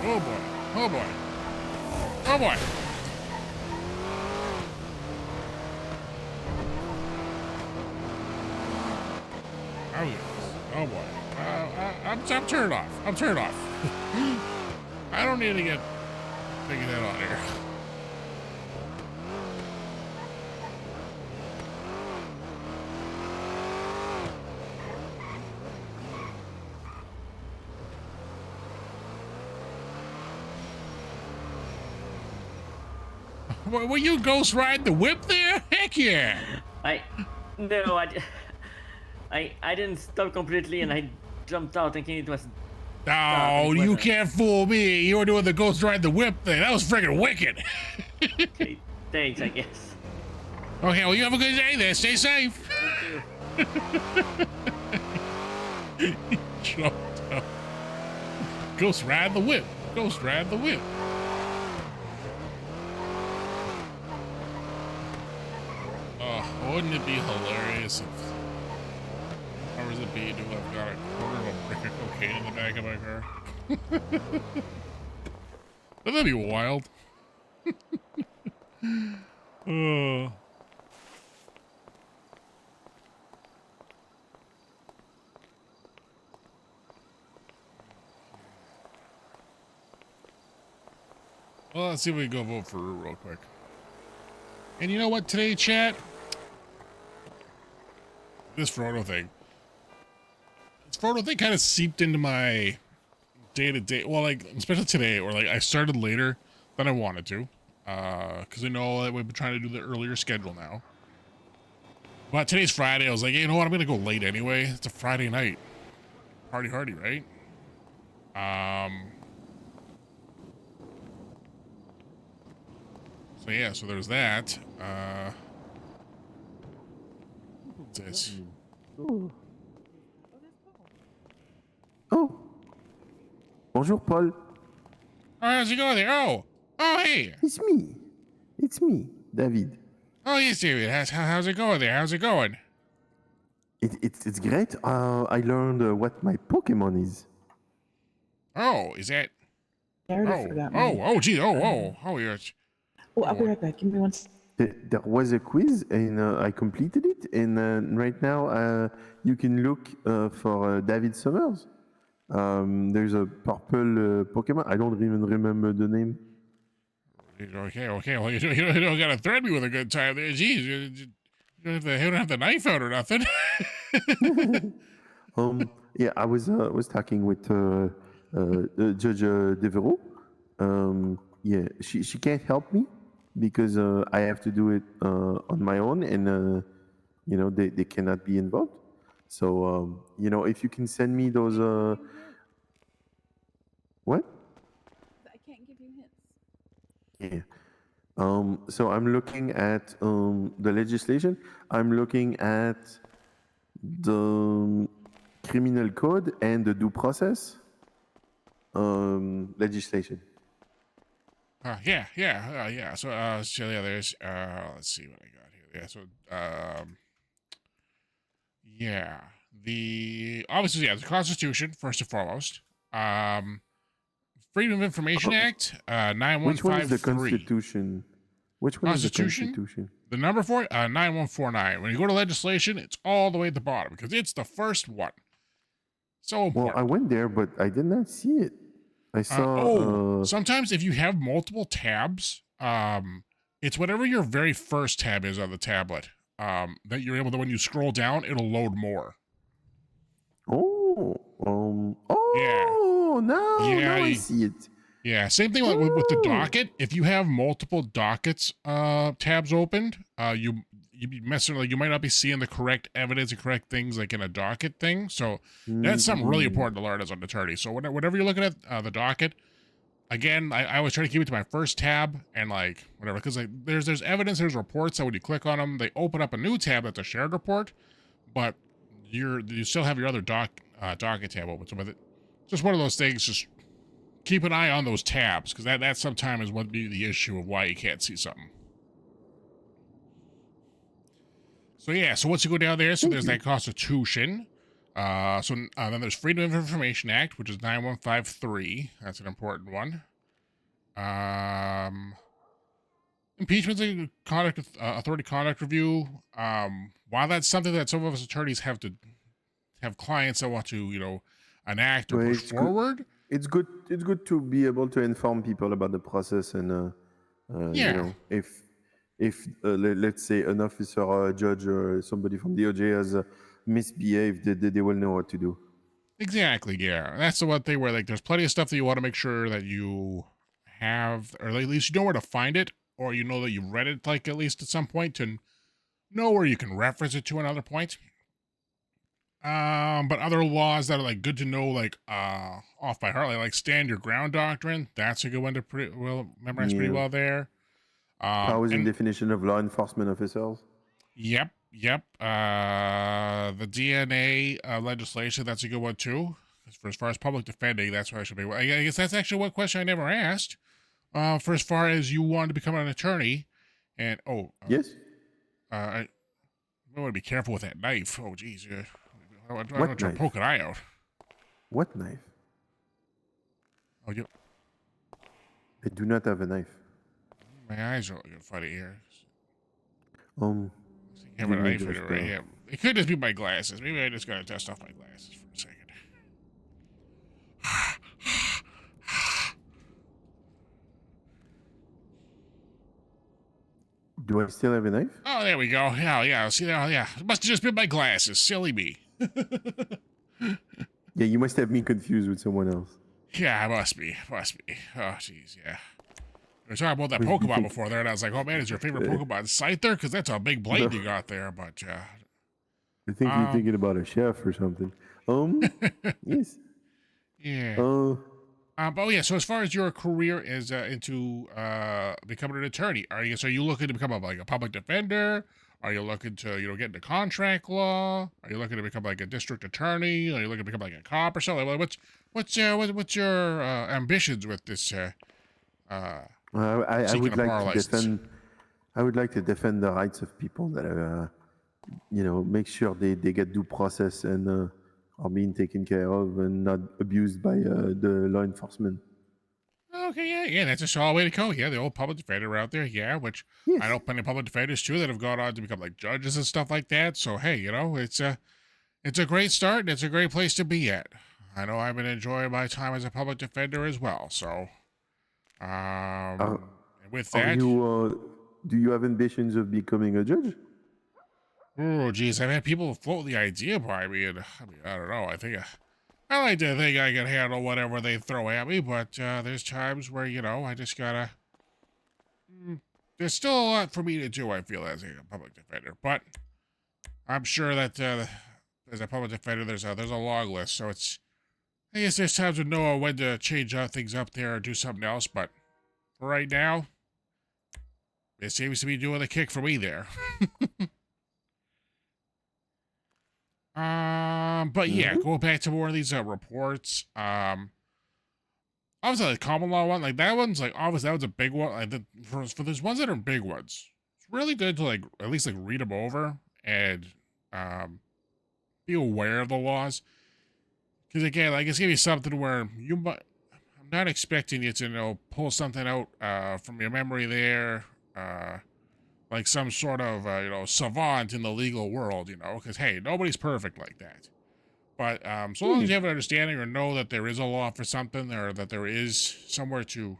Oh boy. Oh boy. Oh boy. Oh yes. Oh boy. I'm turned off. I'm turned off. I don't need to get taking that on here. Will you ghost ride the whip there? Heck yeah! I didn't stop completely, and I jumped out thinking it was. Oh, you can't fool me. You were doing the ghost ride the whip thing. That was freaking wicked. Okay, thanks, I guess. Okay, well, you have a good day there. Stay safe. Jumped up. Ghost ride the whip. Ghost ride the whip. Oh, wouldn't it be hilarious if powers that be do I've got a quarter of a brick of cocaine in the back of my car? Wouldn't that be wild? Oh. Well, let's see if we can go vote for Rue real quick. And you know what, today, chat? This Frodo thing. This Frodo thing kind of seeped into my day-to-day. Well, like, especially today, or like I started later than I wanted to. Because I know that we've been trying to do the earlier schedule now. But today's Friday. I was like, hey, you know what? I'm going to go late anyway. It's a Friday night. Party hardy, right? So yeah, so there's that. What's this? Oh. Bonjour, Paul. Oh, how's it going there? Oh, hey. It's me. It's me, David. Oh, yes, David. How's it going there? How's it going? It's great. I learned what my Pokemon is. Oh, is that? I already forgot mine. Gee, yes. Oh, I'll be right back. Give me one. There was a quiz and I completed it. And right now you can look for David Summers. There's a purple Pokemon. I don't even remember the name. Okay. Well, you don't gotta threaten me with a good time there. Jeez, you don't have the knife out or nothing. Yeah, I was talking with Judge Devereaux. Yeah, she can't help me because I have to do it on my own, and they cannot be involved. So if you can send me those what? I can't give you hints. Yeah. So I'm looking at the legislation. I'm looking at the criminal code and the due process legislation. Yeah. So, there's let's see what I got here. Yeah. So, yeah, the Constitution first and foremost. Freedom of Information Act, 9153. Which one is the Constitution? Which one is the Constitution? The number 4, 9149. When you go to legislation, it's all the way at the bottom because it's the first one. So important. Well, I went there, but I did not see it. I saw. Sometimes if you have multiple tabs, it's whatever your very first tab is on the tablet. That you're able to, when you scroll down, it'll load more. Now I see it. Yeah, same thing with the docket. If you have multiple dockets tabs opened, you be messing, like you might not be seeing the correct evidence and correct things like in a docket thing. So that's something really important to learn as an attorney. So whenever you're looking at the docket, again, I always try to keep it to my first tab and like whatever, because like there's evidence, there's reports that when you click on them, they open up a new tab that's a shared report, but you still have your other docket tab open. So with it, just one of those things. Just keep an eye on those tabs because that sometimes would be the issue of why you can't see something. So yeah, so once you go down there, so there's that Constitution. Then there's Freedom of Information Act, which is 9153. That's an important one. Impeachment and authority conduct review. While that's something that some of us attorneys have clients that want to, enact or push forward. It's good to be able to inform people about the process and if let's say an officer or a judge or somebody from DOJ has misbehaved, they will know what to do. Exactly, yeah. That's the one thing where like there's plenty of stuff that you want to make sure that you have, or at least you know where to find it, or you know that you've read it like at least at some point to know where you can reference it to another point. But other laws that are like good to know, like off by heart, like stand your ground doctrine. That's a good one to memorize pretty well there. Powers and and definition of law enforcement officers. Yep. The DNA legislation, that's a good one too. As far as public defending, that's what I should be. I guess that's actually one question I never asked. For as far as you want to become an attorney, and yes, I want to be careful with that knife. Oh, geez, I don't What want to knife? poke an eye out. What knife? Oh, you. I do not have a knife. My eyes are looking funny here. I give have a me knife just, in it right here. It could just be my glasses. Maybe I just gotta dust off my glasses for a second. Do I still have a knife? Oh, there we go. Yeah. See, yeah. It must have just been my glasses. Silly me. Yeah, you must have me confused with someone else. Yeah, must be. Oh, jeez, yeah. We were talking about that What do you Pokemon think? before there, and I was like, oh man, is your favorite Pokemon Scyther? Because that's a big blade No. you got there, but I think you're thinking about a chef or something. Yes. yeah. So as far as your career is into becoming an attorney, are you looking to become a public defender? Are you looking to get into contract law? Are you looking to become like a district attorney? Are you looking to become like a cop or something? What's your ambitions with this? I would like to defend. I would like to defend the rights of people that are, make sure they get due process and are being taken care of and not abused by the law enforcement. Okay, yeah, that's a solid way to go. Yeah, the old public defender out there, yeah, which I know plenty of public defenders too that have gone on to become like judges and stuff like that. So hey, it's a great start and it's a great place to be at. I know I've been enjoying my time as a public defender as well. So, with that, Do you have ambitions of becoming a judge? oh geez, I've had people float the idea by me, and I don't know. I like to think I can handle whatever they throw at me, but there's times where I just gotta. There's still a lot for me to do. I feel as a public defender, but I'm sure that as a public defender, there's a long list. So I guess there's times to know when to change things up there or do something else. But for right now, it seems to be doing the kick for me there. But yeah, going back to more of these reports. Obviously, the common law one, like that one's like obviously that was a big one. Like for those ones that are big ones, it's really good to at least read them over and be aware of the laws. Because again, it's gonna be something where I'm not expecting you to pull something out from your memory there, like some sort of savant in the legal world, because hey, nobody's perfect like that. But so long as you have an understanding or know that there is a law for something or that there is somewhere to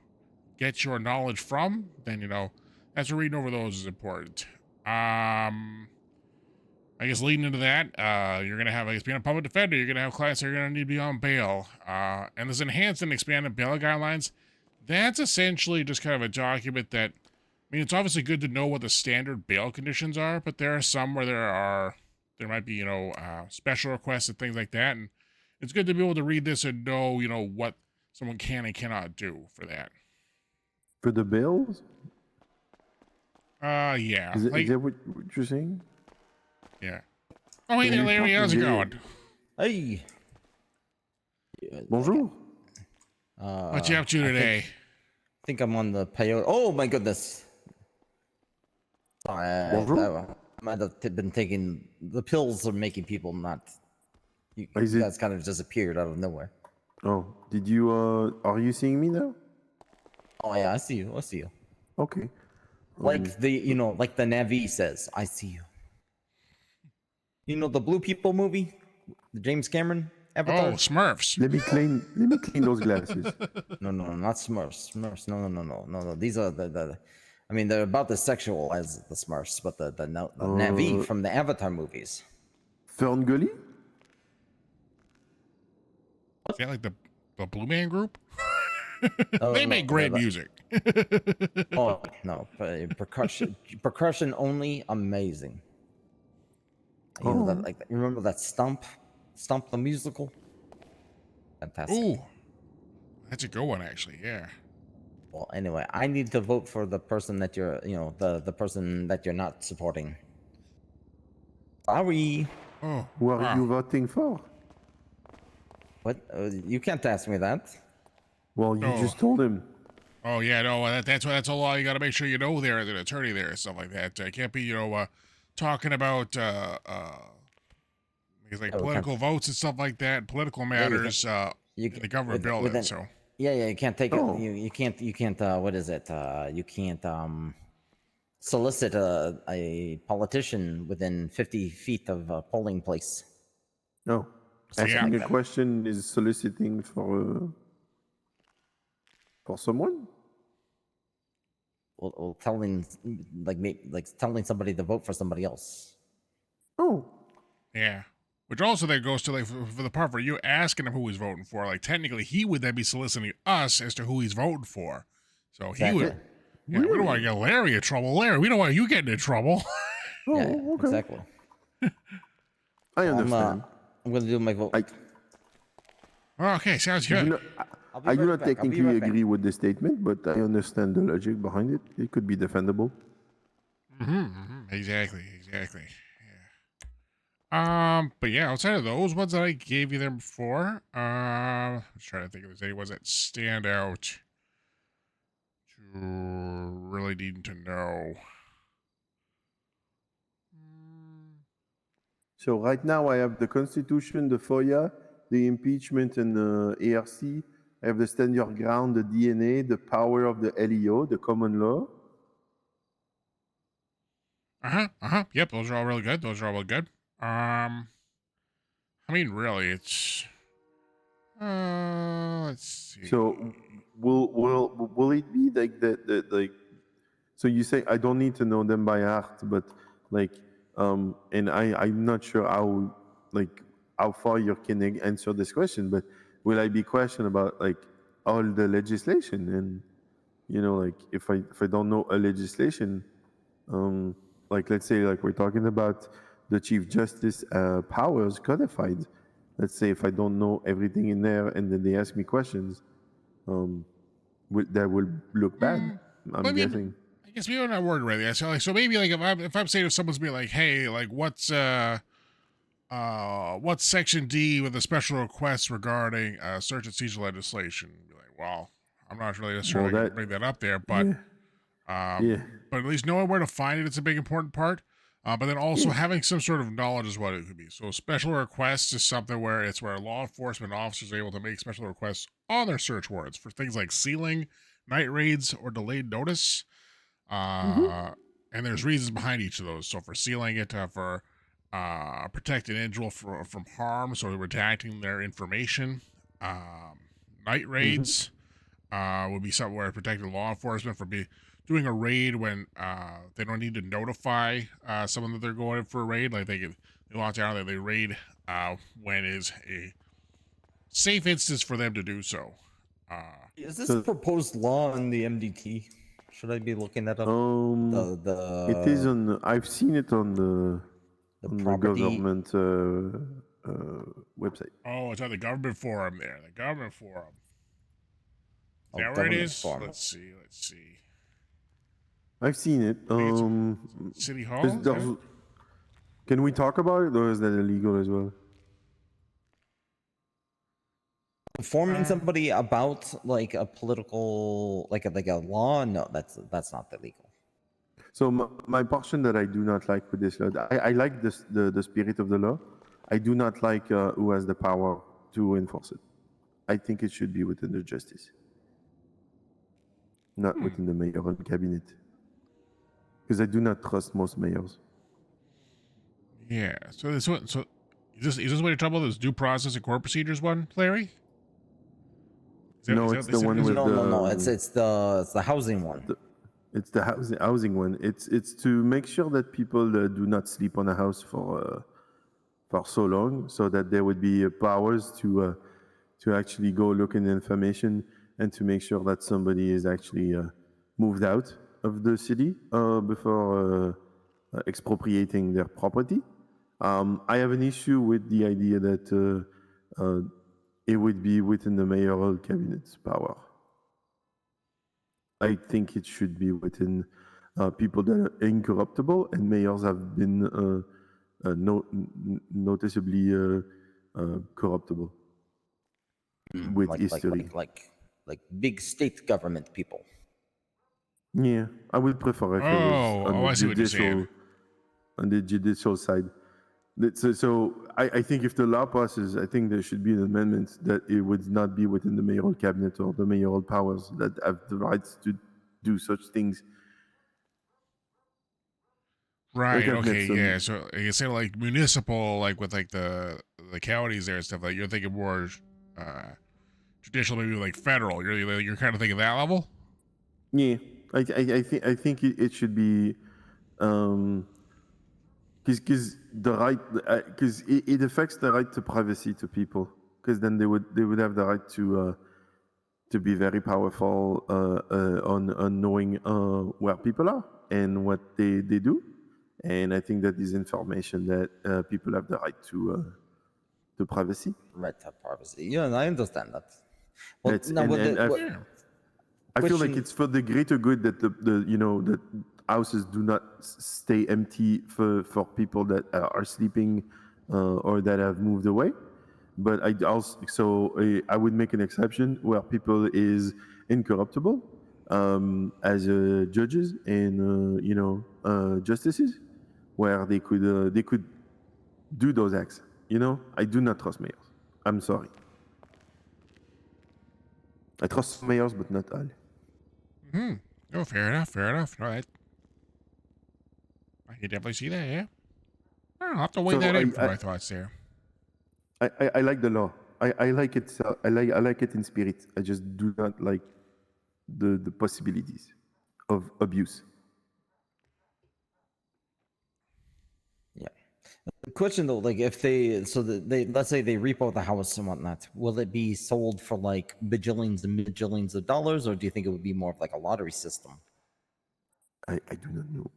get your knowledge from, then that's where reading over those is important. I guess leading into that, you're gonna have, being a public defender, you're gonna have clients that are gonna need to be on bail. And this enhanced and expanded bail guidelines, that's essentially just kind of a document that, it's obviously good to know what the standard bail conditions are, but there are some where there might be, special requests and things like that. And it's good to be able to read this and know, what someone can and cannot do for that. For the bills? Yeah. Is that what you're saying? Yeah. Oh, hey there, Larry. How's it going? Hey. Bonjour. What you up to today? I think I'm on the peyote. Oh, my goodness. Sorry, I might have been taking the pills are making people not. You guys kind of disappeared out of nowhere. Oh, did you? Are you seeing me now? Oh yeah, I see you. I see you. Okay. Like like the Navi says, I see you. The Blue People movie, the James Cameron Avatar. Oh, Smurfs. Let me clean those glasses. No, not Smurfs. Smurfs. No. These are they're about as sexual as the Smurfs, but the Navi from the Avatar movies. Fern Gully? Is that like the Blue Man Group? Oh, they make great music. Oh no, percussion only, amazing. Remember that Stump the musical? Fantastic. Ooh, that's a good one actually. Yeah. Well, anyway, I need to vote for the person that you're, the person that you're not supporting. Sorry. Oh, who are you voting for? What? You can't ask me that. Well, you Oh. just told him. Oh yeah, no, that's a law you got to make sure you know there as an attorney there and stuff like that. Can't be talking about like political votes and stuff like that, political matters in the government building. So yeah, you can't take it. You can't. What is it? You can't solicit a politician within 50 feet of a polling place. No. Asking a question is soliciting for someone. Well, telling telling somebody to vote for somebody else. Oh. Yeah. Which also then goes to like for the part where you asking him who he's voting for. Like technically, he would then be soliciting us as to who he's voting for. So he would. Yeah, we don't want to get Larry in trouble. Larry, we don't want you getting in trouble. Okay. Exactly. I understand. I'm gonna do my vote. Okay, sounds good. I do not technically agree with the statement, but I understand the logic behind it. It could be defendable. Exactly. Yeah. But yeah, outside of those ones that I gave you there before, I'm trying to think if there's any ones that stand out to really needing to know. So right now I have the Constitution, the FOIA, the impeachment, and the ARC. I have the stand your ground, the DNA, the power of the LEO, the common law. Yep, those are all really good. I mean, really, it's. Let's see. So will it be like the like? So you say I don't need to know them by heart, but like and I'm not sure how far you can answer this question, but will I be questioned about like all the legislation and like if I don't know a legislation, like let's say like we're talking about the Chief Justice powers codified. Let's say if I don't know everything in there and then they ask me questions, that will look bad. I'm guessing. I guess maybe I'm not worried right there. So maybe like if I'm saying if someone's being like, hey, like what's section D with a special request regarding search and seizure legislation? Be like, well, I'm not really necessarily going to bring that up there, but but at least knowing where to find it, it's a big important part. But then also having some sort of knowledge is what it could be. So special requests is something where it's where law enforcement officers are able to make special requests on their search warrants for things like sealing, night raids, or delayed notice. And there's reasons behind each of those. So for sealing it, for protecting an individual from harm, so redacting their information. Night raids would be something where protecting law enforcement from doing a raid when they don't need to notify someone that they're going in for a raid. Like they launch out and they raid when is a safe instance for them to do so. Is this a proposed law in the MDT? Should I be looking that up? It is on. I've seen it on the government website. Oh, it's on the government forum there. The government forum. Is that where it government is? forum. Let's see. I've seen it. City Hall? Can we talk about it, or is that illegal as well? Informing somebody about like a political, like a law? No, that's not illegal. So my portion that I do not like with this law, I like the spirit of the law. I do not like who has the power to enforce it. I think it should be within the justice, not within the mayoral cabinet, because I do not trust most mayors. Yeah. So this one. So is this what you're talking about? This due process and court procedures one, Larry? No, it's the one with no. It's the housing one. It's the housing one. It's to make sure that people do not sleep on a house for so long, so that there would be powers to actually go look in the information and to make sure that somebody is actually moved out of the city before expropriating their property. I have an issue with the idea that it would be within the mayoral cabinet's power. I think it should be within people that are incorruptible, and mayors have been noticeably corruptible with history. Like big state government people. Yeah, I would prefer if it was I see what you're saying. on the judicial side. So I think if the law passes, I think there should be an amendment that it would not be within the mayoral cabinet or the mayoral powers that have the rights to do such things. Right. Like I've met Okay. some- Yeah. So you say like municipal, like with like the counties there and stuff. Like you're thinking more traditional, maybe like federal. You're kind of thinking that level. Yeah, I think it should be, because the right, because it affects the right to privacy to people. Because then they would have the right to be very powerful on knowing where people are and what they do. And I think that is information that people have the right to privacy. Right to privacy. Yeah, I understand that. Well, It's- now, and- with and the, I've- what, I feel like question- it's for the greater good that the that houses do not stay empty for people that are sleeping or that have moved away. But I also I would make an exception where people is incorruptible as judges and justices, where they could do those acts. I do not trust mayors. I'm sorry. I trust mayors, but not all. Oh, fair enough. Fair enough. All right. I can definitely see that. Yeah. I'll have to weigh So that in I- for my thoughts there. I like the law. I like it. I like it in spirit. I just do not like the possibilities of abuse. Yeah. The question though, like if they let's say they repo the house and whatnot, will it be sold for like bajillions and bajillions of dollars, or do you think it would be more of like a lottery system? I do not know.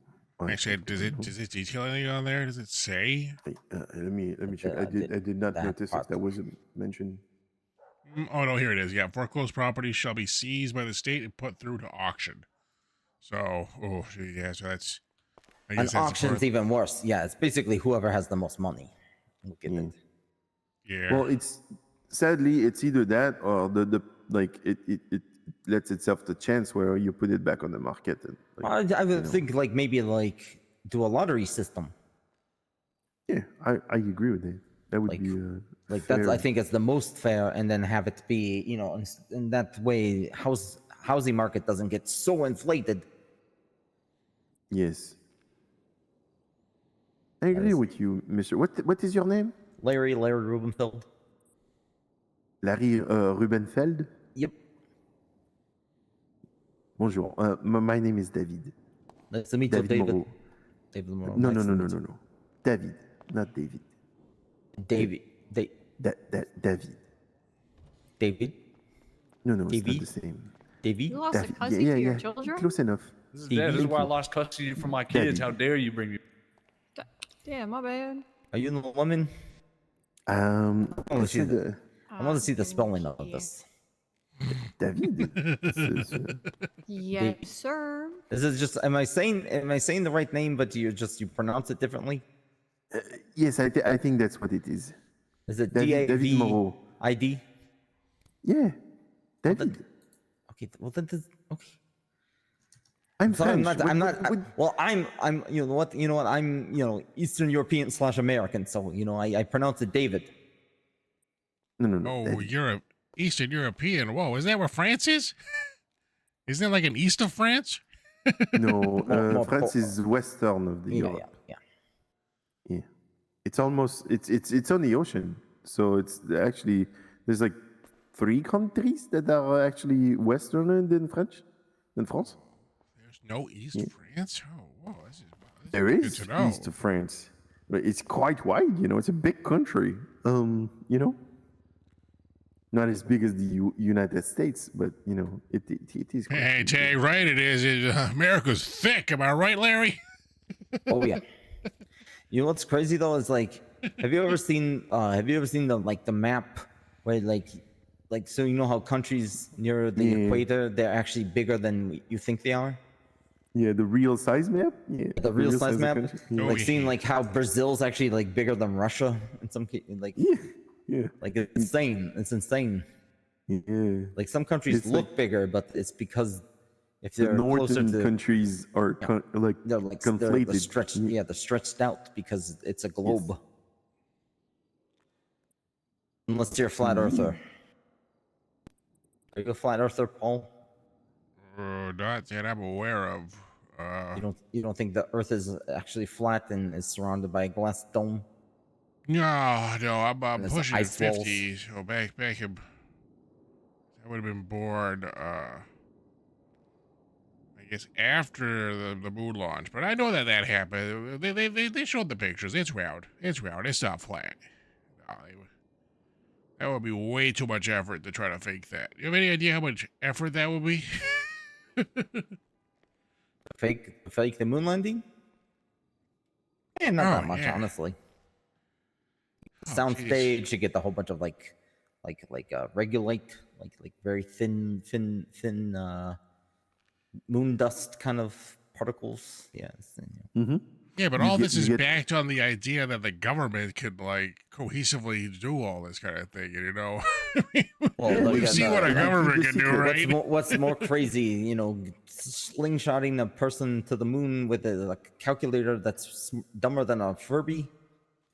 Actually, does it detail anything on there? Does it say? Let me check. I did not notice if that was mentioned. Oh no, here it is. Yeah, foreclosed properties shall be seized by the state and put through to auction. So, yeah, so that's. I An guess that's auction's even worse. Yeah, it's basically whoever has the most money. Look at it. Yeah. Well, sadly it's either that or the like it lets itself the chance where you put it back on the market. And, I would think like maybe like do a lottery system. Yeah, I agree with that. That would be Like fair. that's I think it's the most fair, and then have it be in that way housing market doesn't get so inflated. Yes. I agree with you, Mr. What is your name? Larry Rubenfeld. Larry Rubenfeld? Yep. Bonjour. My name is David. Nice to meet you, David. Moreau. David Moreau. No, nice no. to meet you. David, not David. David. David. David? No, it's David? not the same. David? You lost a David. cousin Yeah, to your yeah. children? Close enough. This is why I lost custody from my kids. How dare you bring me? Damn, my bad. Are you the woman? I want to see said, I want to see the spelling of this. David. Yes, sir. Is it just? Am I saying the right name, but you pronounce it differently? Yes, I think that's what it is. Is it David Moreau. D-A-V-I-D? Yeah, David. Well, then, okay. I'm So French. I'm you know what I'm Eastern European / American, so I pronounce it David. No. Oh, you're Eastern European. Whoa, isn't that where France is? Isn't it like an east of France? No, France is western of the Europe. Yeah. It's almost it's on the ocean, so it's actually there's like 3 countries that are actually westerner than France. There's no East France. Oh, whoa, this is There good is to know. east of France, but it's quite wide. It's a big country. Not as big as the United States, but it is. Hey, tell you right, it is. America's thick. Am I right, Larry? Oh yeah. You know what's crazy though is like, have you ever seen the map where like like, so you know how countries near the equator, they're actually bigger than you think they are? Yeah, the real size map. Yeah, The real size of map, country. Yeah. like seeing like how Brazil's actually like bigger than Russia in some cases. Like, yeah, like it's insane. It's insane. Yeah, like some countries It's look like- bigger, but it's because if The they're closer northern to countries are like they're like conflated. they're stretched. Yeah, they're stretched out because it's a globe. Unless you're a flat earther. Are you a flat earther, Paul? Not that I'm aware of. You don't think the Earth is actually flat and is surrounded by a glass dome? No, I'm And there's pushing ice walls. 50. So back in, I would have been born. I guess after the moon launch, but I know that happened. They showed the pictures. It's round. It's round. It's not flat. No, that would be way too much effort to try to fake that. You have any idea how much effort that would be? Fake the moon landing? Yeah, not that much, honestly. Sound stage, you get the whole bunch of regulate, like very thin moon dust kind of particles. Yeah. Yeah, but all this is backed on the idea that the government could like cohesively do all this kind of thing, you know. Well, you see what a government can do, right? What's more crazy, slingshotting a person to the moon with a calculator that's dumber than a Furby,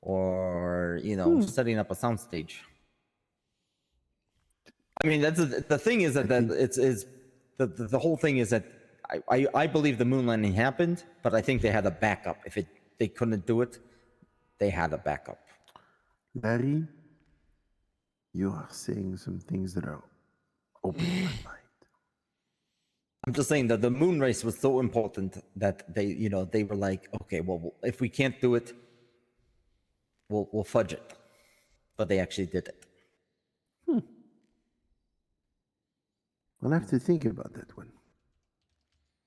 or setting up a soundstage. I mean, that's the thing is that the whole thing is that I believe the moon landing happened, but I think they had a backup. If they couldn't do it, they had a backup. Larry, you are saying some things that are opening my mind. I'm just saying that the moon race was so important that they were like, okay, well, if we can't do it, we'll fudge it. But they actually did it. I'll have to think about that one.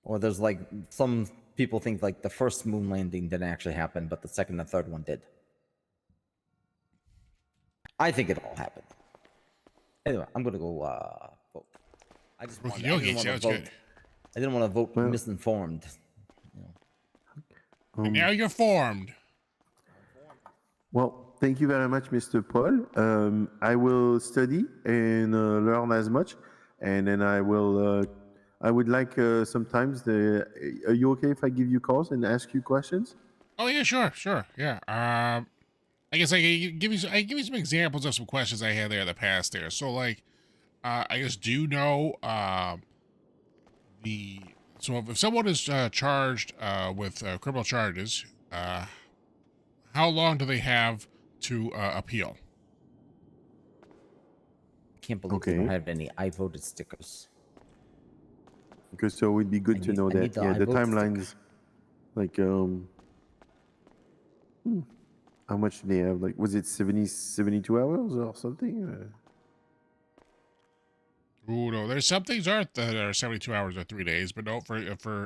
Or there's like some people think like the first moon landing didn't actually happen, but the second and third one did. I think it all happened. Anyway, I'm gonna go vote. I just wanted, I didn't want to vote. I didn't want to vote misinformed. And now you're formed. Well, thank you very much, Mr. Paul. I will study and learn as much, and then I will. I would like sometimes are you okay if I give you calls and ask you questions? Oh yeah, sure, yeah. I guess I give you some examples of some questions I had there in the past there. So like, I guess do you know so if someone is charged with criminal charges, how long do they have to appeal? I can't believe they don't have any I voted stickers. Because so it would be good to know that. Yeah, the timelines, like how much do they have? Like, was it 72 hours or something? Ooh, no, there's some things that are 72 hours or 3 days, but no, for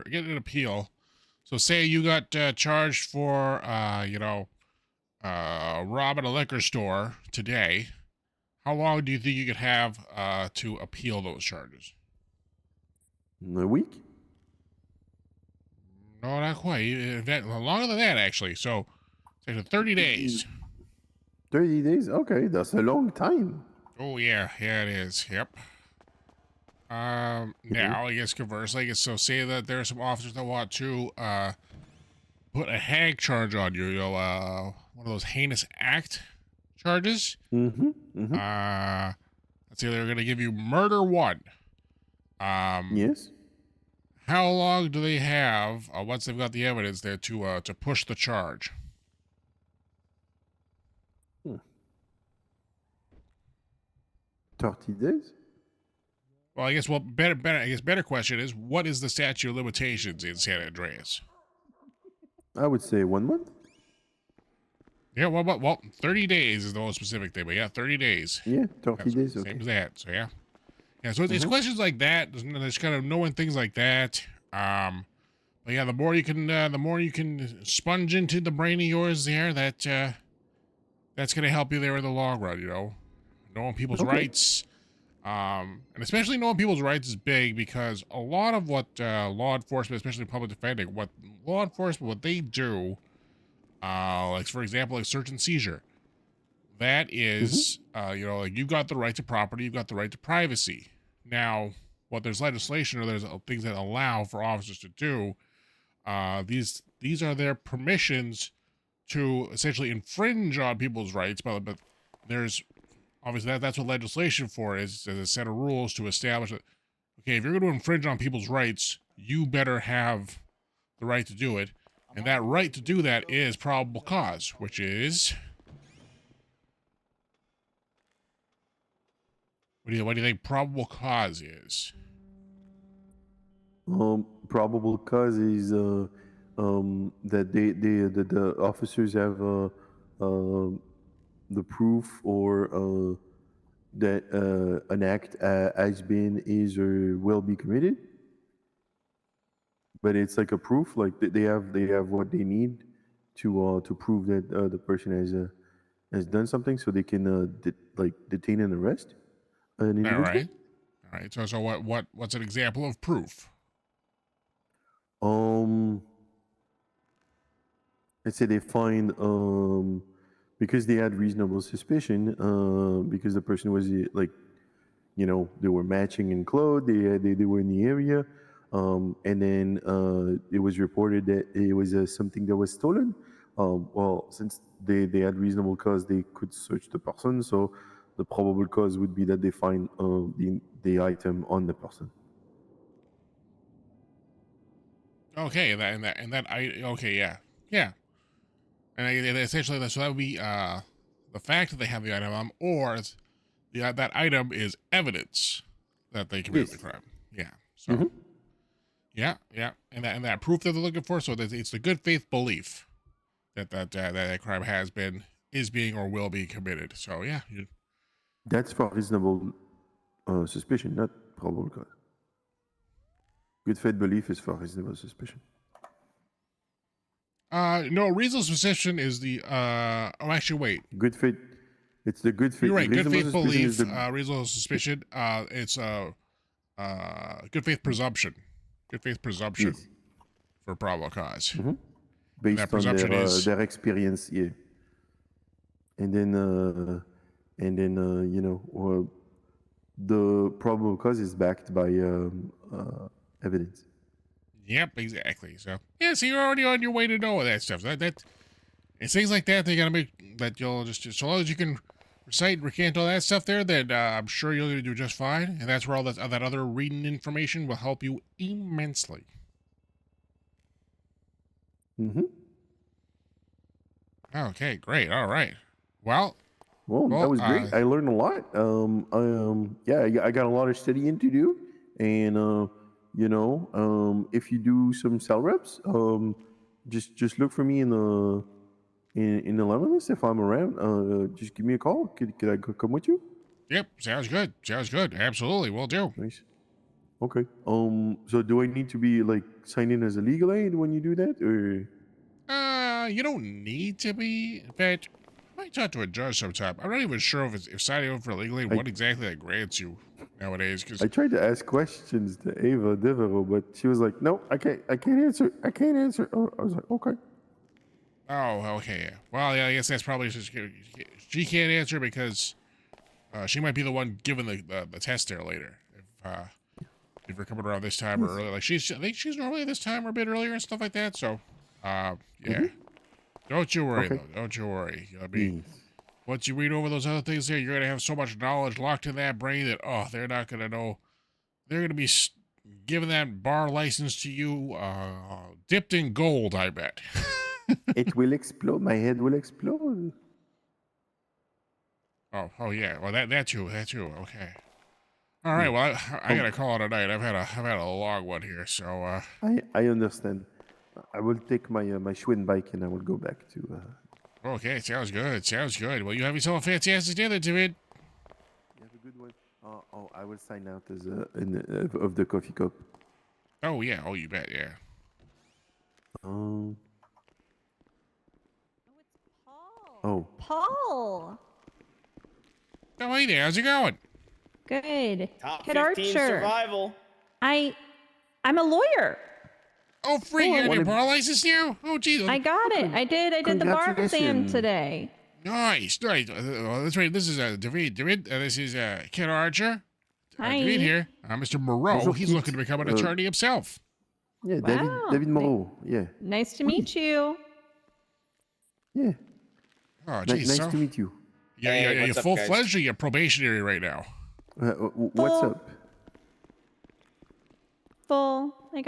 getting an appeal. So say you got charged for, robbing a liquor store today. How long do you think you could have to appeal those charges? A week? No, not quite. Longer than that, actually. So, it's 30 days. 30 days? Okay, that's a long time. Oh, yeah, it is. Yep. Now, I guess conversely, so say that there are some officers that want to put a hag charge on you, one of those heinous act charges. Let's say they're going to give you murder 1. Yes. How long do they have once they've got the evidence there to push the charge? 30 days. Well, I guess better question is, what is the statute of limitations in San Andreas? I would say 1 month. Yeah, well, 30 days is the most specific thing, but yeah, 30 days. Yeah, 30 days. Okay. Same as that. So yeah. Yeah, so it's questions like that. There's kind of knowing things like that. But yeah, the more you can sponge into the brain of yours there, that's gonna help you there in the long run. Knowing people's rights, And especially knowing people's rights is big because a lot of what law enforcement, especially public defending, what they do, like for example, like search and seizure, that is, like you've got the right to property, you've got the right to privacy. Now, what there's legislation or there's things that allow for officers to do, these are their permissions to essentially infringe on people's rights, but there's obviously that's what legislation for is a set of rules to establish that, okay, if you're going to infringe on people's rights, you better have the right to do it. And that right to do that is probable cause, which is... What do you think probable cause is? Probable cause is that the officers have the proof or that an act has been, is, or will be committed. But it's like a proof, like they have what they need to prove that the person has done something, so they can detain and arrest an individual. All right. So what's an example of proof? Let's say they find because they had reasonable suspicion because the person was they were matching in clothes, they were in the area, and then it was reported that it was something that was stolen. Well, since they had reasonable cause, they could search the person. So the probable cause would be that they find the item on the person. Okay, yeah. And essentially, so that would be the fact that they have the item on, or that item is evidence that they committed the crime. Yeah. So. Yeah, and that proof that they're looking for. So that it's the good faith belief that crime has been, is being, or will be committed. So yeah. That's for reasonable suspicion, not probable cause. Good faith belief is for reasonable suspicion. No, reasonable suspicion is the actually wait. Good faith. It's the good faith. You're right. Good faith belief. The... Reasonable suspicion. It's good faith presumption. Good faith presumption for probable cause. Based on their experience, yeah. And then the probable cause is backed by evidence. Yep, exactly. So yeah, so you're already on your way to know that stuff. That it's things like that. They gotta make that you'll just so long as you can recite, recant all that stuff there. Then I'm sure you're gonna do just fine. And that's where all that other reading information will help you immensely. Okay, great. All right. Well, that was great. I learned a lot. I got a lot of studying to do, and if you do some cell reps, just look for me in the Lemonless. If I'm around, just give me a call. Could I come with you? Yep, sounds good. Sounds good. Absolutely, will do. Nice. Okay. So do I need to be signed in as a legal aid when you do that, or? You don't need to be. In fact, I might talk to a judge sometime. I'm not even sure if signing up for legal aid, what exactly that grants you nowadays. Because I tried to ask questions to Ava Devereaux, but she was like, "No, I can't answer. I can't answer." Oh, I was like, "Okay." Oh, okay. Yeah. Well, yeah, I guess that's probably just she can't answer because she might be the one giving the test there later. If you're coming around this time or earlier, I think she's normally this time or a bit earlier and stuff like that. So, yeah. Don't you worry though. Don't you worry. I mean, once you read over those other things there, you're gonna have so much knowledge locked in that brain that they're not gonna know. They're gonna be giving that bar license to you dipped in gold. I bet. It will explode. My head will explode. Oh yeah. Well, that too. Okay. All right. Well, I gotta call it a night. I've had a long one here. So. I understand. I will take my Schwinn bike and I will go back to. Okay. Sounds good. Well, you have yourself a fantastic dinner, David. You have a good one. I will sign out as of the coffee cup. Oh yeah. Oh, you bet. Yeah. Oh. Paul. Oh, hey there. How's it going? Good. Top Kid 15 Archer. survival. I'm a lawyer. Oh, freak! You got your bar license now? Oh, geez. I got it. I did the bar exam Congratulations. today. Nice. That's right. This is David. This is Kid Archer. Hi. David here. Mr. Moreau. Bonjour, He's Kit. looking to become an attorney himself. Yeah, Wow. David Moreau. Yeah. Nice to meet you. Yeah. Oh, geez. Nice so, to meet you. Yeah, you're full-fledged or you're probationary right now? What's up? Full. I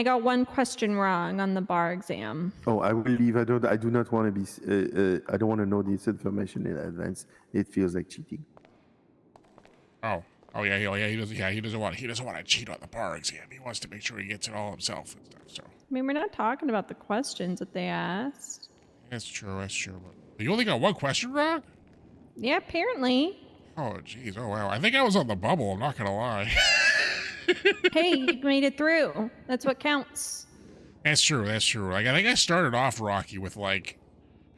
got one question wrong on the bar exam. Oh, I will leave. I do not want to be. I don't want to know this information in advance. It feels like cheating. Oh, yeah. He doesn't want to cheat on the bar exam. He wants to make sure he gets it all himself and stuff. So I mean, we're not talking about the questions that they asked. that's true. But you only got one question wrong? Yeah, apparently. Oh, geez. Oh, wow. I think I was on the bubble. I'm not gonna lie. Hey, you made it through. That's what counts. That's true. Like, I think I started off rocky with like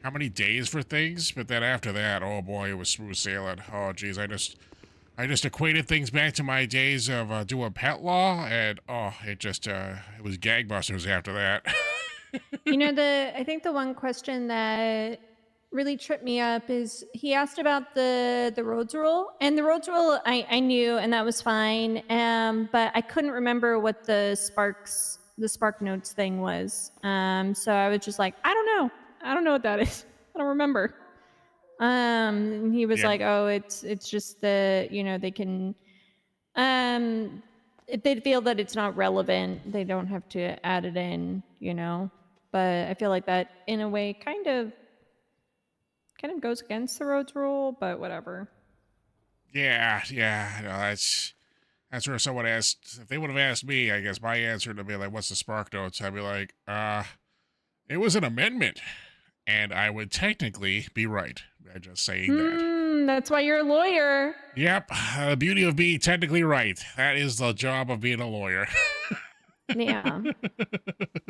how many days for things, but then after that, oh boy, it was smooth sailing. Oh, geez. I just equated things back to my days of doing pet law, and it was gangbusters after that. You know, I think the one question that really tripped me up is he asked about the roads rule, and the roads rule I knew, and that was fine. But I couldn't remember what the spark notes thing was. So I was just like, I don't know what that is. I don't remember. And he was like, oh, it's just the, they can, if they feel that it's not relevant, they don't have to add it in, but I feel like that in a way kind of goes against the roads rule, but whatever. Yeah, no, that's where someone asked, if they would have asked me, I guess my answer to be like, what's the spark notes? I'd be like, it was an amendment, and I would technically be right by just saying that. That's why you're a lawyer. Yep, the beauty of being technically right. That is the job of being a lawyer. Yeah.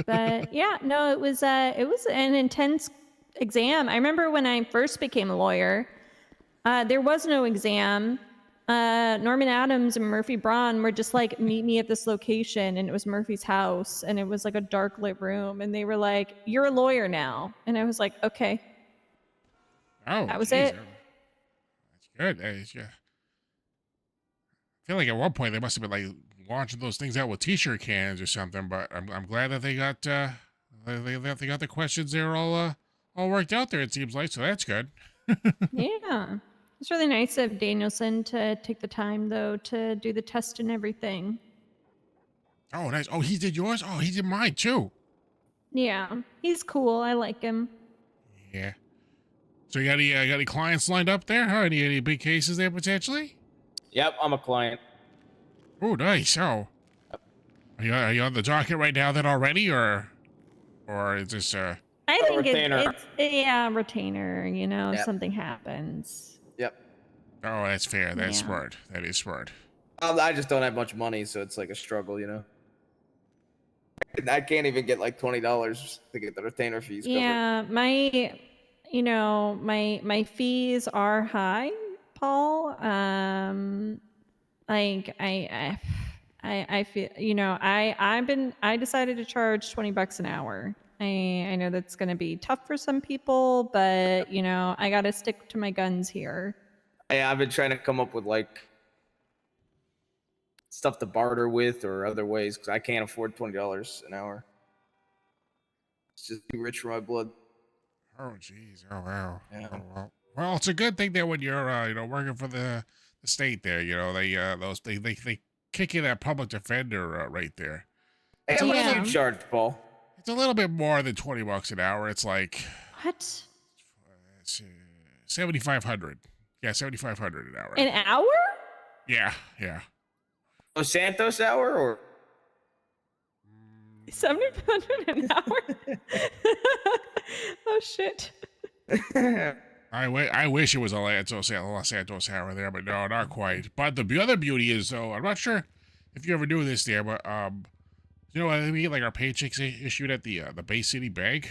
But yeah, no, it was an intense exam. I remember when I first became a lawyer, there was no exam. Norman Adams and Murphy Braun were just like, meet me at this location, and it was Murphy's house, and it was like a dark lit room, and they were like, you're a lawyer now. And I was like, okay. Oh, that was geez, it. That's good. Yeah. I feel like at one point they must have been like launching those things out with t-shirt cans or something, but I'm glad that they got they got the questions there all worked out there, it seems like, so that's good. Yeah. It's really nice of Danielson to take the time, though, to do the test and everything. Oh, nice. Oh, he did yours? Oh, he did mine, too. Yeah. He's cool. I like him. Yeah. So you got any clients lined up there? Huh? Any big cases there, potentially? Yep, I'm a client. Oh, nice. Oh. Are you on the docket right now then already, or is this, I think retainer. it's retainer, if Yep. something happens. Yep. Oh, that's fair. That's Yeah. smart. That is smart. I just don't have much money, so it's like a struggle, I can't even get like $20 to get the retainer fees covered. Yeah, my fees are high, Paul. Like I feel, I decided to charge $20 an hour. I know that's going to be tough for some people, but I got to stick to my guns here. Yeah, I've been trying to come up with like stuff to barter with or other ways because I can't afford $20 an hour. It's just too rich for my blood. Oh, jeez. Oh, wow. Yeah. Oh, well, it's a good thing that when you're, working for the state there, they kick you that public defender right there. Hey, how much do you charge, Paul? It's a little bit more than $20 an hour. It's like what? 7,500. Yeah, 7,500 an hour. An hour? Yeah. Los Santos hour or 7,500 an hour? Oh shit. I wish it was a Los Santos hour there, but no, not quite. But the other beauty is, though, I'm not sure if you ever do this there, but we get like our paychecks issued at the Bay City Bank.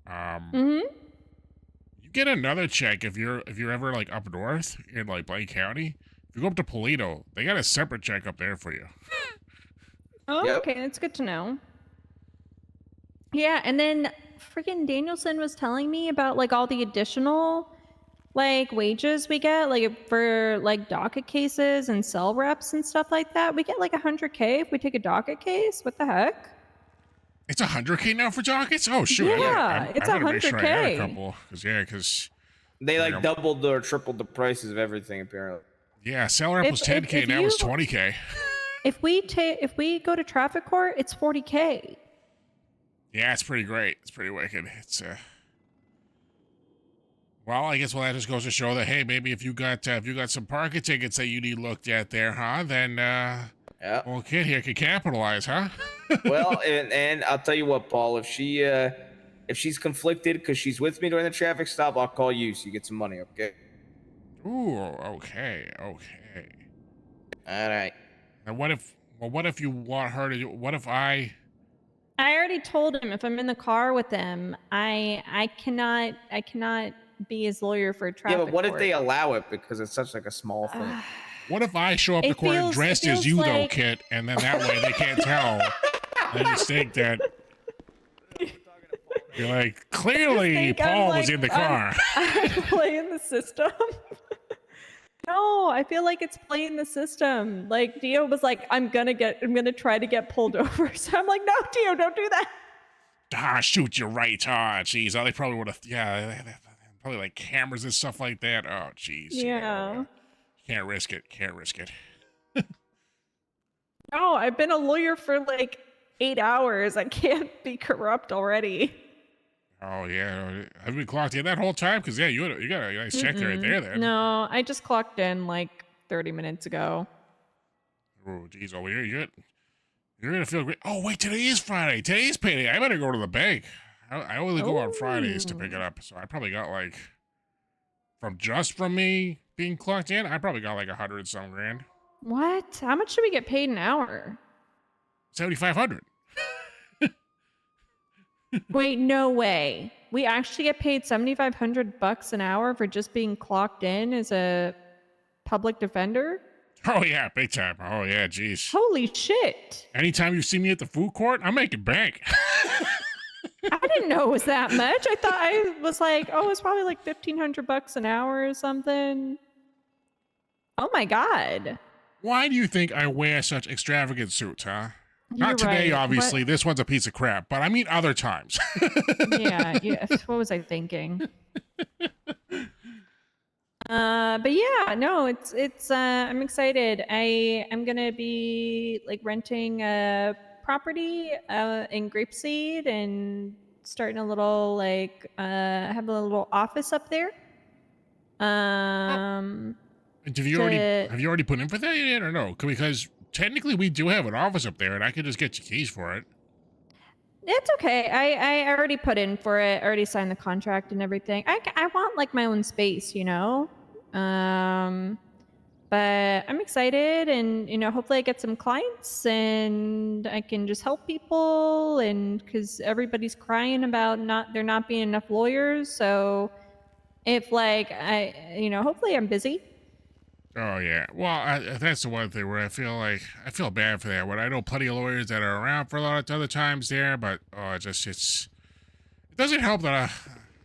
You You get another check if you're ever like up north in like Blaine County. If you go up to Polito, they got a separate check up there for you. Oh, okay, that's good to know. Yeah, and then freaking Danielson was telling me about like all the additional like wages we get, like for like docket cases and cell reps and stuff like that. We get like 100K if we take a docket case. What the heck? It's 100K now for dockets? Oh shoot! Yeah, it's I better make sure I got a 100K. couple. Because They like doubled or tripled the prices of everything apparently. Yeah, cell rep was 10K. Now it's 20K. If we go to traffic court, it's 40K. Yeah, it's pretty great. It's pretty wicked. It's well, I guess that just goes to show that hey, maybe if you got some parking tickets that you need looked at there, huh? Then old kid here could capitalize, huh? Well, and I'll tell you what, Paul, if she's conflicted because she's with me during the traffic stop, I'll call you so you get some money, okay? Ooh, okay. All right. And what if you want her to do? What if I already told him if I'm in the car with him, I cannot be his lawyer for traffic. Yeah, but what if court. they allow it because it's such like a small thing? What if I show up to court dressed as you, though, Kit, and then that way they can't tell? They just think that you're like, clearly Paul was in the car. I'm playing the system. No, I feel like it's playing the system. Like Dio was like, I'm gonna try to get pulled over. So I'm like, no, Dio, don't do that. Ah, shoot, you're right. Ah, jeez. Oh, they probably would have, probably like cameras and stuff like that. Oh, jeez. Yeah. Can't risk it. Can't risk it. No, I've been a lawyer for like 8 hours. I can't be corrupt already. Oh, yeah. Have you clocked in that whole time? Because, yeah, you got a nice check right there, then. No, I just clocked in like 30 minutes ago. Oh, geez. Oh, you're going to feel great. Oh, wait, today is Friday. Today's payday. I better go to the bank. I only go on Fridays to pick it up. So I probably got like, from me being clocked in, I probably got like 100-some grand. What? How much do we get paid an hour? 7,500. Wait, no way. We actually get paid $7,500 an hour for just being clocked in as a public defender? Oh, yeah, big time. Oh, yeah, geez. Holy shit. Anytime you see me at the food court, I'm making bank. I didn't know it was that much. I was like, oh, it's probably like $1,500 an hour or something. Oh my God. Why do you think I wear such extravagant suits, huh? Not today, right. obviously. This one's a piece of crap, but I mean other times. Yeah. What was I thinking? But yeah, no, it's I'm excited. I'm gonna be like renting a property in Grapeseed and starting a little like have a little office up there. Have you already put in for that yet or no? Because technically we do have an office up there and I could just get you keys for it. It's okay. I already put in for it. I already signed the contract and everything. I want like my own space, you know? But I'm excited and, you know, hopefully I get some clients and I can just help people and because everybody's crying about there not being enough lawyers. So if like, hopefully I'm busy. Oh, yeah. Well, that's the one thing where I feel bad for that. When I know plenty of lawyers that are around for a lot of other times there, but it doesn't help that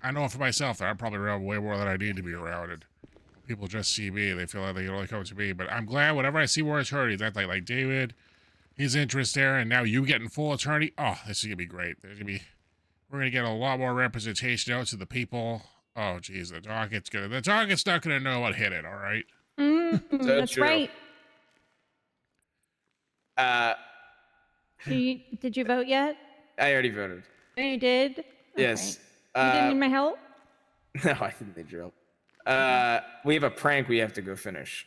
I know for myself that I'm probably around way more than I need to be around. And people just see me, they feel like they can only come to me. But I'm glad whenever I see more attorneys, that's like David, his interest there, and now you getting full attorney. Oh, this is gonna be great. We're gonna get a lot more representation out to the people. Oh, geez, the docket's not gonna know what hit it. All right. That's true. right. Did you vote yet? I already voted. Oh, you did? Yes. You didn't need my help? No, I didn't need your help. We have a prank we have to go finish.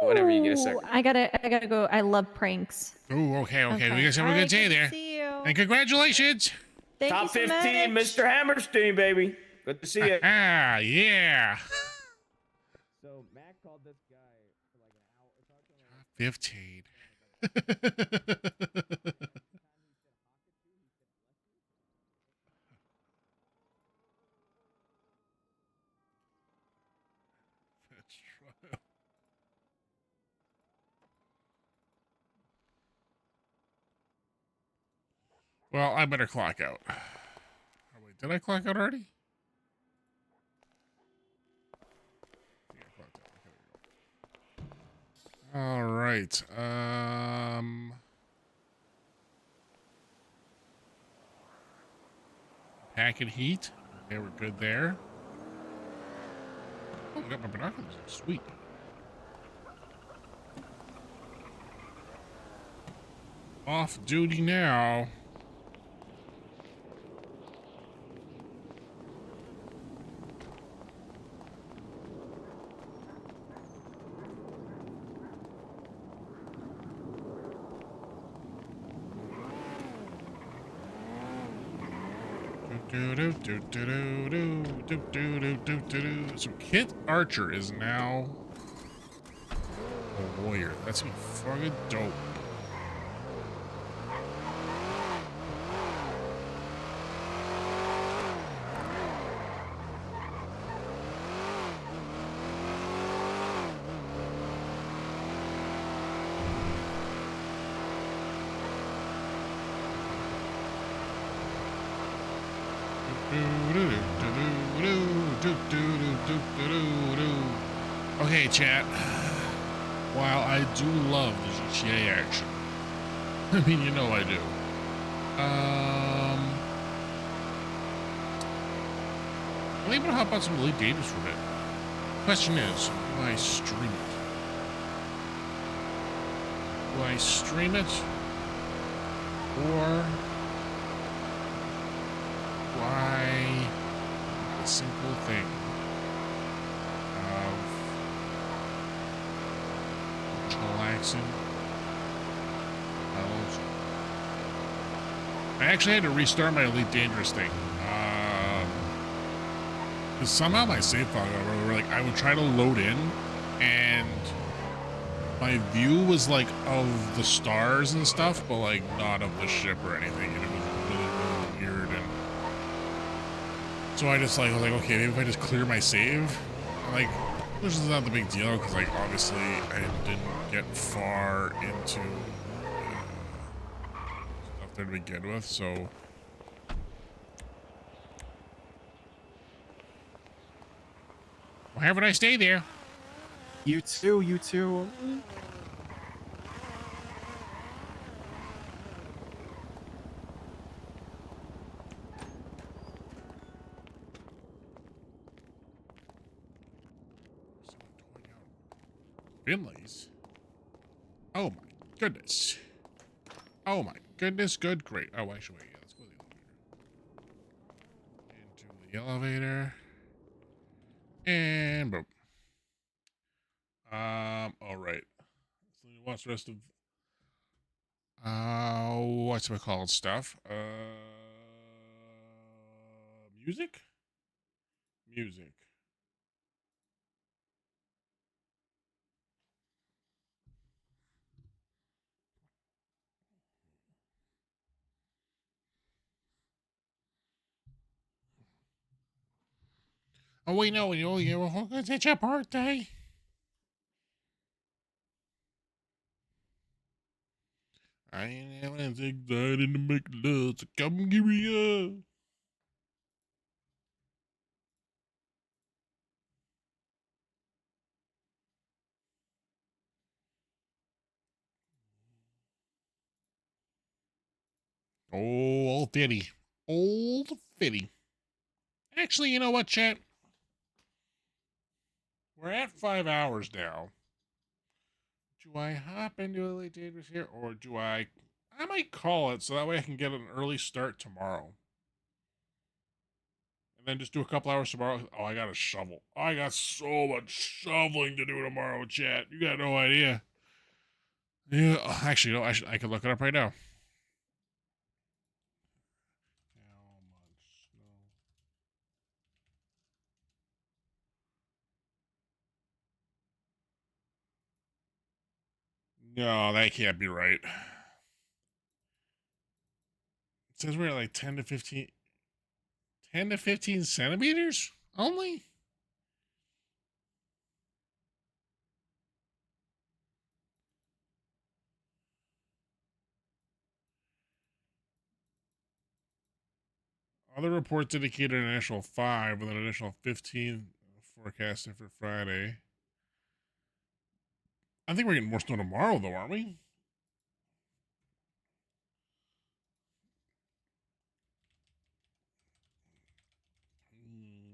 Whenever you get a second. I gotta go. I love pranks. Ooh, okay. You guys have a good day there. See you. And congratulations. Thank Top you so 15, much. Mr. Hammerstein, baby. Good to see you. Ah, yeah. So Matt called this guy for like an hour. 15. Well, I better clock out. Oh, wait, did I clock out already? Yeah, I clocked out. Okay, there we go. All right. Packet heat. Okay, we're good there. Oh, I got my binoculars. Sweet. Off duty now. So Kit Archer is now a lawyer. That's gonna be fucking dope. Okay, chat. While I do love the GTA action, I mean, you know I do. I'm able to hop on some Elite Dangerous for a bit. Question is, do I stream it? Do I stream it? Or do I do the simple thing of chillaxing? I actually had to restart my Elite Dangerous thing. Because somehow my save file got over. Like, I would try to load in, and my view was like of the stars and stuff, but like not of the ship or anything. And it was really, really weird. And so I just like was like, okay, maybe if I just clear my save, like, which is not the big deal because like obviously I didn't get far into stuff there to begin with, so. Well, have a nice day there. You too, you too. Finley's? Oh my goodness. Oh my goodness, good, great. Oh, actually, wait, yeah, let's go to the elevator. Into the elevator. And boom. All right. So you watch the rest of what's it called stuff? Music? Music. Oh wait, no, it's your birthday. I ain't having as excited to make love, so come give me up. Old Fitty. Old Fitty. Actually, you know what, chat? We're at 5 hours now. Do I hop into Elite Dangerous here, or do I might call it so that way I can get an early start tomorrow. And then just do a couple hours tomorrow. Oh, I got to shovel. I got so much shoveling to do tomorrow, chat. You got no idea. Yeah, actually, no, I could look it up right now. No, that can't be right. It says we're at like 10 to 15 centimeters only? Other reports indicated an initial 5 with an additional 15 forecasted for Friday. I think we're getting more snow tomorrow, though, aren't we?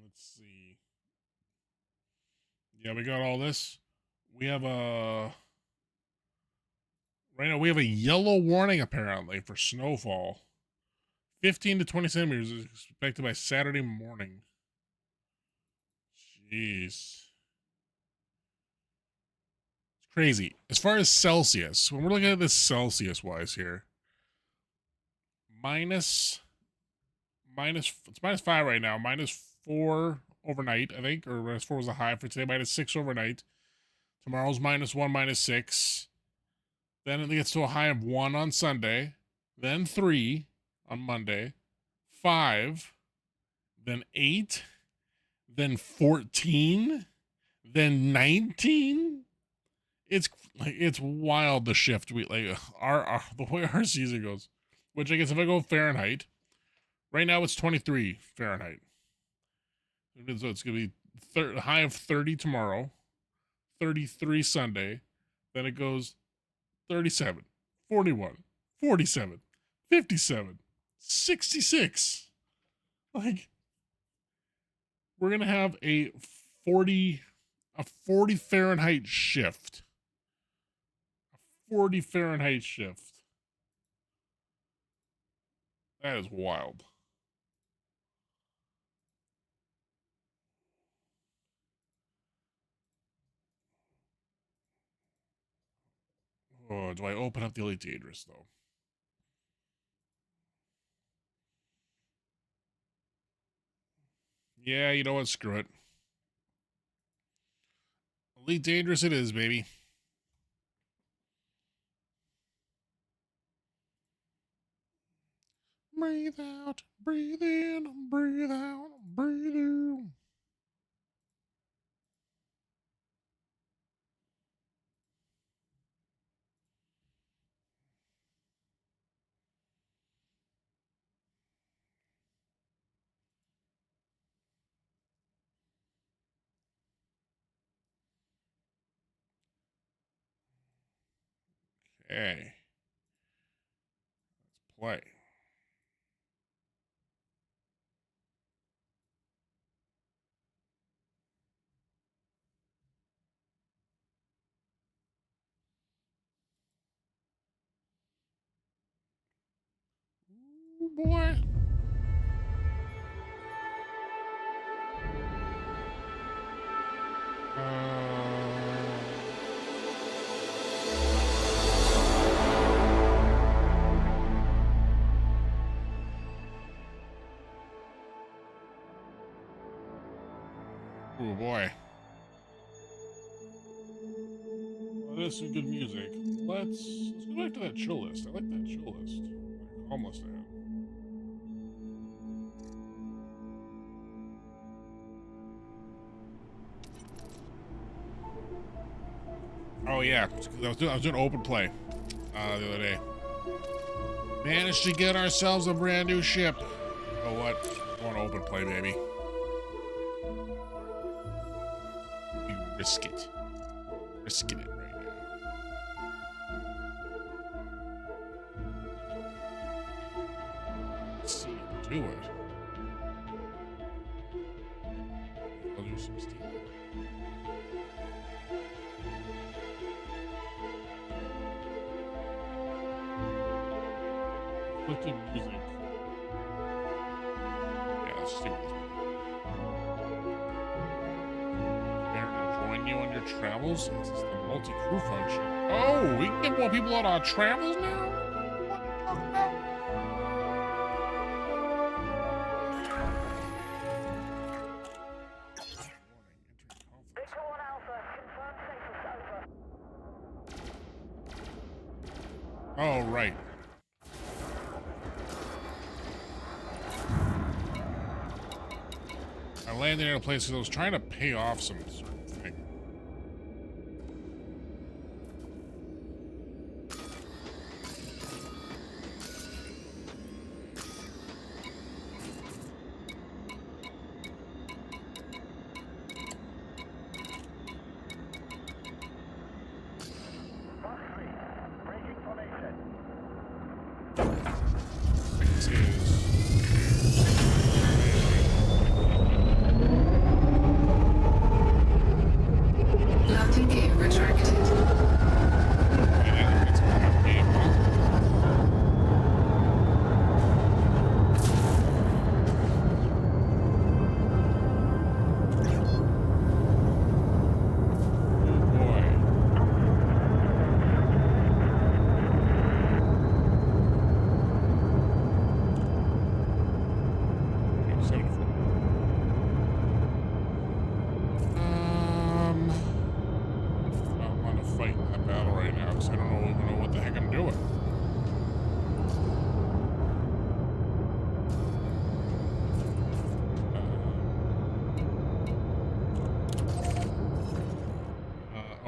Let's see. Yeah, we got all this. We have a... Right now, we have a yellow warning, apparently, for snowfall. 15 to 20 centimeters is expected by Saturday morning. Jeez. It's crazy. As far as Celsius, when we're looking at this Celsius-wise here, it's -5 right now, -4 overnight, I think, or -4 was the high for today, -6 overnight. Tomorrow's -1, -6. Then it gets to a high of 1 on Sunday, then 3 on Monday, 5, then 8, then 14, then 19. It's wild the shift we like the way our season goes. Which I guess if I go Fahrenheit, right now it's 23 Fahrenheit. So it's gonna be high of 30 tomorrow, 33 Sunday, then it goes 37, 41, 47, 57, 66. Like, we're gonna have a 40 Fahrenheit shift. A 40 Fahrenheit shift. That is wild. Oh, do I open up the Elite Dangerous, though? Yeah, you know what? Screw it. Elite Dangerous it is, baby. Breathe out, breathe in, breathe out, breathe in. Okay. Let's play. Ooh, boy. Oh boy. Well, that is some good music. Let's go back to that chill list. I like that chill list. That calm list I had. Oh yeah, I was doing open play the other day. Managed to get ourselves a brand new ship. Oh what? I want open play, baby. We risk it. Risking it right now. Let's see it. Do it. I'll do some steam. Clicking music. Yeah, let's see what this join you on your travels? This is the multi-crew function. Oh, we can get more people on our travels now? What are you talking about? Oh, right. I landed in a place because I was trying to pay off some certain thing.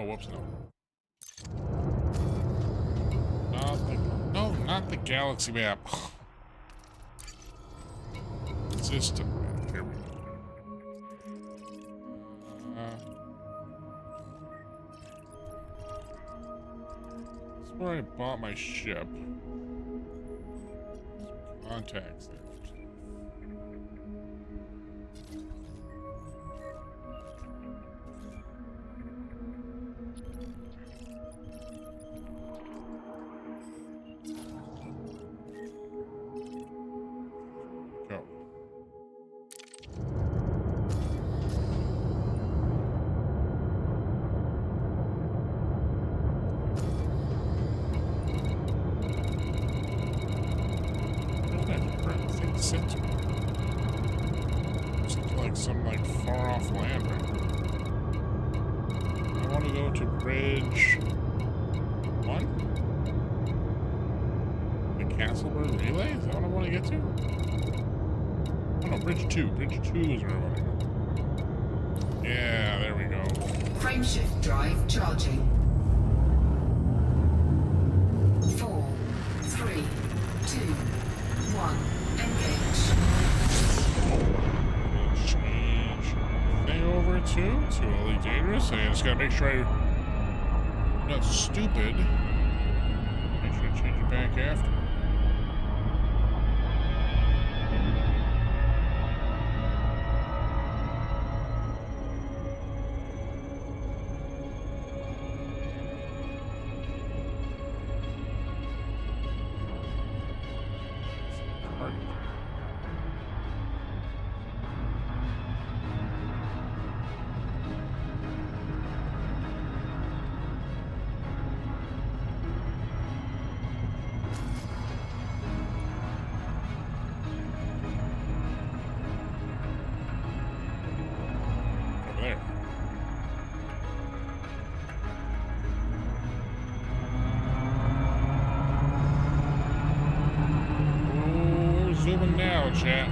whoops, no. Not the galaxy map. System map. Here we go. This is where I bought my ship. Some contacts there. Go. Seems like some far off land right now. I want to go to bridge 1? The Castleberg Relay? Is that what I want to get to? Oh no, bridge 2. Bridge 2 is where I want to go. Yeah, there we go. Frameshift drive charging. 4, 3, 2, 1. Engage. Change thing over to Elite Dangerous. I just gotta make sure I'm not stupid. Make sure I change it back after. There. Oh, we're zooming now, chat.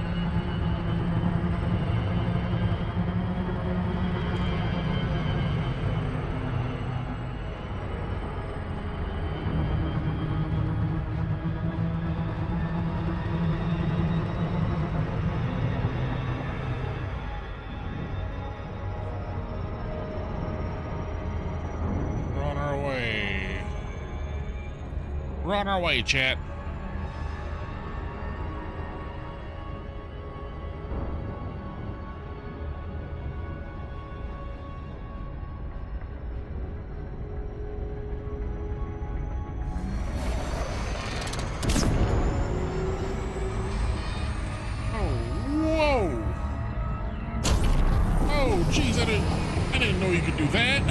We're on our way, chat. Oh, geez, I didn't know you could do that.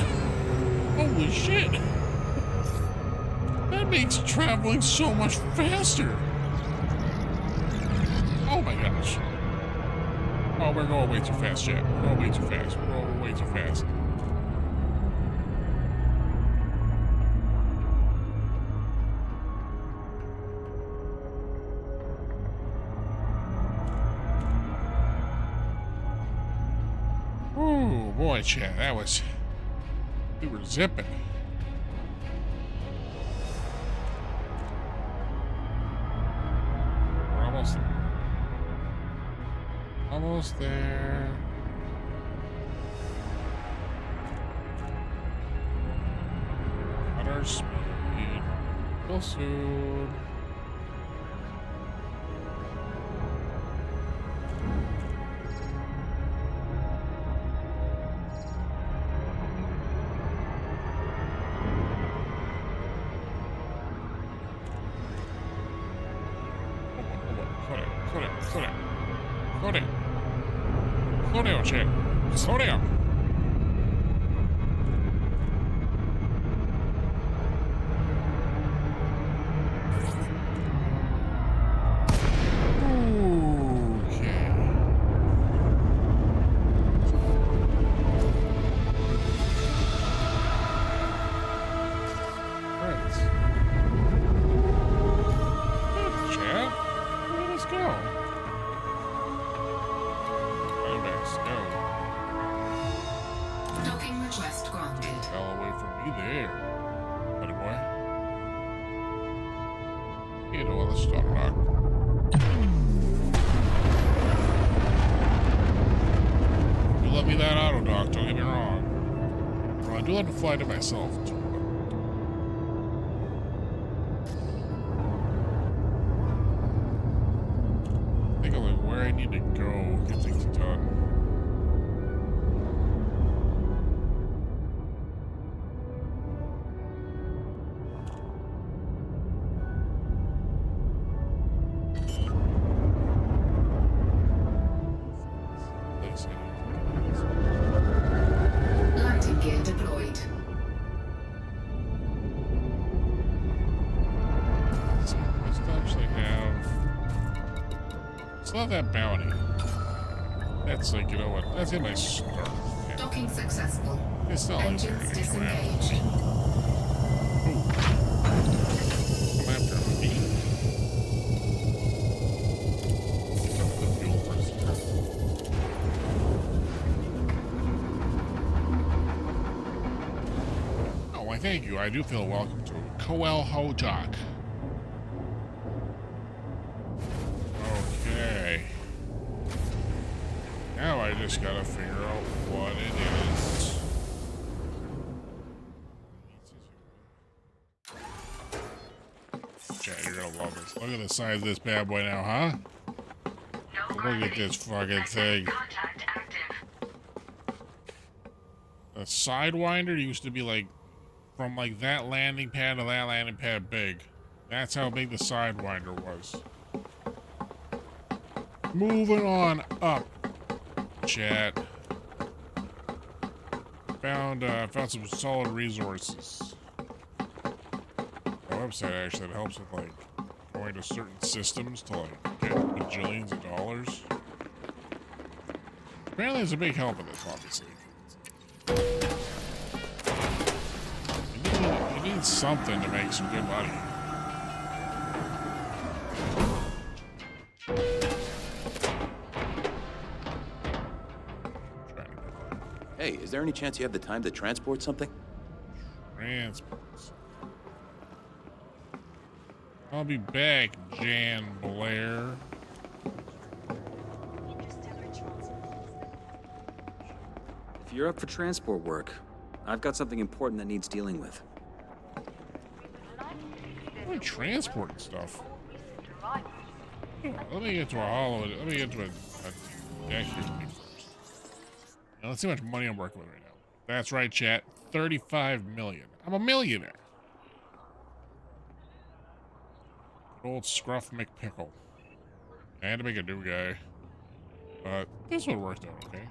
Holy shit. That makes traveling so much faster. Oh my gosh. Oh, we're going way too fast, chat. We're going way too fast. We're going way too fast. Oh boy, chat, that was... We were zipping. We're almost there. Almost there. At our speed. Real soon. Slow down. Slow down, chat. Slow down. Okay. Right. Good, chat. Let us go. Go. Docking request granted. Fell away from me. Hey there, buddy boy. You know what? Let's start, Doc. You let me that auto, Doc. Don't get me wrong. Well, I do like to fly to myself too. Think of like where I need to go, get things done. Landing gear deployed. So I still actually have. Still have that bounty. That's like, you know what? That's in my start. Yeah. Docking successful. It's not like Engines they're disengaged. I'm after me. Pick up the fuel first. Oh, why thank you. I do feel welcome to Coel Hojak. Okay. Now I just gotta figure out what it is. Chat, you're gonna love this. Look at the size of this bad boy now, huh? Look at this fucking thing. A Sidewinder used to be like, from like that landing pad to that landing pad big. That's how big the Sidewinder was. Moving on up, chat. Found some solid resources. A website actually that helps with like going to certain systems to like get bajillions of dollars. Apparently, there's a big help in this, obviously. You need something to make some good money. Hey, is there any chance you have the time to transport something? Transports. I'll be back, Jan Blair. If you're up for transport work, I've got something important that needs dealing with. I'm transporting stuff. Let me get to a hollow. Let me get to a deck here first. Now, let's see how much money I'm working with right now. That's right, chat. 35 million. I'm a millionaire. Good old Scruff McPickle. I had to make a new guy. But this one worked out okay.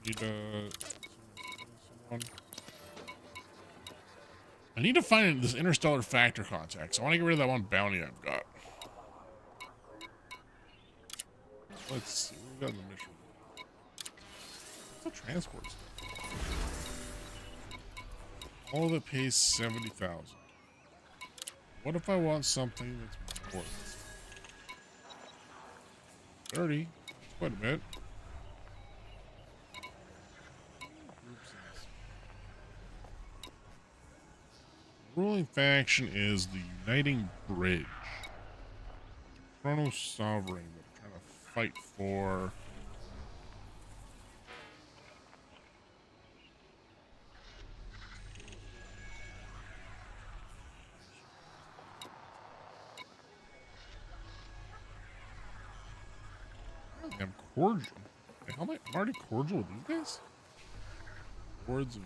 Need someone. I need to find this interstellar factor contacts. I want to get rid of that one bounty I've got. Let's see. We've got the mission. What's the transport stuff? All of it pays 70,000. What if I want something that's more? 30. That's quite a bit. Ruling faction is the Uniting Bridge. Chrono Sovereign that I'm trying to fight for. I'm cordial. How am I? I'm already cordial with you guys? Words of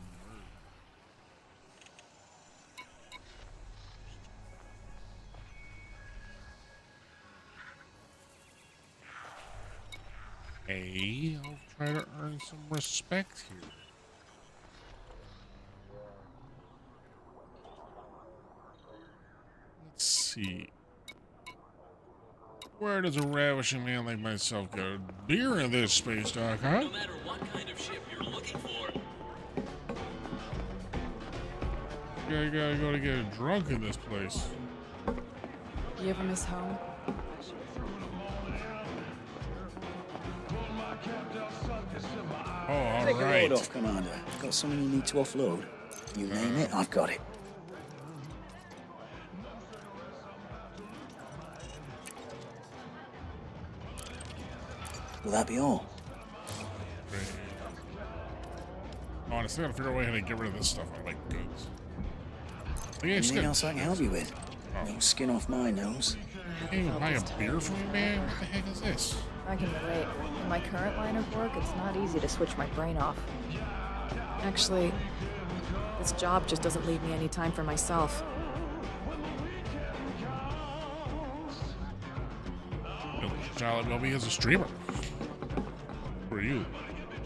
Hey, I'll try to earn some respect here. Let's see. Where does a ravishing man like myself get a beer in this space dock, huh? No matter what kind of ship you're looking for. You gotta go to get drunk in this place. You ever miss home? Oh, all Take a right. load off, Commander. Got something you need to offload? You name it, I've got it. Will that be all? Great. Honestly, I gotta figure out a way how to get rid of this stuff on my goods. Anything else I can help you with? Oh. No skin off my nose. Hey, buy a beer for me, man? What the heck is this? I can relate. In my current line of work, it's not easy to switch my brain off. Actually, this job just doesn't leave me any time for myself. Child will be as a streamer. Who are you?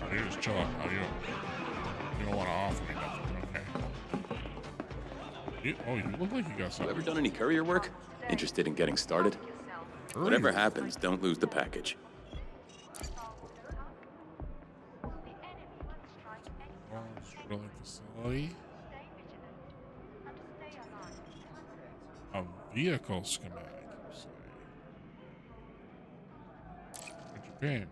Oh, you're just chilling. Oh, you don't want to offer me nothing. Okay. You look like you got something. Ever done any courier work? Interested in getting started? Whatever happens, don't lose the package. Drilling facility. A vehicle schematic. Japan.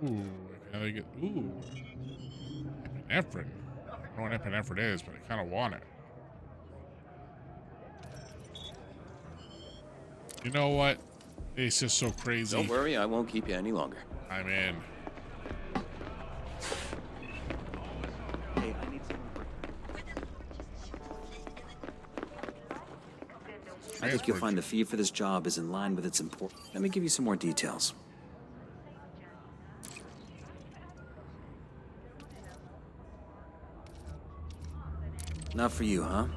Ooh, can I get epinephrine? I don't know what epinephrine is, but I kind of want it. You know what? It's just so crazy. Don't worry, I won't keep you any longer. I'm in. Hey, I need some. I think you'll find the fee for this job is in line with its importance. Let me give you some more details. Not for you, huh?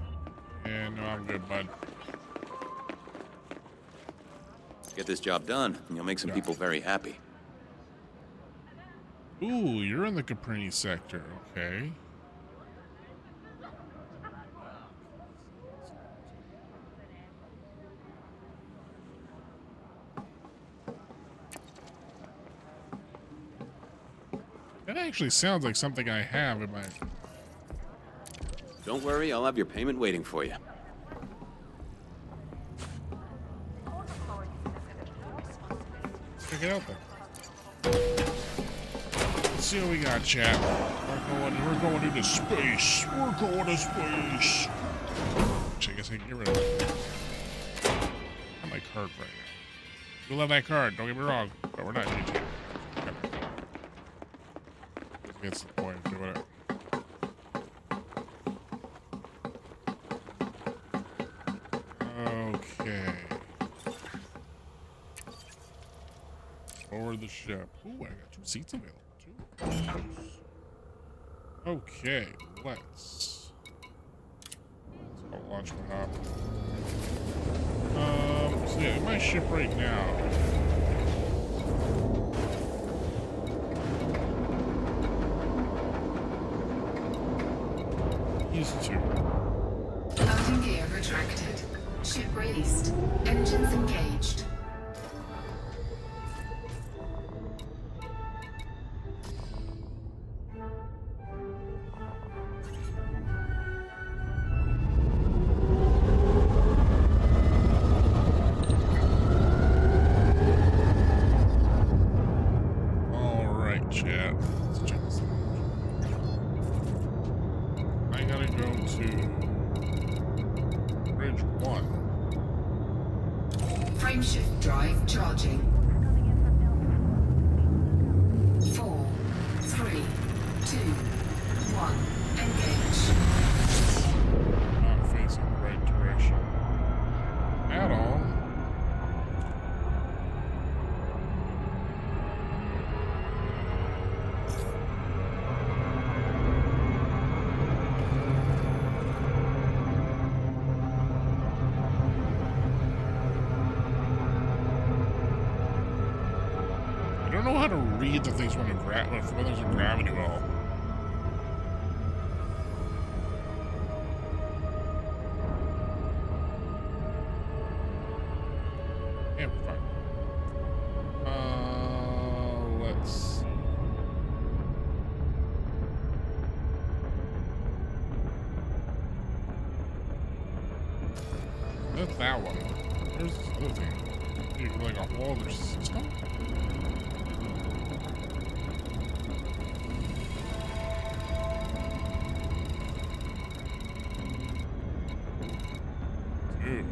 Yeah, no, I'm good, bud. Get this job done, and you'll make some people very happy. Ooh, you're in the Caprini sector. Okay. That actually sounds like something I have in my... Don't worry, I'll have your payment waiting for you. Check it out then. Let's see what we got, chat. We're going into space. We're going to space. Which I guess I can get rid of it. I have my card right now. We love that card, don't get me wrong. But we're not using it. Gets the point of doing it. Okay. Forward the ship. Ooh, I got 2 seats available too. Okay, let's go launch one up. So yeah, my ship right now. Used to. Landing gear retracted. Ship released. Engines engaged. All right, chat. Let's check this out. I gotta go to Bridge 1. Frameshift drive charging. 4, 3, 2, 1. Engage. Not facing the right direction at all. I don't know how to read the things when there's a gravity well. Yeah, we're fine. Let's see. That's that one. There's this other thing. Like a whole other system? Dude.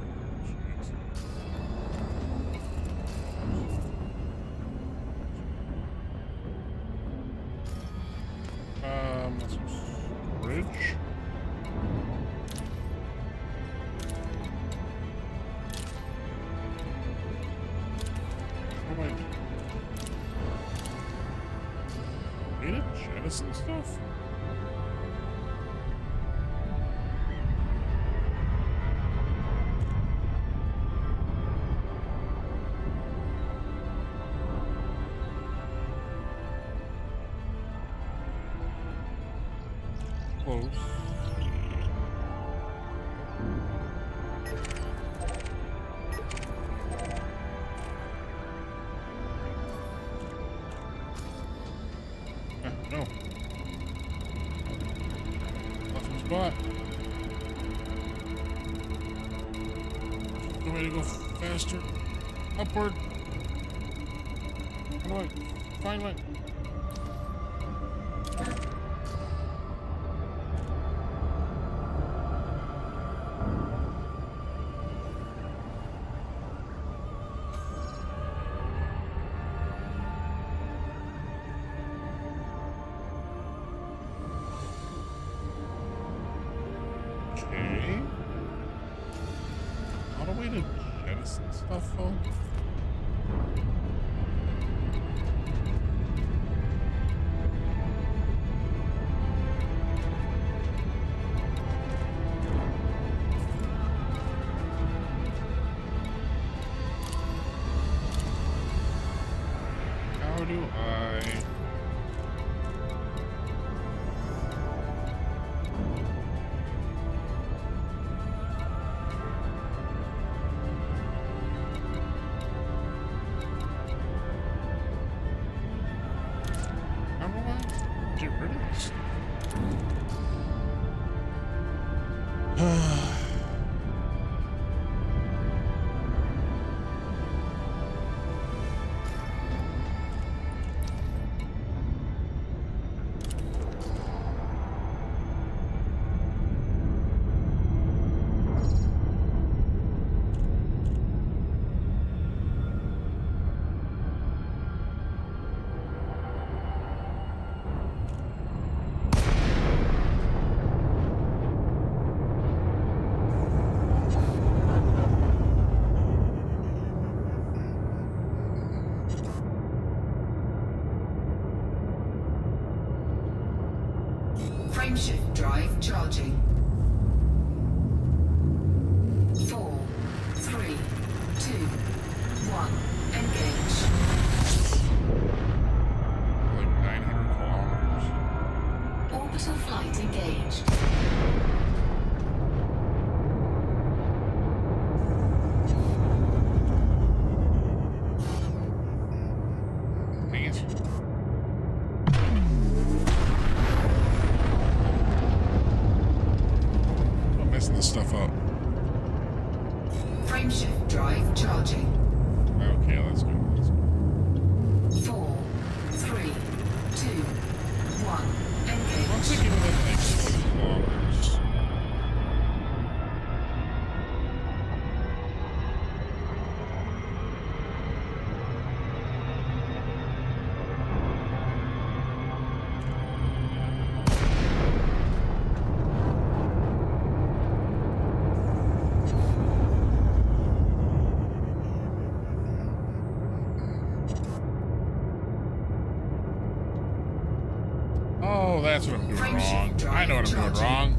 Let's bridge. Data jettison stuff? Close. No. Left spot. No way to go faster. Upward. How do I find my... Okay. Not a way to jettison stuff, though. How do I... How do I get rid of this? Frameshift drive charging. 4, 3, 2, 1. Engage. Like 900 kilometers. Orbital flight engaged. Dang it. I'm messing this stuff up. Frameshift drive charging. Okay, let's go. Let's go. 4, 3, 2, 1. Engage. I'm thinking of it like 20 kilometers. Oh, that's what I'm doing wrong. I know what I'm doing wrong.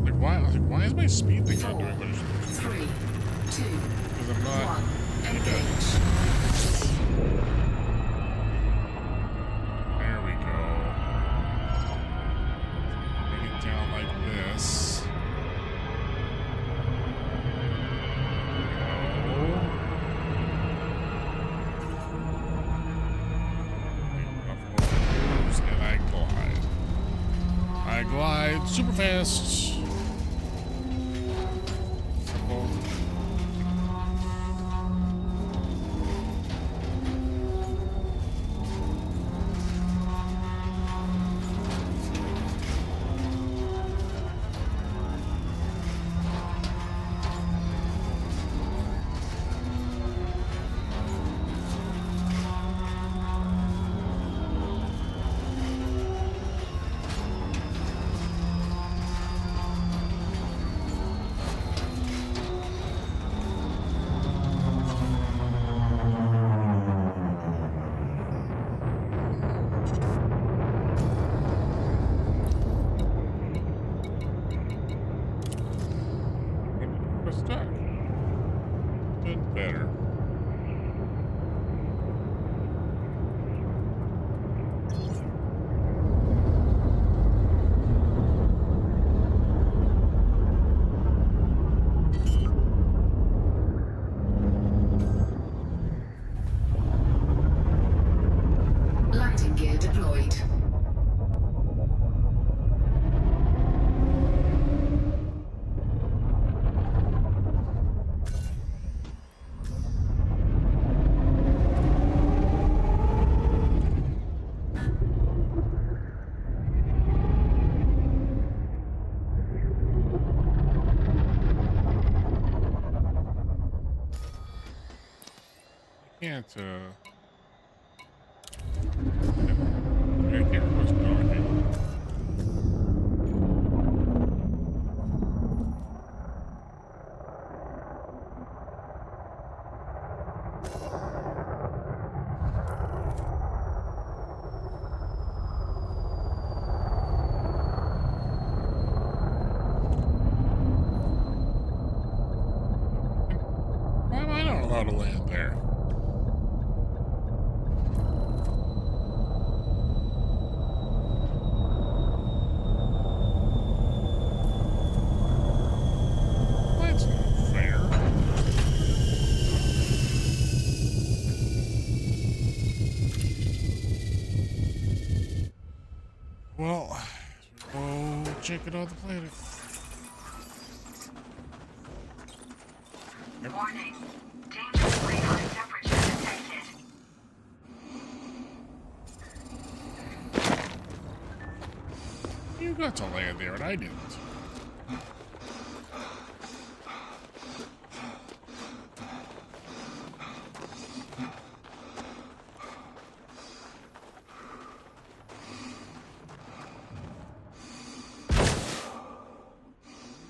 Like why? I was like, why is my speed thing not doing what it's supposed to? 3, 2, Because I'm not. 1. Engage. There we go. Bring it down like this. And I glide. I glide super fast. We're stuck. Been better. Landing gear deployed. Can't, I can't request docking. Why am I not allowed to land there? That's not fair. Well, go check it out the planet. Warning. Dangerously high temperature detected. You got to land there and I didn't.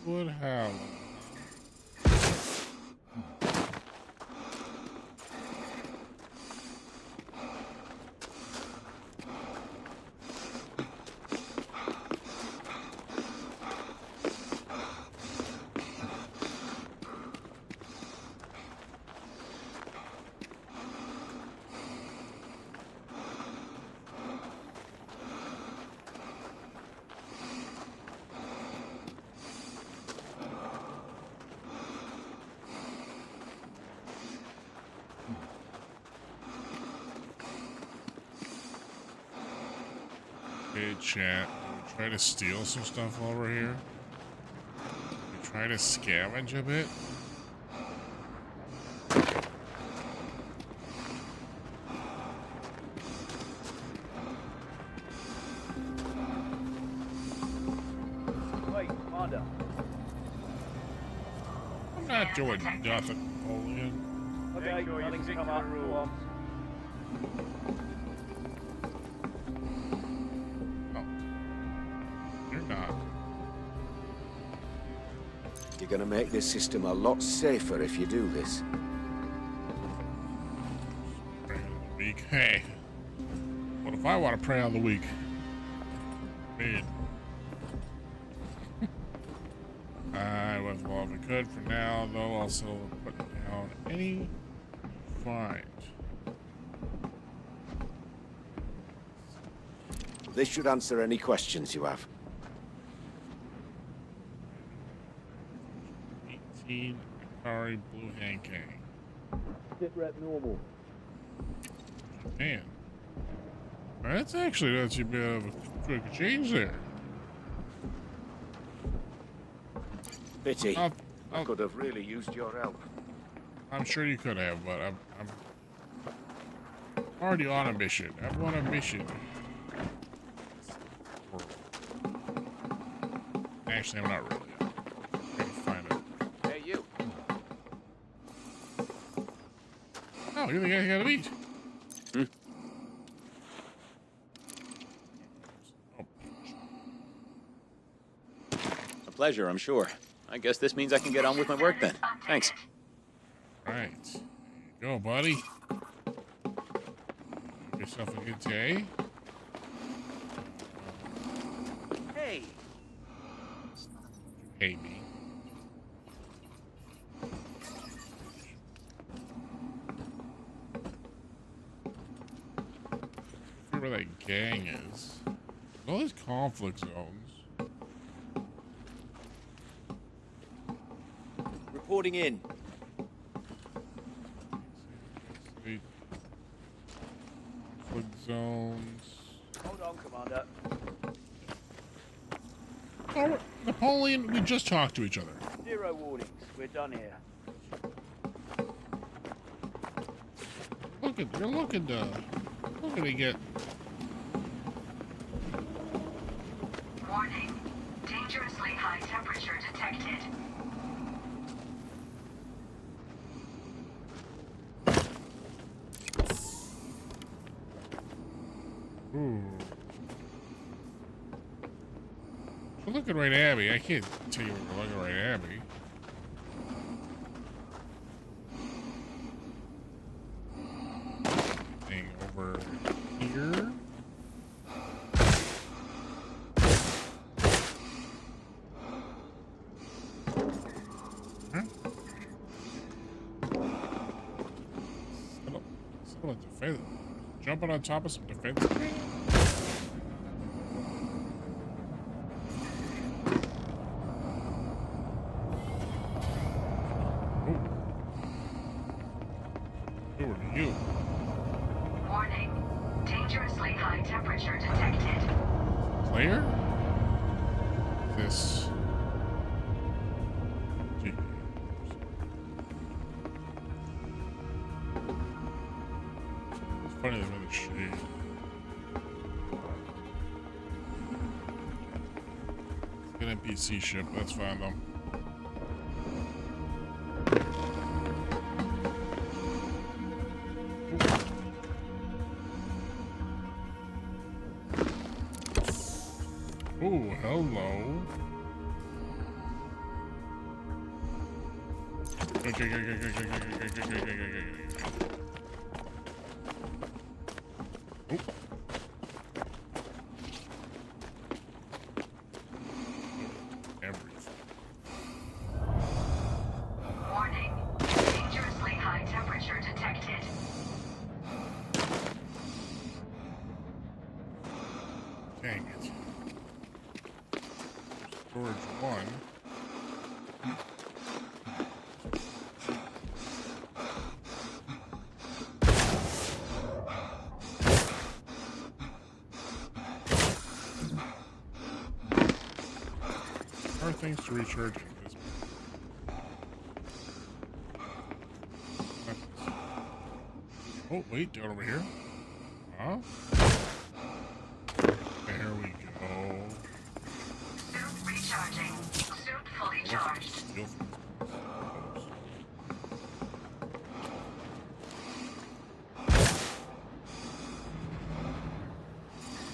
Would have. Hey chat, we try to steal some stuff while we're here. We try to scavenge a bit. Wait, Commander. I'm not doing nothing, Napoleon. Okay, nothing's come up. Go on. You're not. You're gonna make this system a lot safer if you do this. Prey on the weak. Hey, what if I want to prey on the weak? Man. I was well if I could for now, though. Also put down any find. This should answer any questions you have. 18 Akari Blue Hankang. Sit rep normal. Man, that's actually not too bad of a quick change there. Pity. I could have really used your help. I'm sure you could have, but I'm already on a mission. I'm on a mission. Actually, I'm not really. I'm trying to find it. Hey, you. Oh, you're the guy who got a beat. A pleasure, I'm sure. I guess this means I can get on with my work then. Thanks. Right. There you go, buddy. Have yourself a good day. Hey. Hey, me. where that gang is. All these conflict zones. Reporting in. Conflict zones. Hold on, Commander. Oh, Napoleon, we just talked to each other. 0 warnings. We're done here. You're looking to get. Warning. Dangerously high temperature detected. Ooh. We're looking right at me. I can't tell you what we're looking right at me. Thing over here. Huh? Still a defense. Jumping on top of some defense. Who are you? Warning. Dangerously high temperature detected. Player? This. It's funny they made a shade. It's an NPC ship, that's fine though. Oh, hello. Warning. Dangerously high temperature detected. Dang it. Storage 1. Are things to recharge invisible? Oh, wait, down over here. Huh? There we go. Suit recharging. Suit fully charged.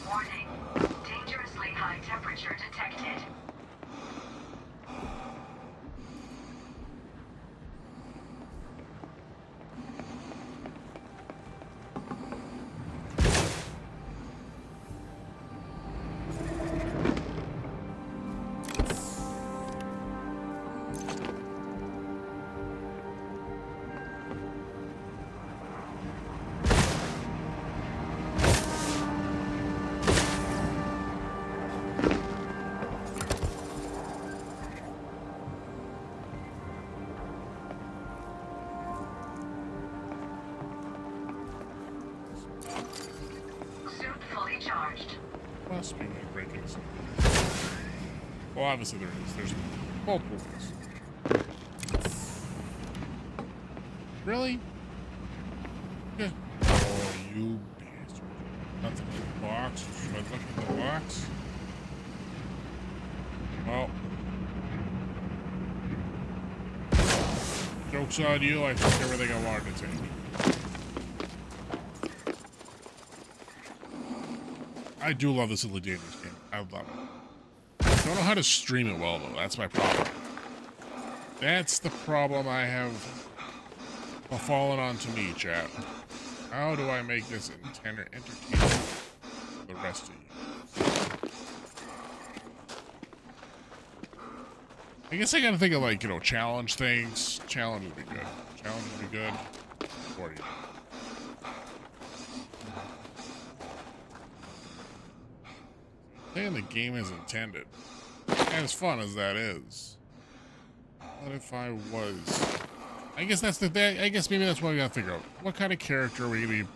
Warning. Dangerously high temperature detected. Suit fully charged. Must be breaking this. Well, obviously there is. There's multiple ways. Really? Yeah. Oh, you bastard. Nothing in the box. Should I look in the box? Well. Joke's on you. I took everything I wanted to take. I do love this Elite Dangerous game. I love it. I don't know how to stream it well, though. That's my problem. That's the problem I have fallen onto me, chat. How do I make this entertaining for the rest of you? I guess I gotta think of, like, you know, challenge things. Challenge would be good. Challenge would be good for you. Playing the game as intended. As fun as that is. What if I was? I guess that's I guess maybe that's what we gotta figure out. What kind of character are we gonna be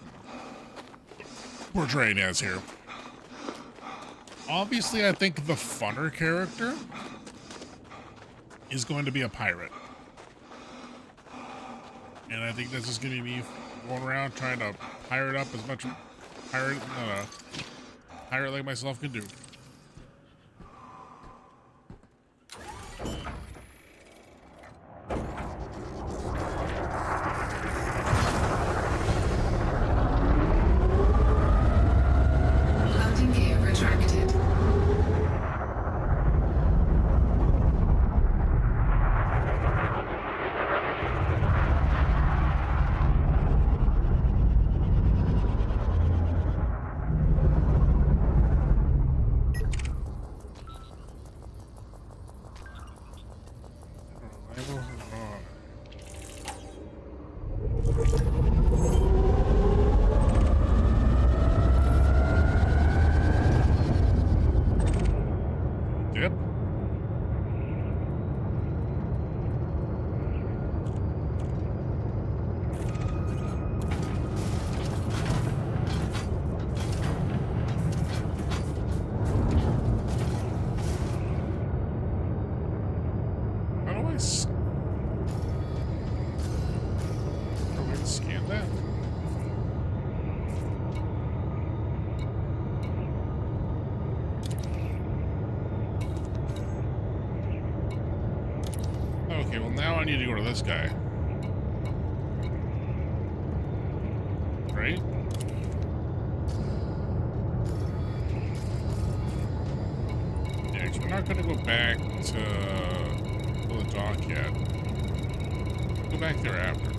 portraying as here? Obviously, I think the funner character is going to be a pirate. And I think this is going to be going around trying to pirate up as much pirate like myself can do. Landing gear retracted. Yep. How do I scan that? Okay, well now I need to go to this guy. Right? Yeah, 'cause we're not gonna go back to the dock yet. We'll go back there after.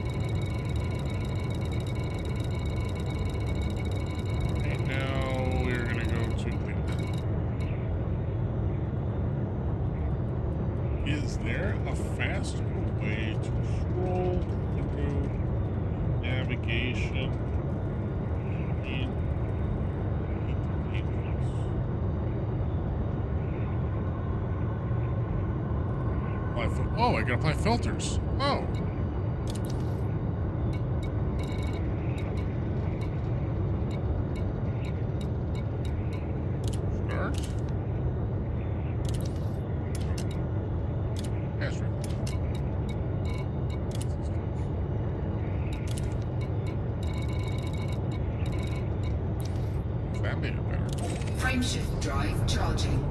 Right now we're gonna go to the... Is there a faster way to scroll through navigation in oh, I gotta apply filters. Oh. Start. That's right. That made it better. Frameshift drive charging.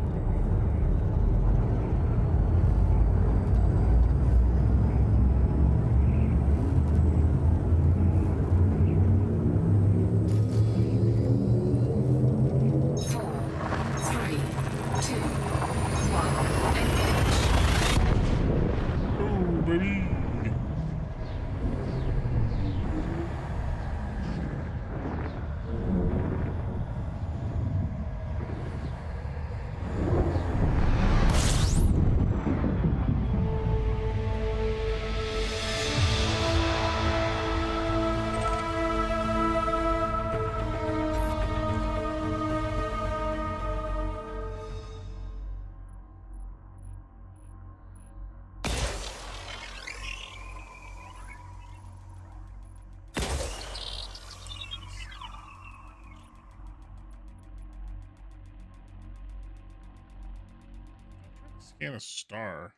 Scan a star.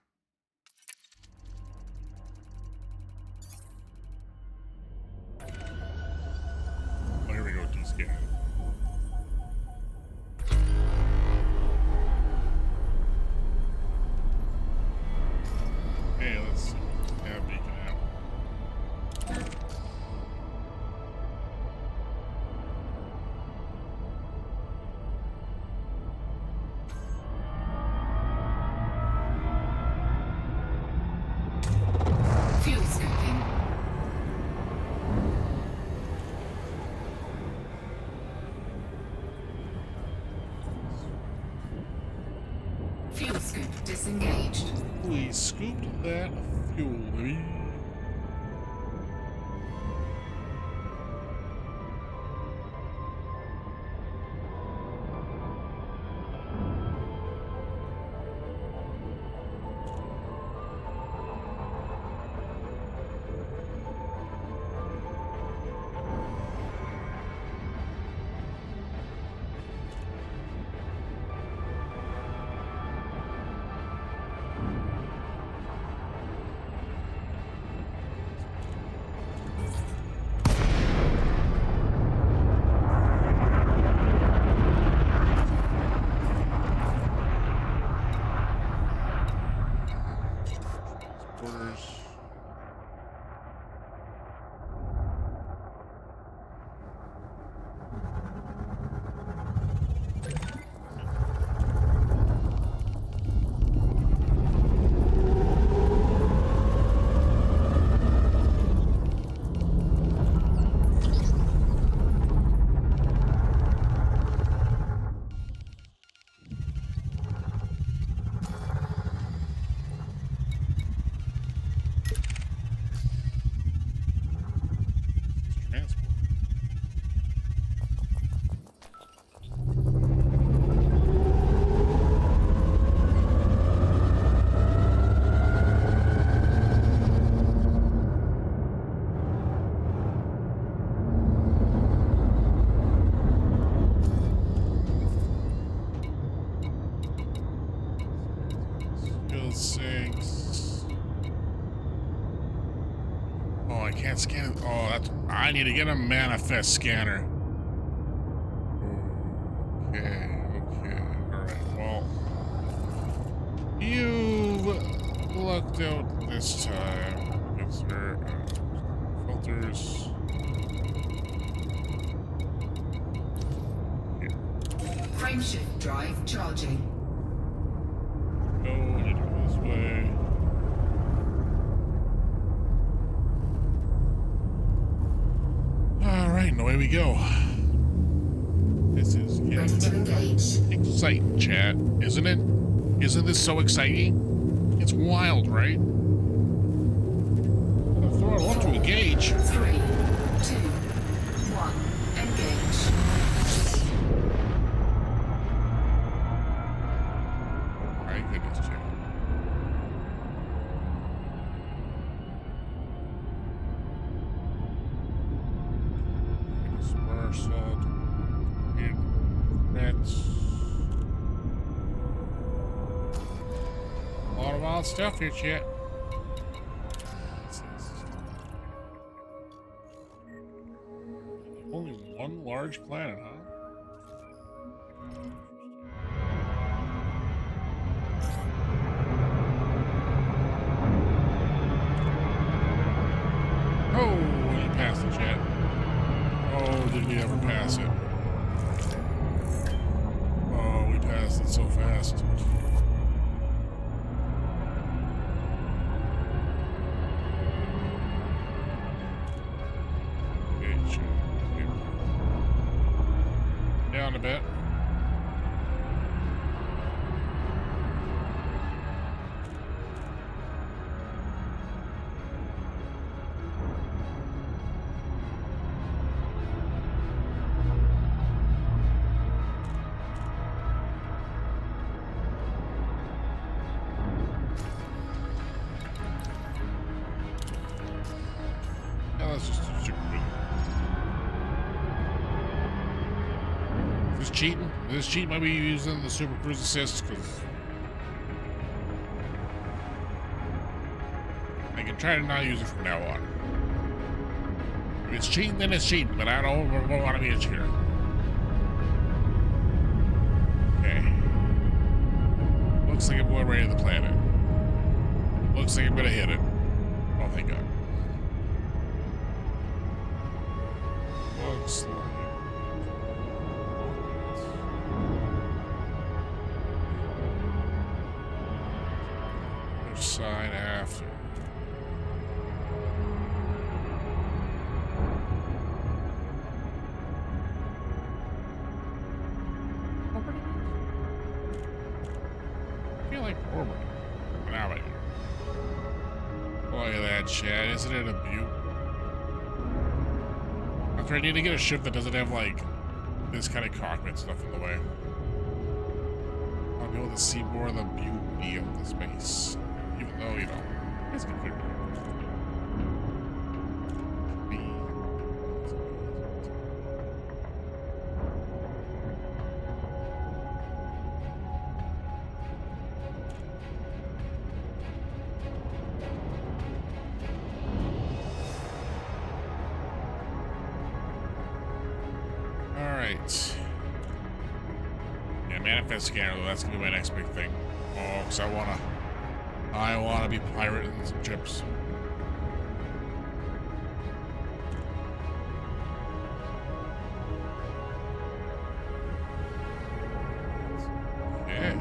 Oh, here we go, descan. Okay, let's see what nav beacon have. Fuel scoping. Fuel scoop disengaged. We scooped that fuel, baby. Quarters. Transport. Skill 6. Oh, I can't scan it. Oh, that's. I need to get a manifest scanner. Okay, okay. Alright, well. You've lucked out this time. Because there are filters. Frameshift drive charging. No, I need to go this way. Alright, and away we go. This is exciting, chat, isn't it? Isn't this so exciting? It's wild, right? I'll throw it off to engage. 3, 2, 1, engage. My goodness, chat. Dispersal, threats. A lot of wild stuff here, chat. Only one large planet, huh? Oh, we passed it, chat. Oh, did we ever pass it? Oh, we passed it so fast. Okay, chat. Okay. Down a bit. Yeah, let's just do super good. Is this cheating? Is this cheating? Might be using the Super Cruise Assist because I can try to not use it from now on. If it's cheating, then it's cheating, but I don't want to be a cheater. Okay. Looks like I'm going right to the planet. Looks like I'm gonna hit it. Oh, thank God. Looks like. Other side after. I feel like orbiting. But now I do. Look at that, Chad. Isn't it a beaut? After I need to get a ship that doesn't have, like, this kind of cockpit stuff in the way. I'll be able to see more of the beauty of the space. Even though, you know, it's good. Alright. Yeah, manifest scanner, though, that's gonna be my next big thing. Oh, because I wanna I want to be pirating some chips. Okay.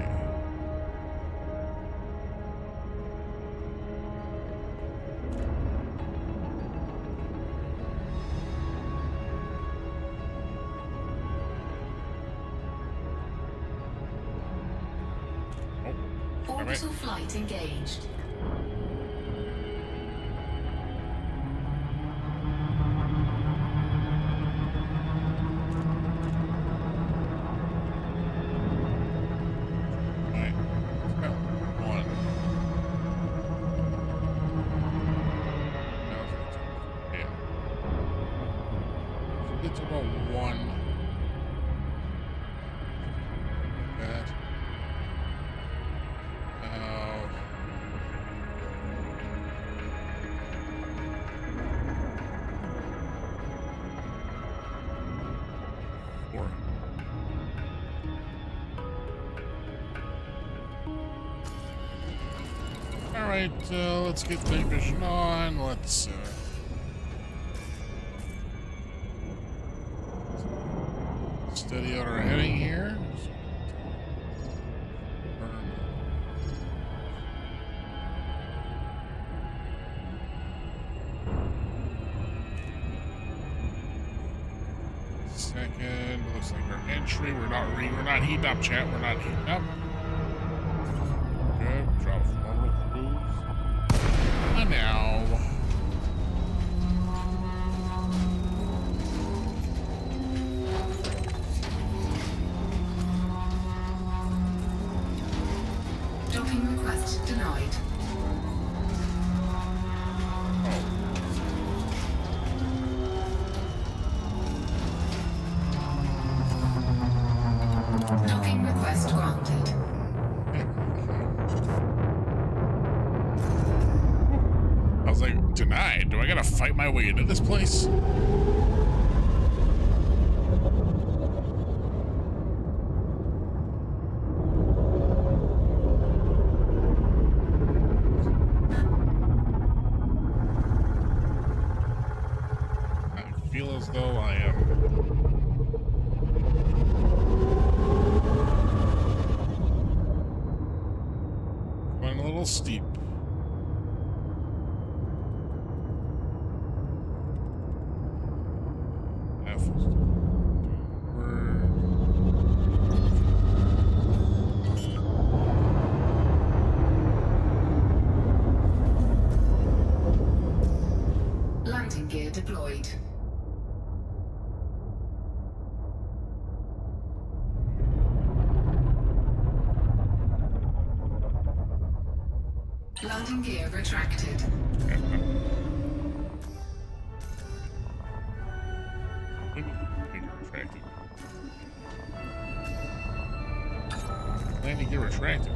Orbital flight engaged. It's about one. That. Four. All right, let's get night vision on. Let's steady out our heading here. Second, looks like our entry. We're not heating up, chat. We're not heating up. Good. Drop orbital cruise. And now. Docking request denied. Docking request granted. I was like, denied? Do I gotta fight my way into this place? I feel as though I am going a little steep. Landing gear deployed. Landing gear retracted. Landing gear retracted.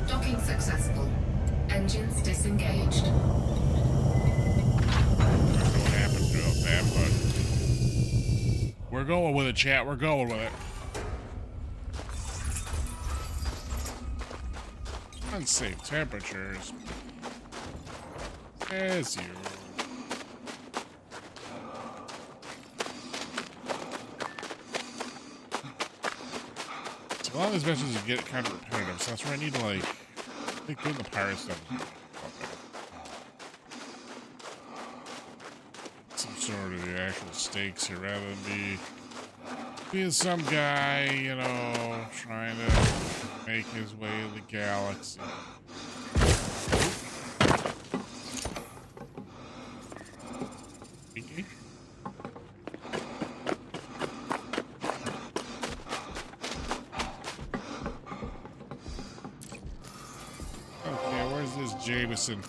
Docking successful. Engines disengaged. What happened to that, but we're going with it, chat. We're going with it. Unsafe temperatures. As you. So a lot of these messages get kind of repetitive, so that's where I need to, like, I think doing the pirate stuff. Some sort of the actual stakes here, rather than being some guy, you know, trying to make his way to the galaxy. Okay, where's this Jameson?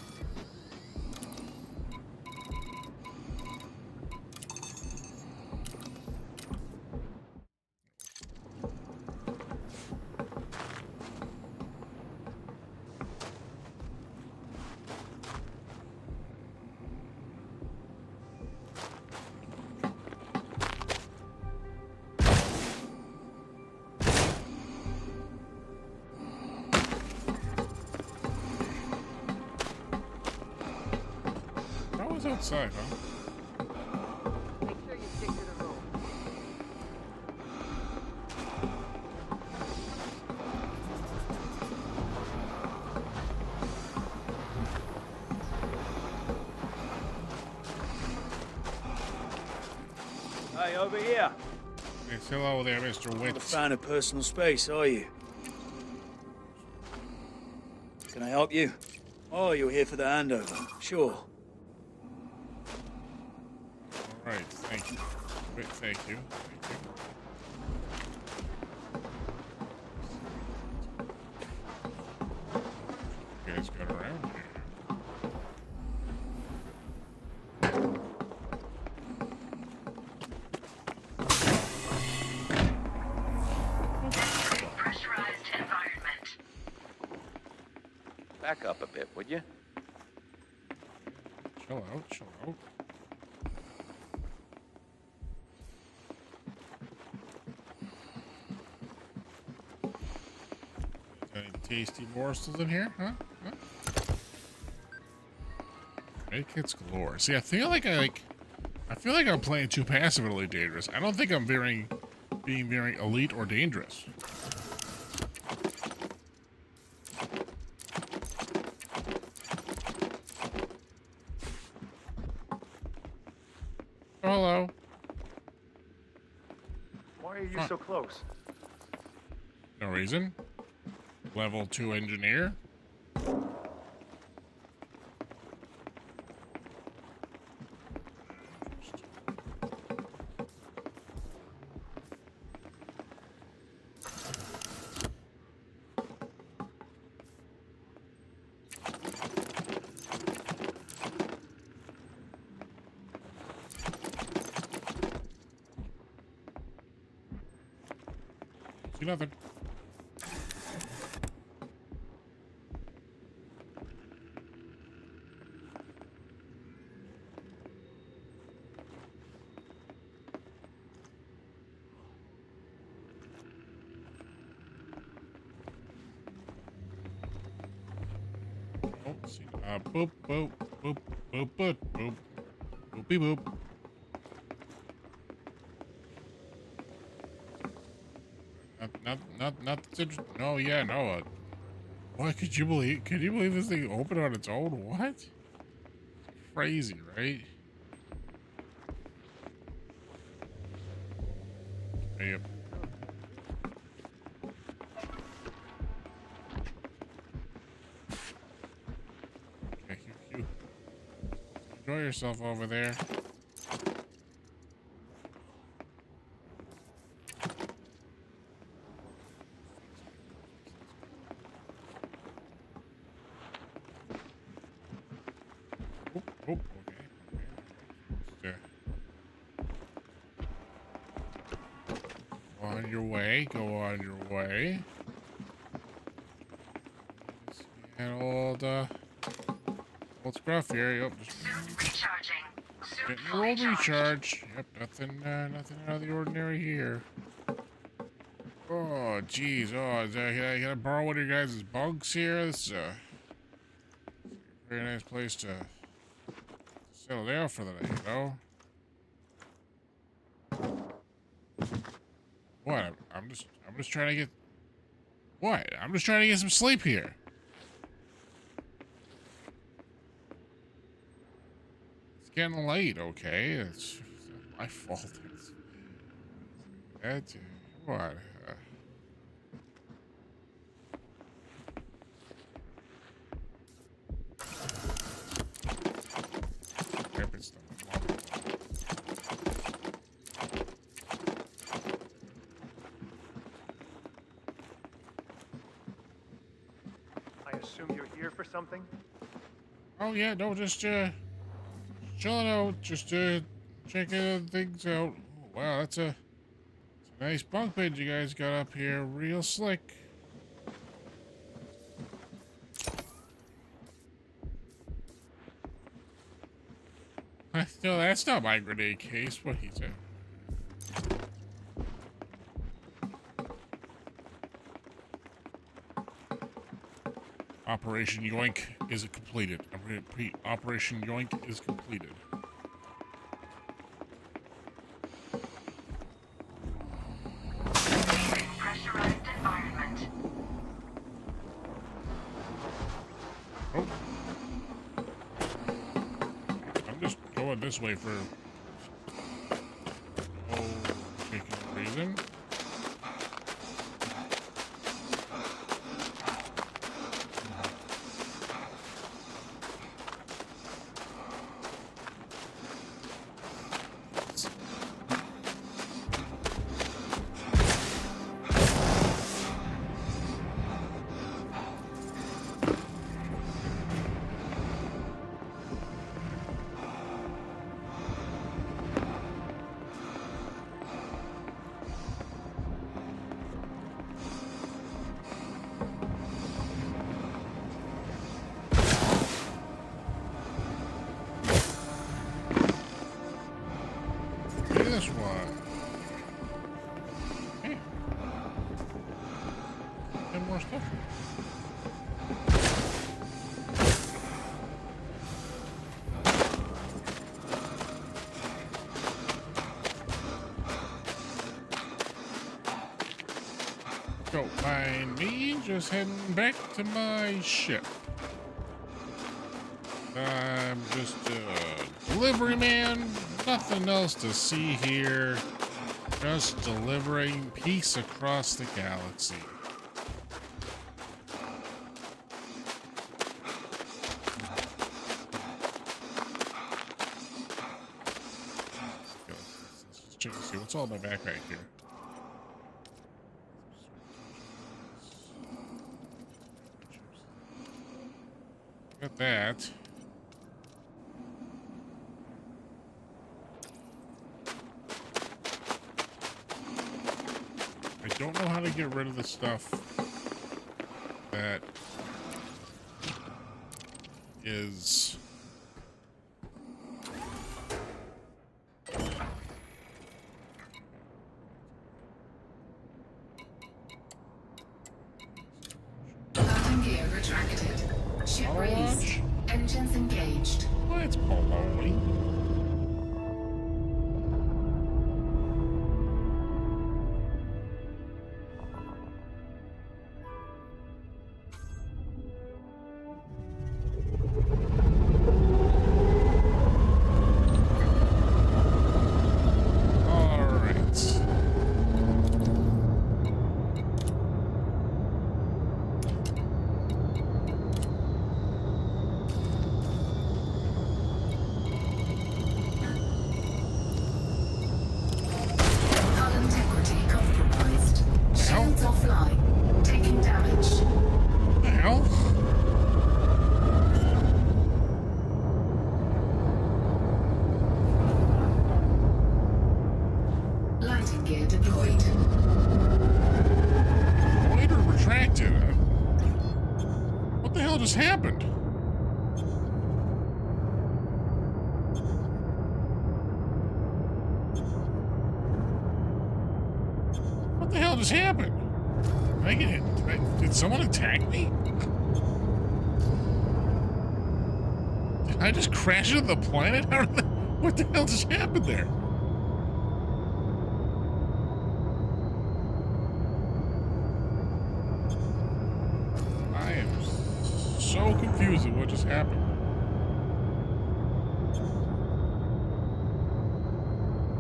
Who's outside, huh? Make sure you stick to the rules. Hey, over here. Yes, hello there, Mr. Not a Witt. fan of personal space, are you? Can I help you? Oh, you're here for the handover. Sure. All right, thank you. Wait, thank you. Thank you. You guys got around here. Pressurized environment. Back up a bit, would you? Chill out, chill out. Any tasty morsels in here, huh? Make kits galore. See, I feel like I'm playing too passively dangerous. I don't think I'm being very elite or dangerous. Hello. Why are you so close? No reason. Level 2 engineer. See nothing. Oh, see. Boop, boop, boop, boop, boop, boop, boopy boop. Not no, yeah, no. What could you believe? Could you believe this thing opened on its own? What? Crazy, right? Yep. Okay, you enjoy yourself over there. Oh, okay. Go on your way. Go on your way. And old scruff here. Yep, just getting your old recharge. Yep, nothing out of the ordinary here. Oh, geez. Oh, can I borrow one of your guys' bunks here? This is a very nice place to settle down for the night, you know? What? I'm just trying to get... What? I'm just trying to get some sleep here. It's getting late, okay? It's not my fault. That's... What? I assume you're here for something? Oh yeah, no, just chilling out, just checking things out. Oh, wow, that's a nice bunk bed you guys got up here, real slick. No, that's not my grenade case. What he said. Operation Yoink is completed. Operation Yoink is completed. Pressurized environment. Oh. I'm just going this way for no particular reason. This one. Hey. And more stuff. Don't mind me, just heading back to my ship. I'm just a delivery man. Nothing else to see here. Just delivering peace across the galaxy. Let's check and see what's all in my backpack here. Got that. I don't know how to get rid of the stuff that is Landing gear retracted. Ship released. Engines engaged. Oh, it's baloney. Happened? What the hell just happened? Did I get hit? Did someone attack me? Did I just crash into the planet? What the hell just happened there? So confused at what just happened.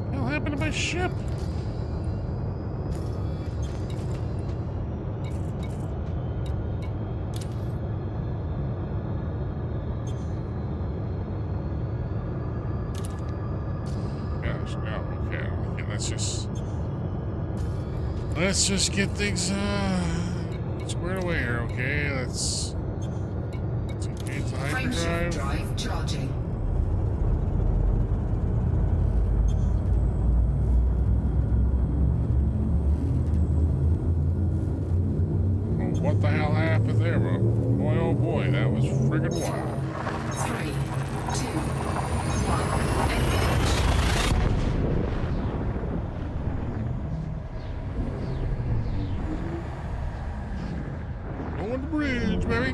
What the hell happened to my ship? Gosh, no, okay, let's just get things squared away here, okay? Let's engage the hyperdrive. Drive charging. Oh, what the hell happened there, bro? Boy, oh boy, that was friggin' wild. 3, 2, 1, engage. Go on the bridge, baby.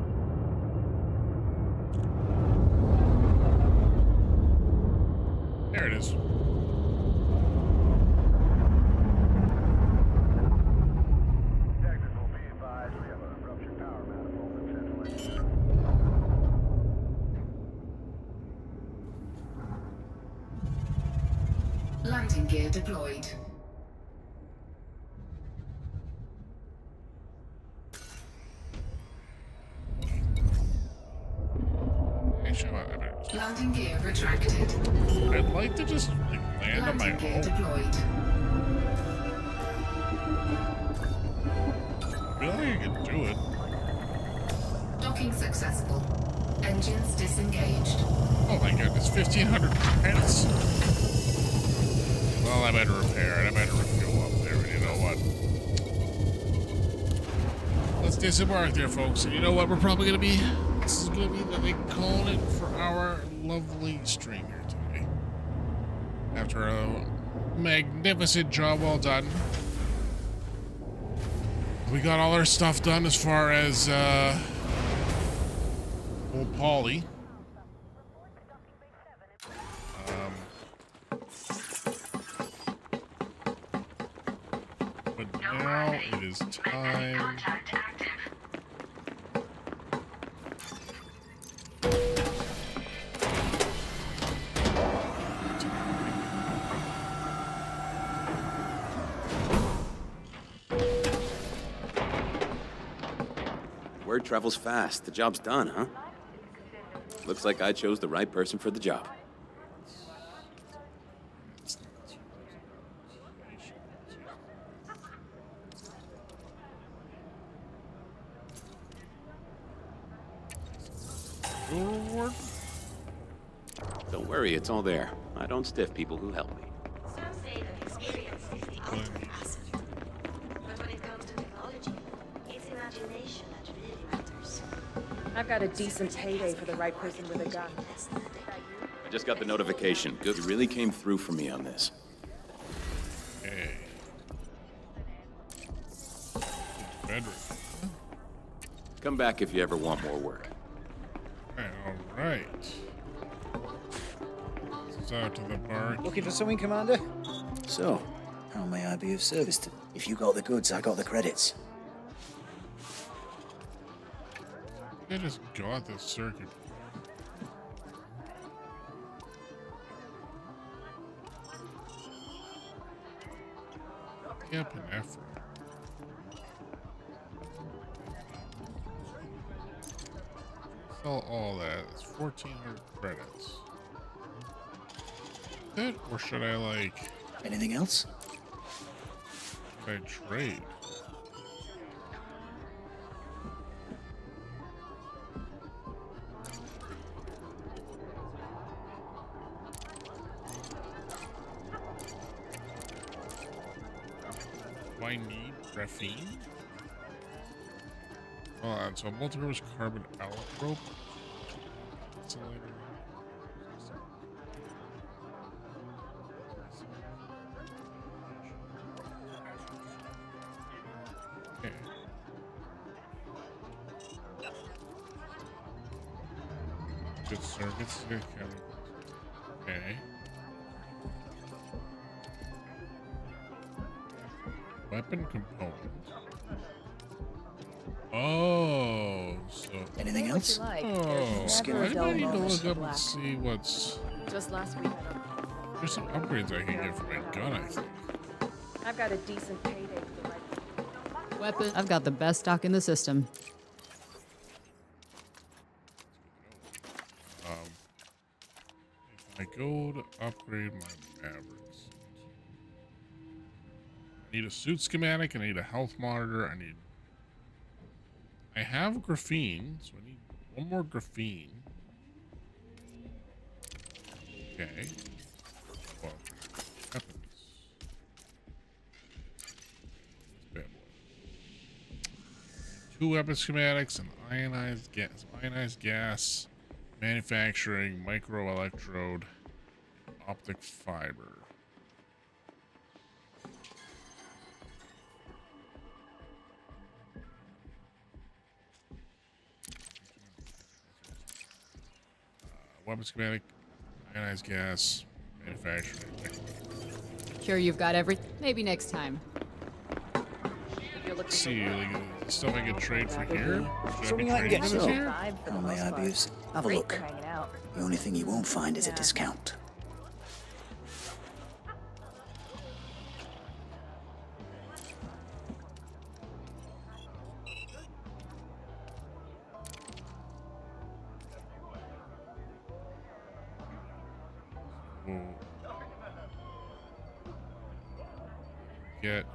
gear deployed. Landing gear retracted. I'd like to just like land on my Landing gear own. deployed. I feel like I could do it. Docking successful. Engines disengaged. Oh my goodness, 1,500 credits. Well, I better repair it. I better refuel up there. And you know what? Let's disembark there, folks. And you know what? We're probably gonna be. This is gonna be the big calling it for our lovely stream here today. After a magnificent job well done. We got all our stuff done as far as old Polly. But now it is time. Word travels fast. The job's done, huh? Looks like I chose the right person for the job. Reward? Don't worry, it's all there. I don't stiff people who help me. Some say that experience is the ultimate asset. But when it comes to technology, it's imagination that really matters. I've got a decent payday for the right person with a gun. I just got the notification. Good, you really came through for me on this. Hey. Bedroom. Come back if you ever want more work. All right. It's out to the bar. Looking for something, Commander? So, how may I be of service to... If you got the goods, I got the credits. I just got this circuit. Yep, an effort. Sell all that. It's 1,400 credits. That, or should I like? Anything else? Should I trade? Do I need graphene? Hold on, so multi-purpose carbon allotrope. Okay. Good circuits. Okay. Weapon component. Oh, so anything else? Oh, I might need to look up and see what's. Just last week. There's some upgrades I can get for my gun, I think. I've got a decent payday for the right weapon. I've got the best stock in the system. If I go to upgrade my Mavericks, I need a suit schematic. I need a health monitor. I have graphene, so I need one more graphene. Okay. Well, weapons. Bad boy. 2 weapon schematics, and ionized gas, manufacturing, microelectrode, optic fiber. Weapon schematic, ionized gas, manufacturing. Sure you've got maybe next time. Let's see, like, stuff I can trade for here? Something I can get for here? How may I be of... Have a look. The only thing you won't find is a discount. Get.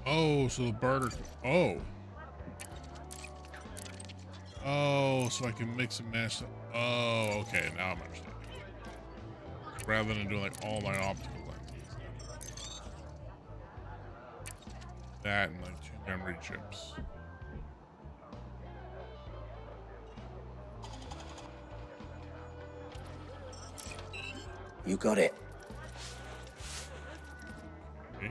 Oh, so the barter. Oh. Oh, so I can mix and match. Oh, okay. Now I'm understanding. Rather than doing like all my optical lenses. That and like 2 memory chips. You got it. Okay.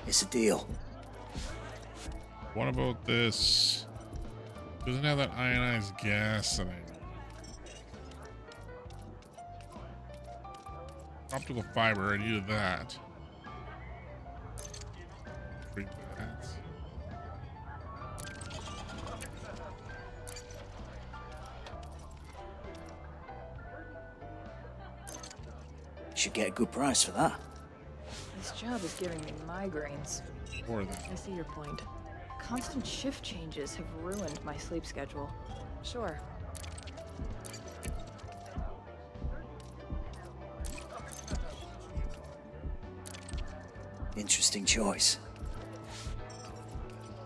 It's a deal. What about this? Doesn't have that ionized gas in it. Optical fiber, I needed that. 3 bats. Should get a good price for that. This job is giving me migraines. More than. I see your point. Constant shift changes have ruined my sleep schedule. Sure. Interesting choice.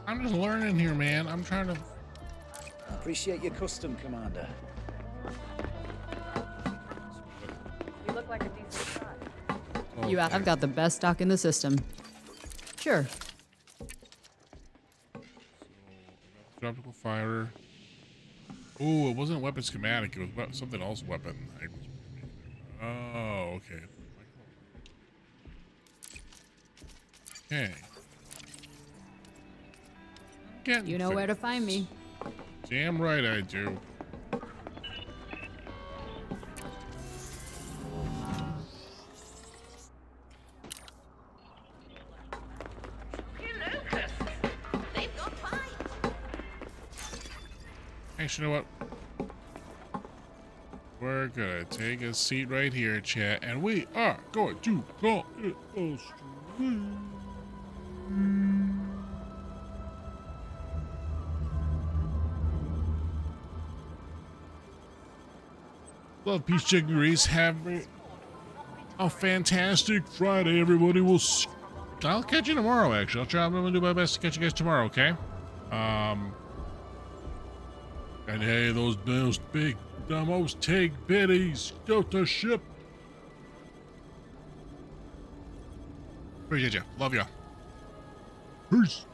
I'm just learning here, man. I'm trying to. I appreciate your custom, Commander. You look like a decent shot. Okay. I've got the best stock in the system. Sure. Optical fiber. Ooh, it wasn't a weapon schematic. It was something else weapon. Oh, okay. Okay. You know where to find me. Damn right I do. Actually, you know what? We're gonna take a seat right here, chat, and we are going to call it a stream. Love, peace, chicken grease. Have a fantastic Friday, everybody. I'll catch you tomorrow. Actually, I'm gonna do my best to catch you guys tomorrow. Okay. And hey, those big demos take biddies. Go to ship. Appreciate you. Love ya. Peace.